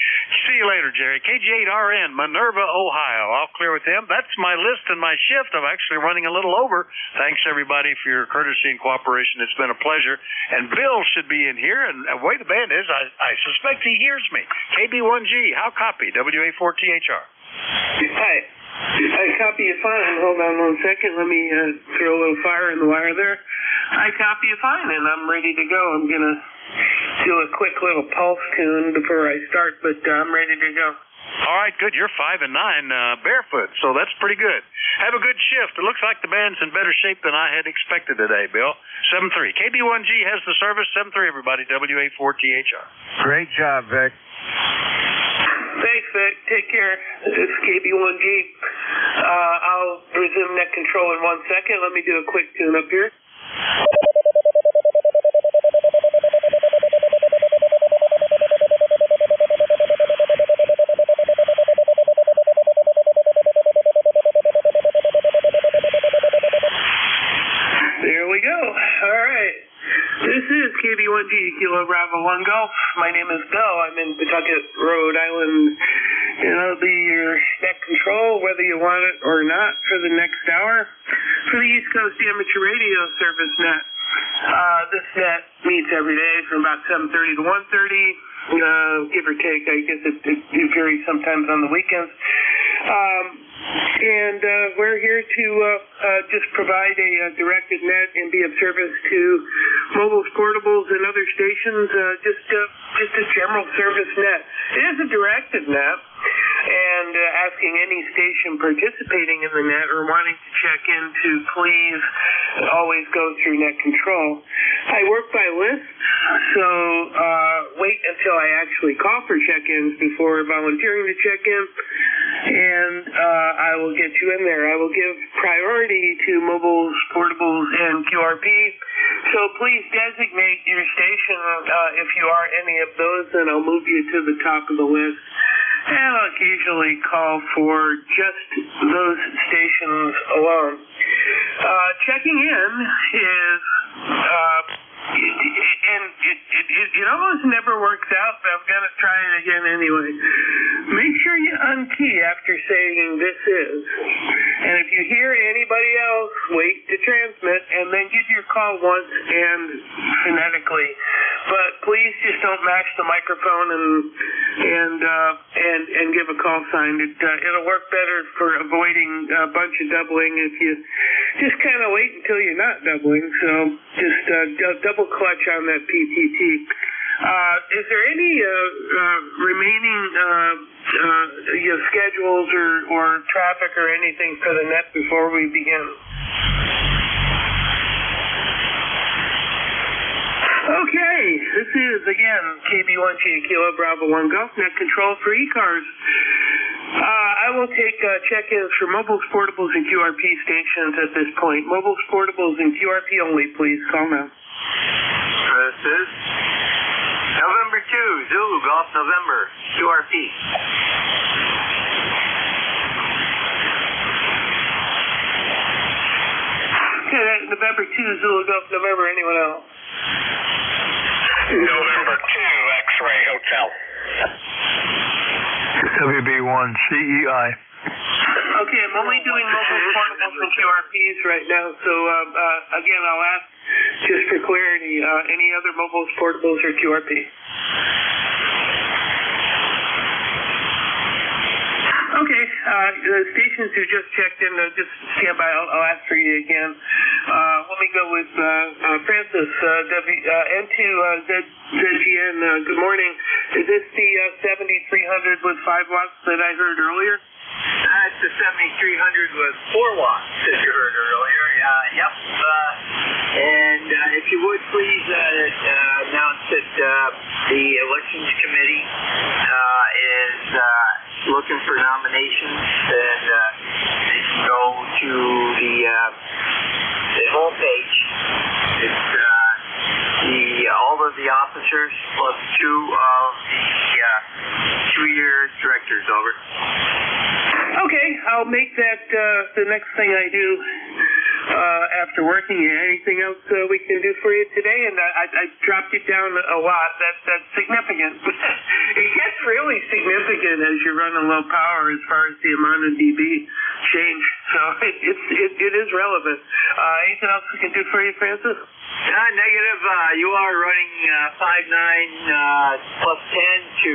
See you later, Jerry. KG8RN, Minerva, Ohio. I'll clear with them. That's my list and my shift. I'm actually running a little over. Thanks, everybody, for your courtesy and cooperation. It's been a pleasure. And Bill should be in here, and the way the band is, I suspect he hears me. KB1G, how copy? WA4THR. Hi. I copy you fine. Hold on 1 second. Let me throw a little fire in the wire there. I copy you fine, and I'm ready to go. I'm going to do a quick little pulse tune before I start, but I'm ready to go. All right, good. You're 5 and 9 barefoot, so that's pretty good. Have a good shift. It looks like the band's in better shape than I had expected today, Bill. 7-3. KB1G has the service. 7-3, everybody. WA4THR. Great job, Vic. Thanks, Vic. Take care. This is KB1G. I'll resume net control in 1 second. Let me do a quick tune up here. There we go. All right. This is KB1G, Kilo Bravo 1 Golf. My name is Bill. I'm in Pawtucket, Rhode Island. It'll be your net control, whether you want it or not, for the next hour for the East Coast Amateur Radio Service net. This net meets every day from about 7:30 to 1:30, give or take. I guess it varies sometimes on the weekends. And we're here to just provide a directed net and be of service to mobiles, portables, and other stations, just a general service net. It is a directed net, and asking any station participating in the net or wanting to check in to please always go through net control. I work by list, so wait until I actually call for check-ins before volunteering to check in, and I will get you in there. I will give priority to mobiles, portables, and QRP, so please designate your station if you are any of those, and I'll move you to the top of the list. And I'll occasionally call for just those stations alone. Checking in is, it almost never works out, but I'm going to try it again anyway. Make sure you unkey after saying this is. And if you hear anybody else, wait to transmit, and then give your call once and phonetically. But please just don't mash the microphone and give a call sign. It'll work better for avoiding a bunch of doubling if you just kind of wait until you're not doubling. So just double clutch on that PTT. Is there any remaining schedules or traffic or anything for the net before we begin? Okay, this is, again, KB1G, Kilo Bravo 1 Golf, net control for ECARS. I will take check-ins for mobiles, portables, and QRP stations at this point. Mobiles, portables, and QRP only, please. Call now. This is November 2, Zulu Golf November, QRP. Okay, November 2, Zulu Golf November. Anyone else? November 2, X-Ray Hotel. WB1CEI. Okay, I'm only doing mobile portables and QRPs right now, so again, I'll ask just for clarity, any other mobiles, portables, or QRP? Okay, the stations who just checked in, just stand by. I'll ask for you again. Let me go with Francis, N2ZGN. Good morning. Is this the 7300 with 5 watts that I heard earlier? It's the 7300 with 4 watts that you heard earlier. Yep. And if you would please announce that the Elections Committee is looking for nominations, and they can go to the homepage. It's all of the officers plus 2 of the 2-year directors. Over. Okay, I'll make that the next thing I do after working. Anything else we can do for you today? And I dropped it down a lot. That's significant. It gets really significant as you run on low power as far as the amount of dB change. So it is relevant. Anything else we can do for you, Francis? Negative. You are running 5.9 plus 10 to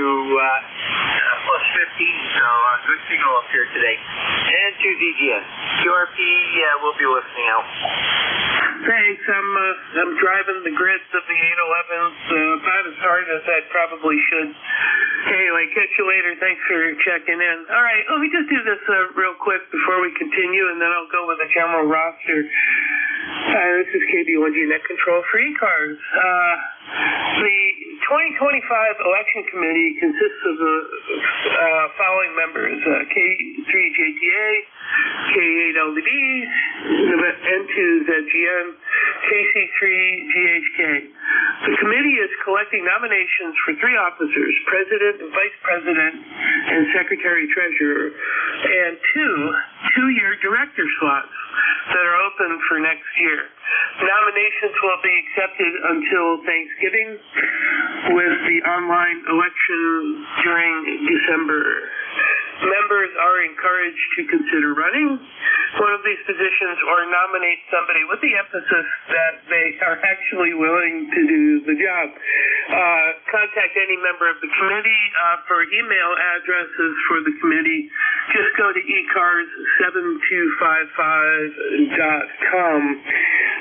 plus 15, so good signal up here today. And 2 ZGS. QRP will be listening out. Thanks. I'm driving the grids of the 811s about as hard as I probably should. Anyway, catch you later. Thanks for checking in. All right, let me just do this real quick before we continue, and then I'll go with the general roster. This is KB1G Net Control for ECARS. The 2025 Election Committee consists of the following members: K3JTA, K8LDB, N2ZGN, KC3GHK. The committee is collecting nominations for 3 officers: President and Vice President and Secretary-Treasurer, and 2 2-year director slots that are open for next year. Nominations will be accepted until Thanksgiving, with the online election during December. Members are encouraged to consider running one of these positions or nominate somebody with the emphasis that they are actually willing to do the job. Contact any member of the committee for email addresses for the committee. Just go to ECARS7255.com.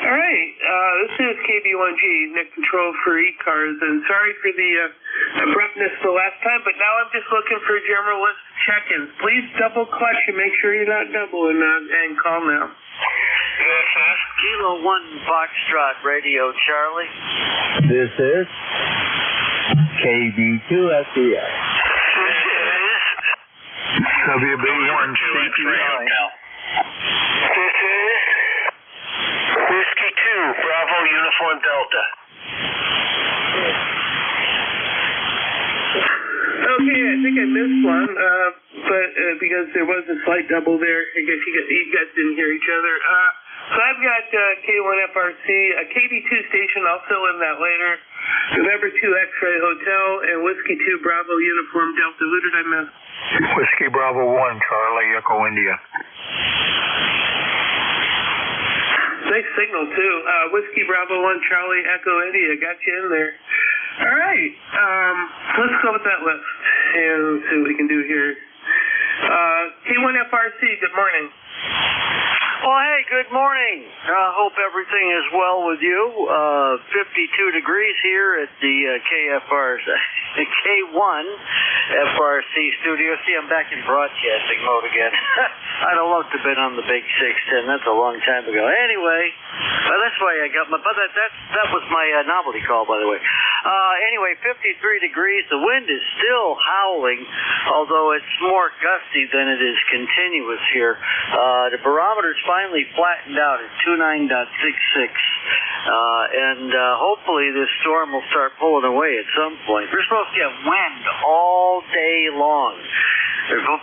All right, this is KB1G, Net Control for ECARS, and sorry for the abruptness the last time, but now I'm just looking for generalist check-ins. Please double clutch and make sure you're not doubling and call now. This is Kilo 1 Foxtrot Radio, Charlie. This is KB2SES. WB1CPI. This is Whiskey 2, Bravo Uniform Delta. Okay, I think I missed one, but because there was a slight double there, I guess you guys didn't hear each other. So I've got K1FRC, a KB2 station, I'll fill in that later. November 2 X-Ray Hotel, and Whiskey 2 Bravo Uniform Delta. Who did I miss? Whiskey Bravo 1, Charlie, Echo India. Nice signal, too. Whiskey Bravo 1, Charlie, Echo India. Got you in there. All right. Let's go with that list and see what we can do here. K1FRC, good morning. Well, hey, good morning. Hope everything is well with you. 52 degrees here at the K1 FRC studio. See, I'm back in broadcasting mode again. I'd have loved to have been on the big 610. That's a long time ago. Anyway, that's why I got my... But that was my novelty call, by the way. Anyway, 53 degrees. The wind is still howling, although it's more gusty than it is continuous here. The barometer's finally flattened out at 29.66. And hopefully this storm will start pulling away at some point. We're supposed to get wind all day long.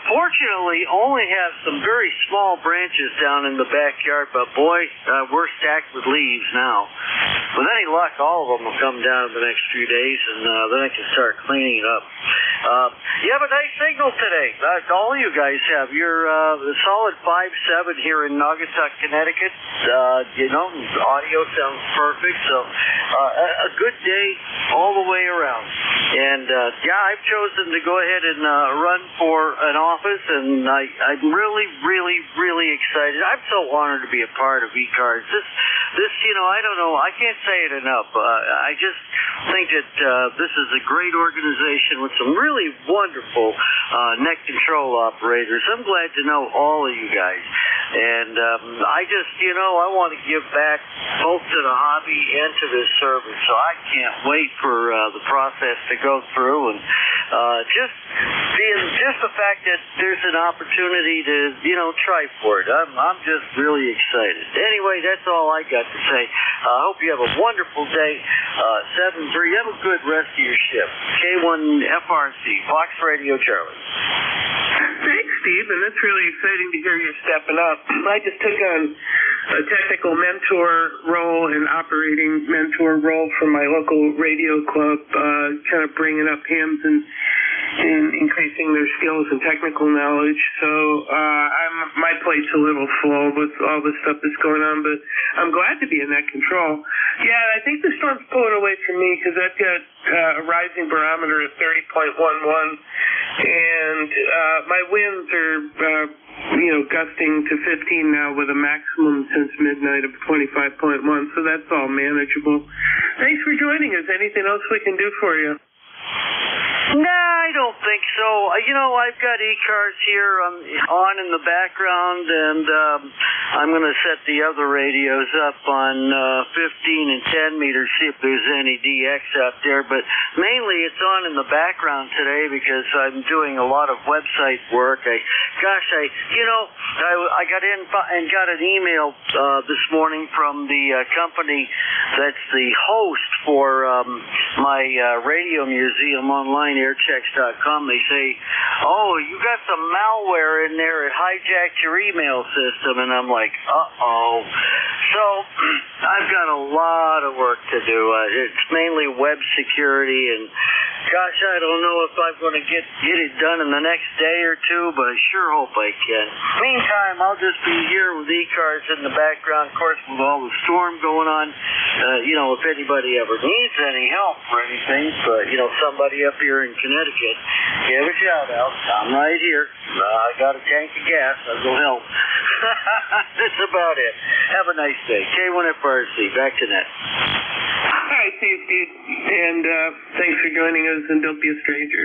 Fortunately, only have some very small branches down in the backyard, but boy, we're stacked with leaves now. With any luck, all of them will come down in the next few days, and then I can start cleaning it up. You have a nice signal today. All you guys have. You're the solid 5.7 here in Naugatuck, Connecticut. Audio sounds perfect, so a good day all the way around. And I've chosen to go ahead and run for an office, and I'm really, really, really excited. I'm so honored to be a part of ECARS. This, I don't know, I can't say it enough. I just think that this is a great organization with some really wonderful net control operators. I'm glad to know all of you guys. And I just, I want to give back both to the hobby and to this service. So I can't wait for the process to go through. And Just the fact that there's an opportunity to, try for it. I'm just really excited. Anyway, that's all I got to say. I hope you have a wonderful day. 7-3. Have a good rest of your shift. K1FRC, Fox Radio Charlie. Thanks, Steve, and that's really exciting to hear you stepping up. I just took on a technical mentor role and operating mentor role for my local radio club, kind of bringing up hams and increasing their skills and technical knowledge. So my plate's a little full with all the stuff that's going on, but I'm glad to be in that control. Yeah, I think the storm's pulling away from me because I've got a rising barometer of 30.11, and my winds are gusting to 15 now with a maximum since midnight of 25.1, so that's all manageable. Thanks for joining us. Anything else we can do for you? Nah, I don't think so. I've got ECARS here on in the background, and I'm going to set the other radios up on 15 and 10 meters, see if there's any DX out there. But mainly it's on in the background today because I'm doing a lot of website work. I got in and got an email this morning from the company that's the host for my radio museum online, airchecks.com. They say, oh, you got some malware in there. It hijacked your email system. And I'm like, uh-oh. So I've got a lot of work to do. It's mainly web security, and gosh, I don't know if I'm going to get it done in the next day or two, but I sure hope I can. Meantime, I'll just be here with ECARS in the background, of course, with all the storm going on. If anybody ever needs any help or anything, but, somebody up here in Connecticut, give a shout out. I'm right here. I got a tank of gas. I'll go help. That's about it. Have a nice day. K1FRC, back to net. All right, Steve, and thanks for joining us, and don't be a stranger.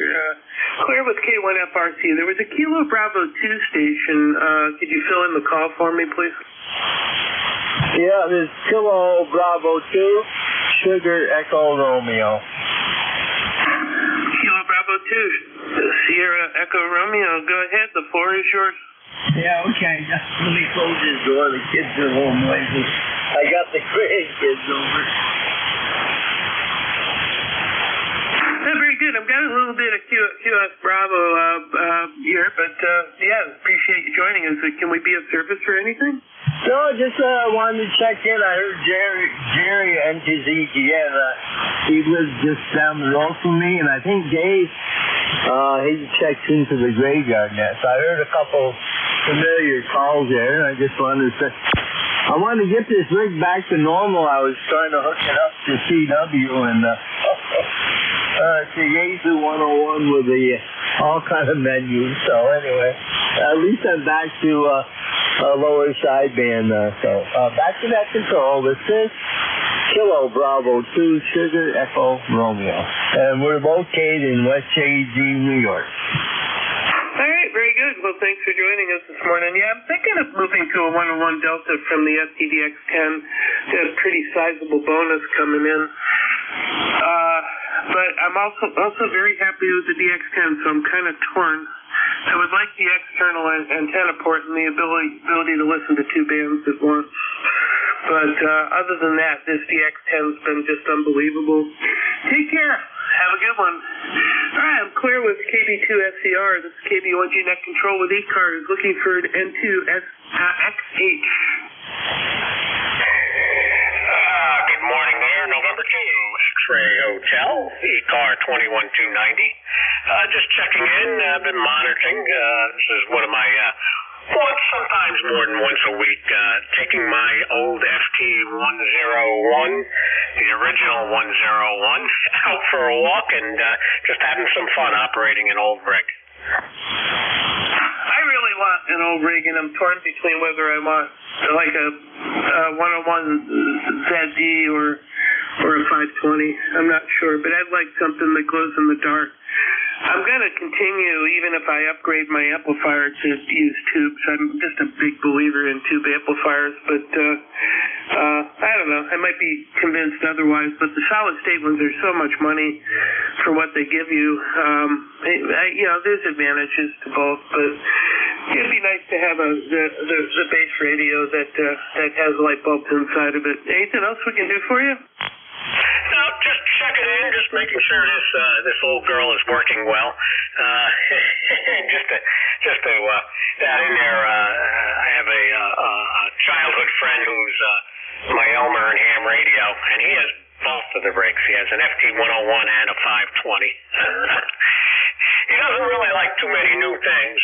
Claire with K1FRC, there was a Kilo Bravo 2 station. Could you fill in the call for me, please? Yeah, this is Kilo Bravo 2, Sugar Echo Romeo. Kilo Bravo 2, Sierra Echo Romeo. Go ahead, the floor is yours. Yeah, okay. Let me close this door. The kids are home noisy. I got the grandkids over. Very good. I've got a little bit of QS Bravo here, but appreciate you joining us. Can we be of service for anything? No, just wanted to check in. I heard Jerry NJ2US. He lives just down the road from me, and I think Dave, he checks into the graveyard nest. I heard a couple familiar calls there, and I just wanted to say, I wanted to get this rig back to normal. I was trying to hook it up to CW, and to Yaesu 101 with all kind of menus. So anyway, at least I'm back to lower sideband. So back to that control. This is Kilo Bravo 2 Sugar Echo Romeo, and we're located in West JG, New York. All right, very good. Well, thanks for joining us this morning. Yeah, I'm thinking of moving to a 101 Delta from the STDX10. Got a pretty sizable bonus coming in. But I'm also very happy with the DX10, so I'm kind of torn. I would like the external antenna port and the ability to listen to two bands at once. But other than that, this DX10's been just unbelievable. Take care. Have a good one. All right, I'm clear with KB2SCR. This is KB1G Net Control with ECARS, looking for an N2XH. Good morning there, November 2, X-Ray Hotel, ECAR 21290. Just checking in, I've been monitoring. This is one of my, sometimes more than once a week, taking my old FT101, the original 101, out for a walk and just having some fun operating an old rig. I really want an old rig, and I'm torn between whether I want like a 101 ZD or a 520. I'm not sure, but I'd like something that glows in the dark. I'm going to continue, even if I upgrade my amplifier to use tubes. I'm just a big believer in tube amplifiers, but I don't know. I might be convinced otherwise, but the solid-state ones are so much money for what they give you. There's advantages to both, but it'd be nice to have the base radio that has light bulbs inside of it. Anything else we can do for you? No, just checking in, just making sure this old girl is working well. Just to add in there, I have a childhood friend who's my Elmer and Ham radio, and he has both of the rigs. He has an FT-101 and a 520. He doesn't really like too many new things,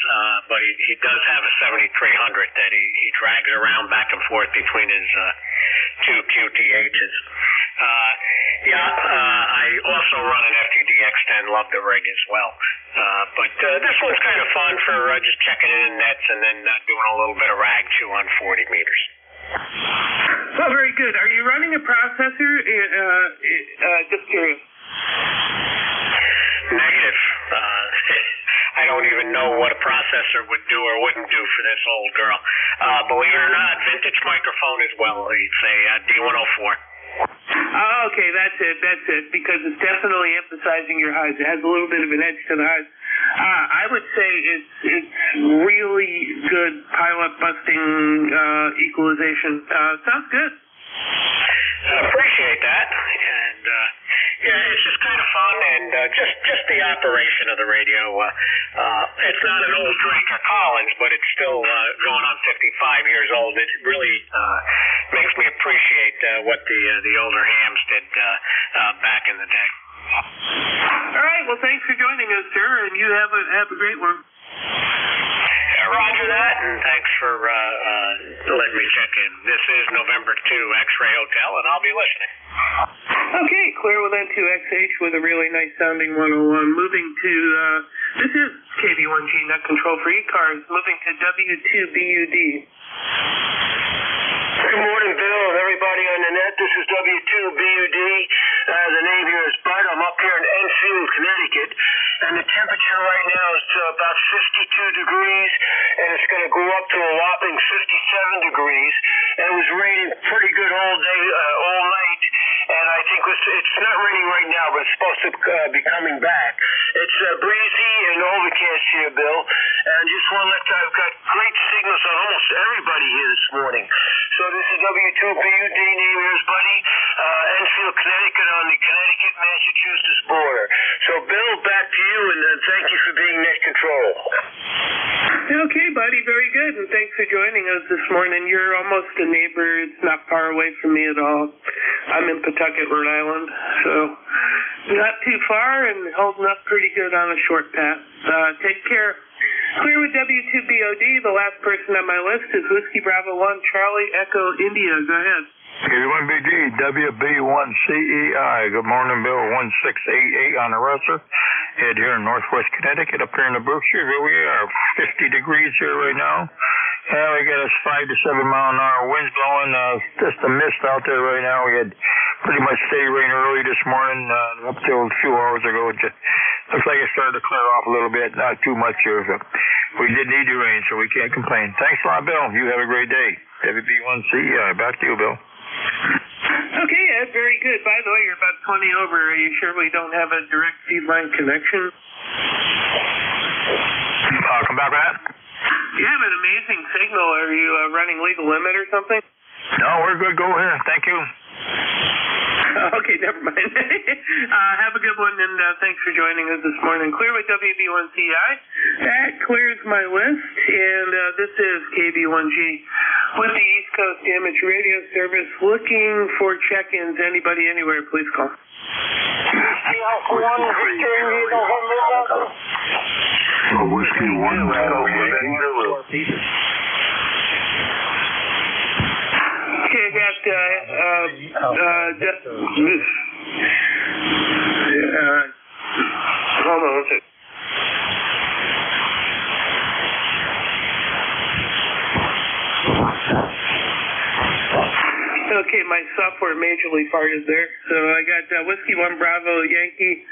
but he does have a 7300 that he drags around back and forth between his two QTHs. I also run an FTDX10, love the rig as well. But this one's kind of fun for just checking in nets and then doing a little bit of rag chew on 40 meters. Oh, very good. Are you running a processor? Just curious. Negative. I don't even know what a processor would do or wouldn't do for this old girl. Believe it or not, vintage microphone as well. It's a D104. Oh, okay, that's it, because it's definitely emphasizing your highs. It has a little bit of an edge to the highs. I would say it's really good pilot-busting equalization. Sounds good. I appreciate that, and it's just kind of fun, and just the operation of the radio. It's not an old Drake or Collins, but it's still going on 55 years old. It really makes me appreciate what the older hams did back in the day. All right, well, thanks for joining us, sir, and you have a great one. Roger that, and thanks for letting me check in. This is November 2 X-Ray Hotel, and I'll be listening. Okay, clear with N2XH with a really nice sounding 101. Moving to, this is KB1G, not control for ECARS, moving to W2BUD. Good morning, Bill, and everybody on the net. This is W2BUD. The name here is Bud. I'm up here in Enfield, Connecticut, and the temperature right now is about 52 degrees, and it's going to go up to a whopping 57 degrees. And it was raining pretty good all day, all night, and I think it's not raining right now, but it's supposed to be coming back. It's breezy and overcast here, Bill, and just want to let you know I've got great signals on almost everybody here this morning. So this is W2BUD, name here is Buddy, Enfield, Connecticut, on the Connecticut-Massachusetts border. So, Bill, back to you, and thank you for being net control. Okay, buddy, very good, and thanks for joining us this morning. You're almost a neighbor. It's not far away from me at all. I'm in Pawtucket, Rhode Island, so not too far and holding up pretty good on a short path. Take care. Clear with W2BOD. The last person on my list is Whiskey Bravo 1, Charlie Echo India. Go ahead. K1BD, WB1CEI. Good morning, Bill. 1688 on the Russer. Head here in northwest Connecticut, up here in the Berkshires. Here we are, 50 degrees here right now. Yeah, we got us 5 to 7 mile an hour winds blowing. Just a mist out there right now. We had pretty much steady rain early this morning, up till a few hours ago. It just looks like it started to clear off a little bit. Not too much here. So we did need the rain, so we can't complain. Thanks a lot, Bill. You have a great day. WB1CEI. Back to you, Bill. Okay, Ed, very good. By the way, you're about 20 over. Are you sure we don't have a direct feed line connection? Come back with that? You have an amazing signal. Are you running legal limit or something? No, we're good. Go ahead. Thank you. Okay, never mind. Have a good one, and thanks for joining us this morning. Clear with WB1CI. That clears my list, and this is KB1G with the East Coast Damage Radio Service looking for check-ins. Anybody, anywhere, please call. Whiskey 1, Okay, I got, hold on one second. Okay, my software majorly farted there. So I got Whiskey 1 Bravo Yankee.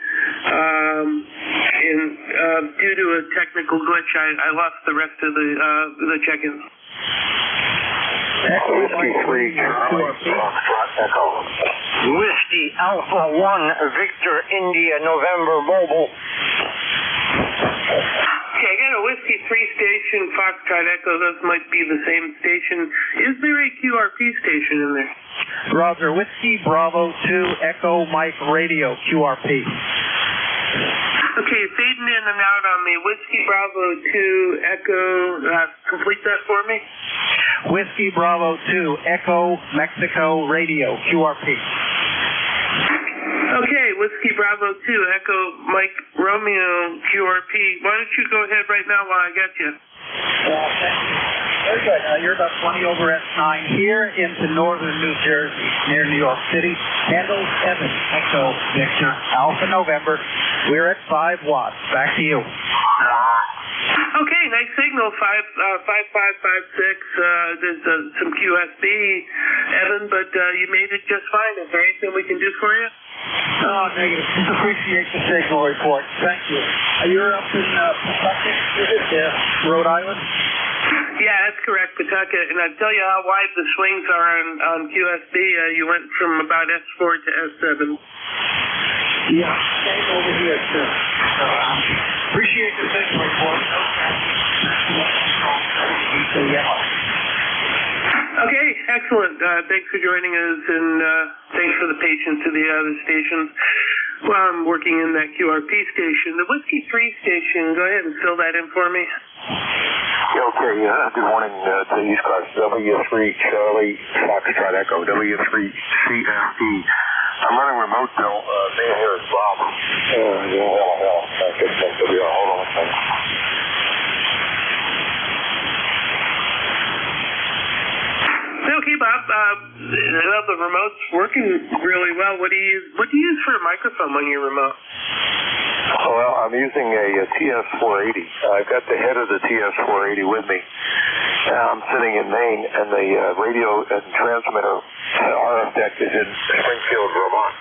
Due to a technical glitch, I lost the rest of the check-ins. Whiskey 3 Charlie Foxtrot Echo. Whiskey Alpha 1 Victor India November Mobile. Okay, I got a Whiskey 3 station, Foxtrot Echo. Those might be the same station. Is there a QRP station in there? Roger. Whiskey Bravo 2 Echo Mike Radio QRP. Okay, fading in and out on me. Whiskey Bravo 2 Echo. Complete that for me. Whiskey Bravo 2 Echo Mexico Radio QRP. Okay, Whiskey Bravo 2 Echo Mike Romeo QRP. Why don't you go ahead right now while I get you? Very good. You're about 20 over S9 here into northern New Jersey, near New York City. Handle 7 Echo Victor Alpha November. We're at 5 watts. Back to you. Okay, nice signal, 5556. There's some QSB, Evan, but you made it just fine. Is there anything we can do for you? Oh, negative. Appreciate the signal report. Thank you. You're up in Pawtucket, is it? Rhode Island? Yeah, that's correct, Pawtucket. And I'll tell you how wide the swings are on QSB. You went from about S4 to S7. Yeah, same over here, too. Appreciate the signal report. Okay, excellent. Thanks for joining us, and thanks for the patience to the other stations. Well, I'm working in that QRP station. The Whiskey 3 station, go ahead and fill that in for me. Okay, good morning to ECARS, W3 Charlie Foxtrot Echo, W3 CFE. I'm running remote though. May I hear is Bob? Hell. Hold on a second. Okay, Bob. The remote's working really well. What do you use for a microphone on your remote? Well, I'm using a TS480. I've got the head of the TS480 with me. I'm sitting in Maine, and the radio and transmitter RF deck is in Springfield, Vermont.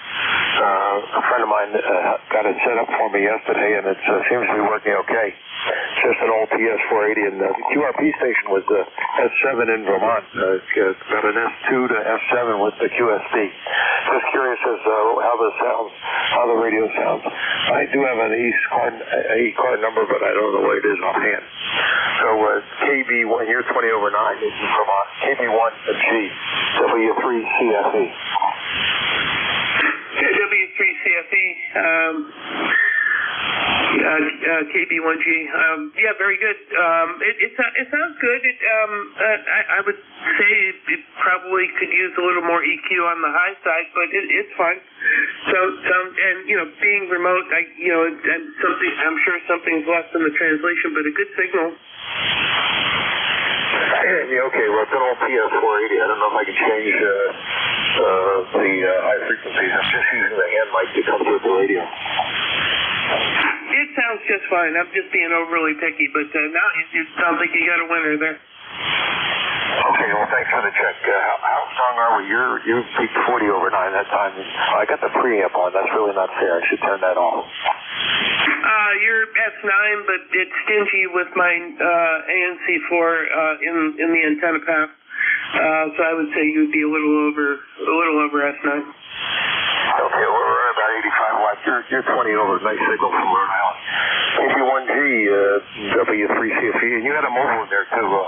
A friend of mine got it set up for me yesterday, and it seems to be working okay. It's just an old TS480, and the QRP station was S7 in Vermont. Got an S2 to S7 with the QSB. Just curious as how the radio sounds. I do have an ECARS number, but I don't know what it is offhand. So KB1, you're 20 over 9 is in Vermont. KB1G, W3CFE. W3CFE. KB1G. Yeah, very good. It sounds good. I would say it probably could use a little more EQ on the high side, but it's fine. So and being remote, I'm sure something's lost in the translation, but a good signal. Okay, well, it's an old TS480. I don't know if I can change the high frequencies. I'm just using the hand mic that comes with the radio. It sounds just fine. I'm just being overly picky, but now it sounds like you got a winner there. Okay, well, thanks for the check. How strong are we? You peaked 40 over 9 that time. I got the preamp on. That's really not fair. I should turn that off. You're S9, but it's stingy with my ANC4 in the antenna path. So I would say you would be a little over S9. Okay, well, we're at about 85 watts. You're 20 over. Nice signal from Rhode Island. KB1G, W3CFE, and you had a mobile in there too, Bill.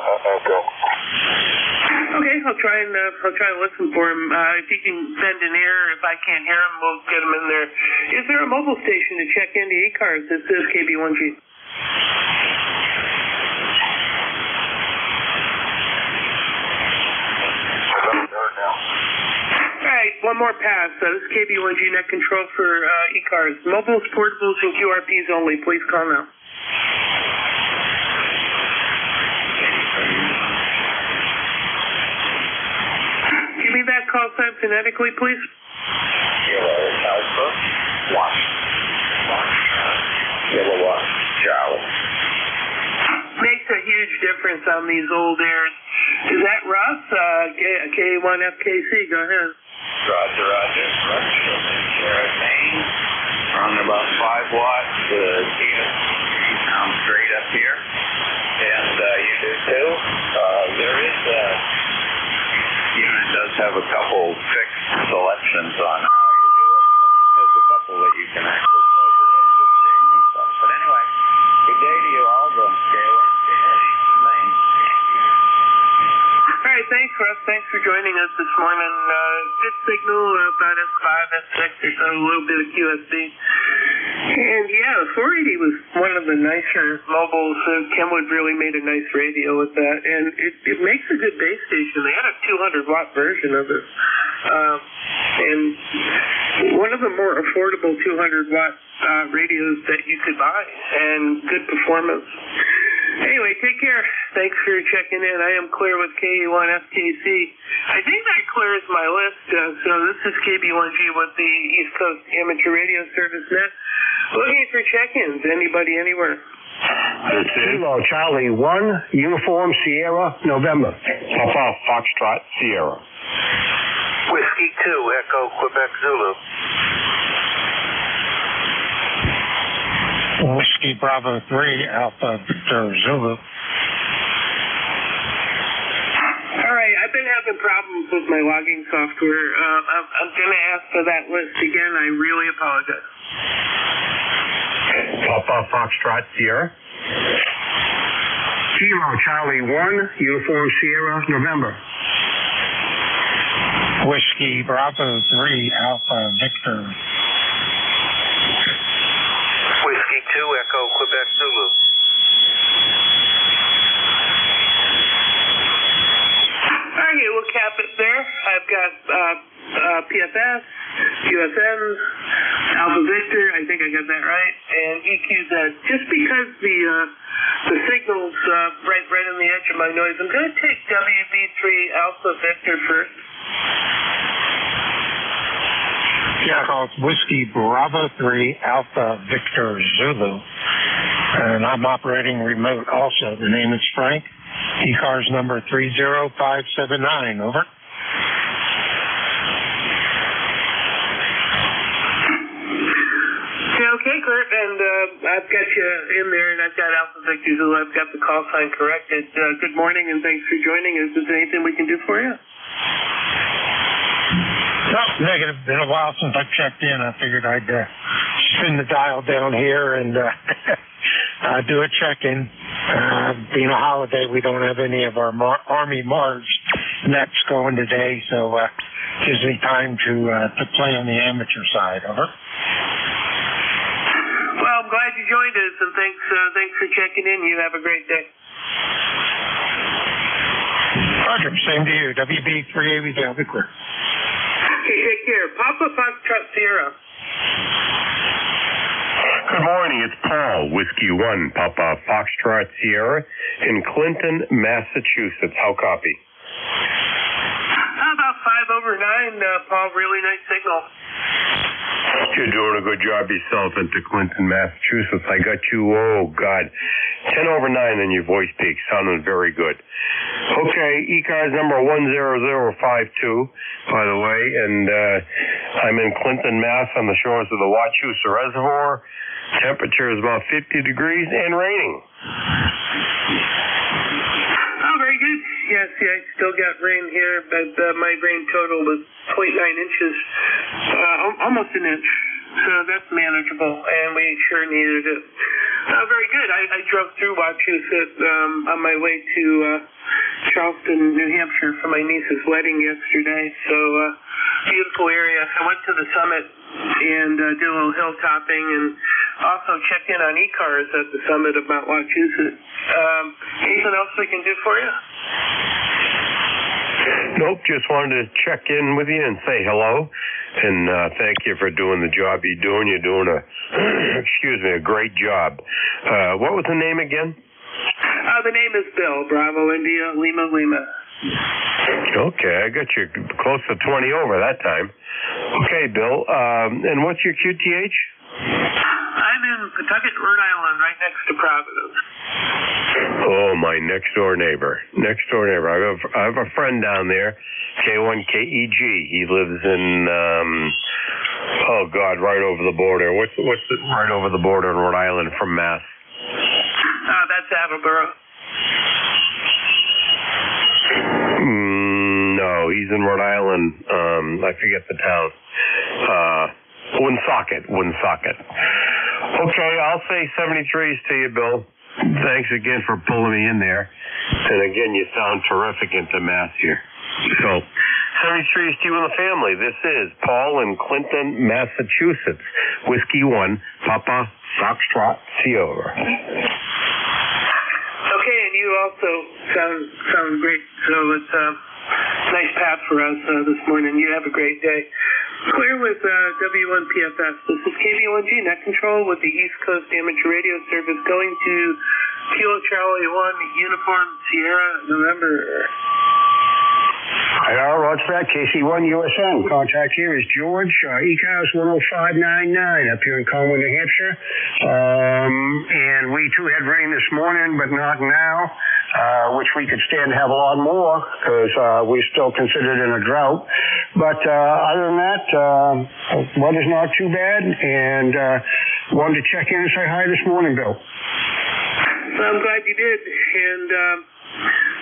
Okay, I'll try to listen for him. If he can bend an ear, if I can't hear him, we'll get him in there. Is there a mobile station to check into ECARS? This is KB1G. Alright, one more pass. This is KB1G net control for ECARS. Mobiles, portables, and QRPs only. Please call now. Give me that call sign phonetically, please. Alpha, Kilowatt, Charlie. makes a huge difference on these old airs. Is that Russ? K1FKC, go ahead. Roger. Russ from Sheriff, Maine. Running about 5 watts. TS sounds great up here. And you do too. There is unit does have a couple fixed selections on how you do it. There's a couple that you can actually close it up with change and stuff. But anyway, good day to you all, the Scaler. All right, thanks, Russ. Thanks for joining us this morning. Good signal, about S5, S6 or so, a little bit of QSB. And yeah, the 480 was one of the nicer mobiles. Kenwood really made a nice radio with that. And it makes a good base station. They had a 200-watt version of it. And one of the more affordable 200-watt radios that you could buy. And good performance. Anyway, take care. Thanks for checking in. I am clear with KE1FKC. I think that clears my list. So this is KB1G with the East Coast Amateur Radio Service Net. Looking for check-ins. Anybody, anywhere? This is Kilo Charlie 1, Uniform Sierra, November. Papa Foxtrot Sierra. Whiskey 2, Echo Quebec Zulu. Whiskey Bravo 3, Alpha Victor Zulu. All right, I've been having problems with my logging software. I'm going to ask for that list again. I really apologize. Papa Foxtrot Sierra. Kilo Charlie 1, Uniform Sierra, November. Whiskey Bravo 3, Alpha Victor. Whiskey 2, Echo Quebec Zulu. Okay, we'll cap it there. I've got PFS, USMs, Alpha Victor, I think I got that right, and EQZ. Just because the signal's right on the edge of my noise, I'm going to take WB3 Alpha Victor first. Yeah, called Whiskey Bravo 3, Alpha Victor Zulu. And I'm operating remote also. The name is Frank. ECARS number 30579, over. Okay, Kurt, and I've got you in there, and I've got Alpha Victor Zulu. I've got the call sign corrected. Good morning, and thanks for joining us. Is there anything we can do for you? No, negative. Been a while since I checked in. I figured I'd spin the dial down here and do a check-in. Being a holiday, we don't have any of our Army Mars nets going today, so gives me time to play on the amateur side. Over. Well, I'm glad you joined us, and thanks for checking in. You have a great day. Roger. Same to you. WB3AV down the clear. Okay, take care. Papa Foxtrot Sierra. Good morning, it's Paul, Whiskey 1, Papa Foxtrot Sierra, in Clinton, Massachusetts. How copy? About 5 over 9, Paul. Really nice signal. You're doing a good job yourself into Clinton, Massachusetts. I got you, 10 over 9 in your voice peak. Sounding very good. Okay, ECARS number 10052, by the way, and I'm in Clinton, Mass, on the shores of the Wachusett Reservoir. Temperature is about 50 degrees and raining. Oh, very good. Yes, I still got rain here, but my rain total was 0.9 inches, almost an inch. So that's manageable, and we sure needed it. Very good. I drove through Wachusett on my way to Charleston, New Hampshire for my niece's wedding yesterday. So beautiful area. I went to the summit and did a little hill topping and also checked in on ECARS at the summit of Mount Wachusett. Anything else we can do for you? Nope, just wanted to check in with you and say hello. And thank you for doing the job you're doing. You're doing a great job. What was the name again? The name is Bill, Bravo, India, Lima, Lima. Okay, I got you close to 20 over that time. Okay, Bill, and what's your QTH? I'm in Pawtucket, Rhode Island, right next to Providence. Oh, my next door neighbor. I have a friend down there, K1KEG. He lives in, right over the border. What's right over the border in Rhode Island from Mass? That's Attleboro. No, he's in Rhode Island. I forget the town. Woonsocket. Okay, I'll say 73s to you, Bill. Thanks again for pulling me in there. And again, you sound terrific into Mass here. So, 73s to you and the family. This is Paul in Clinton, Massachusetts. Whiskey 1, Papa Foxtrot, see you over. Okay, and you also sound great. So it's a nice path for us this morning. You have a great day. Clear with W1PFS. This is KV1G Net Control with the East Coast Amateur Radio Service going to Kilo Charlie 1 Uniform Sierra November. Hi, Roger that. KC1USN. Contact here is George, ECARS 10599 up here in Conway, New Hampshire. And we too had rain this morning, but not now, which we could stand to have a lot more because we're still considered in a drought. But other than that, weather's not too bad, and wanted to check in and say hi this morning, Bill. Well, I'm glad you did, and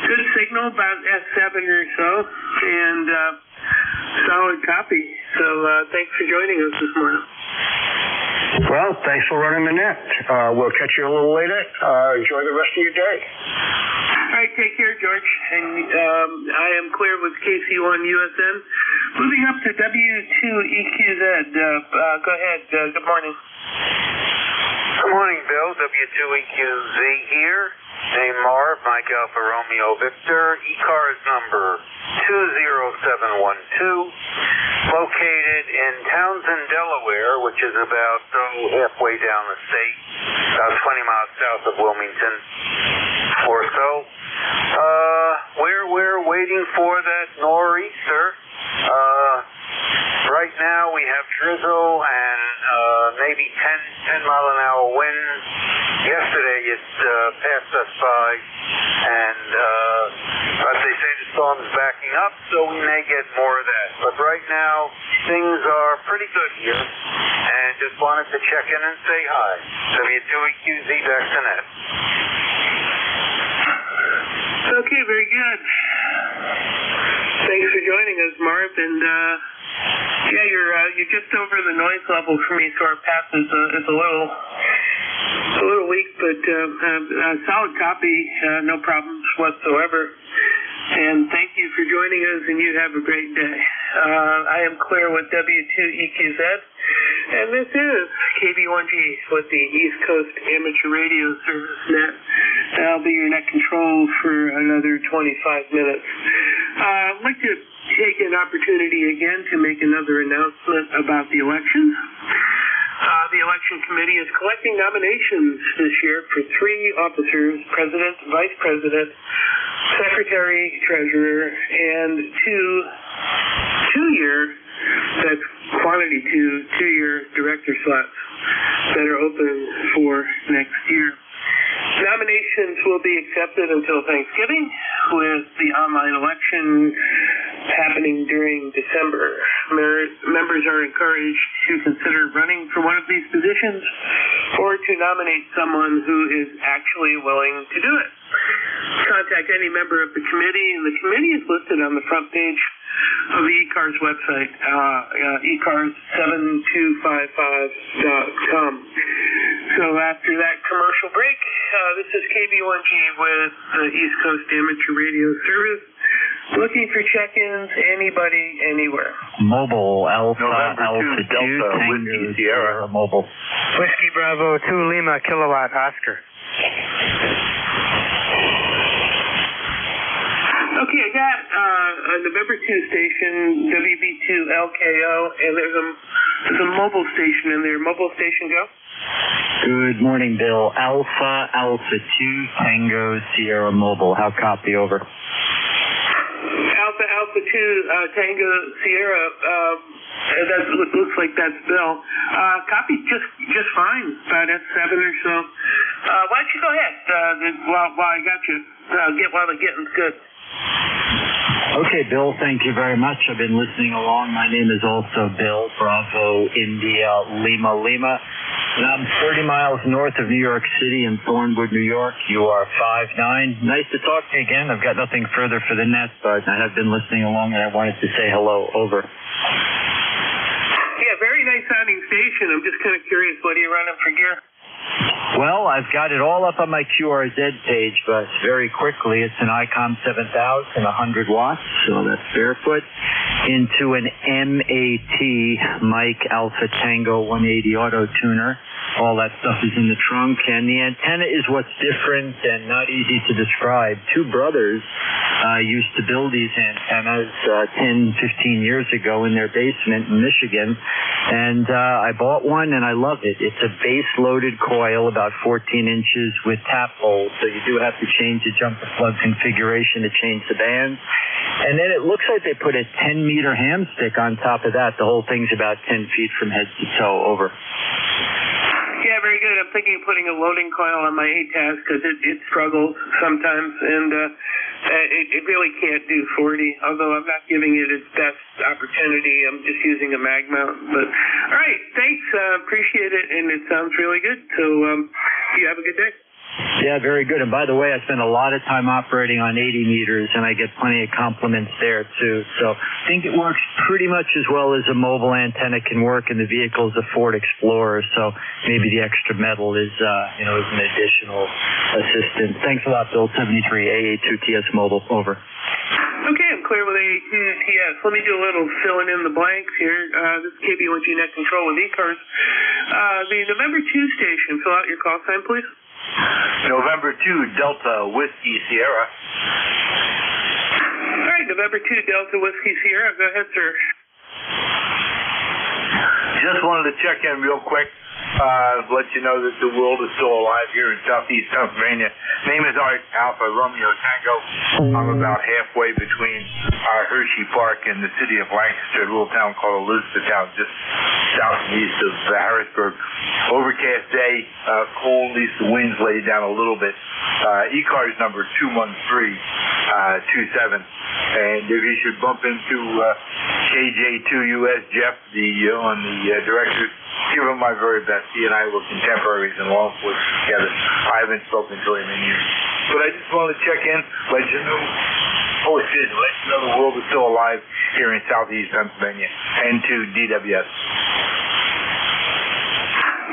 good signal, about S7 or so, and solid copy. So thanks for joining us this morning. Well, thanks for running the net. We'll catch you a little later. Enjoy the rest of your day. All right, take care, George. And I am clear with KC1USN. Moving up to W2EQZ. Go ahead. Good morning. Good morning, Bill. W2EQZ here. Name Marv, Mike Alpha Romeo Victor. ECARS number 20712. Located in Townsend, Delaware, which is about halfway down the state, about 20 miles south of Wilmington or so. We're waiting for that nor'easter. Right now we have drizzle and maybe 10 mile an hour winds. Yesterday it passed us by, and as they say, the storm's backing up, so we may get more of that. But right now things are pretty good here, and just wanted to check in and say hi. W2EQZ back to net. Okay, very good. Thanks for joining us, Marv. And yeah, you're just over the noise level for me, so our path is a little weak, but solid copy, no problems whatsoever. And thank you for joining us, and you have a great day. I am clear with W2EQZ, and this is KB1G with the East Coast Amateur Radio Service Net. I'll be your net control for another 25 minutes. I'd like to take an opportunity again to make another announcement about the election. The election committee is collecting nominations this year for 3 officers: president, vice president, secretary, treasurer, and that's quantity two-year director slots that are open for next year. Nominations will be accepted until Thanksgiving, with the online election happening during December. Members are encouraged to consider running for one of these positions or to nominate someone who is actually willing to do it. Contact any member of the committee, and the committee is listed on the front page of the ECARS website, ECARS7255.com. So after that commercial break, this is KB1G with the East Coast Amateur Radio Service. Looking for check-ins, anybody, anywhere. Mobile Alpha November 2 Delta Whiskey Sierra Mobile. Whiskey Bravo 2 Lima Kilowatt Oscar. Okay, I got a November 2 station, WB2LKO, and there's a mobile station in there. Mobile station, go. Good morning, Bill. Alpha 2 Tango Sierra Mobile. How copy, over? Alpha 2 Tango Sierra. That looks like that's Bill. Copy just fine, about S7 or so. Why don't you go ahead while I got you? While the getting's good. Okay, Bill, thank you very much. I've been listening along. My name is also Bill, Bravo, India, Lima, Lima. And I'm 30 miles north of New York City in Thornwood, New York. You are 5'9". Nice to talk to you again. I've got nothing further for the net, but I have been listening along, and I wanted to say hello. Over. Yeah, very nice sounding station. I'm just kind of curious, what are you running for gear? Well, I've got it all up on my QRZ page, but very quickly, it's an ICOM 7000, 100 watts, so that's barefoot, into an MAT Mike Alpha Tango 180 auto tuner. All that stuff is in the trunk, and the antenna is what's different and not easy to describe. Two brothers used to build these antennas 10, 15 years ago in their basement in Michigan, and I bought one, and I love it. It's a base-loaded coil, about 14 inches with tap holes, so you do have to change the jumper plug configuration to change the bands. And then it looks like they put a 10-meter ham stick on top of that. The whole thing's about 10 feet from head to toe. Over. Yeah, very good. I'm thinking of putting a loading coil on my ATAS because it struggles sometimes, and it really can't do 40, although I'm not giving it its best opportunity. I'm just using a mag mount. But, all right, thanks. Appreciate it, and it sounds really good. So you have a good day. Yeah, very good. And by the way, I spend a lot of time operating on 80 meters, and I get plenty of compliments there, too. So I think it works pretty much as well as a mobile antenna can work, and the vehicle is a Ford Explorer, so maybe the extra metal is an additional assistance. Thanks a lot, Bill. 73 AA2TS Mobile. Over. Okay, I'm clear with AA2TS. Let me do a little filling in the blanks here. This is KB1G Net Control with ECARS. The November 2 station, fill out your call sign, please. November 2 Delta Whiskey Sierra. All right, November 2 Delta Whiskey Sierra. Go ahead, sir. Just wanted to check in real quick. Let you know that the world is still alive here in southeast Pennsylvania. Name is Art Alpha Romeo Tango. I'm about halfway between Hershey Park and the city of Lancaster, a little town called Elizabethtown, just southeast of Harrisburg. Overcast day, cool, at least the winds laid down a little bit. ECARS number 21327. And if you should bump into NJ2US Jeff, on the director, give him my very best. He and I were contemporaries in law enforcement together. I haven't spoken to him in years. But I just wanted to check in, let you know the world is still alive here in southeast Pennsylvania, and to DWS.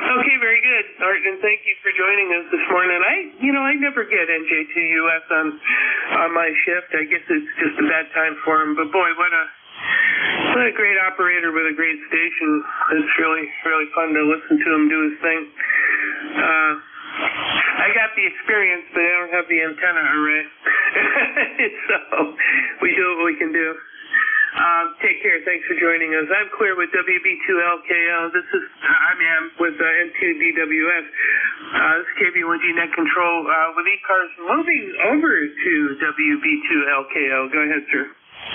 Okay, very good, Art, and thank you for joining us this morning. I never get NJ2US on my shift. I guess it's just a bad time for him. But boy, what a great operator with a great station. It's really, really fun to listen to him do his thing. I got the experience, but I don't have the antenna array. So we do what we can do. Take care. Thanks for joining us. I'm clear with WB2LKL. This is I'm with N2DWS. This is KB1G Net Control with ECARS. Moving over to WB2LKL. Go ahead, sir.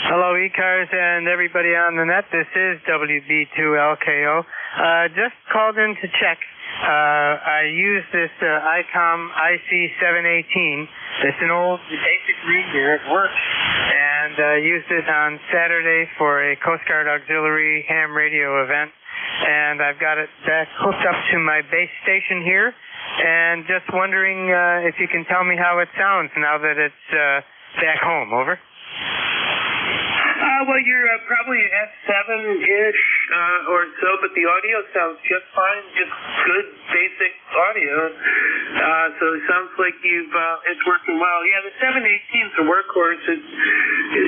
Hello, ECARS and everybody on the net. This is WB2LKO. Just called in to check. I use this ICOM IC718. It's an old basic reader. It works. And I used it on Saturday for a Coast Guard Auxiliary ham radio event. And I've got it back hooked up to my base station here. And just wondering if you can tell me how it sounds now that it's back home. Over. Well, you're probably S7-ish or so, but the audio sounds just fine, just good basic audio. So it sounds like it's working well. Yeah, the 718's a workhorse. It's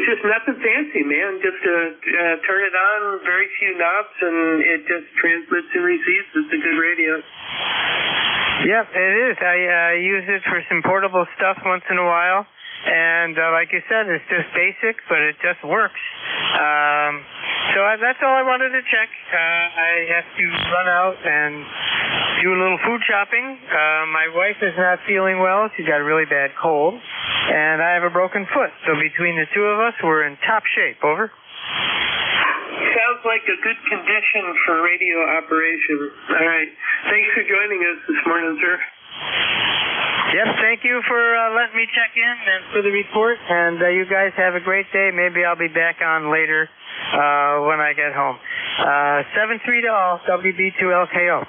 just nothing fancy, man. Just turn it on, very few knobs, and it just transmits and receives. It's a good radio. Yep, it is. I use it for some portable stuff once in a while. And like you said, it's just basic, but it just works. So that's all I wanted to check. I have to run out and do a little food shopping. My wife is not feeling well. She's got a really bad cold. And I have a broken foot. So between the two of us, we're in top shape. Over. Sounds sounds like a good condition for radio operation. All right. Thanks for joining us this morning, sir. Yep, thank you for letting me check in and for the report. And you guys have a great day. Maybe I'll be back on later when I get home. 7-3 to all, WB2LKO.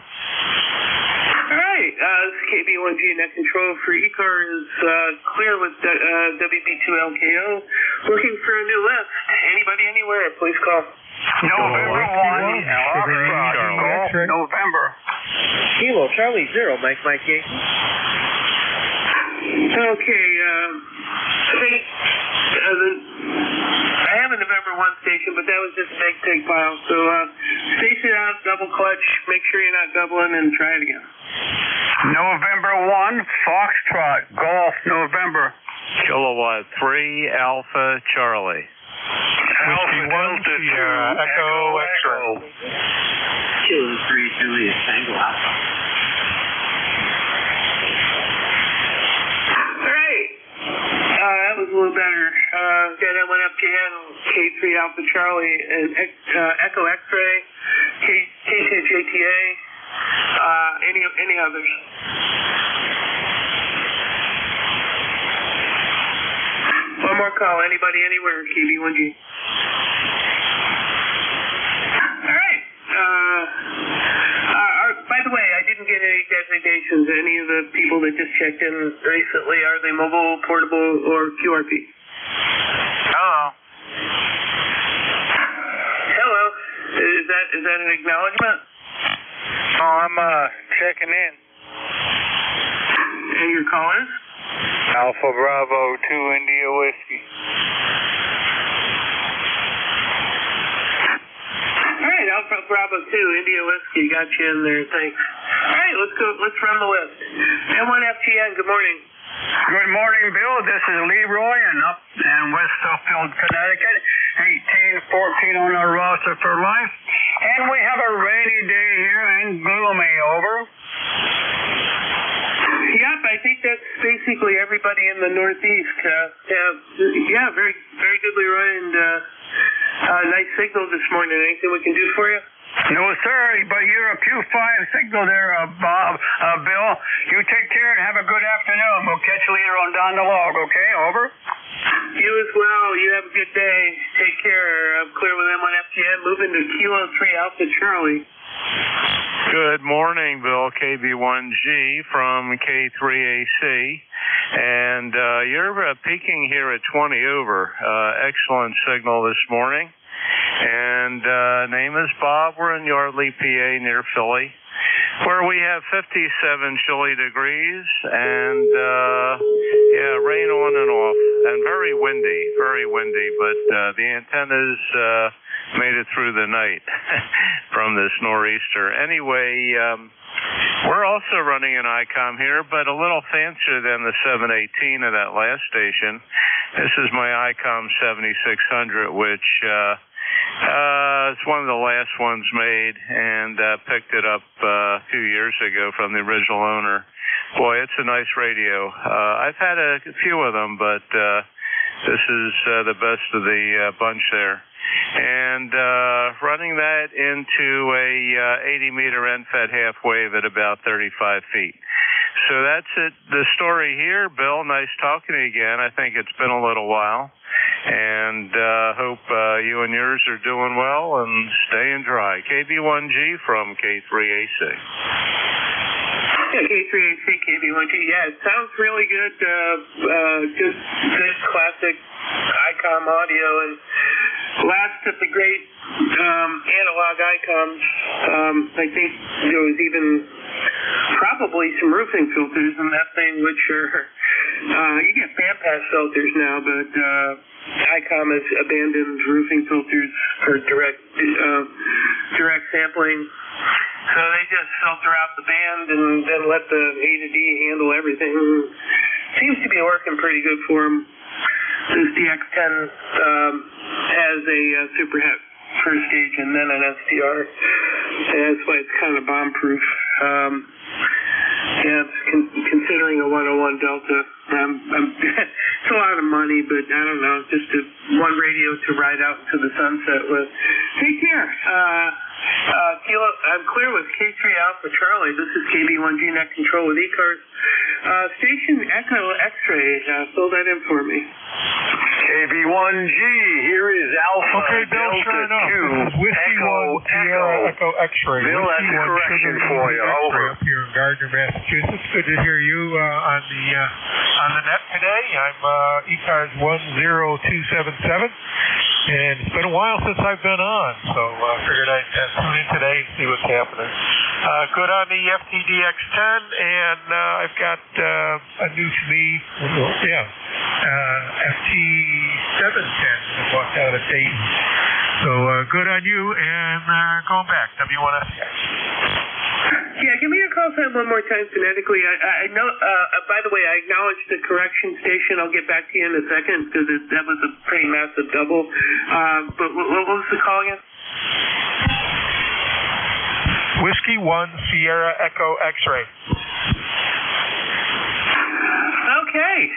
All right, this is KB1G Net Control for ECARS, clear with WB2LKO. Looking for a new lift. Anybody, anywhere, please call. November 1, Alpha, November. Kilo Charlie 0, Mike Yankee. Okay, I have a November 1 station, but that was just a big pig pile. So station out, double clutch, make sure you're not doubling, and try it again. November 1, Foxtrot, Golf, November. Kilowatt 3, Alpha Charlie. Alpha Delta 2, Echo X-ray. Kilo 3, Julius, Tango Alpha. That was a little better. Then I went up to K3 Alpha Charlie and Echo X-ray, K2 JTA, any others. One more call. Anybody, anywhere, KB1G. All right. By the way, I didn't get any designations. Any of the people that just checked in recently, are they mobile, portable, or QRP? Hello. Hello. Is that an acknowledgement? Oh, I'm checking in. And your call is? Alpha Bravo 2 India Whiskey. All right, Alpha Bravo 2 India Whiskey, got you in there. Thanks. All right, let's go. Let's run the list. N1FGN. Good morning. Good morning, Bill. This is Leroy in West Suffield, Connecticut. 1814 on our roster for life. And we have a rainy day here and gloomy. Over. Yep, I think that's basically everybody in the Northeast. Yeah, very, very good, Leroy, and nice signal this morning. Anything we can do for you? No, sir, but you're a Q5 signal there, Bob, Bill. You take care and have a good afternoon. We'll catch you later on down the log, okay? Over. You as well. You have a good day. Take care. I'm clear with M1FGN. Moving to Kilo 3 Alpha Charlie. Good morning, Bill, KB1G from K3AC. And you're peaking here at 20 over. Excellent signal this morning. And name is Bob. We're in Yardley, PA, near Philly, where we have 57 chilly degrees and rain on and off and very windy, but the antennas made it through the night from this nor'easter. Anyway, we're also running an ICOM here, but a little fancier than the 718 of that last station. This is my ICOM 7600, which it's one of the last ones made, and picked it up a few years ago from the original owner. Boy, it's a nice radio. I've had a few of them, but this is the best of the bunch there. And running that into a 80-meter end-fed half wave at about 35 feet. So that's it. The story here, Bill. Nice talking to you again. I think it's been a little while. And hope you and yours are doing well and staying dry. KB1G from K3AC. Yeah, K3AC, KB1G. Yeah, it sounds really good. Just good classic ICOM audio. And last of the great analog ICOMs, I think there was even probably some roofing filters in that thing, which are, you get bandpass filters now, but ICOM has abandoned roofing filters for direct sampling. So they just filter out the band and then let the A to D handle everything. Seems to be working pretty good for them. This DX10 has a super het first stage and then an SDR. And that's why it's kind of bomb-proof. Yeah, considering a 101 Delta, it's a lot of money, but I don't know, just one radio to ride out into the sunset with. Take care. Kilo, I'm clear with K3 Alpha Charlie. This is KB1G Net Control with ECARS. Station Echo X-Ray, fill that in for me. KB1G, here is Alpha Delta 2 Echo X-Ray. Bill, that's a correction for you. Over. Up here in Gardner, Massachusetts. Good to hear you on the net today. I'm ECARS 10277, and it's been a while since I've been on, so I figured I'd tune in today and see what's happening. Good on the FTDX10, and I've got a new to me, FT710. I walked out of Dayton. So good on you, and going back, W1SCX. Yeah, give me your call sign one more time phonetically. I know. By the way, I acknowledge the correction station. I'll get back to you in a second because that was a pretty massive double. But what was the call again? Whiskey 1 Sierra Echo X-Ray. Okay.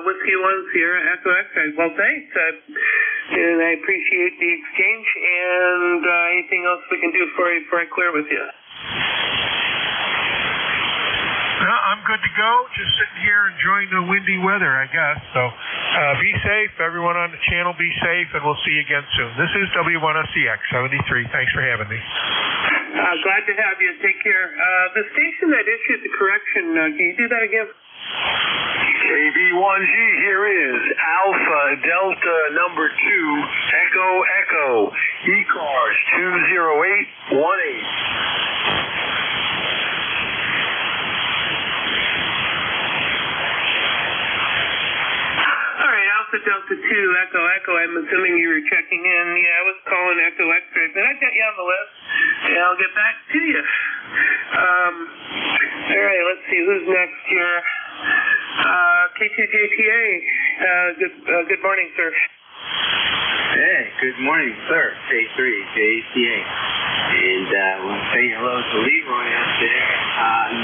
Whiskey 1 Sierra Echo X-Ray. Well, thanks. And I appreciate the exchange. And anything else we can do for you before I clear with you? No, I'm good to go. Just sitting here enjoying the windy weather, I guess. So be safe. Everyone on the channel, be safe, and we'll see you again soon. This is W1SCX 73. Thanks for having me. Glad to have you. Take care. The station that issued the correction, can you do that again? KB1G, here is Alpha Delta number 2 Echo ECARS 20818. Delta 2 Echo. I'm assuming you were checking in. Yeah, I was calling Echo X-Ray, but I got you on the list, and I'll get back to you. All right, let's see who's next here. K2JTA. Good morning, sir. Hey, good morning, sir. K3JTA. And I want to say hello to Leroy out there.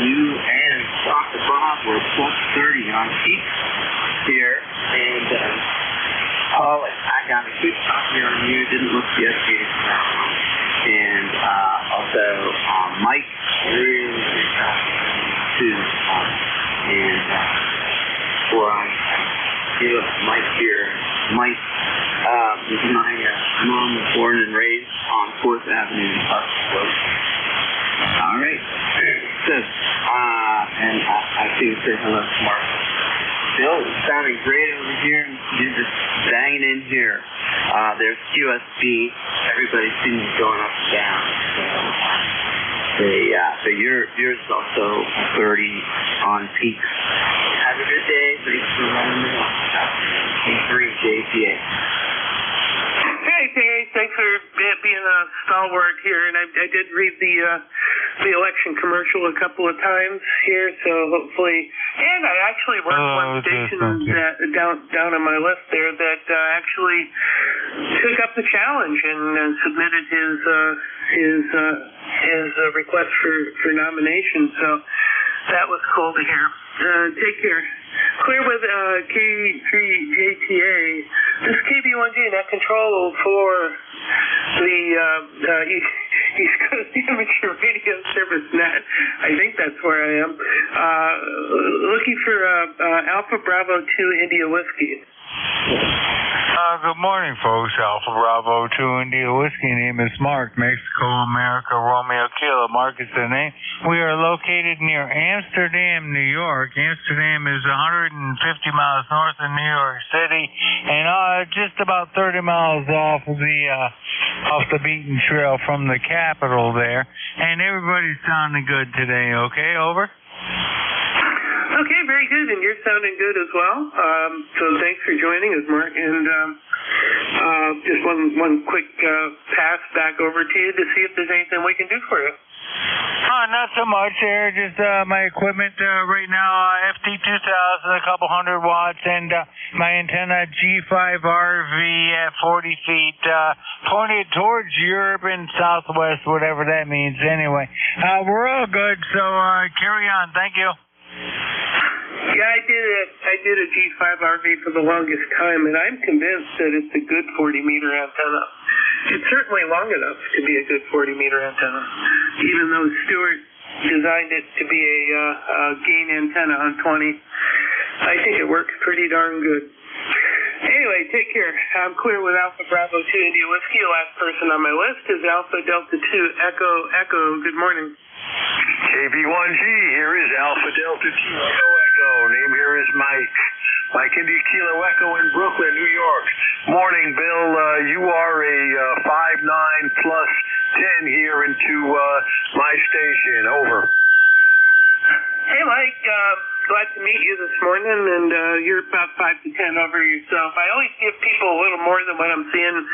You and Dr. Bob were plus 30 on peak here, and Paul, I got a good copy on you. Didn't look yesterday, and also Mike, really good copy too. And before I give up Mike here, Mike, my mom was born and raised on 4th Avenue in Buffalo. All right. So, and I do say hello to Mark. Bill, it's sounding great over here. You're just banging in here. There's QSB. Everybody seems going up and down. So yours is also 30 on peak. Have a good day. Thanks for running me off. K3JTA. Hey, thanks for being a stalwart here. And I did read the election commercial a couple of times here, so hopefully. And I actually worked one station down on my list there that actually took up the challenge and submitted his request for nomination. So that was cool to hear. Take care. Clear with K3JTA. This is KB1G Net Control for the East Coast Amateur Radio Service Net. I think that's where I am. Looking for Alpha Bravo 2 India Whiskey. Good morning, folks. Alpha Bravo 2 India Whiskey. Name is Mark. Mexico, America, Romeo Kilo. Mark is the name. We are located near Amsterdam, New York. Amsterdam is 150 miles north of New York City, and just about 30 miles off the beaten trail from the capital there. And everybody's sounding good today. Okay, over. Okay, very good, and you're sounding good as well. So thanks for joining us, Mark. And just one quick pass back over to you to see if there's anything we can do for you. not so much there. Just my equipment right now, FT2000, a couple 100 watts, and my antenna G5RV at 40 feet, pointed towards Europe and Southwest, whatever that means. Anyway, we're all good, so carry on. Thank you. Yeah, I did a G5RV for the longest time, and I'm convinced that it's a good 40-meter antenna. It's certainly long enough to be a good 40-meter antenna, even though Stewart designed it to be a gain antenna on 20. I think it works pretty darn good. Anyway, take care. I'm clear with Alpha Bravo 2 India Whiskey. The last person on my list is Alpha Delta 2 Echo Echo. Good morning. KB1G, here is Alpha Delta 2 Echo Echo. Name here is Mike. Mike India Kilo Echo in Brooklyn, New York. Morning, Bill. You are a 5-9 plus 10 here into my station. Over. Hey, Mike. Glad to meet you this morning, and you're about 5 to 10 over yourself. I always give people a little more than what I'm seeing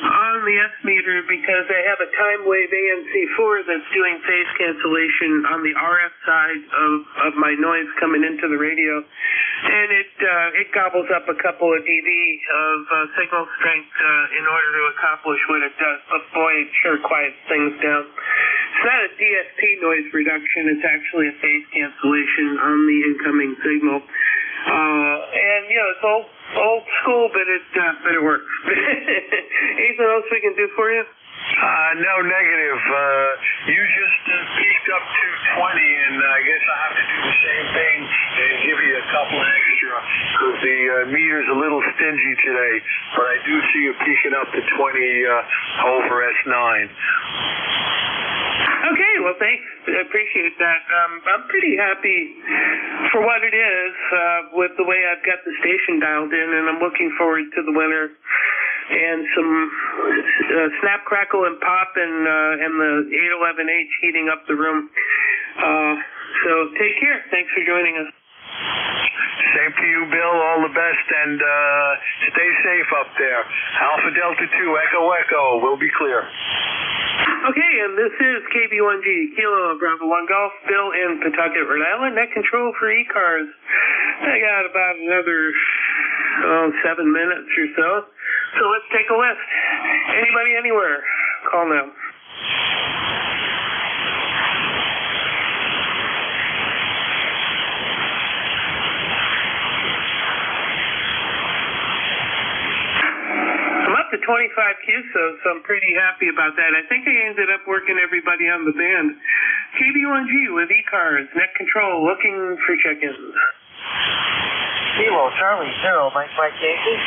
on the S meter because I have a time wave ANC4 that's doing phase cancellation on the RF side of my noise coming into the radio, and it gobbles up a couple of dB of signal strength in order to accomplish what it does. But boy, it sure quiets things down. It's not a DSP noise reduction, it's actually a phase cancellation on the incoming signal. And it's old school, but it works. Anything else we can do for you? No, negative. You just peaked up to 20, and I guess I have to do the same thing and give you a couple extra because the meter's a little stingy today, but I do see you peaking up to 20 over S9. Okay, well, thanks. I appreciate that. I'm pretty happy for what it is with the way I've got the station dialed in, and I'm looking forward to the winter and some snap, crackle, and pop, and the 811H heating up the room. So take care. Thanks for joining us. Same to you, Bill. All the best, and stay safe up there. Alpha Delta 2, Echo Echo. We'll be clear. Okay, and this is KB1G, Kilo Bravo 1 Golf, Bill in Pawtucket, Rhode Island. Net control for ECARS. I got about another 7 minutes or so. So let's take a list. Anybody, anywhere, call now. To 25 QSO, so I'm pretty happy about that. I think I ended up working everybody on the band. KB1G with ECARS, net control, looking for check-ins. Kilo Charlie 0, Mike Yankee.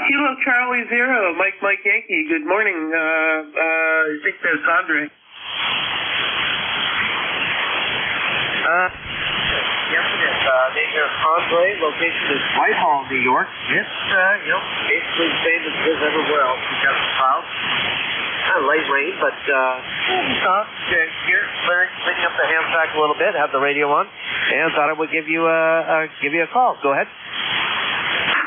Kilo Charlie 0, Mike Yankee. Good morning. I think that's Andre. Yes, it is. Name here, Andre. Location is Whitehall, New York. It's, basically the same as everywhere else. We've got some clouds. Light rain, but, here, cleaning up the ham track a little bit, have the radio on, and thought I would give you a call. Go ahead.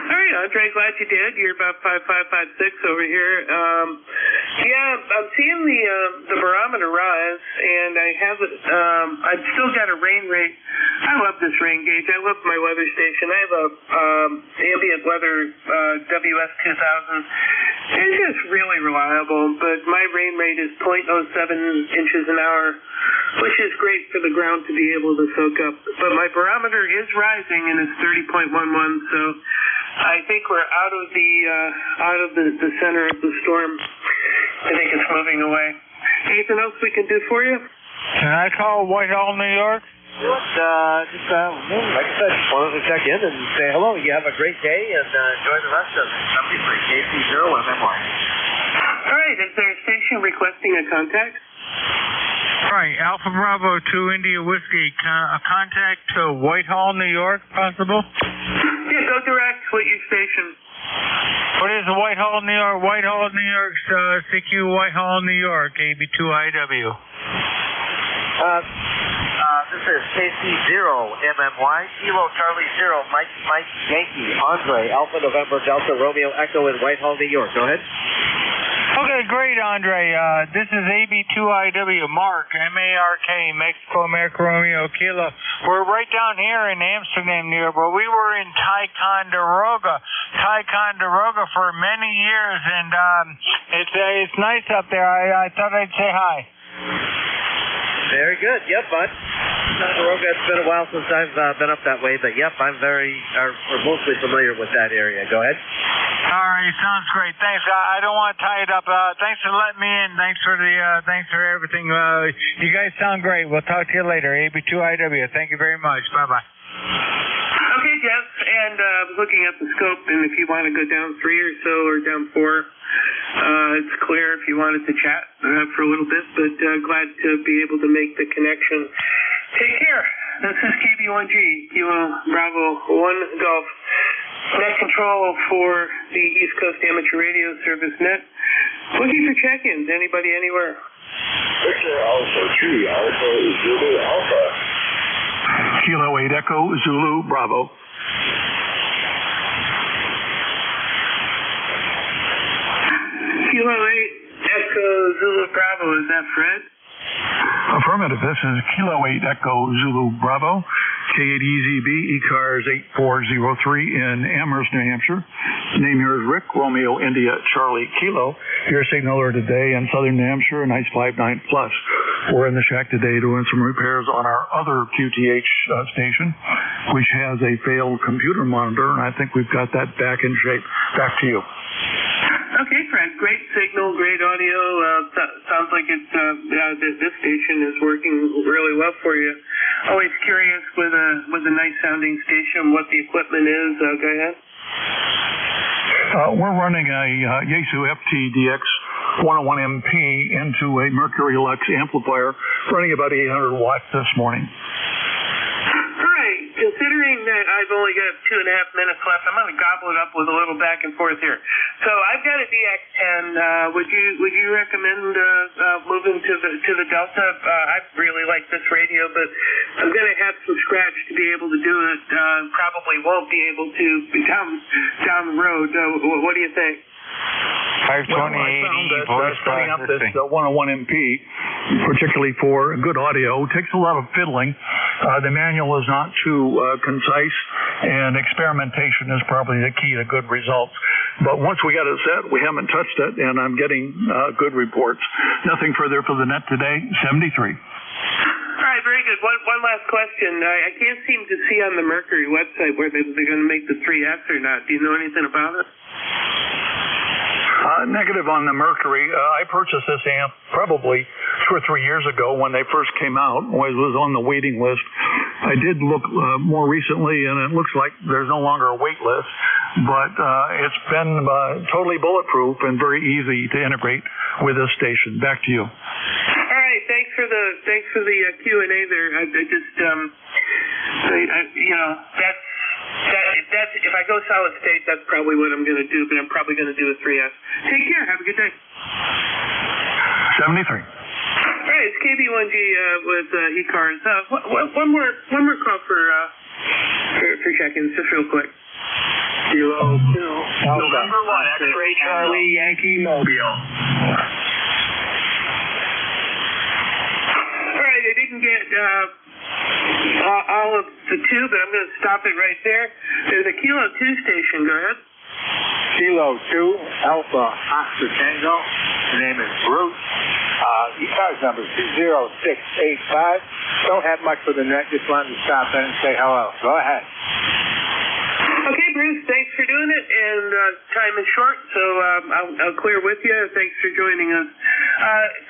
All right, Andre, glad you did. You're about 5556 over here. I'm seeing the barometer rise, and I have it. I've still got a rain rate. I love this rain gauge. I love my weather station. I have a ambient weather WS 2000. It's just really reliable, but my rain rate is 0.07 inches an hour, which is great for the ground to be able to soak up. But my barometer is rising, and it's 30.11, so I think we're out of the center of the storm. I think it's moving away. Anything else we can do for you? Can I call Whitehall, New York? Like I said, just wanted to check in and say hello. You have a great day and enjoy the rest of it. Somebody for KC0MMY. All right, is there a station requesting a contact? All right, Alpha Bravo 2 India Whiskey. A contact to Whitehall, New York, possible? Yeah, go direct with your station. What is Whitehall, New York? Whitehall, New York, CQ Whitehall, New York, AB2IW. This is KC0MMY, Kilo Charlie 0, Mike Yankee, Andre, Alpha November Delta Romeo Echo in Whitehall, New York. Go ahead. Okay, great, Andre. This is AB2IW, Mark, M-A-R-K, Mexico, America, Romeo, Kilo. We're right down here in Amsterdam, New York, but we were in Ticonderoga for many years, and it's nice up there. I thought I'd say hi. Very good. Yep, bud. Ticonderoga, it's been a while since I've been up that way, but yep, I'm mostly familiar with that area. Go ahead. All right, sounds great. Thanks. I don't want to tie it up. Thanks for letting me in. Thanks for everything. You guys sound great. We'll talk to you later. AB2IW. Thank you very much. Bye-bye. Okay, Jeff, and looking at the scope, and if you want to go down 3 or so, or down 4, it's clear if you wanted to chat for a little bit, but glad to be able to make the connection. Take care. This is KB1G, Kilo Bravo 1 Golf. Net control for the East Coast Amateur Radio Service net. Looking for check-ins. Anybody, anywhere? Victor Alpha 3, Alpha Zulu Alpha. Kilo 8 Echo Zulu Bravo. Kilo 8 Echo Zulu Bravo. Is that Fred? Affirmative. This is Kilo 8 Echo Zulu Bravo. K8EZB, ECARS 8403 in Amherst, New Hampshire. Name here is Rick, Romeo, India, Charlie, Kilo. Your signaler today in southern New Hampshire, nice 5.9 plus. We're in the shack today doing some repairs on our other QTH station, which has a failed computer monitor, and I think we've got that back in shape. Back to you. Okay, Fred. Great signal, great audio. Sounds like it's this station is working really well for you. Always curious with a nice sounding station what the equipment is. Go ahead. We're running a Yaesu FTDX 101MP into a Mercury Lux amplifier, running about 800 watts this morning. Considering that I've only got 2.5 minutes left, I'm going to gobble it up with a little back and forth here. So I've got a DX10. Would you recommend moving to the Delta? I really like this radio, but I'm going to have some scratch to be able to do it. Probably won't be able to down the road. What do you think? 520 voice setting up this 101MP, particularly for good audio, takes a lot of fiddling. The manual is not too concise, and experimentation is probably the key to good results. But once we got it set, we haven't touched it, and I'm getting good reports. Nothing further for the net today, 73. All right, very good. One last question. I can't seem to see on the Mercury website where they're going to make the 3S or not. Do you know anything about it? Negative on the Mercury. I purchased this amp probably 2 or 3 years ago when they first came out. I was on the waiting list. I did look more recently, and it looks like there's no longer a wait list. But it's been totally bulletproof and very easy to integrate with this station. Back to you. All right. Thanks for the Q&A there. That's if I go solid state, that's probably what I'm going to do, but I'm probably going to do a 3S. Take care. Have a good day. 73. All right, it's KB1G with ECARS. One more call for check-ins, just real quick. Kilo 2, November 1, X-Ray Charlie, Yankee, Mobile. All right, I didn't get all of the 2, but I'm going to stop it right there. There's a Kilo 2 station. Go ahead. Kilo 2, Alpha Oscar Tango. The name is Bruce. ECARS number 20685. Don't have much for the net. Just wanted to stop in and say hello. Go ahead. Okay, Bruce, thanks for doing it, and time is short, so I'll clear with you. Thanks for joining us.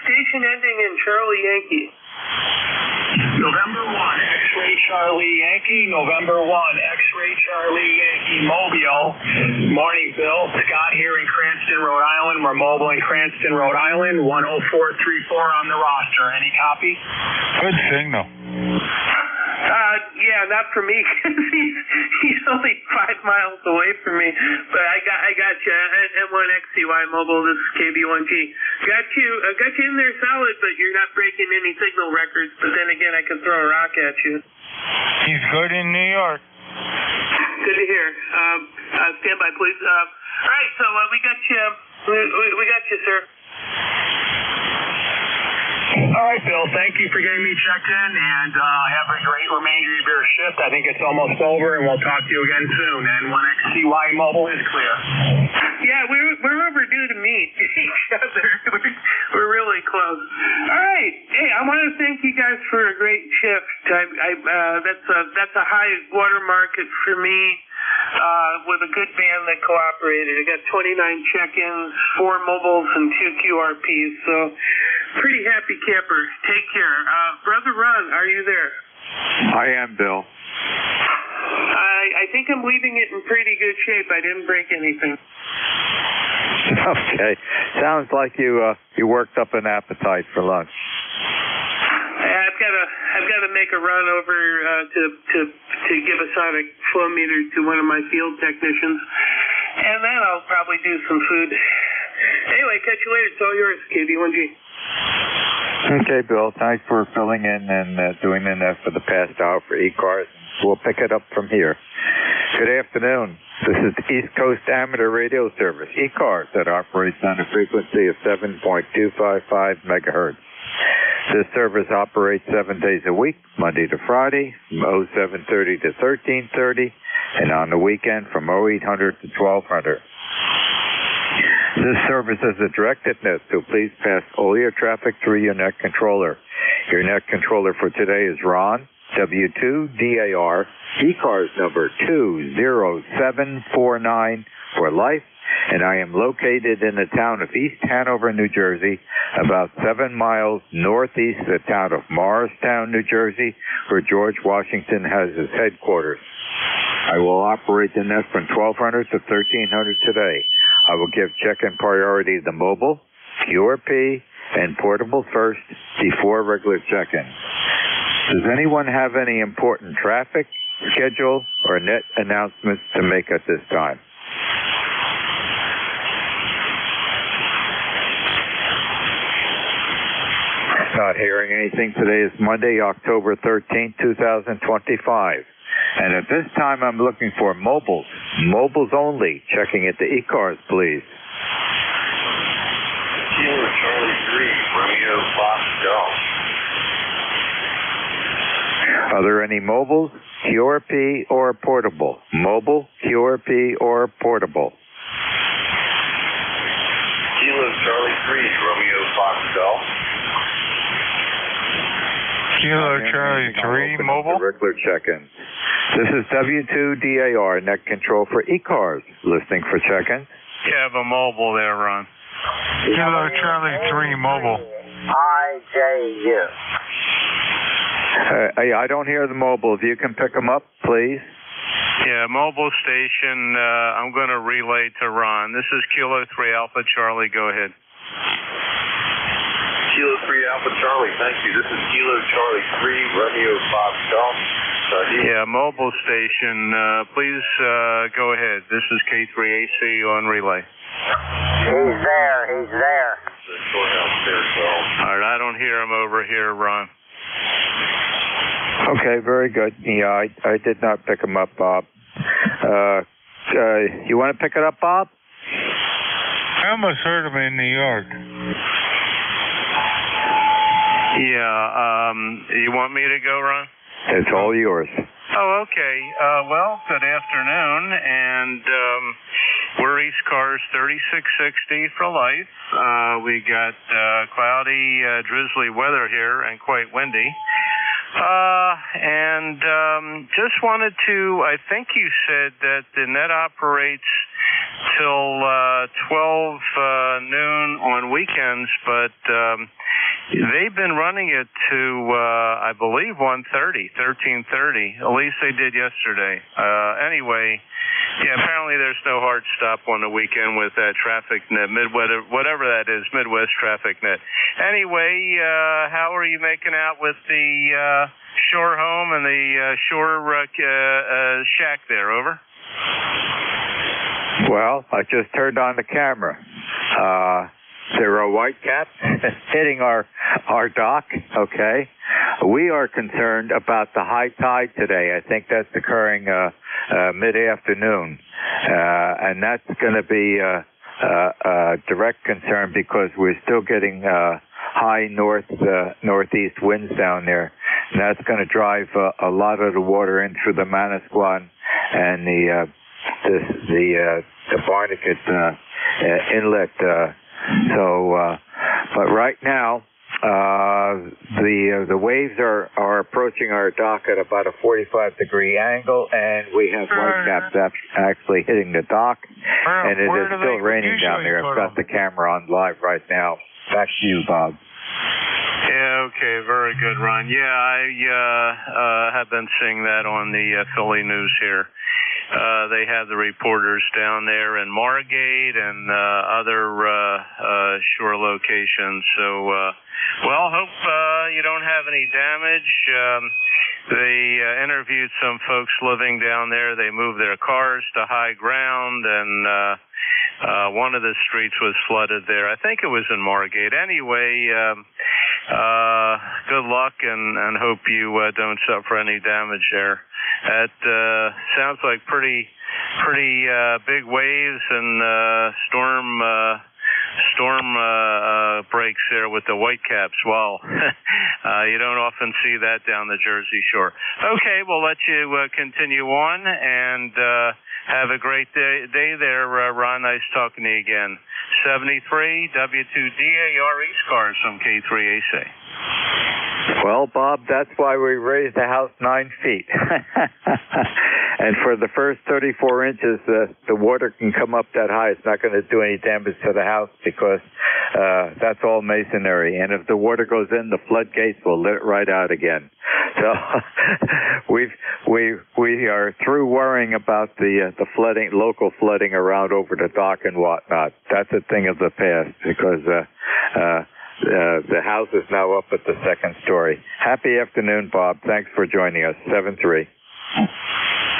Station ending in Charlie Yankee. November 1, X-Ray Charlie Yankee, November 1, X-Ray Charlie Yankee, Mobile. Morning, Bill. Scott here in Cranston, Rhode Island. We're mobile in Cranston, Rhode Island. 10434 on the roster. Any copy? Good signal. Yeah, not for me, because he's only 5 miles away from me. But I got you. M1XCY Mobile, this is KB1G. Got you in there solid, but you're not breaking any signal records. But then again, I can throw a rock at you. He's good in New York. Good to hear. Stand by, please. All right, so we got you. We got you, sir. All right, Bill. Thank you for getting me checked in, and have a great remainder of your shift. I think it's almost over, and we'll talk to you again soon. And when XCY Mobile is clear. Yeah, we're overdue to meet each other. We're really close. All right. Hey, I want to thank you guys for a great shift. That's a high watermark for me. With a good band that cooperated. I got 29 check-ins, 4 mobiles, and 2 QRPs. So, pretty happy camper. Take care. Brother Ron, are you there? I am, Bill. I think I'm leaving it in pretty good shape. I didn't break anything. Okay. Sounds like you worked up an appetite for lunch. I've got to make a run over to give a sonic flow meter to one of my field technicians, and then I'll probably do some food. Anyway, catch you later. It's all yours, KV1G. Okay, Bill. Thanks for filling in and doing that for the past hour for ECARS. We'll pick it up from here. Good afternoon. This is the East Coast Amateur Radio Service, ECARS, that operates on a frequency of 7.255 megahertz. This service operates 7 days a week, Monday to Friday, from 0730 to 1330, and on the weekend from 0800 to 1200. This service is a directed net, so please pass all your traffic through your net controller. Your net controller for today is Ron, W2DAR, ECARS number 20749 for life, and I am located in the town of East Hanover, New Jersey, about 7 miles northeast of the town of Morristown, New Jersey, where George Washington has his headquarters. I will operate the net from 1200 to 1300 today. I will give check-in priority to the mobile, QRP, and portable first before regular check-in. Does anyone have any important traffic, schedule, or net announcements to make at this time? Not hearing anything. Today is Monday, October 13th, 2025. And at this time, I'm looking for mobiles. Mobiles only. Checking at the ECARS, please. Kilo Charlie 3, Romeo Fox Golf. Are there any mobiles, QRP, or portable? Mobile, QRP, or portable? Kilo Charlie 3, Romeo Fox Golf. Kilo Charlie 3, mobile. Regular check-in. This is W2DAR, net control for ECARS. Listening for check-in. You have a mobile there, Ron. Kilo Charlie 3, mobile. IJU. I don't hear the mobile. If you can pick them up, please. Yeah, mobile station, I'm going to relay to Ron. This is Kilo 3 Alpha Charlie. Go ahead. Kilo 3 Alpha Charlie, thank you. This is Kilo Charlie 3, Romeo Fox Golf. Yeah, mobile station, please go ahead. This is K3AC on relay. He's there. All right, I don't hear him over here, Ron. Okay, very good. Yeah, I did not pick him up, Bob. You want to pick it up, Bob? I almost heard him in New York. Yeah, you want me to go, Ron? It's all yours. Oh, okay. Well, good afternoon, and we're ECARS 3660 for life. We got cloudy, drizzly weather here and quite windy. And just wanted to, I think you said that the net operates till 12 noon on weekends, but they've been running it to, I believe, 13:30. At least they did yesterday. Anyway, yeah, apparently there's no hard stop on the weekend with that traffic net, whatever that is, Midwest traffic net. Anyway, how are you making out with the shore home and the shore shack there? Over. Well, I just turned on the camera. There are whitecaps hitting our dock, okay? We are concerned about the high tide today. I think that's occurring mid-afternoon. And that's going to be a direct concern because we're still getting high northeast winds down there. And that's going to drive a lot of the water in through the Manasquan and the Barnegat inlet. But right now, the waves are approaching our dock at about a 45-degree angle, and we have whitecaps actually hitting the dock, and it is still raining down there. I've got the camera on live right now. Back to you, Bob. Yeah, okay, very good, Ron. Yeah, I have been seeing that on the Philly news here. They have the reporters down there in Margate and other shore locations. So, well, hope you don't have any damage. They interviewed some folks living down there. They moved their cars to high ground, and one of the streets was flooded there. I think it was in Margate. Anyway, good luck, and hope you don't suffer any damage there. That sounds like pretty big waves and storm breaks there with the whitecaps. Wow. You don't often see that down the Jersey Shore. Okay, we'll let you continue on, and have a great day there, Ron. Nice talking to you again. 73 W2DAR ECARS from K3AC. Well, Bob, that's why we raised the house 9 feet. And for the first 34 inches, the water can come up that high. It's not going to do any damage to the house because that's all masonry. And if the water goes in, the floodgates will let it right out again. So we are through worrying about the flooding, local flooding around over the dock and whatnot. That's a thing of the past because the house is now up at the second story. Happy afternoon, Bob. Thanks for joining us. 7-3.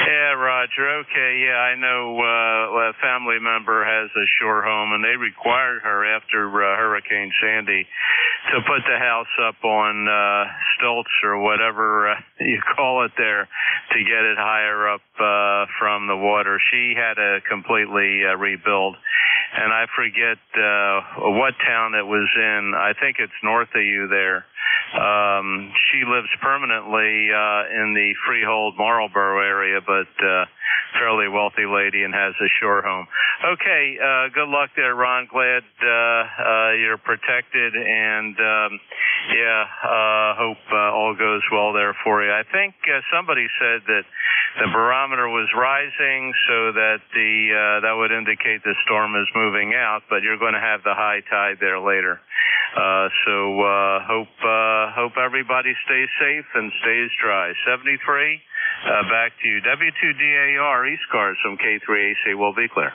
Yeah, Roger. Okay, yeah, I know a family member has a shore home, and they required her after Hurricane Sandy to put the house up on stilts or whatever you call it there to get it higher up from the water. She had to completely rebuild. And I forget what town it was in. I think it's north of you there. She lives permanently in the Freehold Marlborough area, but fairly wealthy lady and has a shore home. Okay, good luck there, Ron. Glad you're protected, and hope all goes well there for you. I think somebody said that the barometer was rising, so that that would indicate the storm is moving out, but you're going to have the high tide there later. Hope everybody stays safe and stays dry. 73, back to you. W2DAR ECARS from K3AC. We'll be clear.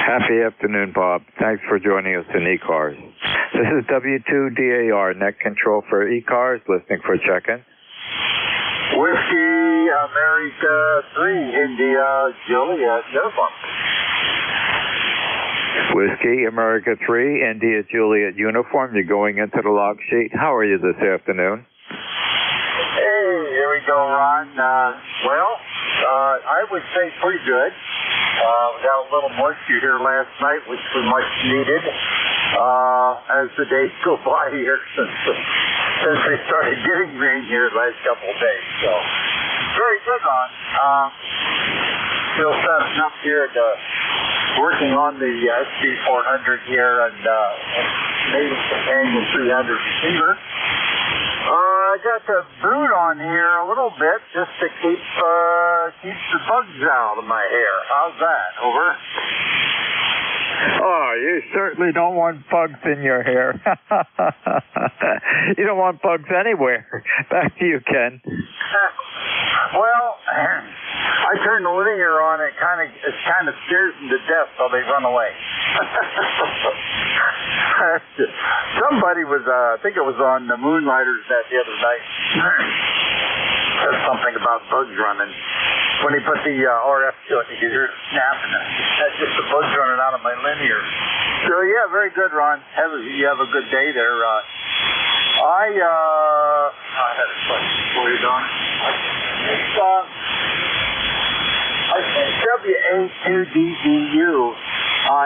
Happy afternoon, Bob. Thanks for joining us in ECARS. This is W2DAR, net control for ECARS, listening for check-in. Whiskey America 3, India Juliet, uniform. Whiskey America 3, India Juliet uniform. You're going into the log sheet. How are you this afternoon? Hey, here we go, Ron. I would say pretty good. We got a little moisture here last night, which was much needed as the days go by here since we started getting rain here the last couple of days. So, very good, Ron. Still setting up here to working on the SB400 here and maybe companion 300 receiver. I got the boot on here a little bit just to keep the bugs out of my hair. How's that? Over. Oh, you certainly don't want bugs in your hair. You don't want bugs anywhere. Back to you, Ken. Well, I turn the linear on. It kind of scares them to death, so they run away. Somebody was, I think it was on the Moonlighters that the other night. Said something about bugs running. When he put the RF to it, you could hear it snapping. That's just the bugs running out of my linear. So yeah, very good, Ron. You have a good day there. I had a question for you, Don. I think W82DDU.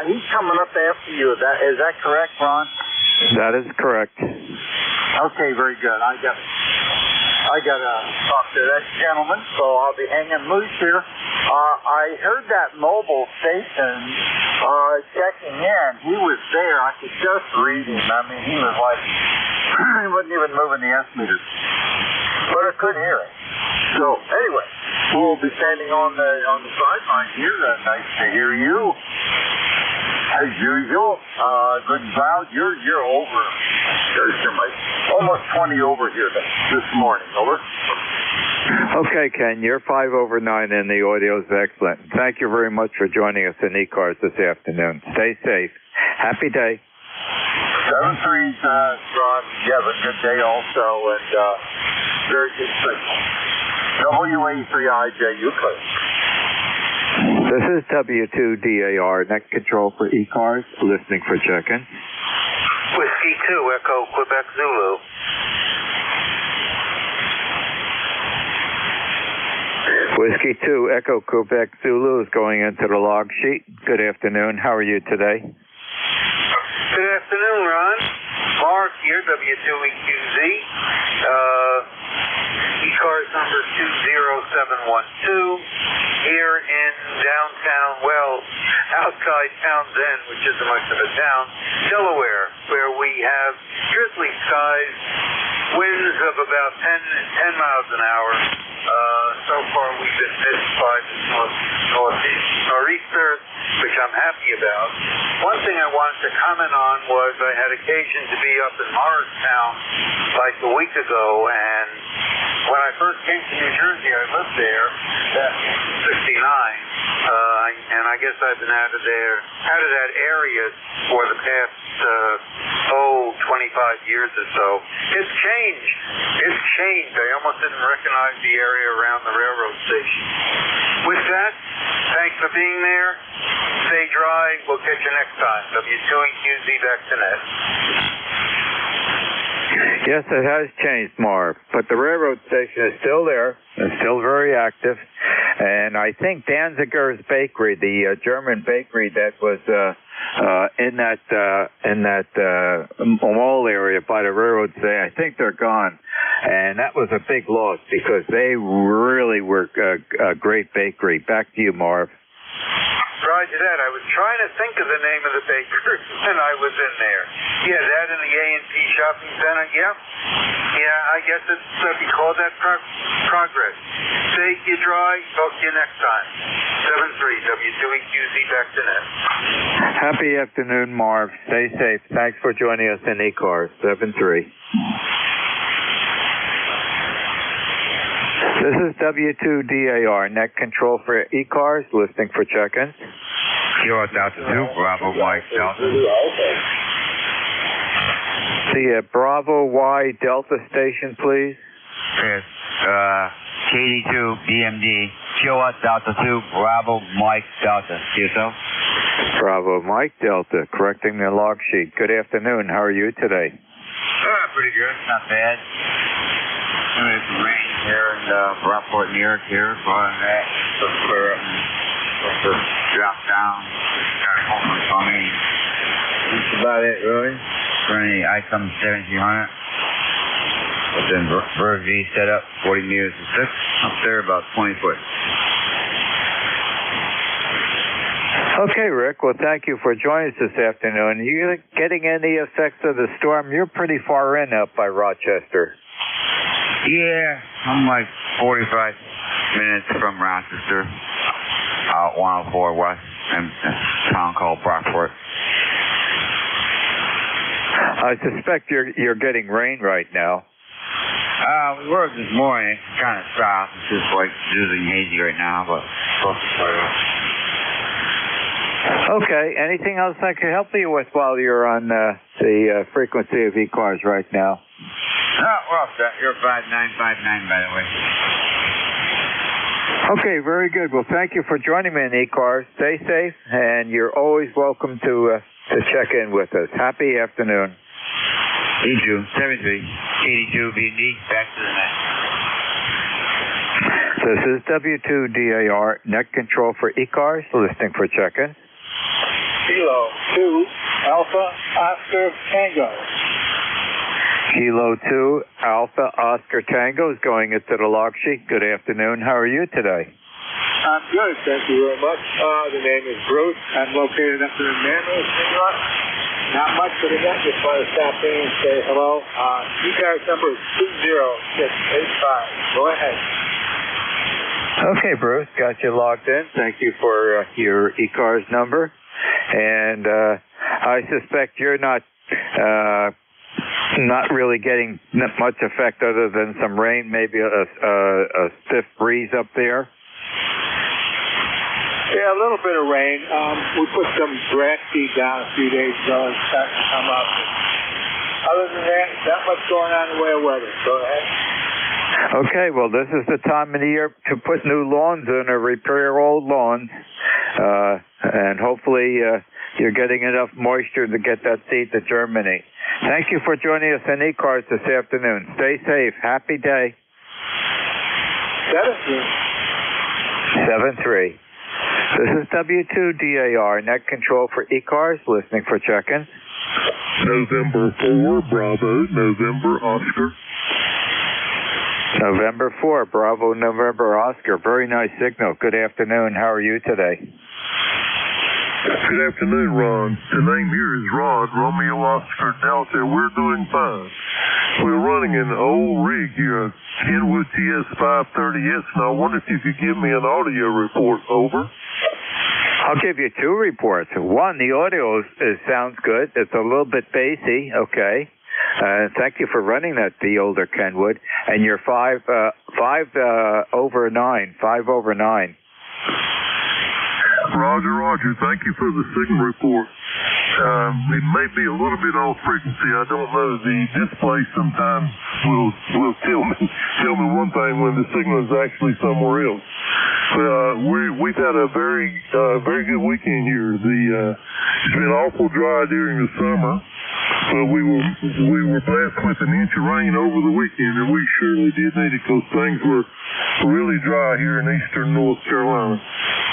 He's coming up after you. Is that correct, Ron? That is correct. Okay, very good. I got to talk to that gentleman, so I'll be hanging loose here. I heard that mobile station checking in. He was there. I could just read him. I mean, he was like, he wasn't even moving the S meters, but I could hear him. So anyway, we'll be standing on the sideline here. Nice to hear you. As usual, good and proud. You're over. Almost 20 over here this morning. Over. Okay, Ken, you're 5 over 9 and the audio is excellent. Thank you very much for joining us in ECARS this afternoon. Stay safe. Happy day. 7-3's, Ron. You have a good day also, and very good signal. WA3IJ, you clear. This is W2DAR, net control for ECARS, listening for check-in. Whiskey 2, Echo, Quebec, Zulu. Whiskey 2, Echo, Quebec, Zulu is going into the log sheet. Good afternoon. How are you today? Good afternoon, Ron. Mark here, W2EQZ. ECARS number 20712. Here in downtown, well, outside Towns End, which isn't much of a town, Delaware, where we have drizzly skies, winds of about 10 miles an hour. So far we've been missed by the nor'easter, which I'm happy about. One thing I wanted to comment on was I had occasion to be up in Morristown like a week ago, and when I first came to New Jersey, I lived there back in 69, and I guess I've been out of that area for the past 25 years or so. It's changed. I almost didn't recognize the area around the railroad station. With that, thanks for being there. Stay dry. We'll catch you next time. W2EQZ back to net. Yes, it has changed, Marv, but the railroad station is still there. It's still very active. And I think Danziger's Bakery, the German bakery that was in that mall area by the railroad station, I think they're gone. And that was a big loss because they really were a great bakery. Back to you, Marv. Roger that. I was trying to think of the name of the bakery when I was in there. Yeah, that in the A&P Shopping Center. Yeah, I guess it's we call that progress. Stay dry. Talk to you next time. 7-3 W2EQZ back to net. Happy afternoon, Marv. Stay safe. Thanks for joining us in ECARS. 7-3. This is W2DAR, net control for ECARS, listening for check-ins. Kilo Delta 2, Bravo Mike Delta. The Bravo Y Delta station, please. Yes, KD2 BMD, Kilo Delta 2, Bravo Mike Delta. Yourself? Bravo Mike Delta, correcting the log sheet. Good afternoon. How are you today? Pretty good. Not bad. There's some rain here in Rockport, New York here. Following that, let's clear up and drop down. Got home for me. That's about it, really. For any ICOM 1700. With then Verve V set up, 40 meters to 6. Up there, about 20 foot. Okay, Rick. Well, thank you for joining us this afternoon. You getting any effects of the storm? You're pretty far in up by Rochester. Yeah, I'm like 45 minutes from Rochester, out 104 west, in a town called Brockport. I suspect you're getting rain right now. We worked this morning. It's kind of soft. It's just like drizzling hazy right now, but supposed to start up. Okay. Anything else I can help you with while you're on the frequency of ECARS right now? No, well, you're 5959, by the way. Okay, very good. Well, thank you for joining me in ECARS. Stay safe, and you're always welcome to check in with us. Happy afternoon. You too. 73, 82, BD, back to the net. This is W2DAR, net control for ECARS, listening for check-in. Kilo 2, Alpha Oscar Tango. Kilo 2 Alpha Oscar Tango is going into the log sheet. Good afternoon. How are you today? I'm good, thank you very much. The name is Bruce. I'm located up in Manville, New York. Not much for the net. Just want to stop in and say hello. ECARS number is 20685. Go ahead. Okay, Bruce, got you logged in. Thank you for your ECARS number. And I suspect you're not really getting much effect other than some rain, maybe a stiff breeze up there. Yeah, a little bit of rain. We put some grass seed down a few days ago. It's starting to come up. Other than that, not much going on in the way of weather. Go ahead. Okay, well, this is the time of the year to put new lawns in or repair old lawns. And hopefully you're getting enough moisture to get that seed to germinate. Thank you for joining us on ECARS this afternoon. Stay safe. Happy day. 7-3. This is W2DAR, net control for ECARS, listening for check-in. November 4, Bravo, November, Oscar. November 4, Bravo, November, Oscar. Very nice signal. Good afternoon. How are you today? Good afternoon, Ron. The name here is Rod, Romeo Oscar Delta. We're doing fine. We're running an old rig here, Kenwood TS530S, and I wonder if you could give me an audio report. Over. I'll give you two reports. One, the audio sounds good. It's a little bit bassy, okay. Thank you for running that, the older Kenwood. And you're 5 over 9. Roger. Thank you for the signal report. It may be a little bit off frequency. I don't know. The display sometimes will tell me one thing when the signal is actually somewhere else. We've had a very good weekend here. It's been awful dry during the summer, but we were blessed with an inch of rain over the weekend, and we surely did need it because things were really dry here in eastern North Carolina.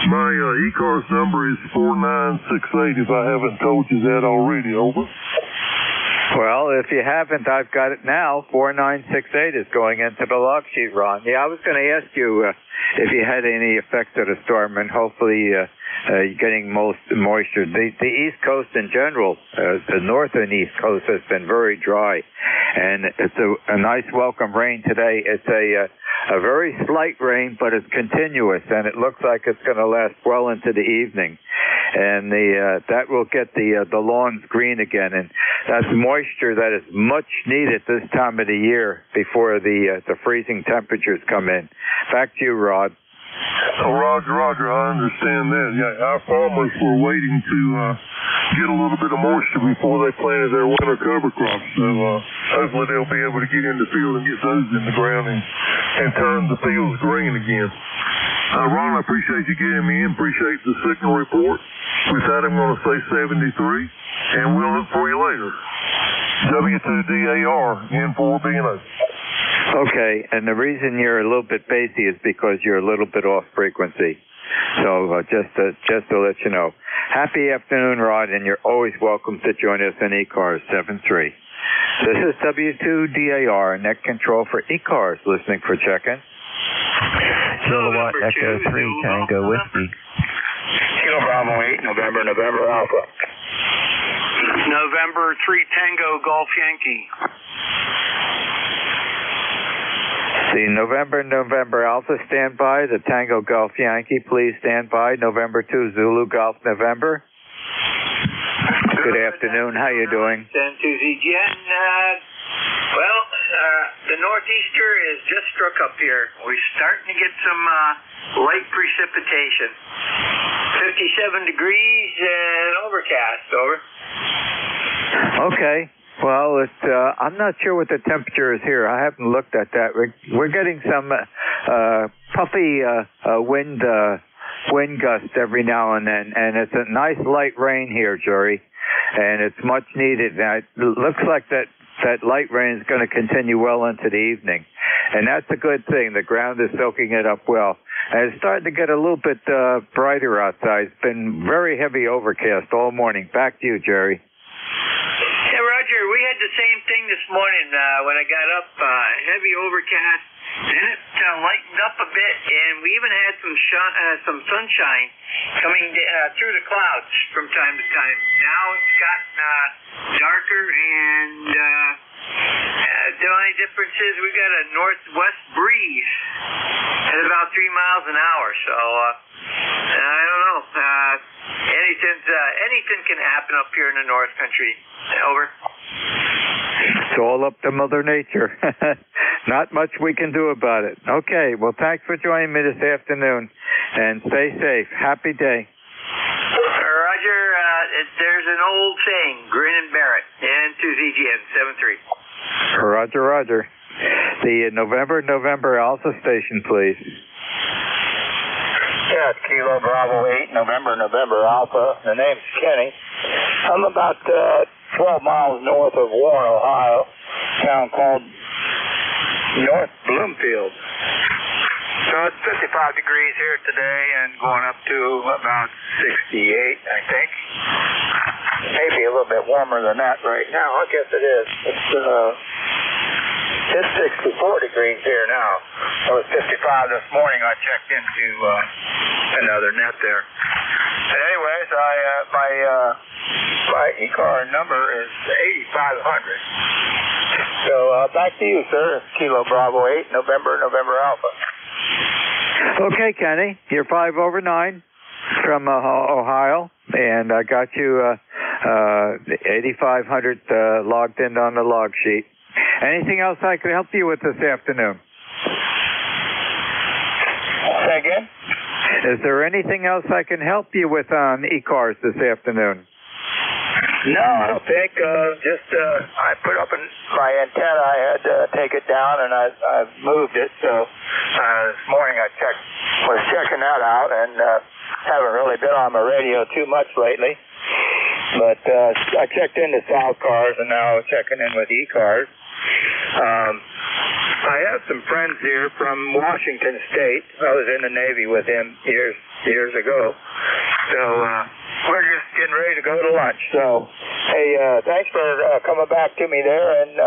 My ECARS number is 4968 if I haven't told you that already. Over. Well, if you haven't, I've got it now. 4968 is going into the log sheet, Ron. Yeah, I was going to ask you if you had any effects of the storm, and hopefully you're getting most moisture. The East Coast in general, the north and East Coast has been very dry, and it's a nice welcome rain today. It's a very slight rain, but it's continuous, and it looks like it's going to last well into the evening. And that will get the lawns green again, and that's moisture that is much needed this time of the year before the freezing temperatures come in. Back to you, Rod. Oh, Roger, I understand that. Yeah, our farmers were waiting to get a little bit of moisture before they planted their winter cover crops. So hopefully they'll be able to get in the field and get those in the ground and turn the fields green again. Ron, I appreciate you getting me in. Appreciate the signal report. With that, I'm going to say 73, and we'll look for you later. W2DAR, N4BNO. Okay, and the reason you're a little bit bassy is because you're a little bit off frequency. So just to let you know. Happy afternoon, Rod, and you're always welcome to join us in ECARS 73. This is W2DAR, net control for ECARS, listening for check-in. Kilowatt Echo 3 Tango Whiskey. Kilo Bravo 8, November Alpha. November 3 Tango Golf Yankee. The November Alpha standby. The Tango Golf Yankee, please stand by. November 2 Zulu Golf November. Good afternoon. How you doing? Then to the Jen. The northeaster is just struck up here. We're starting to get some light precipitation. 57 degrees and overcast. Over. Okay. Well, I'm not sure what the temperature is here. I haven't looked at that. We're getting some puffy wind gusts every now and then, and it's a nice light rain here, Jerry, and it's much needed. Now, it looks like that light rain is going to continue well into the evening, and that's a good thing. The ground is soaking it up well. And it's starting to get a little bit brighter outside. It's been very heavy overcast all morning. Back to you, Jerry. Roger, we had the same thing this morning when I got up. Heavy overcast. Then it lightened up a bit, and we even had some sunshine coming through the clouds from time to time. Now it's gotten darker, and the only difference is we got a northwest breeze at about 3 miles an hour. So I don't know. Anything can happen up here in the North Country. Over. It's all up to Mother Nature. Not much we can do about it. Okay, well, thanks for joining me this afternoon, and stay safe. Happy day. Roger, there's an old saying, grin and bear it, and to ZGN 73. Roger, roger. The November Alpha station, please. Yeah, it's Kilo Bravo 8, November Alpha. The name's Kenny. I'm about 12 miles north of Warren, Ohio, a town called North Bloomfield. So it's 55 degrees here today and going up to about 68, I think. Maybe a little bit warmer than that right now. I guess it is. It's 64 degrees here now. It was 55 this morning. I checked into another net there. But anyways, my ECAR number is 8500. So back to you, sir. Kilo Bravo 8, November Alpha. Okay, Kenny, you're 5 over 9 from Ohio, and I got you 8500 logged in on the log sheet. Anything else I could help you with this afternoon? Say again? Is there anything else I can help you with on ECARS this afternoon? No, I don't think. I put up my antenna. I had to take it down, and I moved it. So this morning I was checking that out, and haven't really been on my radio too much lately. But I checked into South Cars, and now checking in with ECARS. I have some friends here from Washington State. I was in the Navy with him years ago. So we're just getting ready to go to lunch. So, hey, thanks for coming back to me there. And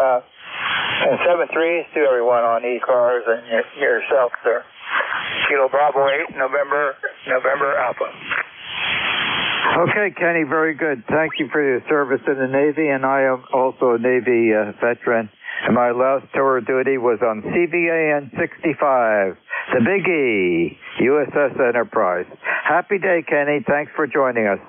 7-3s to everyone on ECARS and yourself, sir. Kilo Bravo 8, November Alpha. Okay, Kenny, very good. Thank you for your service in the Navy, and I am also a Navy veteran. And my last tour of duty was on CVAN 65, the Big E, USS Enterprise. Happy day, Kenny. Thanks for joining us.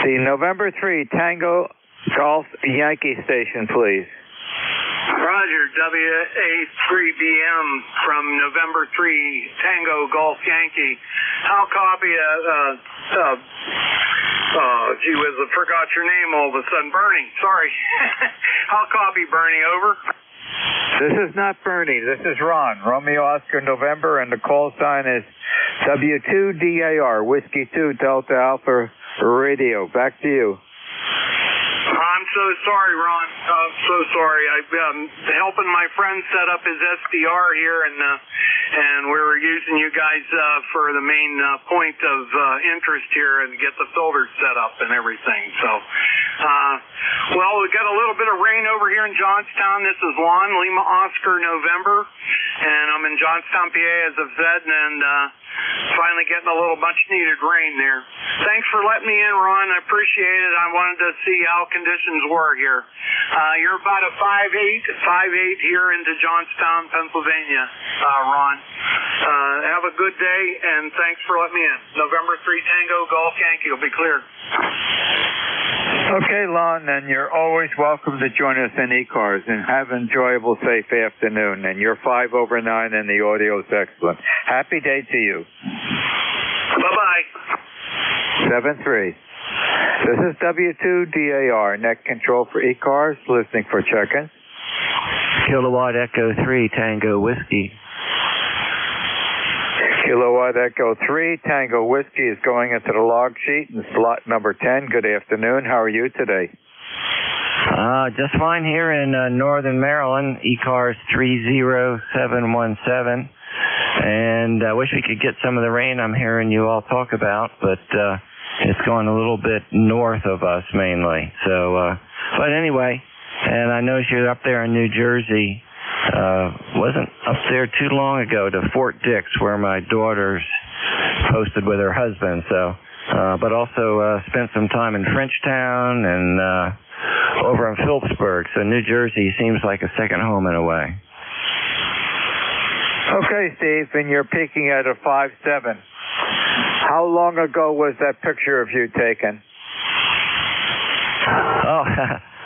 The November 3 Tango Golf Yankee station, please. Roger, WA3BM from November 3 Tango Golf Yankee. I'll copy gee whiz, I forgot your name all of a sudden. Bernie, sorry. I'll copy Bernie, over. This is not Bernie. This is Ron. Romeo Oscar November, and the call sign is W2DAR, Whiskey 2 Delta Alpha Radio. Back to you. I'm so sorry, Ron. I'm so sorry. I'm helping my friend set up his SDR here, and we were using you guys for the main point of interest here and get the filters set up and everything. So, well, we got a little bit of rain over here in Johnstown. This is Lon, Lima Oscar November, and I'm in Johnstown, PA, as I've said, and finally getting a little much-needed rain there. Thanks for letting me in, Ron. I appreciate it. I wanted to see how conditions were here. You're about a 5'8" here into Johnstown, Pennsylvania, Ron. Have a good day, and thanks for letting me in. November 3 Tango Golf Yankee will be clear. Okay, Lon, and you're always welcome to join us in ECARS, and have an enjoyable, safe afternoon. And you're 5 over 9, and the audio is excellent. Happy day to you. Bye-bye. 7-3. This is W2DAR, net control for ECARS, listening for check-in. Kilowatt Echo 3, Tango Whiskey. Kilowatt Echo 3, Tango Whiskey is going into the log sheet in slot number 10. Good afternoon. How are you today? Just fine here in northern Maryland, ECARS 30717. And I wish we could get some of the rain I'm hearing you all talk about, but it's going a little bit north of us mainly. So, but anyway, and I noticed you're up there in New Jersey. Wasn't up there too long ago to Fort Dix, where my daughter's posted with her husband. So, but also spent some time in Frenchtown and over in Phillipsburg. So New Jersey seems like a second home in a way. Okay, Steve, and you're peaking at a 5.7. How long ago was that picture of you taken? Oh,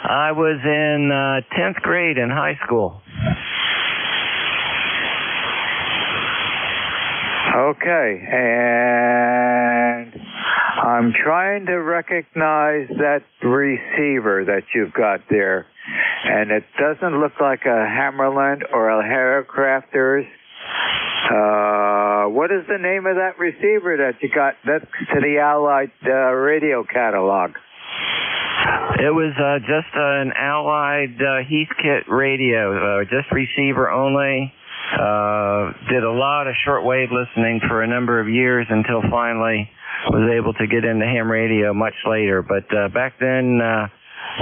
I was in 10th grade in high school. Okay, and I'm trying to recognize that receiver that you've got there, and it doesn't look like a Hammerland or a Aircrafters. What is the name of that receiver that you got next to the Allied radio catalog? It was just an Allied Heathkit radio, just receiver only. Did a lot of shortwave listening for a number of years until finally was able to get into ham radio much later. But back then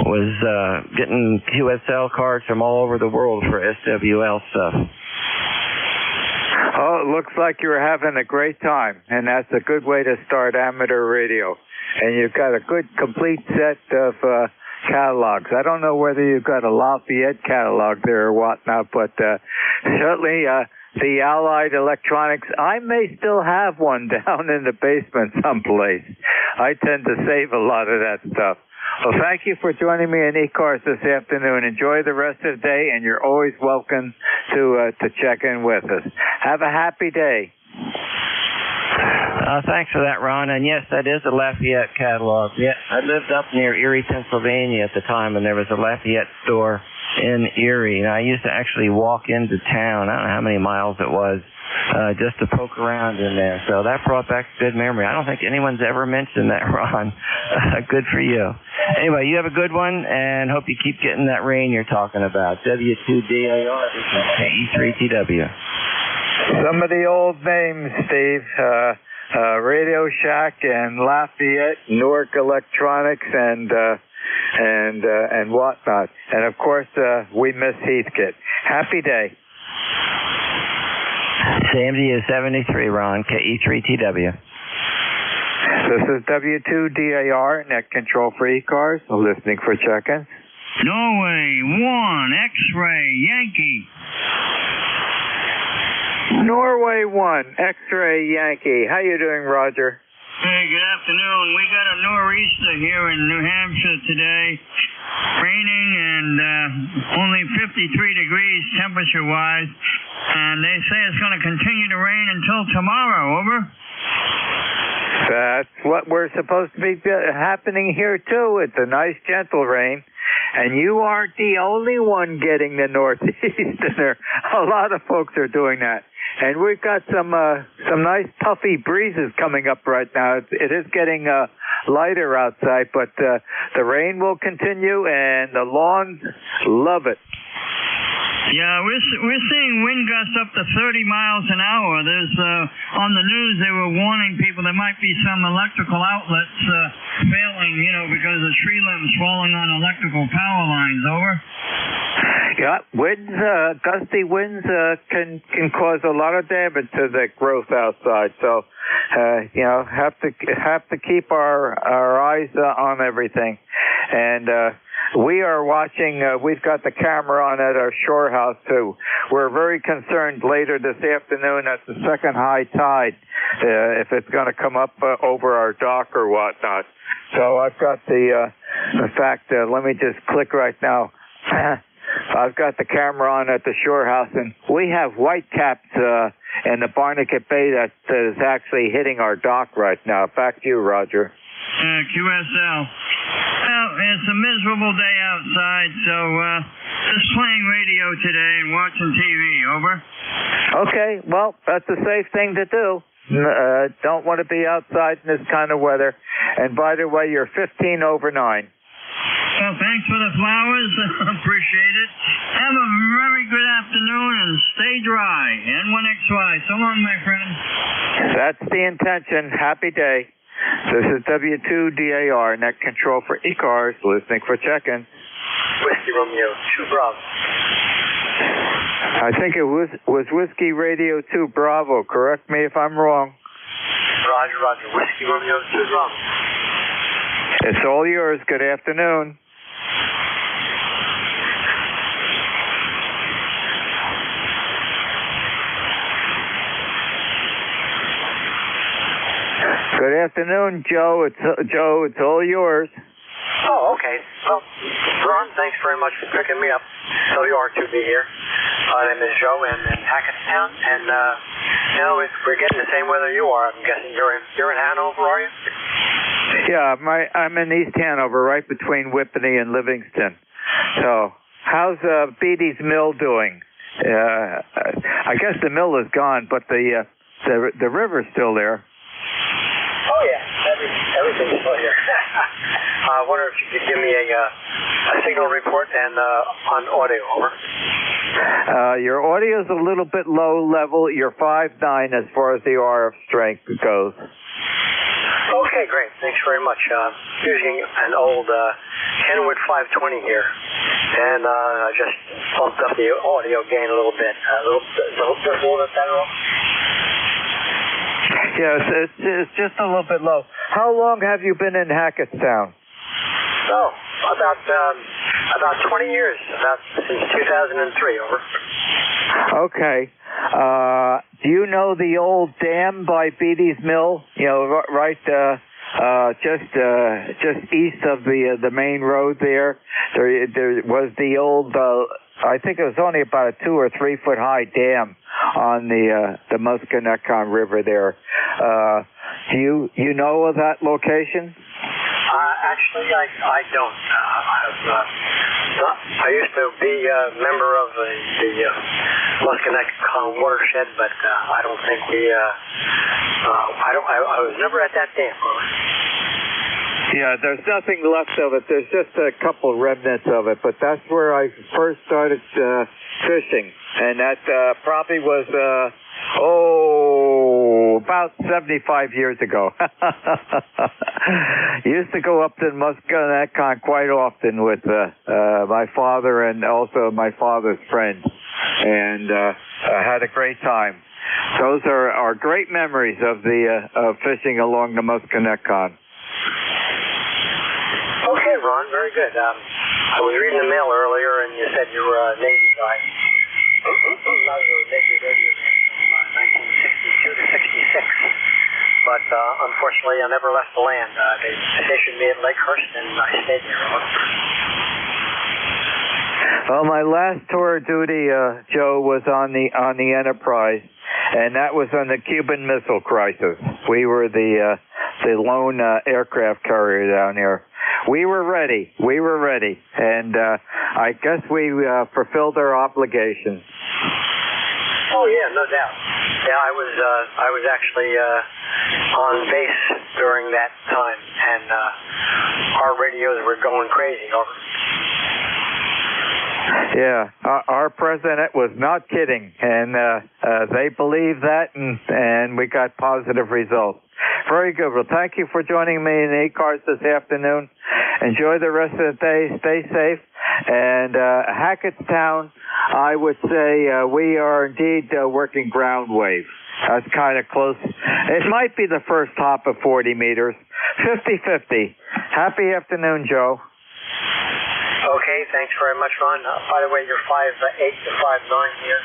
was getting QSL cards from all over the world for SWL stuff. Oh, it looks like you were having a great time, and that's a good way to start amateur radio. And you've got a good, complete set of catalogs. I don't know whether you've got a Lafayette catalog there or whatnot, but certainly the Allied Electronics, I may still have one down in the basement someplace. I tend to save a lot of that stuff. Well, thank you for joining me in ECARS this afternoon. Enjoy the rest of the day, and you're always welcome to check in with us. Have a happy day. Thanks for that, Ron. And yes, that is a Lafayette catalog. Yeah, I lived up near Erie, Pennsylvania at the time, and there was a Lafayette store in Erie. And I used to actually walk into town. I don't know how many miles it was, just to poke around in there. So that brought back a good memory. I don't think anyone's ever mentioned that, Ron. Good for you. Anyway, you have a good one, and hope you keep getting that rain you're talking about. W2DAR, KE3TW. Some of the old names, Steve. Radio Shack and Lafayette, Newark Electronics, and whatnot. And of course, we miss Heathkit. Happy day. Same to you, 73, Ron, KE3TW. This is W2DAR, net control for ECARS, listening for check-in. Norway 1, X-ray, Yankee. Norway 1, X-ray, Yankee. How you doing, Roger? Hey, good afternoon. We got a nor'easter here in New Hampshire today. Raining and only 53 degrees temperature-wise. And they say it's going to continue to rain until tomorrow. Over. That's what we're supposed to be happening here, too. It's a nice, gentle rain. And you aren't the only one getting the northeaster. A lot of folks are doing that. And we've got some nice puffy breezes coming up right now. It is getting lighter outside, but the rain will continue, and the lawns love it. Yeah, we're seeing wind gusts up to 30 miles an hour. There's on the news they were warning people there might be some electrical outlets failing, because of tree limbs falling on electrical power lines. Over. Yeah, winds, gusty winds can cause a lot of damage to the growth outside. So, have to keep our eyes on everything. And we are watching. We've got the camera on at our shore house too. We're very concerned later this afternoon at the second high tide, if it's going to come up over our dock or whatnot. So I've got in fact, let me just click right now. I've got the camera on at the shore house, and we have whitecaps in the Barnegat Bay that is actually hitting our dock right now. Back to you, Roger. QSL. Well, it's a miserable day outside, so just playing radio today and watching TV. Over. Okay, well, that's a safe thing to do. Don't want to be outside in this kind of weather. And by the way, you're 15 over 9. Well, thanks for the flowers. Appreciate it. Have a very good afternoon and stay dry. N1XY. So long, my friend. That's the intention. Happy day. This is W2DAR, net control for ECARS, listening for check-in. Whiskey Romeo 2 Bravo. I think it was Whiskey Radio 2 Bravo. Correct me if I'm wrong. Roger, Roger. Whiskey Romeo 2 Bravo. It's all yours. Good afternoon. Good afternoon, Joe. It's all yours. Oh, okay. Well, Ron, thanks very much for picking me up. WR2B here. My name is Joe in Hackettstown, and we're getting the same weather you are. I'm guessing you're in Hanover, are you? Yeah, I'm in East Hanover, right between Whippany and Livingston. So, how's Beatty's Mill doing? I guess the mill is gone, but the river's still there. Oh yeah, everything's still here. I wonder if you could give me a signal report and on audio, over. Your audio is a little bit low level. You're 5.9 as far as the RF strength goes. Okay, great. Thanks very much. Using an old Kenwood 520 here, and I just bumped up the audio gain a little bit. A little bit better. Yes, it's just a little bit low. How long have you been in Hackettstown? Oh, about 20 years, since 2003, over. Okay. Do you know the old dam by Beatty's Mill? You know, right, just east of the main road there. There was the old, I think it was only about a 2 or 3 foot high dam on the Musconetcong River there. Do you know of that location? Actually, I don't. I used to be a member of the Musconetcong watershed, but I don't think I was never at that dam. Yeah, there's nothing left of it. There's just a couple remnants of it, but that's where I first started fishing, and that probably was about 75 years ago. Used to go up to Musconetcong quite often with my father and also my father's friend, and had a great time. Those are great memories of the fishing along the Musconetcong. Okay, Ron, very good. I was reading the mail earlier, and you said you were a Navy guy. I was a Navy Navy from 1962 to 66. But unfortunately, I never left the land. They stationed me at Lakehurst, and I stayed there. Well, my last tour of duty, Joe, was on the Enterprise, and that was on the Cuban Missile Crisis. We were the lone aircraft carrier down there. We were ready, and I guess we fulfilled our obligations. Oh yeah, no doubt. Yeah, I was actually on base during that time, and our radios were going crazy. Over. Yeah, our president was not kidding, and they believed that, and we got positive results. Very good. Well, thank you for joining me in ECARS this afternoon. Enjoy the rest of the day. Stay safe. And Hackettstown, I would say we are indeed working ground wave. That's kind of close. It might be the first top of 40 meters. 50-50. Happy afternoon, Joe. Okay, thanks very much, Ron. By the way, you're 5'8" to 5'9" here.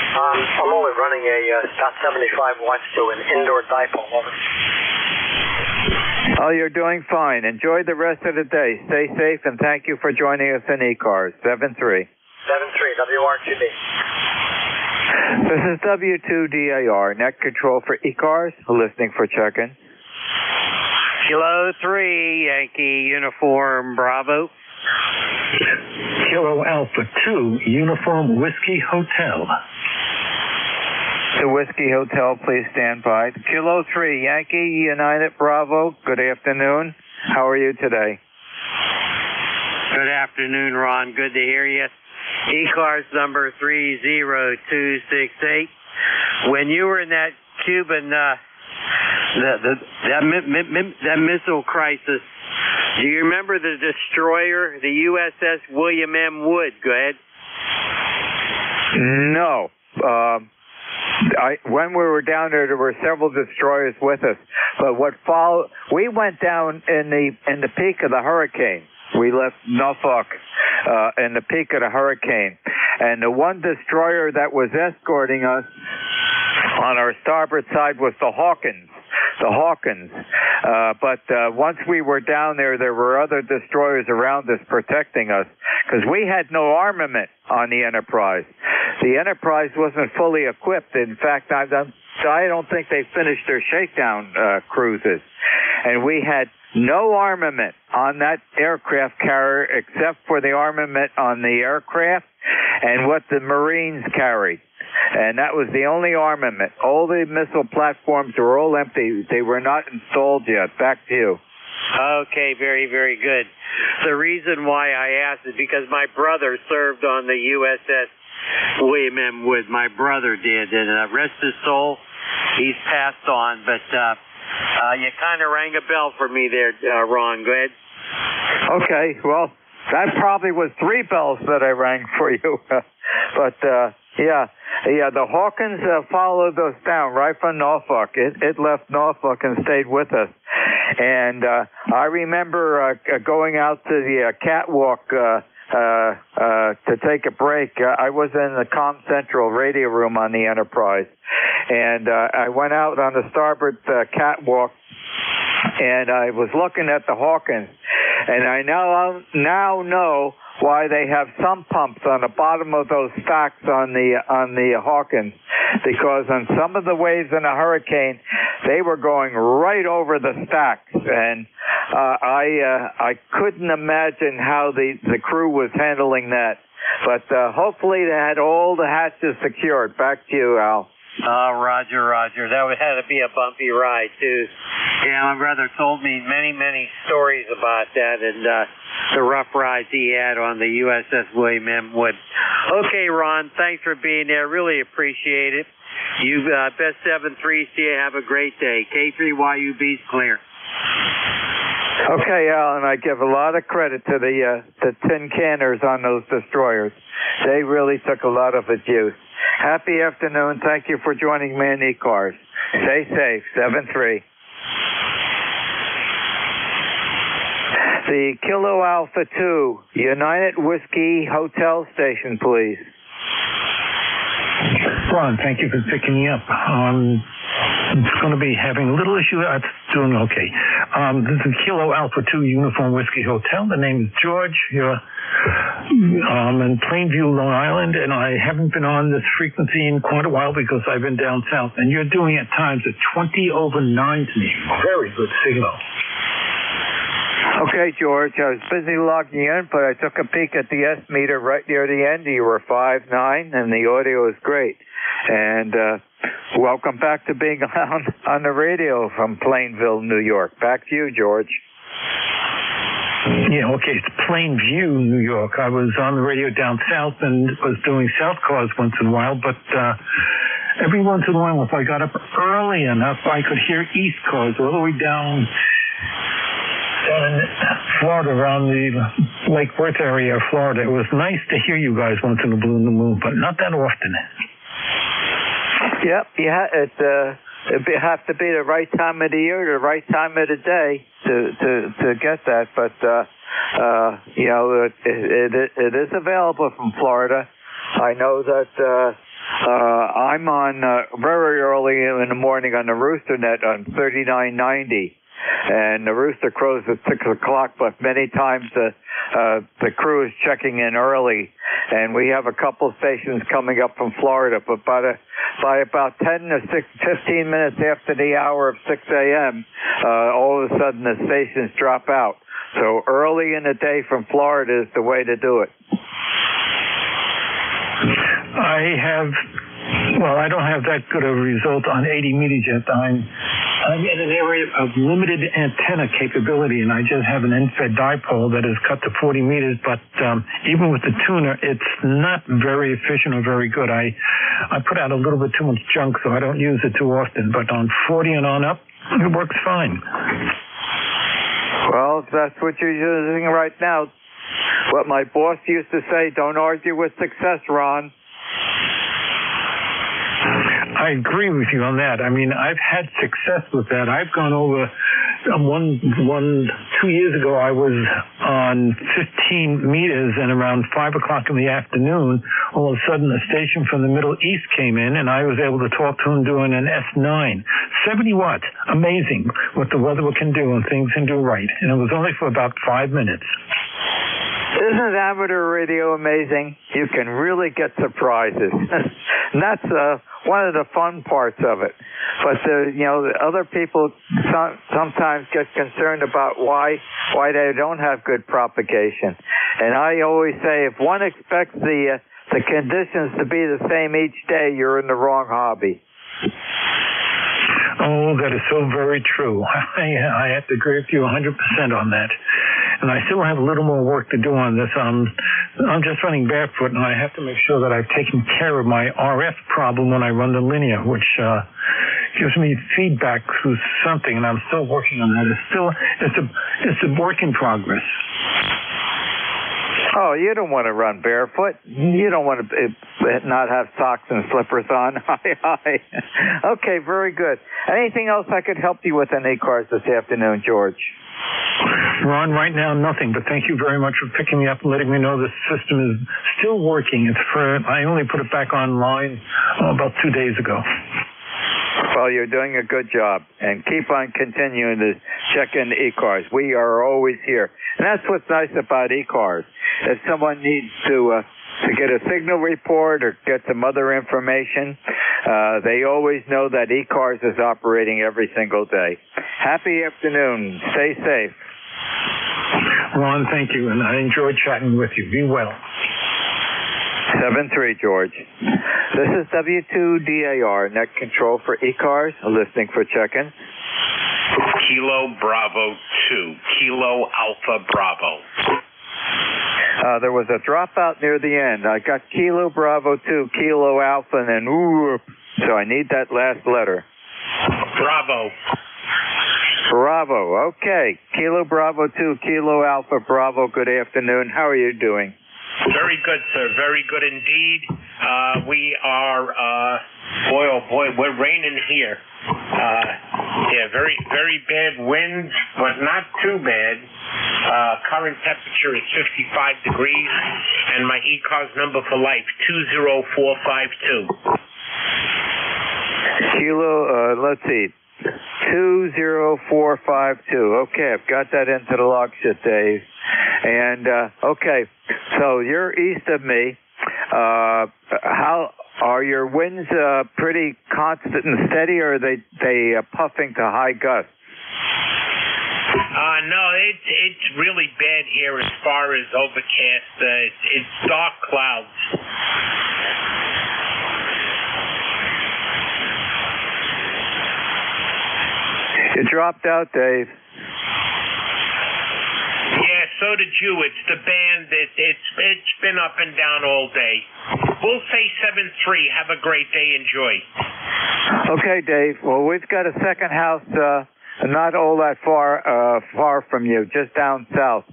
I'm only running about 75 watts to an indoor dipole. Over. Oh, you're doing fine. Enjoy the rest of the day. Stay safe, and thank you for joining us in ECARS. 7-3. 7-3, WR2B. This is W2DAR, net control for ECARS, listening for check-in. Kilo 3, Yankee Uniform Bravo. Kilo Alpha 2, Uniform Whiskey Hotel. The Whiskey Hotel, please stand by. Kilo 3, Yankee United Bravo, good afternoon. How are you today? Good afternoon, Ron. Good to hear you. ECARS number 30268. When you were in that Cuban that missile crisis. Do you remember the destroyer, the USS William M. Wood? Go ahead. No. When we were down there were several destroyers with us. But what followed, we went down in the peak of the hurricane. We left Norfolk in the peak of the hurricane. And the one destroyer that was escorting us on our starboard side was the Hawkins. But once we were down there were other destroyers around us protecting us because we had no armament on the Enterprise. The Enterprise wasn't fully equipped. In fact, I don't think they finished their shakedown cruises. And we had no armament on that aircraft carrier except for the armament on the aircraft and what the Marines carried. And that was the only armament. All the missile platforms were all empty. They were not installed yet. Back to you. Okay, very, very good. The reason why I asked is because my brother served on the USS William M. Wood. My brother did, and rest his soul, he's passed on. But you kind of rang a bell for me there, Ron. Go ahead. Okay, well, that probably was 3 bells that I rang for you. But yeah, the Hawkins followed us down right from Norfolk. It left Norfolk and stayed with us. And I remember going out to the catwalk to take a break. I was in the Comm Central radio room on the Enterprise. And I went out on the starboard catwalk, and I was looking at the Hawkins. And I now know why they have sump pumps on the bottom of those stacks on the Hawkins, because on some of the waves in a hurricane, they were going right over the stacks, and I couldn't imagine how the crew was handling that. But hopefully they had all the hatches secured. Back to you, Al. Roger. That had to be a bumpy ride, too. Yeah, my brother told me many stories about that and the rough rides he had on the USS William M. Wood. Okay, Ron, thanks for being there. Really appreciate it. You best 7-3 to you. Have a great day. K3YUB's clear. Okay, Al, and I give a lot of credit to the tin canners on those destroyers. They really took a lot of abuse. Happy afternoon. Thank you for joining me in ECARS. Stay safe. 7-3. The Kilo Alpha 2, United Whiskey Hotel Station, please. Ron, thank you for picking me up. It's going to be having a little issue. It's doing okay. This is Kilo Alpha 2 Uniform Whiskey Hotel. The name is George. I'm in Plainview, Long Island, and I haven't been on this frequency in quite a while because I've been down south. And you're doing at times at 20 over 9 to me. Very good signal. Okay, George, I was busy logging in, but I took a peek at the S meter right near the end. You were 5.9, and the audio is great. And welcome back to being on the radio from Plainville, New York. Back to you, George. Yeah, okay, it's Plainview, New York. I was on the radio down south and was doing South Cars once in a while, but every once in a while, if I got up early enough, I could hear East Cars all the way down in Florida, around the Lake Worth area of Florida. It was nice to hear you guys once in a blue moon, but not that often. Yep, it'd have to be the right time of the year, the right time of the day to get that. But it is available from Florida. I know that I'm on very early in the morning on the Rooster Net on 3990. And the rooster crows at 6 o'clock, but many times the crew is checking in early, and we have a couple stations coming up from Florida. But by about 10 to 15 minutes after the hour of 6 a.m., all of a sudden the stations drop out. So early in the day from Florida is the way to do it. I don't have that good of a result on 80 meters yet. I'm in an area of limited antenna capability, and I just have an end-fed dipole that is cut to 40 meters, but even with the tuner, it's not very efficient or very good. I put out a little bit too much junk, so I don't use it too often, but on 40 and on up, It works fine. Well, if that's what you're using right now, what my boss used to say, don't argue with success, Ron. I agree with you on that. I mean, I've had success with that. I've gone over 2 years ago, I was on 15 meters, and around 5 o'clock in the afternoon, all of a sudden a station from the Middle East came in, and I was able to talk to him doing an S9. 70 watts. Amazing what the weather can do and things can do right. And it was only for about 5 minutes. Isn't amateur radio amazing? You can really get surprises. And that's one of the fun parts of it. But other people sometimes get concerned about why they don't have good propagation. And I always say, if one expects the conditions to be the same each day, you're in the wrong hobby. Oh, that is so very true. I have to agree with you 100% on that. And I still have a little more work to do on this. I'm just running barefoot, and I have to make sure that I've taken care of my RF problem when I run the linear, which gives me feedback through something, and I'm still working on that. It's a work in progress. Oh, you don't want to run barefoot. You don't want to not have socks and slippers on. Hi. Okay, very good. Anything else I could help you with in ECARS this afternoon, George? Ron, right now, nothing, but thank you very much for picking me up and letting me know the system is still working. I only put it back online about 2 days ago. Well, you're doing a good job, and keep on continuing to check in ECARS. We are always here. And that's what's nice about ECARS. If someone needs to get a signal report or get some other information, they always know that ECARS is operating every single day. Happy afternoon. Stay safe. Ron, thank you, and I enjoyed chatting with you. Be well. 7-3, George. This is W2DAR, net control for ECARS, listening for check-in. Kilo Bravo 2, Kilo Alpha Bravo. There was a dropout near the end. I got Kilo Bravo 2, Kilo Alpha, and then whoop. So I need that last letter. Bravo. Bravo. Okay. Kilo Bravo 2, Kilo Alpha Bravo. Good afternoon. How are you doing? Very good, sir. Very good indeed. We are, boy, we're raining here. Very, very bad winds, but not too bad. Current temperature is 55 degrees, and my ECARS number for life, 20452. Kilo, let's see, 20452. Okay, I've got that into the log sheet, Dave. And, okay, so you're east of me. How are your winds pretty constant and steady, or are they puffing to high gusts? No, it's really bad here as far as overcast. It's dark clouds. You dropped out, Dave. Yeah, so did you. It's the band. It's been up and down all day. We'll say 7-3. Have a great day. Enjoy. Okay, Dave. Well, we've got a second house not all that far from you, just down south.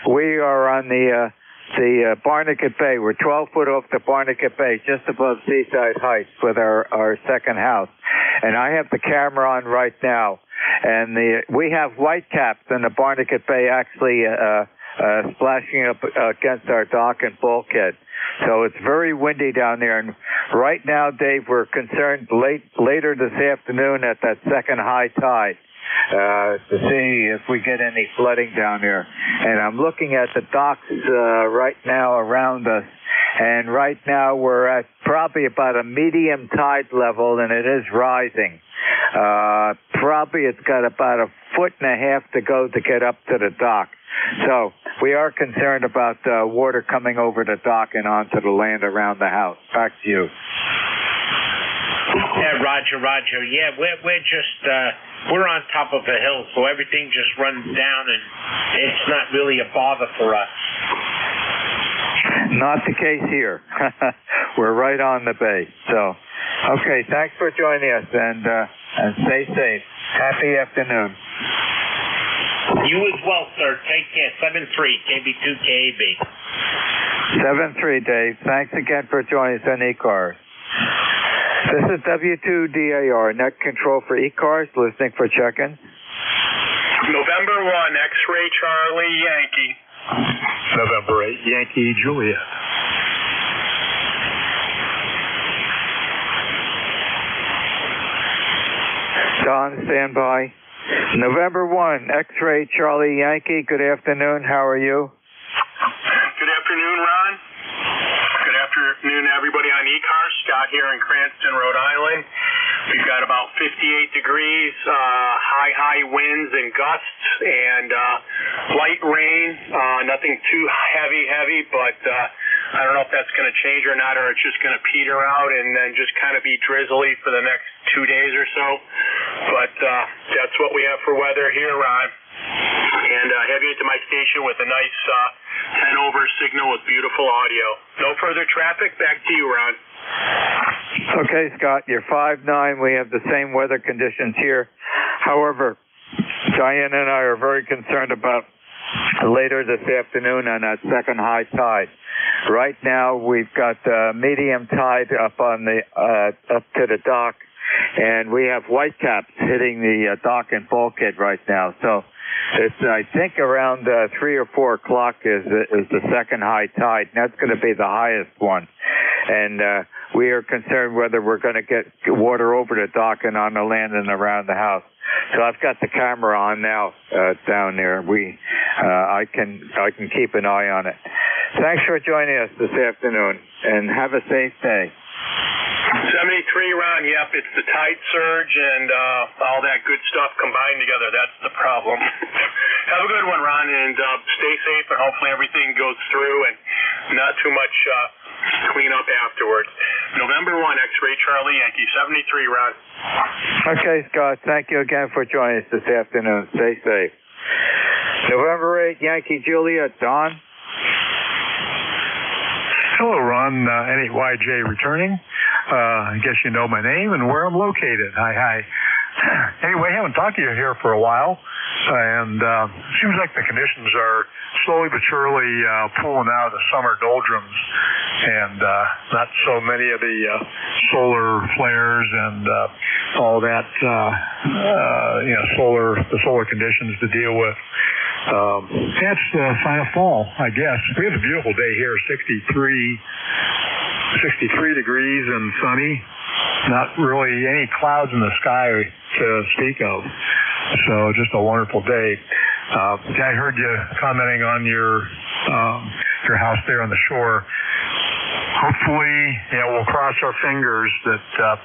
We are on the Barnegat Bay. We're 12 foot off the Barnegat Bay, just above Seaside Heights with our second house. And I have the camera on right now. And we have whitecaps in the Barnegat Bay actually splashing up against our dock and bulkhead. So it's very windy down there. And right now, Dave, we're concerned later this afternoon at that second high tide to see if we get any flooding down there. And I'm looking at the docks right now around us. And right now we're at probably about a medium tide level, and it is rising. Probably it's got about 1.5 feet to go to get up to the dock. So we are concerned about water coming over the dock and onto the land around the house. Back to you. Yeah, Roger. Yeah, we're just we're on top of a hill, so everything just runs down, and it's not really a bother for us. Not the case here. We're right on the bay. So, okay, thanks for joining us, and and stay safe. Happy afternoon. You as well, sir. Take care. 7-3, KB2KB. 7-3, Dave. Thanks again for joining us on ECARS. This is W2DAR, net control for ECARS, listening for check-in. November 1, X-Ray Charlie Yankee. November 8, Yankee Juliet. Don, stand by. November 1, X-Ray Charlie Yankee. Good afternoon. How are you? Good afternoon, Ron. Good afternoon, everybody on ECARS. Scott here in Cranston, Rhode Island. We've got about 58 degrees, high winds and gusts, and light rain. Nothing too heavy, but I don't know if that's going to change or not, or it's just going to peter out and then just kind of be drizzly for the next 2 days or so. But that's what we have for weather here, Ron. And heading into my station with a nice 10-over signal with beautiful audio. No further traffic. Back to you, Ron. Okay, Scott, you're 5'9". We have the same weather conditions here. However, Diane and I are very concerned about later this afternoon on that second high tide. Right now, we've got medium tide up on the up to the dock, and we have whitecaps hitting the dock and bulkhead right now. So it's, I think, around 3 or 4 o'clock is the second high tide, and that's going to be the highest one. And we are concerned whether we're going to get water over the dock and on the land and around the house. So I've got the camera on now down there. I can keep an eye on it. Thanks for joining us this afternoon, and have a safe day. 73, Ron. Yep, it's the tide surge and all that good stuff combined together. That's the problem. Have a good one, Ron, and stay safe, and hopefully everything goes through and not too much clean up afterwards. November 1, X-Ray Charlie Yankee, 73, Ron. Okay, Scott. Thank you again for joining us this afternoon. Stay safe. November 8, Yankee Juliet, Don. Hello, Ron. N8YJ returning. I guess you know my name and where I'm located. Hi. Anyway, I haven't talked to you here for a while, and seems like the conditions are slowly but surely pulling out of the summer doldrums, and not so many of the solar flares and all that, the solar conditions to deal with. That's the sign of fall, I guess. We have a beautiful day here, 63 degrees and sunny. Not really any clouds in the sky to speak of. So just a wonderful day. I heard you commenting on your house there on the shore. Hopefully, we'll cross our fingers that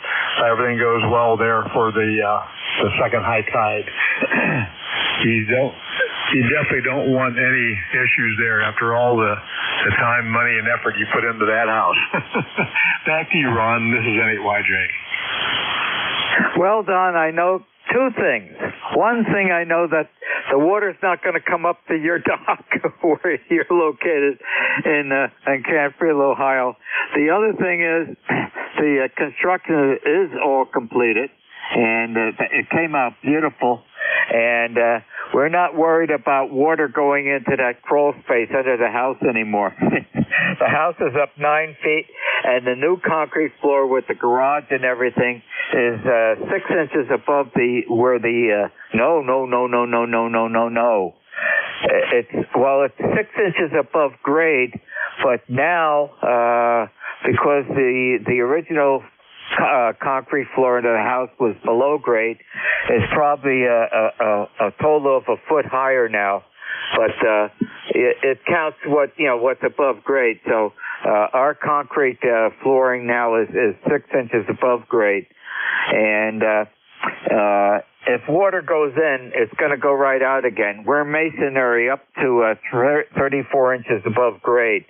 everything goes well there for the second high tide. You definitely don't want any issues there after all the time, money, and effort you put into that house. Back to you, Ron. This is N8YJ. Well, Don, I know two things. One thing, I know that the water's not going to come up to your dock where you're located in Canfield, Ohio. The other thing is the construction is all completed, and it came out beautiful. And we're not worried about water going into that crawl space under the house anymore. The house is up 9 feet, and the new concrete floor with the garage and everything is 6 inches above where the no. It's 6 inches above grade, but now because the original concrete floor into the house was below grade, it's probably a total of a foot higher now, but it counts what's above grade. So our concrete flooring now is 6 inches above grade, and if water goes in, it's going to go right out again. We're masonry up to 34 inches above grade.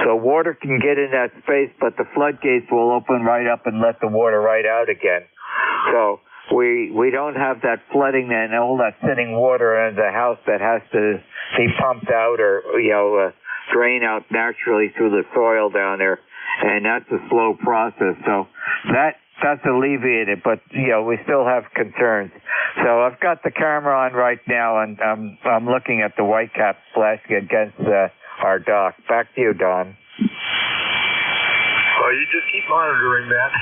So water can get in that space, but the floodgates will open right up and let the water right out again. So we don't have that flooding and all that sitting water in the house that has to be pumped out or drain out naturally through the soil down there, and that's a slow process. So that that's alleviated, but we still have concerns. So I've got the camera on right now, and I'm looking at the whitecaps flashing against our dock. Back to you, Don. Well, you just keep monitoring that.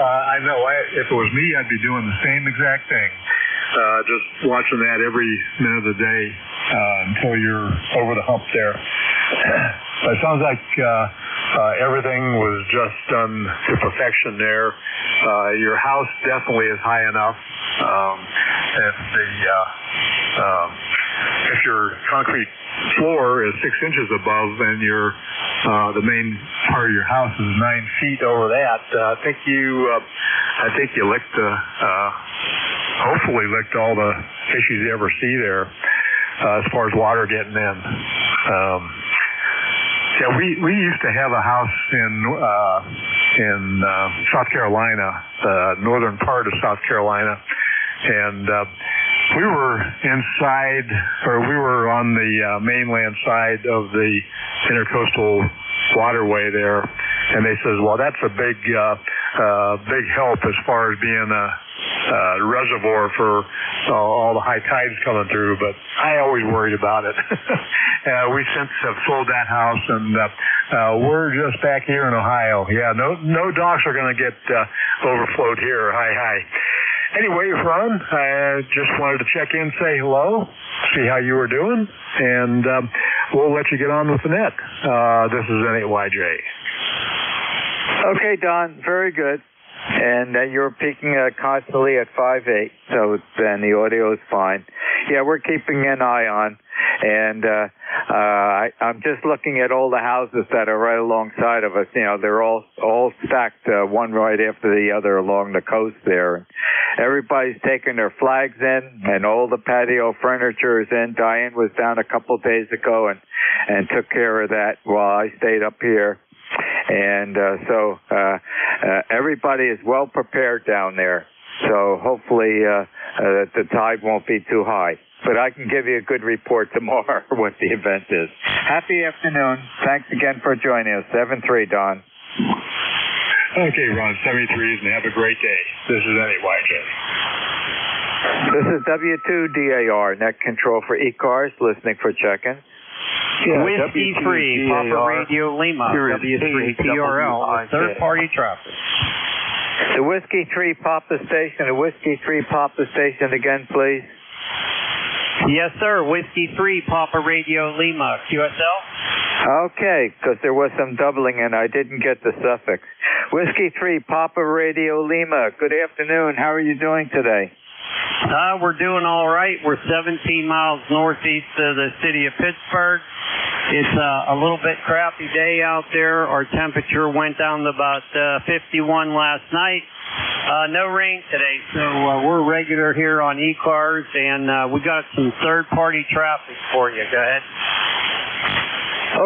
I know. If it was me, I'd be doing the same exact thing. Just watching that every minute of the day until you're over the hump there. It sounds like everything was just done to perfection there. Your house definitely is high enough. If your concrete floor is 6 inches above and the main part of your house is 9 feet over that, I think you licked hopefully licked all the fishes you ever see there as far as water getting in. We used to have a house in South Carolina, the northern part of South Carolina, and we were inside, or we were on the mainland side of the intercoastal waterway there, and they says, well, that's a big help as far as being a reservoir for all the high tides coming through, but I always worried about it. We since have sold that house, and we're just back here in Ohio. Yeah, no docks are going to get overflowed here. Hi. Anyway, Ron, I just wanted to check in, say hello, see how you were doing, and we'll let you get on with the net. This is N8YJ. Okay, Don, very good. And you're peaking constantly at 5.8, so then the audio is fine. Yeah, we're keeping an eye on, and I'm just looking at all the houses that are right alongside of us. They're all stacked one right after the other along the coast there. Everybody's taking their flags in, and all the patio furniture is in. Diane was down a couple days ago and took care of that while I stayed up here. And so everybody is well prepared down there. So hopefully the tide won't be too high. But I can give you a good report tomorrow what the event is. Happy afternoon. Thanks again for joining us. 7-3, Don. Okay, Ron, 73s, and have a great day. This is N8YJ. This is W2DAR, net control for ECARS, listening for check-in. Yeah, Whiskey 3, Papa Radio Lima, W3TRL, third-party traffic. The Whiskey 3 Papa Station, again, please. Yes, sir, Whiskey 3, Papa Radio Lima, QSL. Okay, because there was some doubling and I didn't get the suffix. Whiskey 3, Papa Radio Lima, good afternoon. How are you doing today? We're doing all right. We're 17 miles northeast of the city of Pittsburgh. It's a little bit crappy day out there. Our temperature went down to about 51 last night. No rain today, so we're regular here on ECARS, and we got some third-party traffic for you. Go ahead.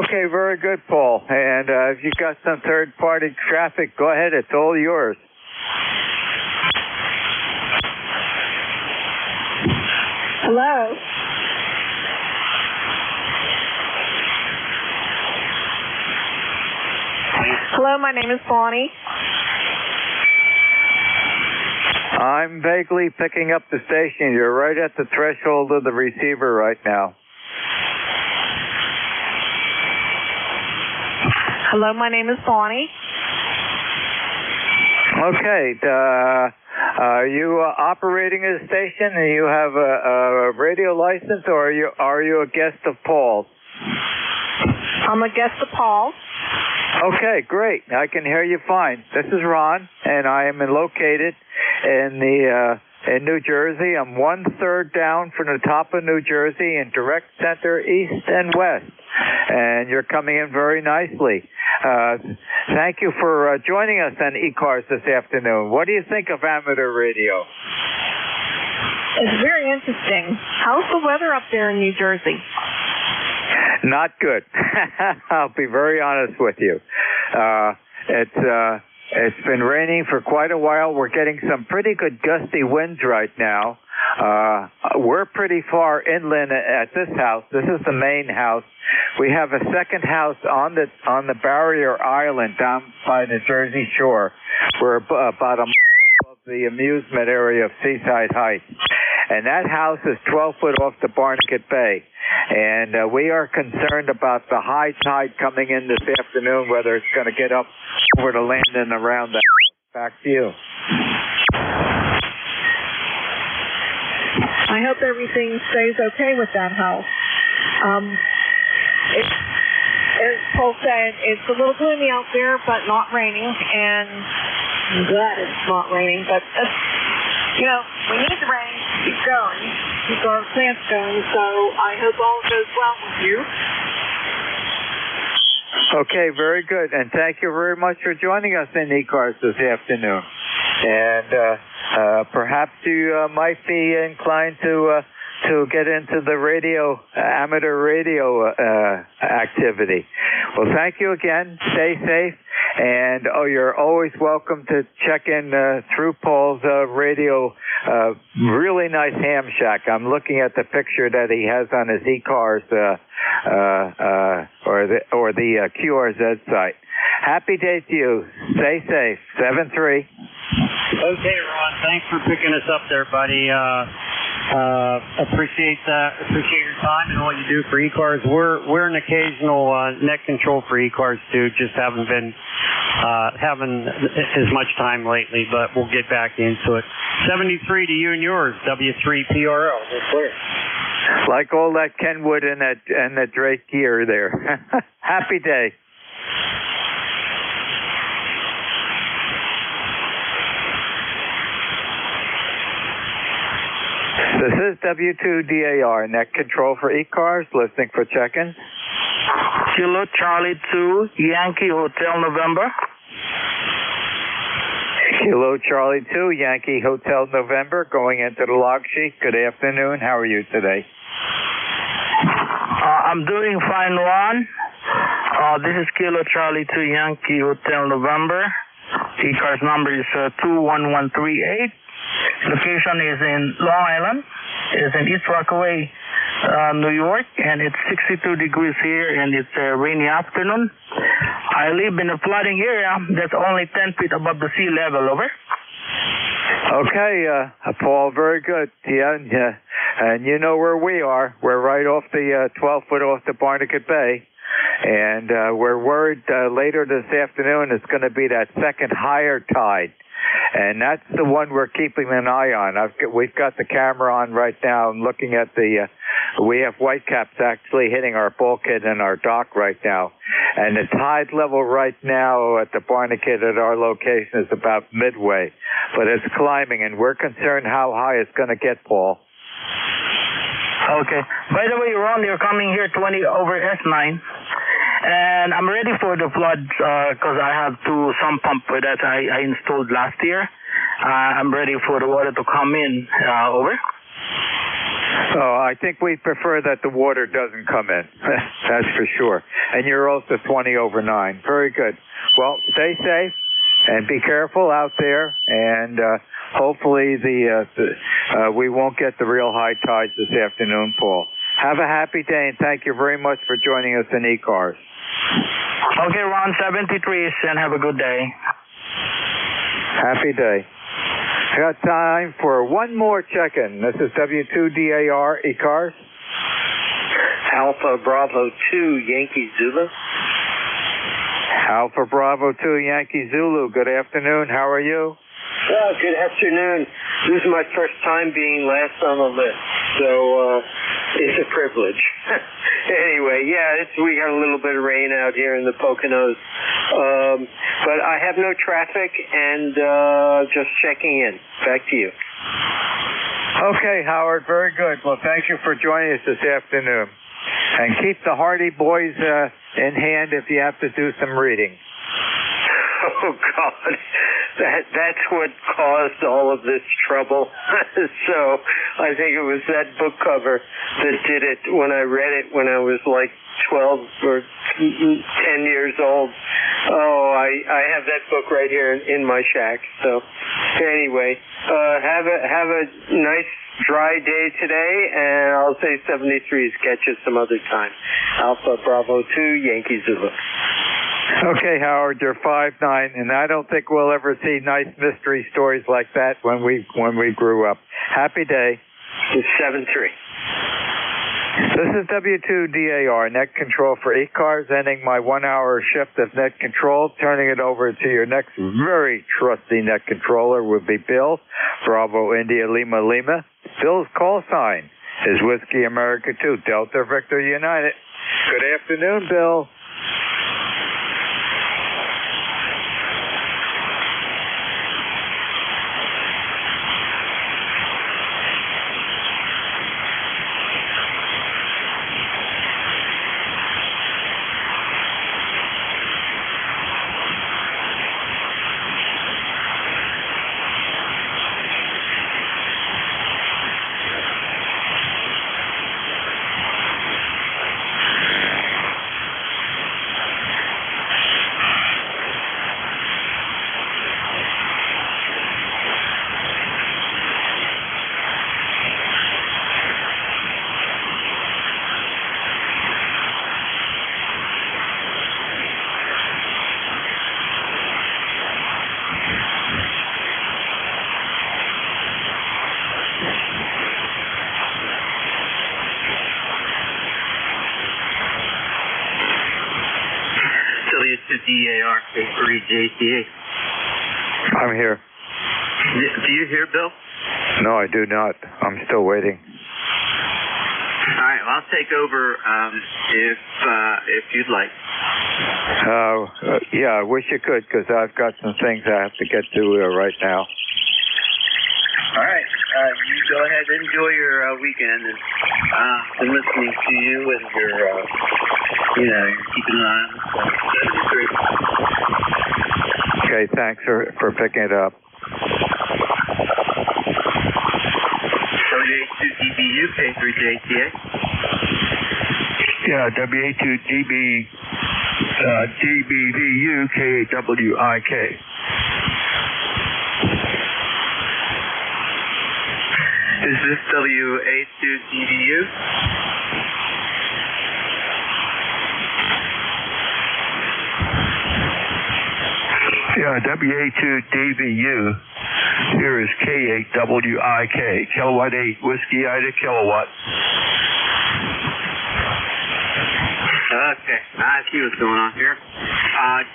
Okay, very good, Paul. And if you've got some third-party traffic, go ahead. It's all yours. Hello. Hello, my name is Bonnie. I'm vaguely picking up the station. You're right at the threshold of the receiver right now. Hello, my name is Bonnie. Okay. Are you operating a station and you have a radio license, or are you a guest of Paul's? I'm a guest of Paul's. Okay, great. I can hear you fine. This is Ron, and I am located in New Jersey. I'm 1/3 down from the top of New Jersey in direct center, east and west. And you're coming in very nicely. Thank you for joining us on ECARS this afternoon. What do you think of amateur radio? It's very interesting. How's the weather up there in New Jersey? Not good. I'll be very honest with you. It's been raining for quite a while. We're getting some pretty good gusty winds right now. we're pretty far inland at this house. This is the main house. We have a second house on the barrier island down by the Jersey Shore. We're about a mile above the amusement area of Seaside Heights. And that house is 12 foot off the Barnegat Bay. And we are concerned about the high tide coming in this afternoon, whether it's going to get up over the land and around the house. Back to you. I hope everything stays okay with that house. As Paul said, it's a little gloomy out there, but not raining, and I'm glad it's not raining, but we need the rain to keep going, keep our plants going, so I hope all goes well with you. Okay, very good, and thank you very much for joining us in ECARS this afternoon. And perhaps you might be inclined to get into the amateur radio activity. Well, thank you again. Stay safe. And you're always welcome to check in through Paul's radio. Really nice ham shack. I'm looking at the picture that he has on his ECARS or the QRZ site. Happy day to you. Stay safe. 7-3. Okay, Ron. Thanks for picking us up there, buddy. Appreciate your time and all you do for ECARS. We're an occasional net control for ECARS too. Just haven't been having as much time lately, but we'll get back into it. 73 to you and yours. W3PRO. We're clear. Like all that Kenwood and that Drake gear there. Happy day. This is W2DAR, net control for ECARS, listening for check-in. Kilo Charlie 2, Yankee Hotel November. Kilo Charlie 2, Yankee Hotel November, going into the log sheet. Good afternoon. How are you today? I'm doing fine, Ron. This is Kilo Charlie 2, Yankee Hotel November. ECARS number is 21138. Location is in Long Island. It's in East Rockaway, New York, and it's 62 degrees here, and it's a rainy afternoon. I live in a flooding area that's only 10 feet above the sea level. Over. Okay, Paul, very good. Yeah, and you know where we are. We're right off the 12 foot off the Barnegat Bay. And we're worried later this afternoon it's going to be that second higher tide. And that's the one we're keeping an eye on. We've got the camera on right now and looking at we have whitecaps actually hitting our bulkhead and our dock right now. And the tide level right now at the Barnegat at our location is about midway. But it's climbing, and we're concerned how high it's going to get, Paul. Okay. By the way, Ron, you're coming here 20 over S9. And I'm ready for the floods because I have two sump pump that I installed last year. I'm ready for the water to come in. Over. Oh, I think we prefer that the water doesn't come in. That's for sure. And you're also 20 over 9. Very good. Well, stay safe and be careful out there. And hopefully we won't get the real high tides this afternoon, Paul. Have a happy day, and thank you very much for joining us in ECARS. Okay, Ron, 73, and have a good day. Happy day. I got time for one more check-in. This is W2DAR ECARS. Alpha Bravo 2, Yankee Zulu. Alpha Bravo 2, Yankee Zulu. Good afternoon. How are you? Well, good afternoon. This is my first time being last on the list, so it's a privilege. Anyway, yeah, we got a little bit of rain out here in the Poconos, but I have no traffic and just checking in. Back to you. Okay, Howard, very good. Well, thank you for joining us this afternoon. And keep the Hardy Boys in hand if you have to do some reading. Oh, God. that's what caused all of this trouble. So I think it was that book cover that did it when I read it when I was like 12 or 10 years old. Oh, I have that book right here in my shack. So anyway, have a nice dry day today, and I'll say 73s. Catch us some other time. Alpha Bravo 2, Yankee Zulu. Okay, Howard, you're 5'9", and I don't think we'll ever see nice mystery stories like that when we grew up. Happy day. It's 7-3. This is W2DAR, net control for ECARS, ending my 1-hour shift of net control. Turning it over to your next very trusty net controller will be Bill, Bravo India Lima Lima. Bill's call sign is Whiskey America 2, Delta Victor United. Good afternoon, Bill. W2DAR K3JTA. I'm here. Do you hear, Bill? No, I do not. I'm still waiting. All right, well, I'll take over if you'd like. Yeah, I wish you could, because I've got some things I have to get to right now. All right, you go ahead and enjoy your weekend. And been listening to you and you're keeping an eye on the 73. Okay, thanks for picking it up. WA2DBU K3JTA. Yeah, WA2DB DBVU KWIK. Is this WA2DBU? Yeah, WA2DBU. Here is K8WIK. Kilowatt 8, Whiskey Ida Kilowatt. Okay, I see what's going on here.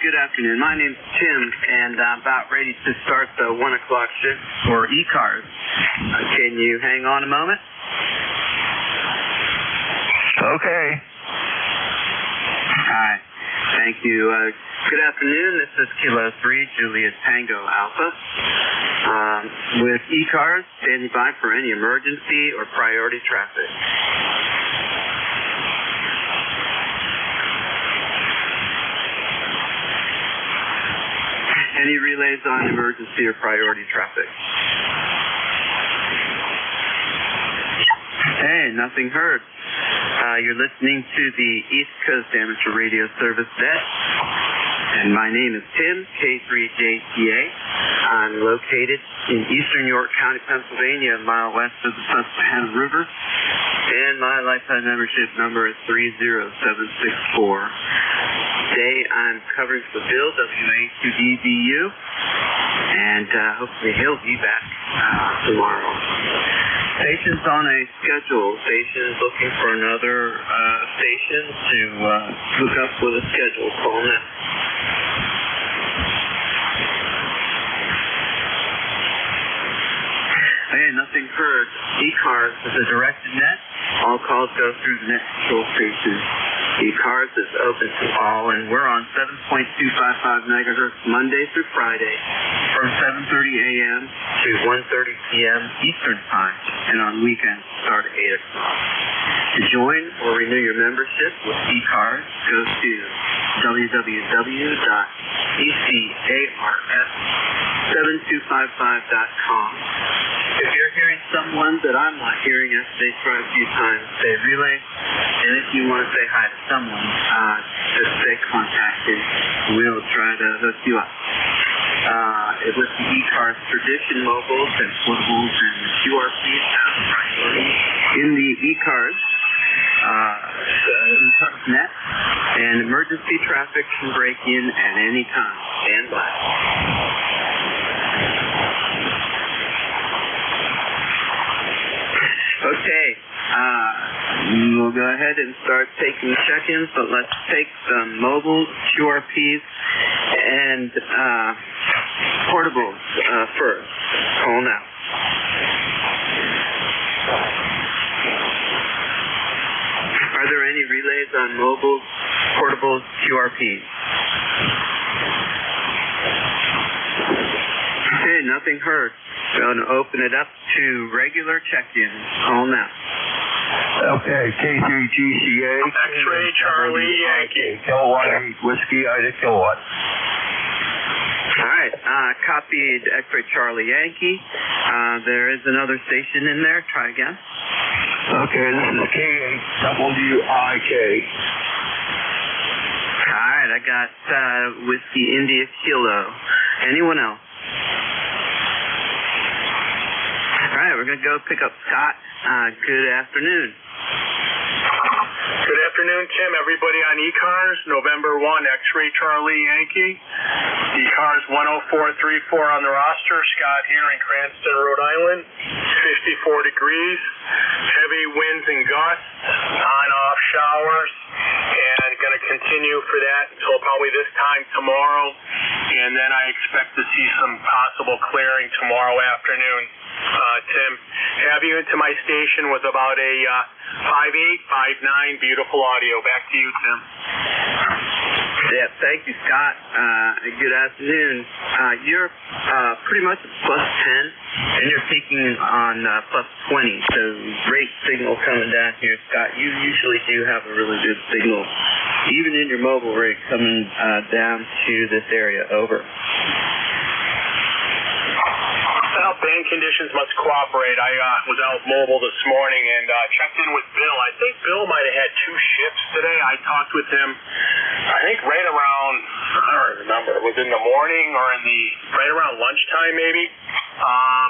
Good afternoon. My name's Tim, and I'm about ready to start the 1 o'clock shift for ECARS. Can you hang on a moment? Okay. Hi. Thank you. Good afternoon. This is Kilo 3, Juliet Tango Alpha. With ECARS, standing by for any emergency or priority traffic. Any relays on emergency or priority traffic? Hey, nothing heard. You're listening to the East Coast Amateur Radio Service Desk, and my name is Tim, K3JTA. I'm located in eastern York County, Pennsylvania, a mile west of the Susquehanna River, and my lifetime membership number is 30764. Today I'm covering for Bill, WA2DBU, and hopefully he'll be back tomorrow. Station's on a schedule. Station's looking for another station to hook up with a schedule. Call now. Hey, nothing heard. ECARS is a directed net. All calls go through the net control station. ECARS is open to all, and we're on 7.255 megahertz Monday through Friday from 7:30 a.m. to 1:30 p.m. Eastern Time, and on weekends start at 8 o'clock. To join or renew your membership with ECARS, go to www.ecarslink.com. ECARS725.com. If you're hearing someone that I'm not hearing after they try a few times, say relay. And if you want to say hi to someone, just say contacted. We'll try to hook you up. With the ECARS tradition mobiles and portables and QRPs have priority in the ECARS net, and emergency traffic can break in at any time. Stand by. Okay, we'll go ahead and start taking check-ins, but let's take the mobile QRPs and portables first. Call now. Are there any relays on mobile portables QRPs? Okay, nothing heard. We're going to open it up to regular check-ins. Call now. Okay, K3GCA. X-ray Charlie Yankee. Kilowatt 8 Whiskey Ida Kilowatt. All right, copied X-ray Charlie Yankee. There is another station in there. Try again. Okay, this is K8WIK. All right, I got Whiskey India Kilo. Anyone else? All right, we're going to go pick up Scott. Good afternoon. Good afternoon, Tim. Everybody on ECARS, November 1, X-ray Charlie Yankee. ECARS 10434 on the roster. Scott here in Cranston, Rhode Island. 54 degrees. Heavy winds and gusts. On-off showers. And going to continue for that until probably this time tomorrow. And then I expect to see some possible clearing tomorrow afternoon. Tim, have you into my station with about a 5.8, 5.9 beautiful audio. Back to you, Tim. Yeah, thank you, Scott. Good afternoon. You're pretty much plus 10, and you're peaking on plus 20, so great signal coming down here, Scott. You usually do have a really good signal, even in your mobile rig coming down to this area. Over. Well, band conditions must cooperate. I was out mobile this morning and checked in with Bill. I think Bill might have had 2 shifts today. I talked with him, I think right around, I don't remember, it was in the morning or right around lunchtime maybe.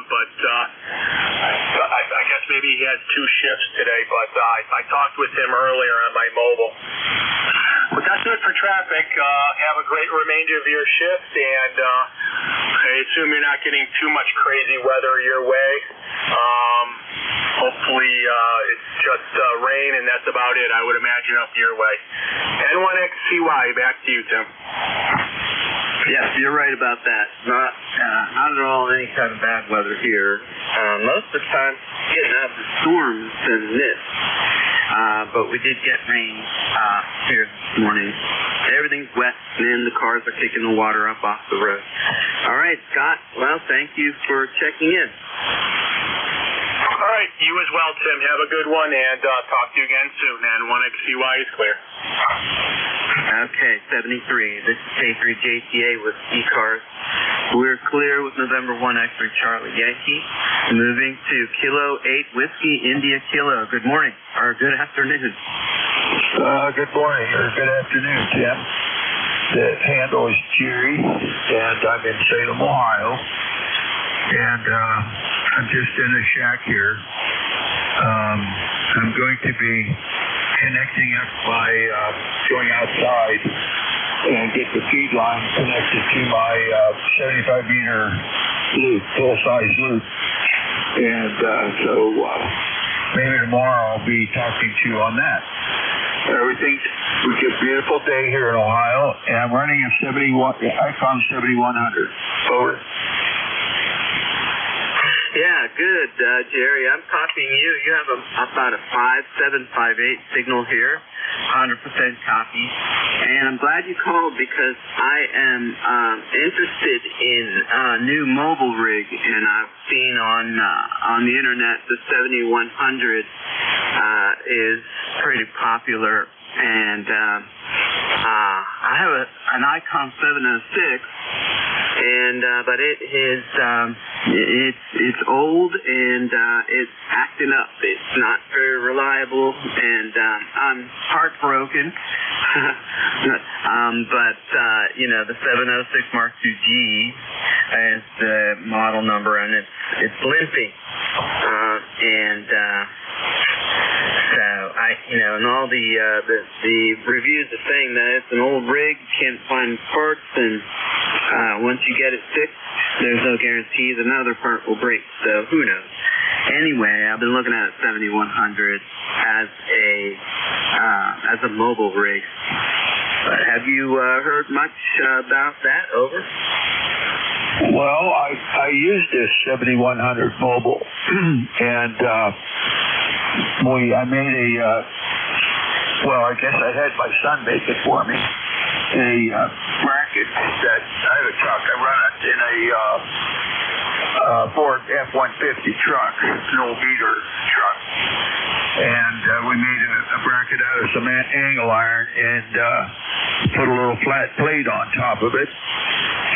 But I guess maybe he has 2 shifts today, but I talked with him earlier on my mobile. But that's it for traffic. Have a great remainder of your shift, and I assume you're not getting too much crazy weather your way. Hopefully it's just rain, and that's about it, I would imagine, up your way. N1XCY, back to you, Tim. Yes, you're right about that. Not at all any kind of bad weather here. Most of the time, getting out of the storms and mist. But we did get rain here this morning. Everything's wet, and the cars are kicking the water up off the road. All right, Scott. Well, thank you for checking in. All right, you as well, Tim. Have a good one, and talk to you again soon. And 1XCY is clear. Okay, 73. This is K3JTA with ECARS. We're clear with November 1 X-ray Charlie Yankee. Moving to Kilo 8 Whiskey India Kilo. Good morning, or good afternoon. Good morning, or good afternoon, Tim. The handle is Jerry, and I'm in Salem, Ohio. And I'm just in a shack here. I'm going to be connecting up by going outside and get the feed line connected to my 75-meter loop, full-size loop. And so maybe tomorrow I'll be talking to you on that. We get a beautiful day here in Ohio, and I'm running a Icon 7100. Over. Yeah, good, Jerry. I'm copying you. You have about a 5758 signal here, 100% copy. And I'm glad you called because I am interested in a new mobile rig, and I've seen on the internet the 7100 is pretty popular. And I have an Icon 706, and but it is it's old and it's acting up. It's not very reliable, and I'm heartbroken. But the 706 Mark II-G is the model number, and it's limping, and so and all the reviews are saying that it's an old rig, can't find parts, and once you get it fixed, there's no guarantee that another part will break. So who knows? Anyway, I've been looking at a 7100 as a mobile rig. Have you heard much about that? Over. Well, I used this 7100 mobile, and I made I guess I had my son make it for me, a bracket that I have a truck. I run it in a Ford F-150 truck, an old beater truck. And we made a bracket out of some angle iron and put a little flat plate on top of it.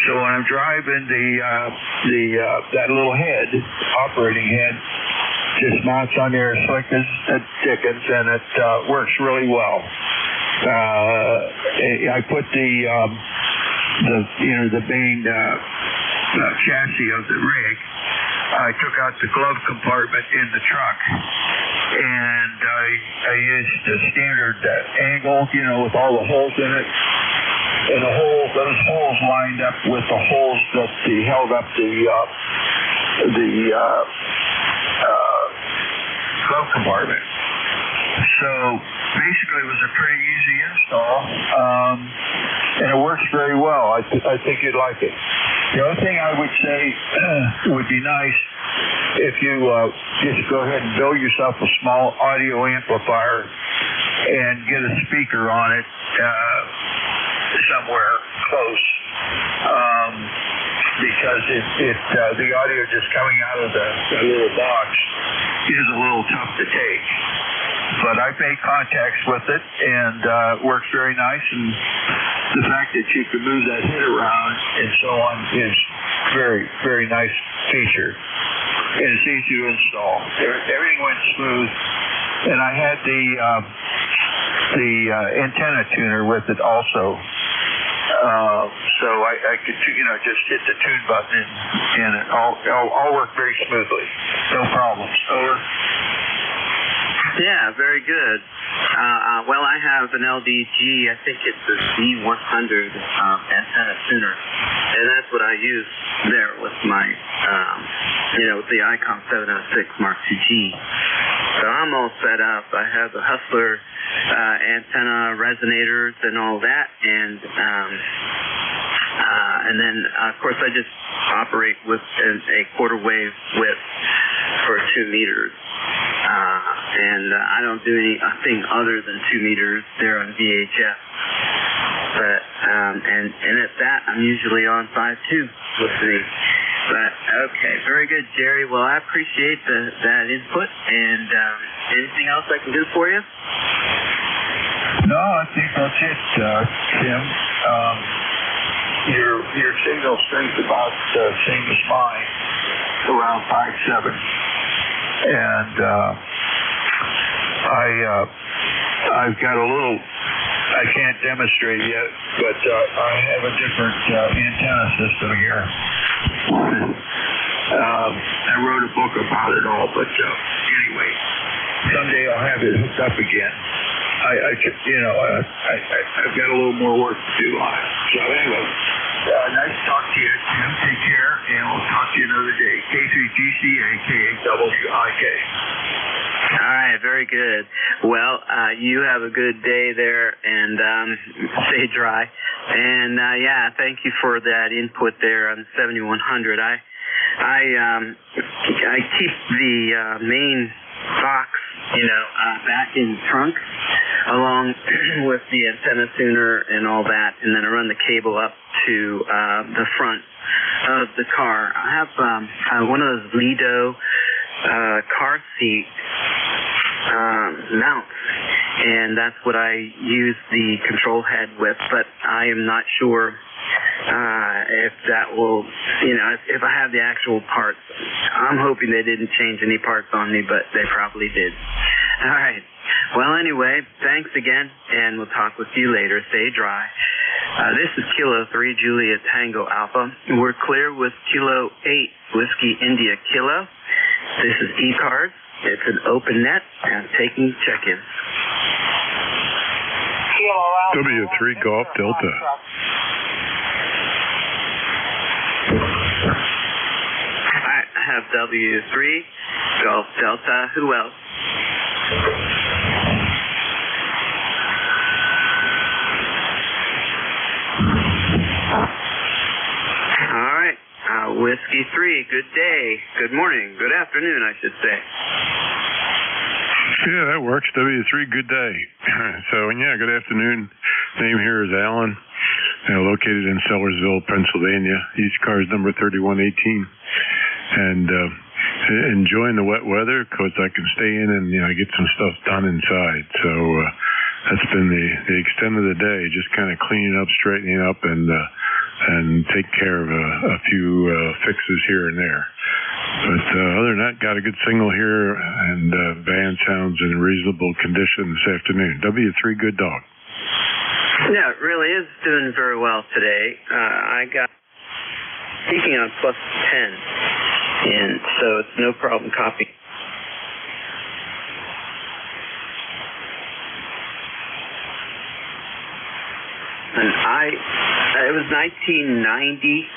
So when I'm driving that little head, operating head, just mounts on there as slick as it dickens, and it works really well. I put the main chassis of the rig. I took out the glove compartment in the truck, and I used the standard angle, with all the holes in it. And those holes lined up with the holes that held up the glove compartment. So basically, it was a pretty easy install, and it works very well. I think you'd like it. The other thing I would say would be nice if you just go ahead and build yourself a small audio amplifier and get a speaker on it somewhere close, because the audio just coming out of the little box is a little tough to take. But I've made contacts with it, and it works very nice, and the fact that you can move that head around and so on is very, very nice feature. And it's easy to install. Everything went smooth, and I had the antenna tuner with it also. So I could, just hit the tune button, and it all worked very smoothly. No problems. Over. Yeah, very good. Well, I have an LDG, I think it's a Z100 antenna tuner, and that's what I use there with my, with the Icon 706 Mark II-G. So I'm all set up. I have the Hustler antenna resonators and all that, and then, of course, I just operate with a quarter wave width for 2 meters. And I don't do anything other than 2 meters there on VHF. But and at that, I'm usually on 5.2 with me. But okay, very good, Jerry. Well, I appreciate that input. And anything else I can do for you? No, I think that's it, Tim. Your signal strength about the same as mine, around 5.7. And I've got a little, I can't demonstrate yet, but I have a different antenna system here. I wrote a book about it all, but anyway, someday I'll have it hooked up again. I've got a little more work to do on it. So anyway, nice to talk to you, Tim. Take care, and we'll talk to you another day. K3GCA, K8WIK. All right, very good. Well, you have a good day there, and stay dry. And yeah, thank you for that input there on the 7100. I keep the main box, back in the trunk, along with the antenna tuner and all that, and then I run the cable up to the front of the car. I have one of those Lido car seat mounts, and that's what I use the control head with, but I am not sure if that will, if I have the actual parts. I'm hoping they didn't change any parts on me, but they probably did. All right. Well, anyway, thanks again, and we'll talk with you later. Stay dry. This is Kilo 3 Juliet Tango Alpha. We're clear with Kilo 8 Whiskey India Kilo. This is ECARS. It's an open net, and taking check-ins. W3 Golf Delta. Alright, I have W3 Golf Delta. Who else? Alright, Whiskey 3, good day, good morning, good afternoon, I should say. Yeah, that works. W3, good day. So, yeah, good afternoon. Name here is Alan, located in Sellersville, Pennsylvania. ECARS number 3118. And enjoying the wet weather because I can stay in and get some stuff done inside. So that's been the extent of the day, just kind of cleaning up, straightening up, and take care of a few fixes here and there. But other than that, got a good signal here, and band sounds in reasonable condition this afternoon. W3, good dog. Yeah, it really is doing very well today. I got peaking on plus 10, and so it's no problem copying. And it was 1990,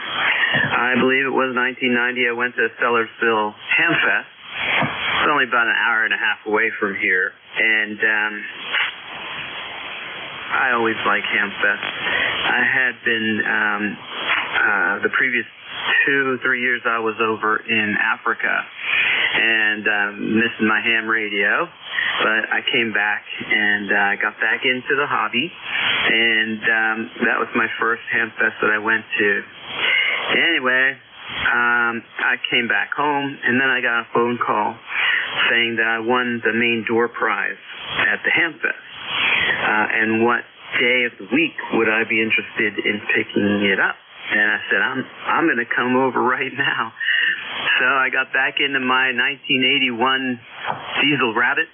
I believe it was 1990, I went to Sellersville Hamfest. It's only about an hour and a half away from here, and I always like Hamfest. I had been, the previous 2-3 years I was over in Africa, and missing my ham radio, but I came back and got back into the hobby, and that was my first Hamfest that I went to. Anyway, I came back home, and then I got a phone call saying that I won the main door prize at the Hamfest, and what day of the week would I be interested in picking it up? And I said, I'm going to come over right now. So I got back into my 1981 Diesel Rabbit,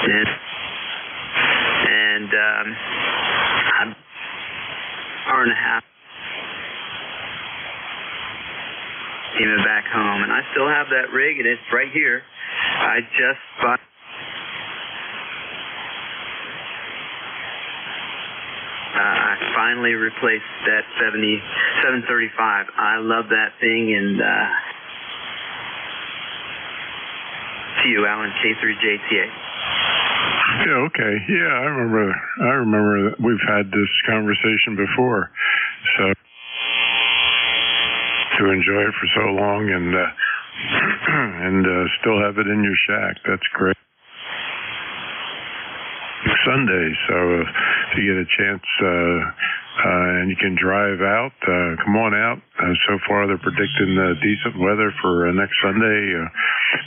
and an hour and a half came back home, and I still have that rig, and it's right here. I just bought. I finally replaced that 735. I love that thing, and to you, Alan, K3JTA. Yeah, okay. Yeah, I remember that we've had this conversation before. So to enjoy it for so long and still have it in your shack, that's great. Sunday, so if you get a chance and you can drive out, come on out. So far they're predicting decent weather for next Sunday.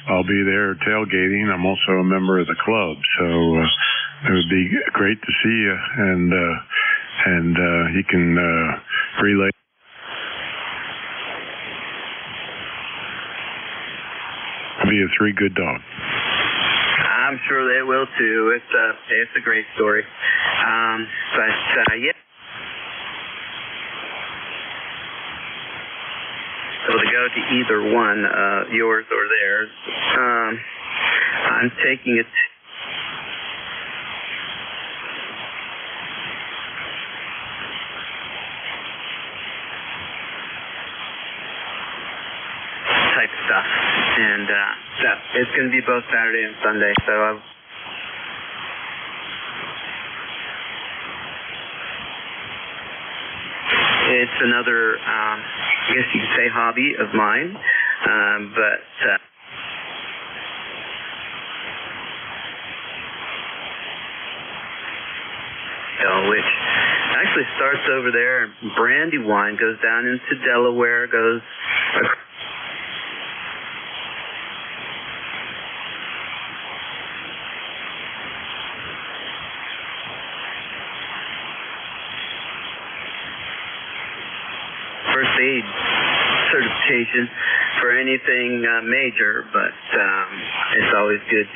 I'll be there tailgating. I'm also a member of the club, so it would be great to see you, and you can relay. Be a 3 good dog. I'm sure they will too. It's a great story. But yeah. So to go to either one, yours or theirs, I'm taking it. Type stuff, and it's going to be both Saturday and Sunday. So it's another, I guess you could say, hobby of mine, but which actually starts over there. Brandywine goes down into Delaware, goes across. aid certification for anything major, but it's always good.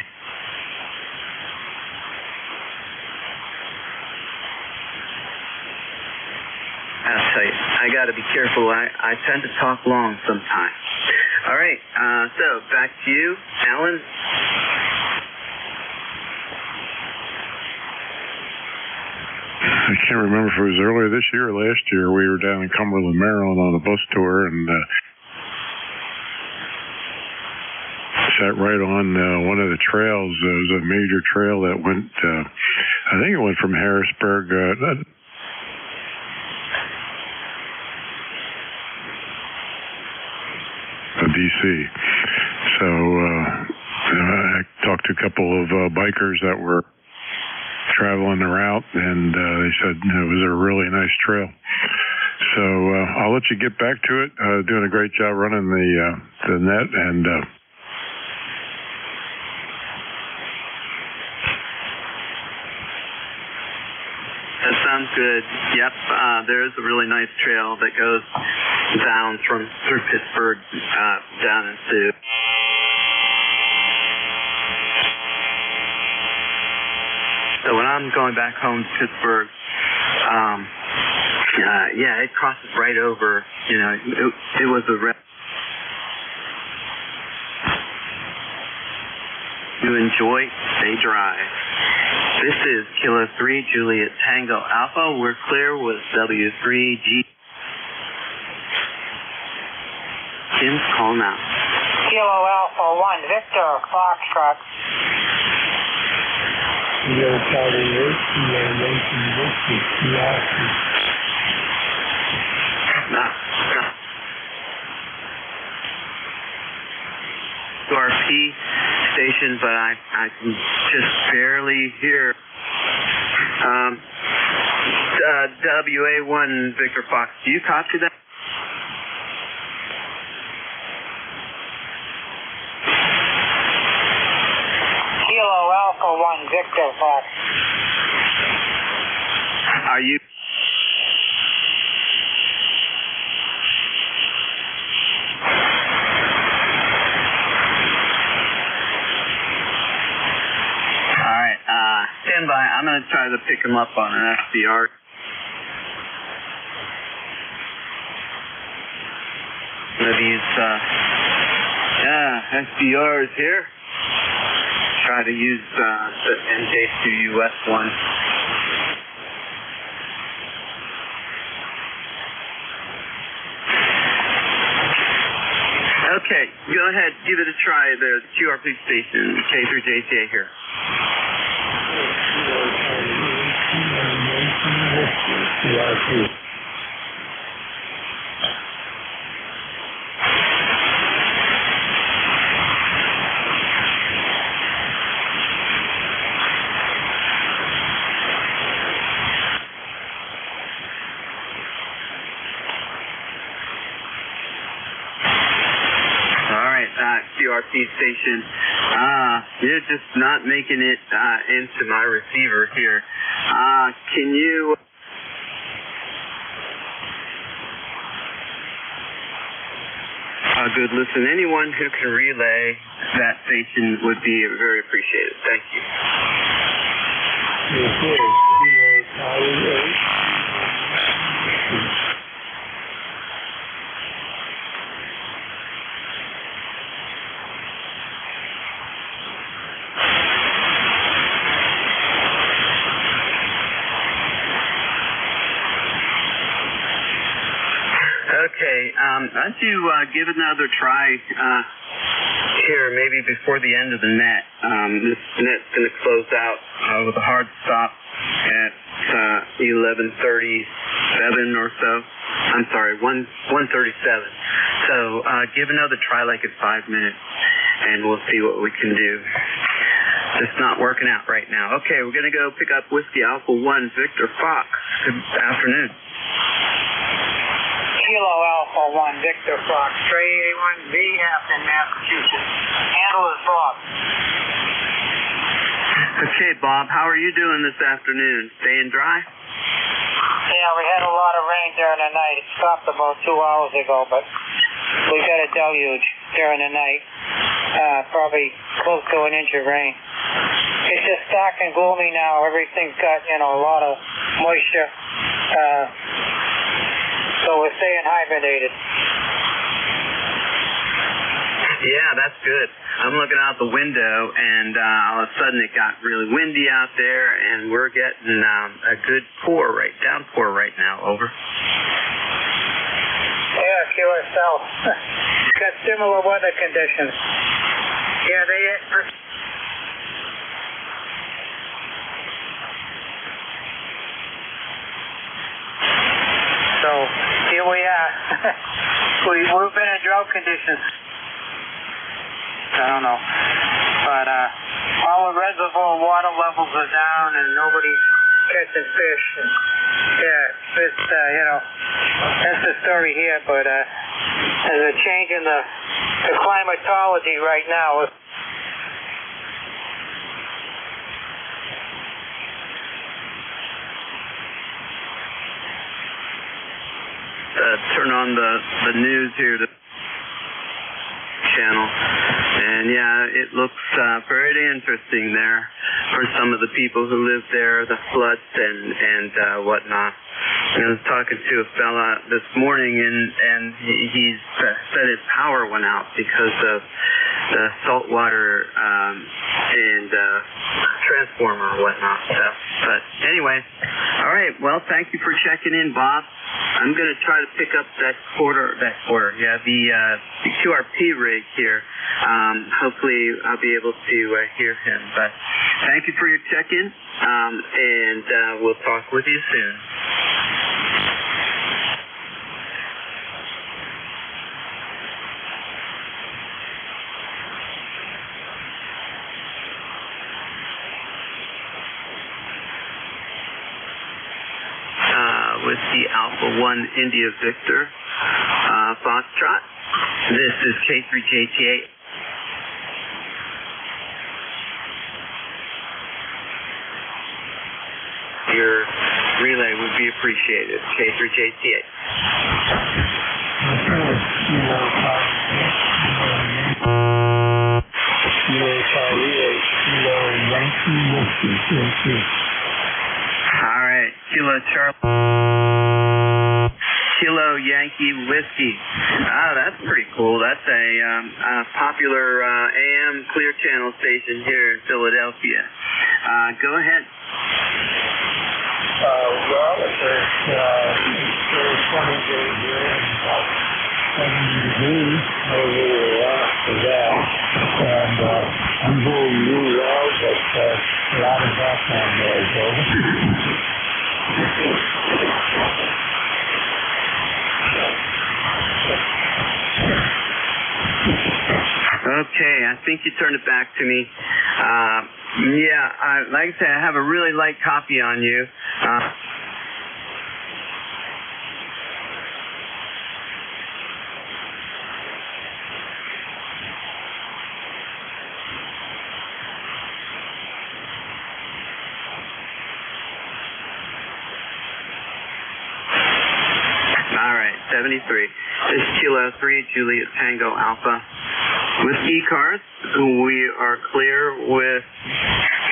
I'll tell you, I got to be careful. I tend to talk long sometimes. All right, so back to you, Alan. I can't remember if it was earlier this year or last year. We were down in Cumberland, Maryland on a bus tour, and sat right on one of the trails. It was a major trail that went, I think it went from Harrisburg, D.C. So I talked to a couple of bikers that were traveling the route, and they said it was a really nice trail. So I'll let you get back to it. Doing a great job running the net, and that sounds good. Yep, there is a really nice trail that goes down through Pittsburgh down into. So when I'm going back home to Pittsburgh, yeah, it crosses right over. You know, it was a. You enjoy, stay dry. This is Kilo 3 Juliet Tango Alpha. We're clear with W3G. Tim's call now. Kilo Alpha 1 Victor Foxtrot. Kilo Charlie 8, Kilo Yankee Whiskey, QRP. QRP station, but I can just barely hear. WA1 Victor Fox, do you copy that? Kilo Alpha 1 Victor Fox. Are you? Stand by. I'm going to try to pick him up on an SDR. One of these, SDRs here. Try to use the NJ2US one. Okay, go ahead. Give it a try. The QRP station, K3JCA here. QRP station. You're just not making it into my receiver here. Can you... Good. Listen, anyone who can relay that station would be very appreciated. Thank you. Okay, I'd do give it another try here, maybe before the end of the net. This net's going to close out with a hard stop at 11:37 or so. I'm sorry, 1:37. So give another try like it's 5 minutes, and we'll see what we can do. Just not working out right now. Okay, we're going to go pick up Whiskey Alpha 1 Victor Fox. Good afternoon. Kilo Alpha 1 Victor Fox, Trey A1B, Hampton, Massachusetts. Handle is Bob. Okay, Bob, how are you doing this afternoon? Staying dry? Yeah, we had a lot of rain. rain during the night. It stopped about 2 hours ago, but we got a deluge during the night. Probably close to an inch of rain. It's just dark and gloomy now. Everything's got, a lot of moisture. So we're staying hibernated. Yeah, that's good. I'm looking out the window, and all of a sudden it got really windy out there, and we're getting a good downpour right now. Over. Yeah, QSL. Got similar weather conditions. Yeah, So here we are. We've been in drought conditions. I don't know. But all the reservoir water levels are down and nobody's catching fish. And, yeah, it's, that's the story here. But there's a change in the climatology right now. Turn on the news here, the channel, and yeah, it looks pretty interesting there for some of the people who live there, the floods and whatnot. I was talking to a fella this morning, and he said his power went out because of the saltwater and transformer or whatnot stuff. But anyway, all right. Well, thank you for checking in, Bob. I'm going to try to pick up the QRP rig here. Hopefully I'll be able to hear him. But thank you for your check-in, and we'll talk with you soon. Whiskey Alpha 1 India Victor Foxtrot. This is K3JTA. Your relay would be appreciated. K3JTA. All right, Kilo Yankee Whiskey. Ah, that's pretty cool. That's a popular AM clear channel station here in Philadelphia. Go ahead. Well, it's 20 days here and about 70 degrees over after that. And I'm hearing you well, but a lot of background noise over. Okay, I think you turned it back to me. Like I said, I have a really light copy on you. All right, 73. This is Kilo 3 Juliet Tango Alpha. With ECARS, we are clear with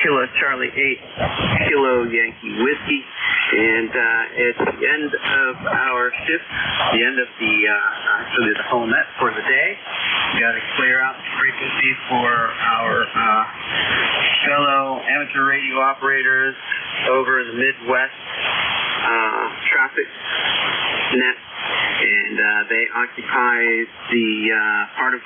Kilo Charlie 8 Kilo Yankee Whiskey, and it's the end of our shift, the end of the whole net for the day. We got to clear out the frequency for our fellow amateur radio operators over in the Midwest traffic net, and they occupy the part of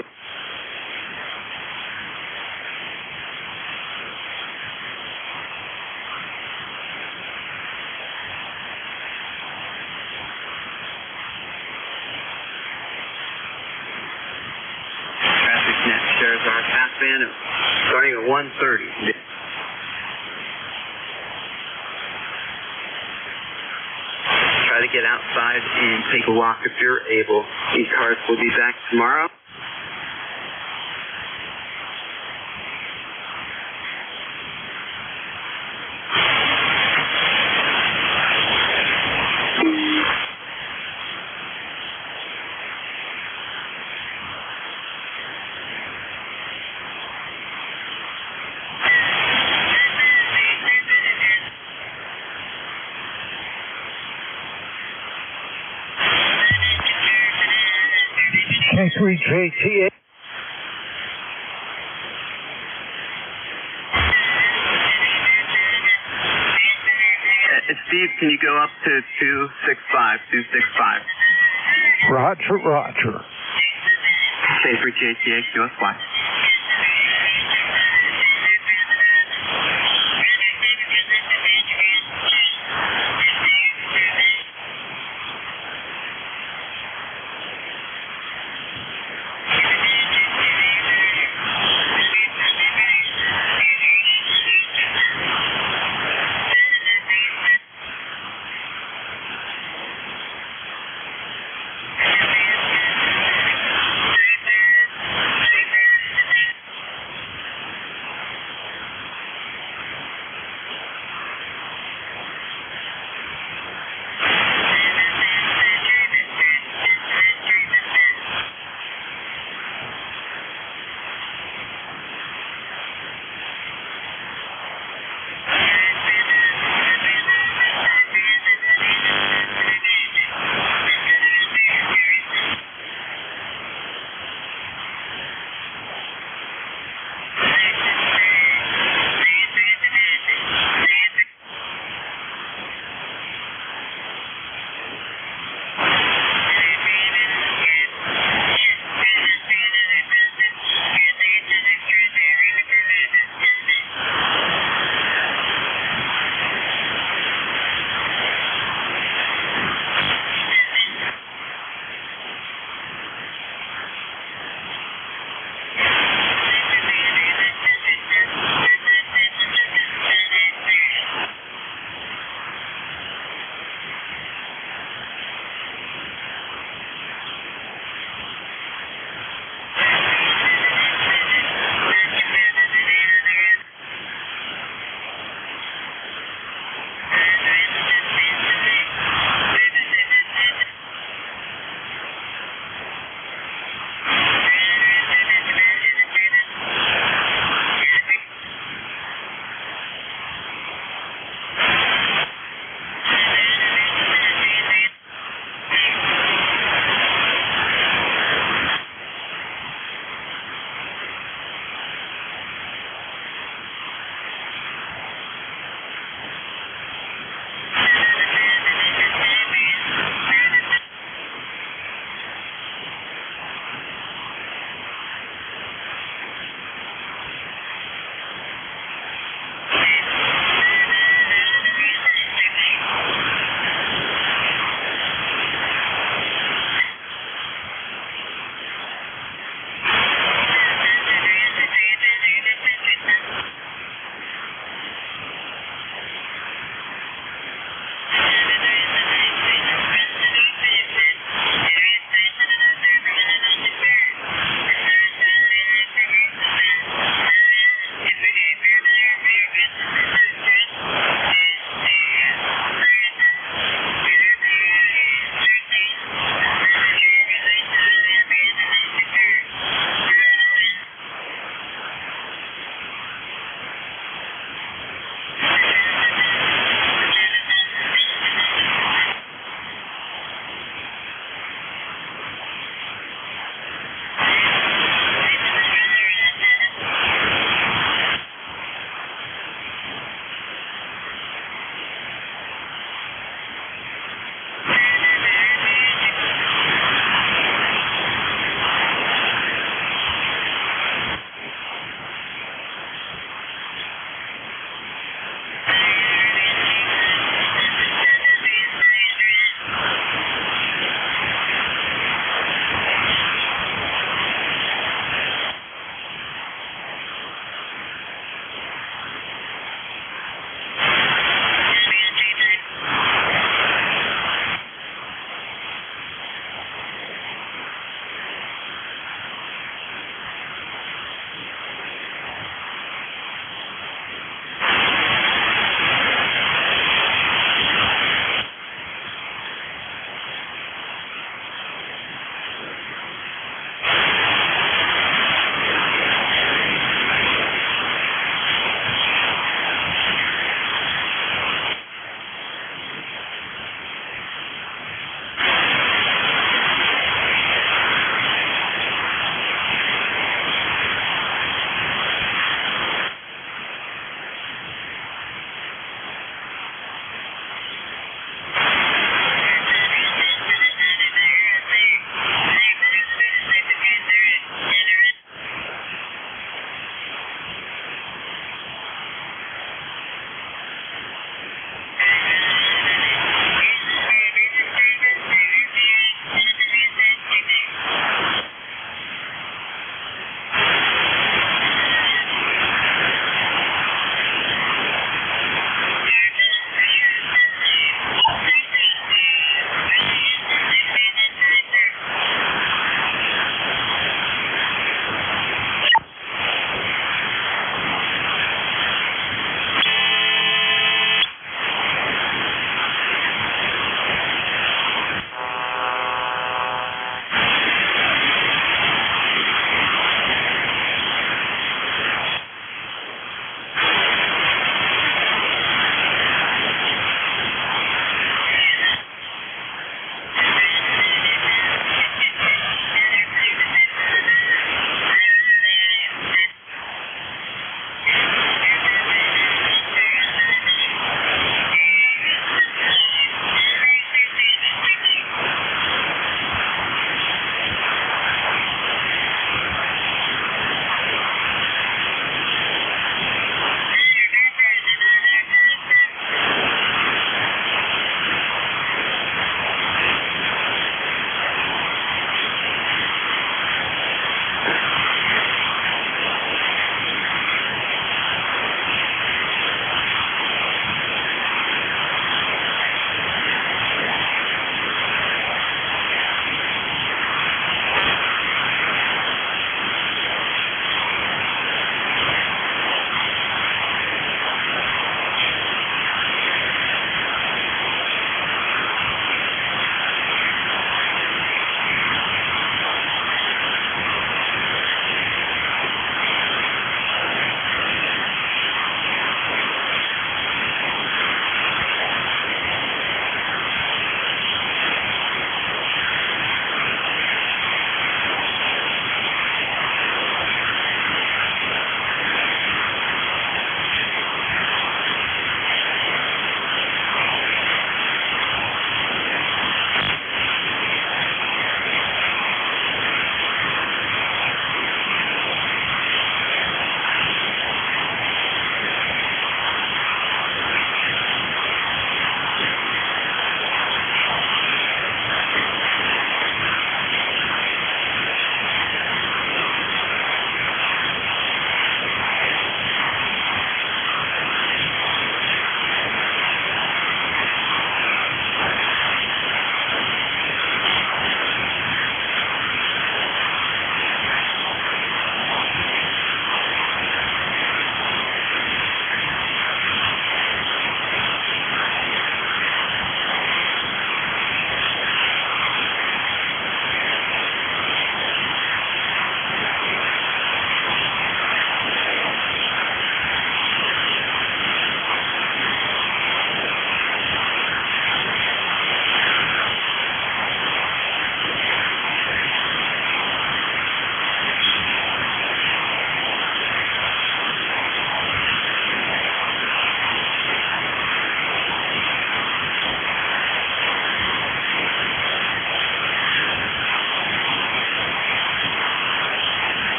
shares our passband starting at 130. Try to get outside and take a walk if you're able. ECARS will be back tomorrow. K3JTA. Steve, can you go up to 265? Roger, roger. K3JTA, QSY.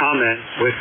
comment with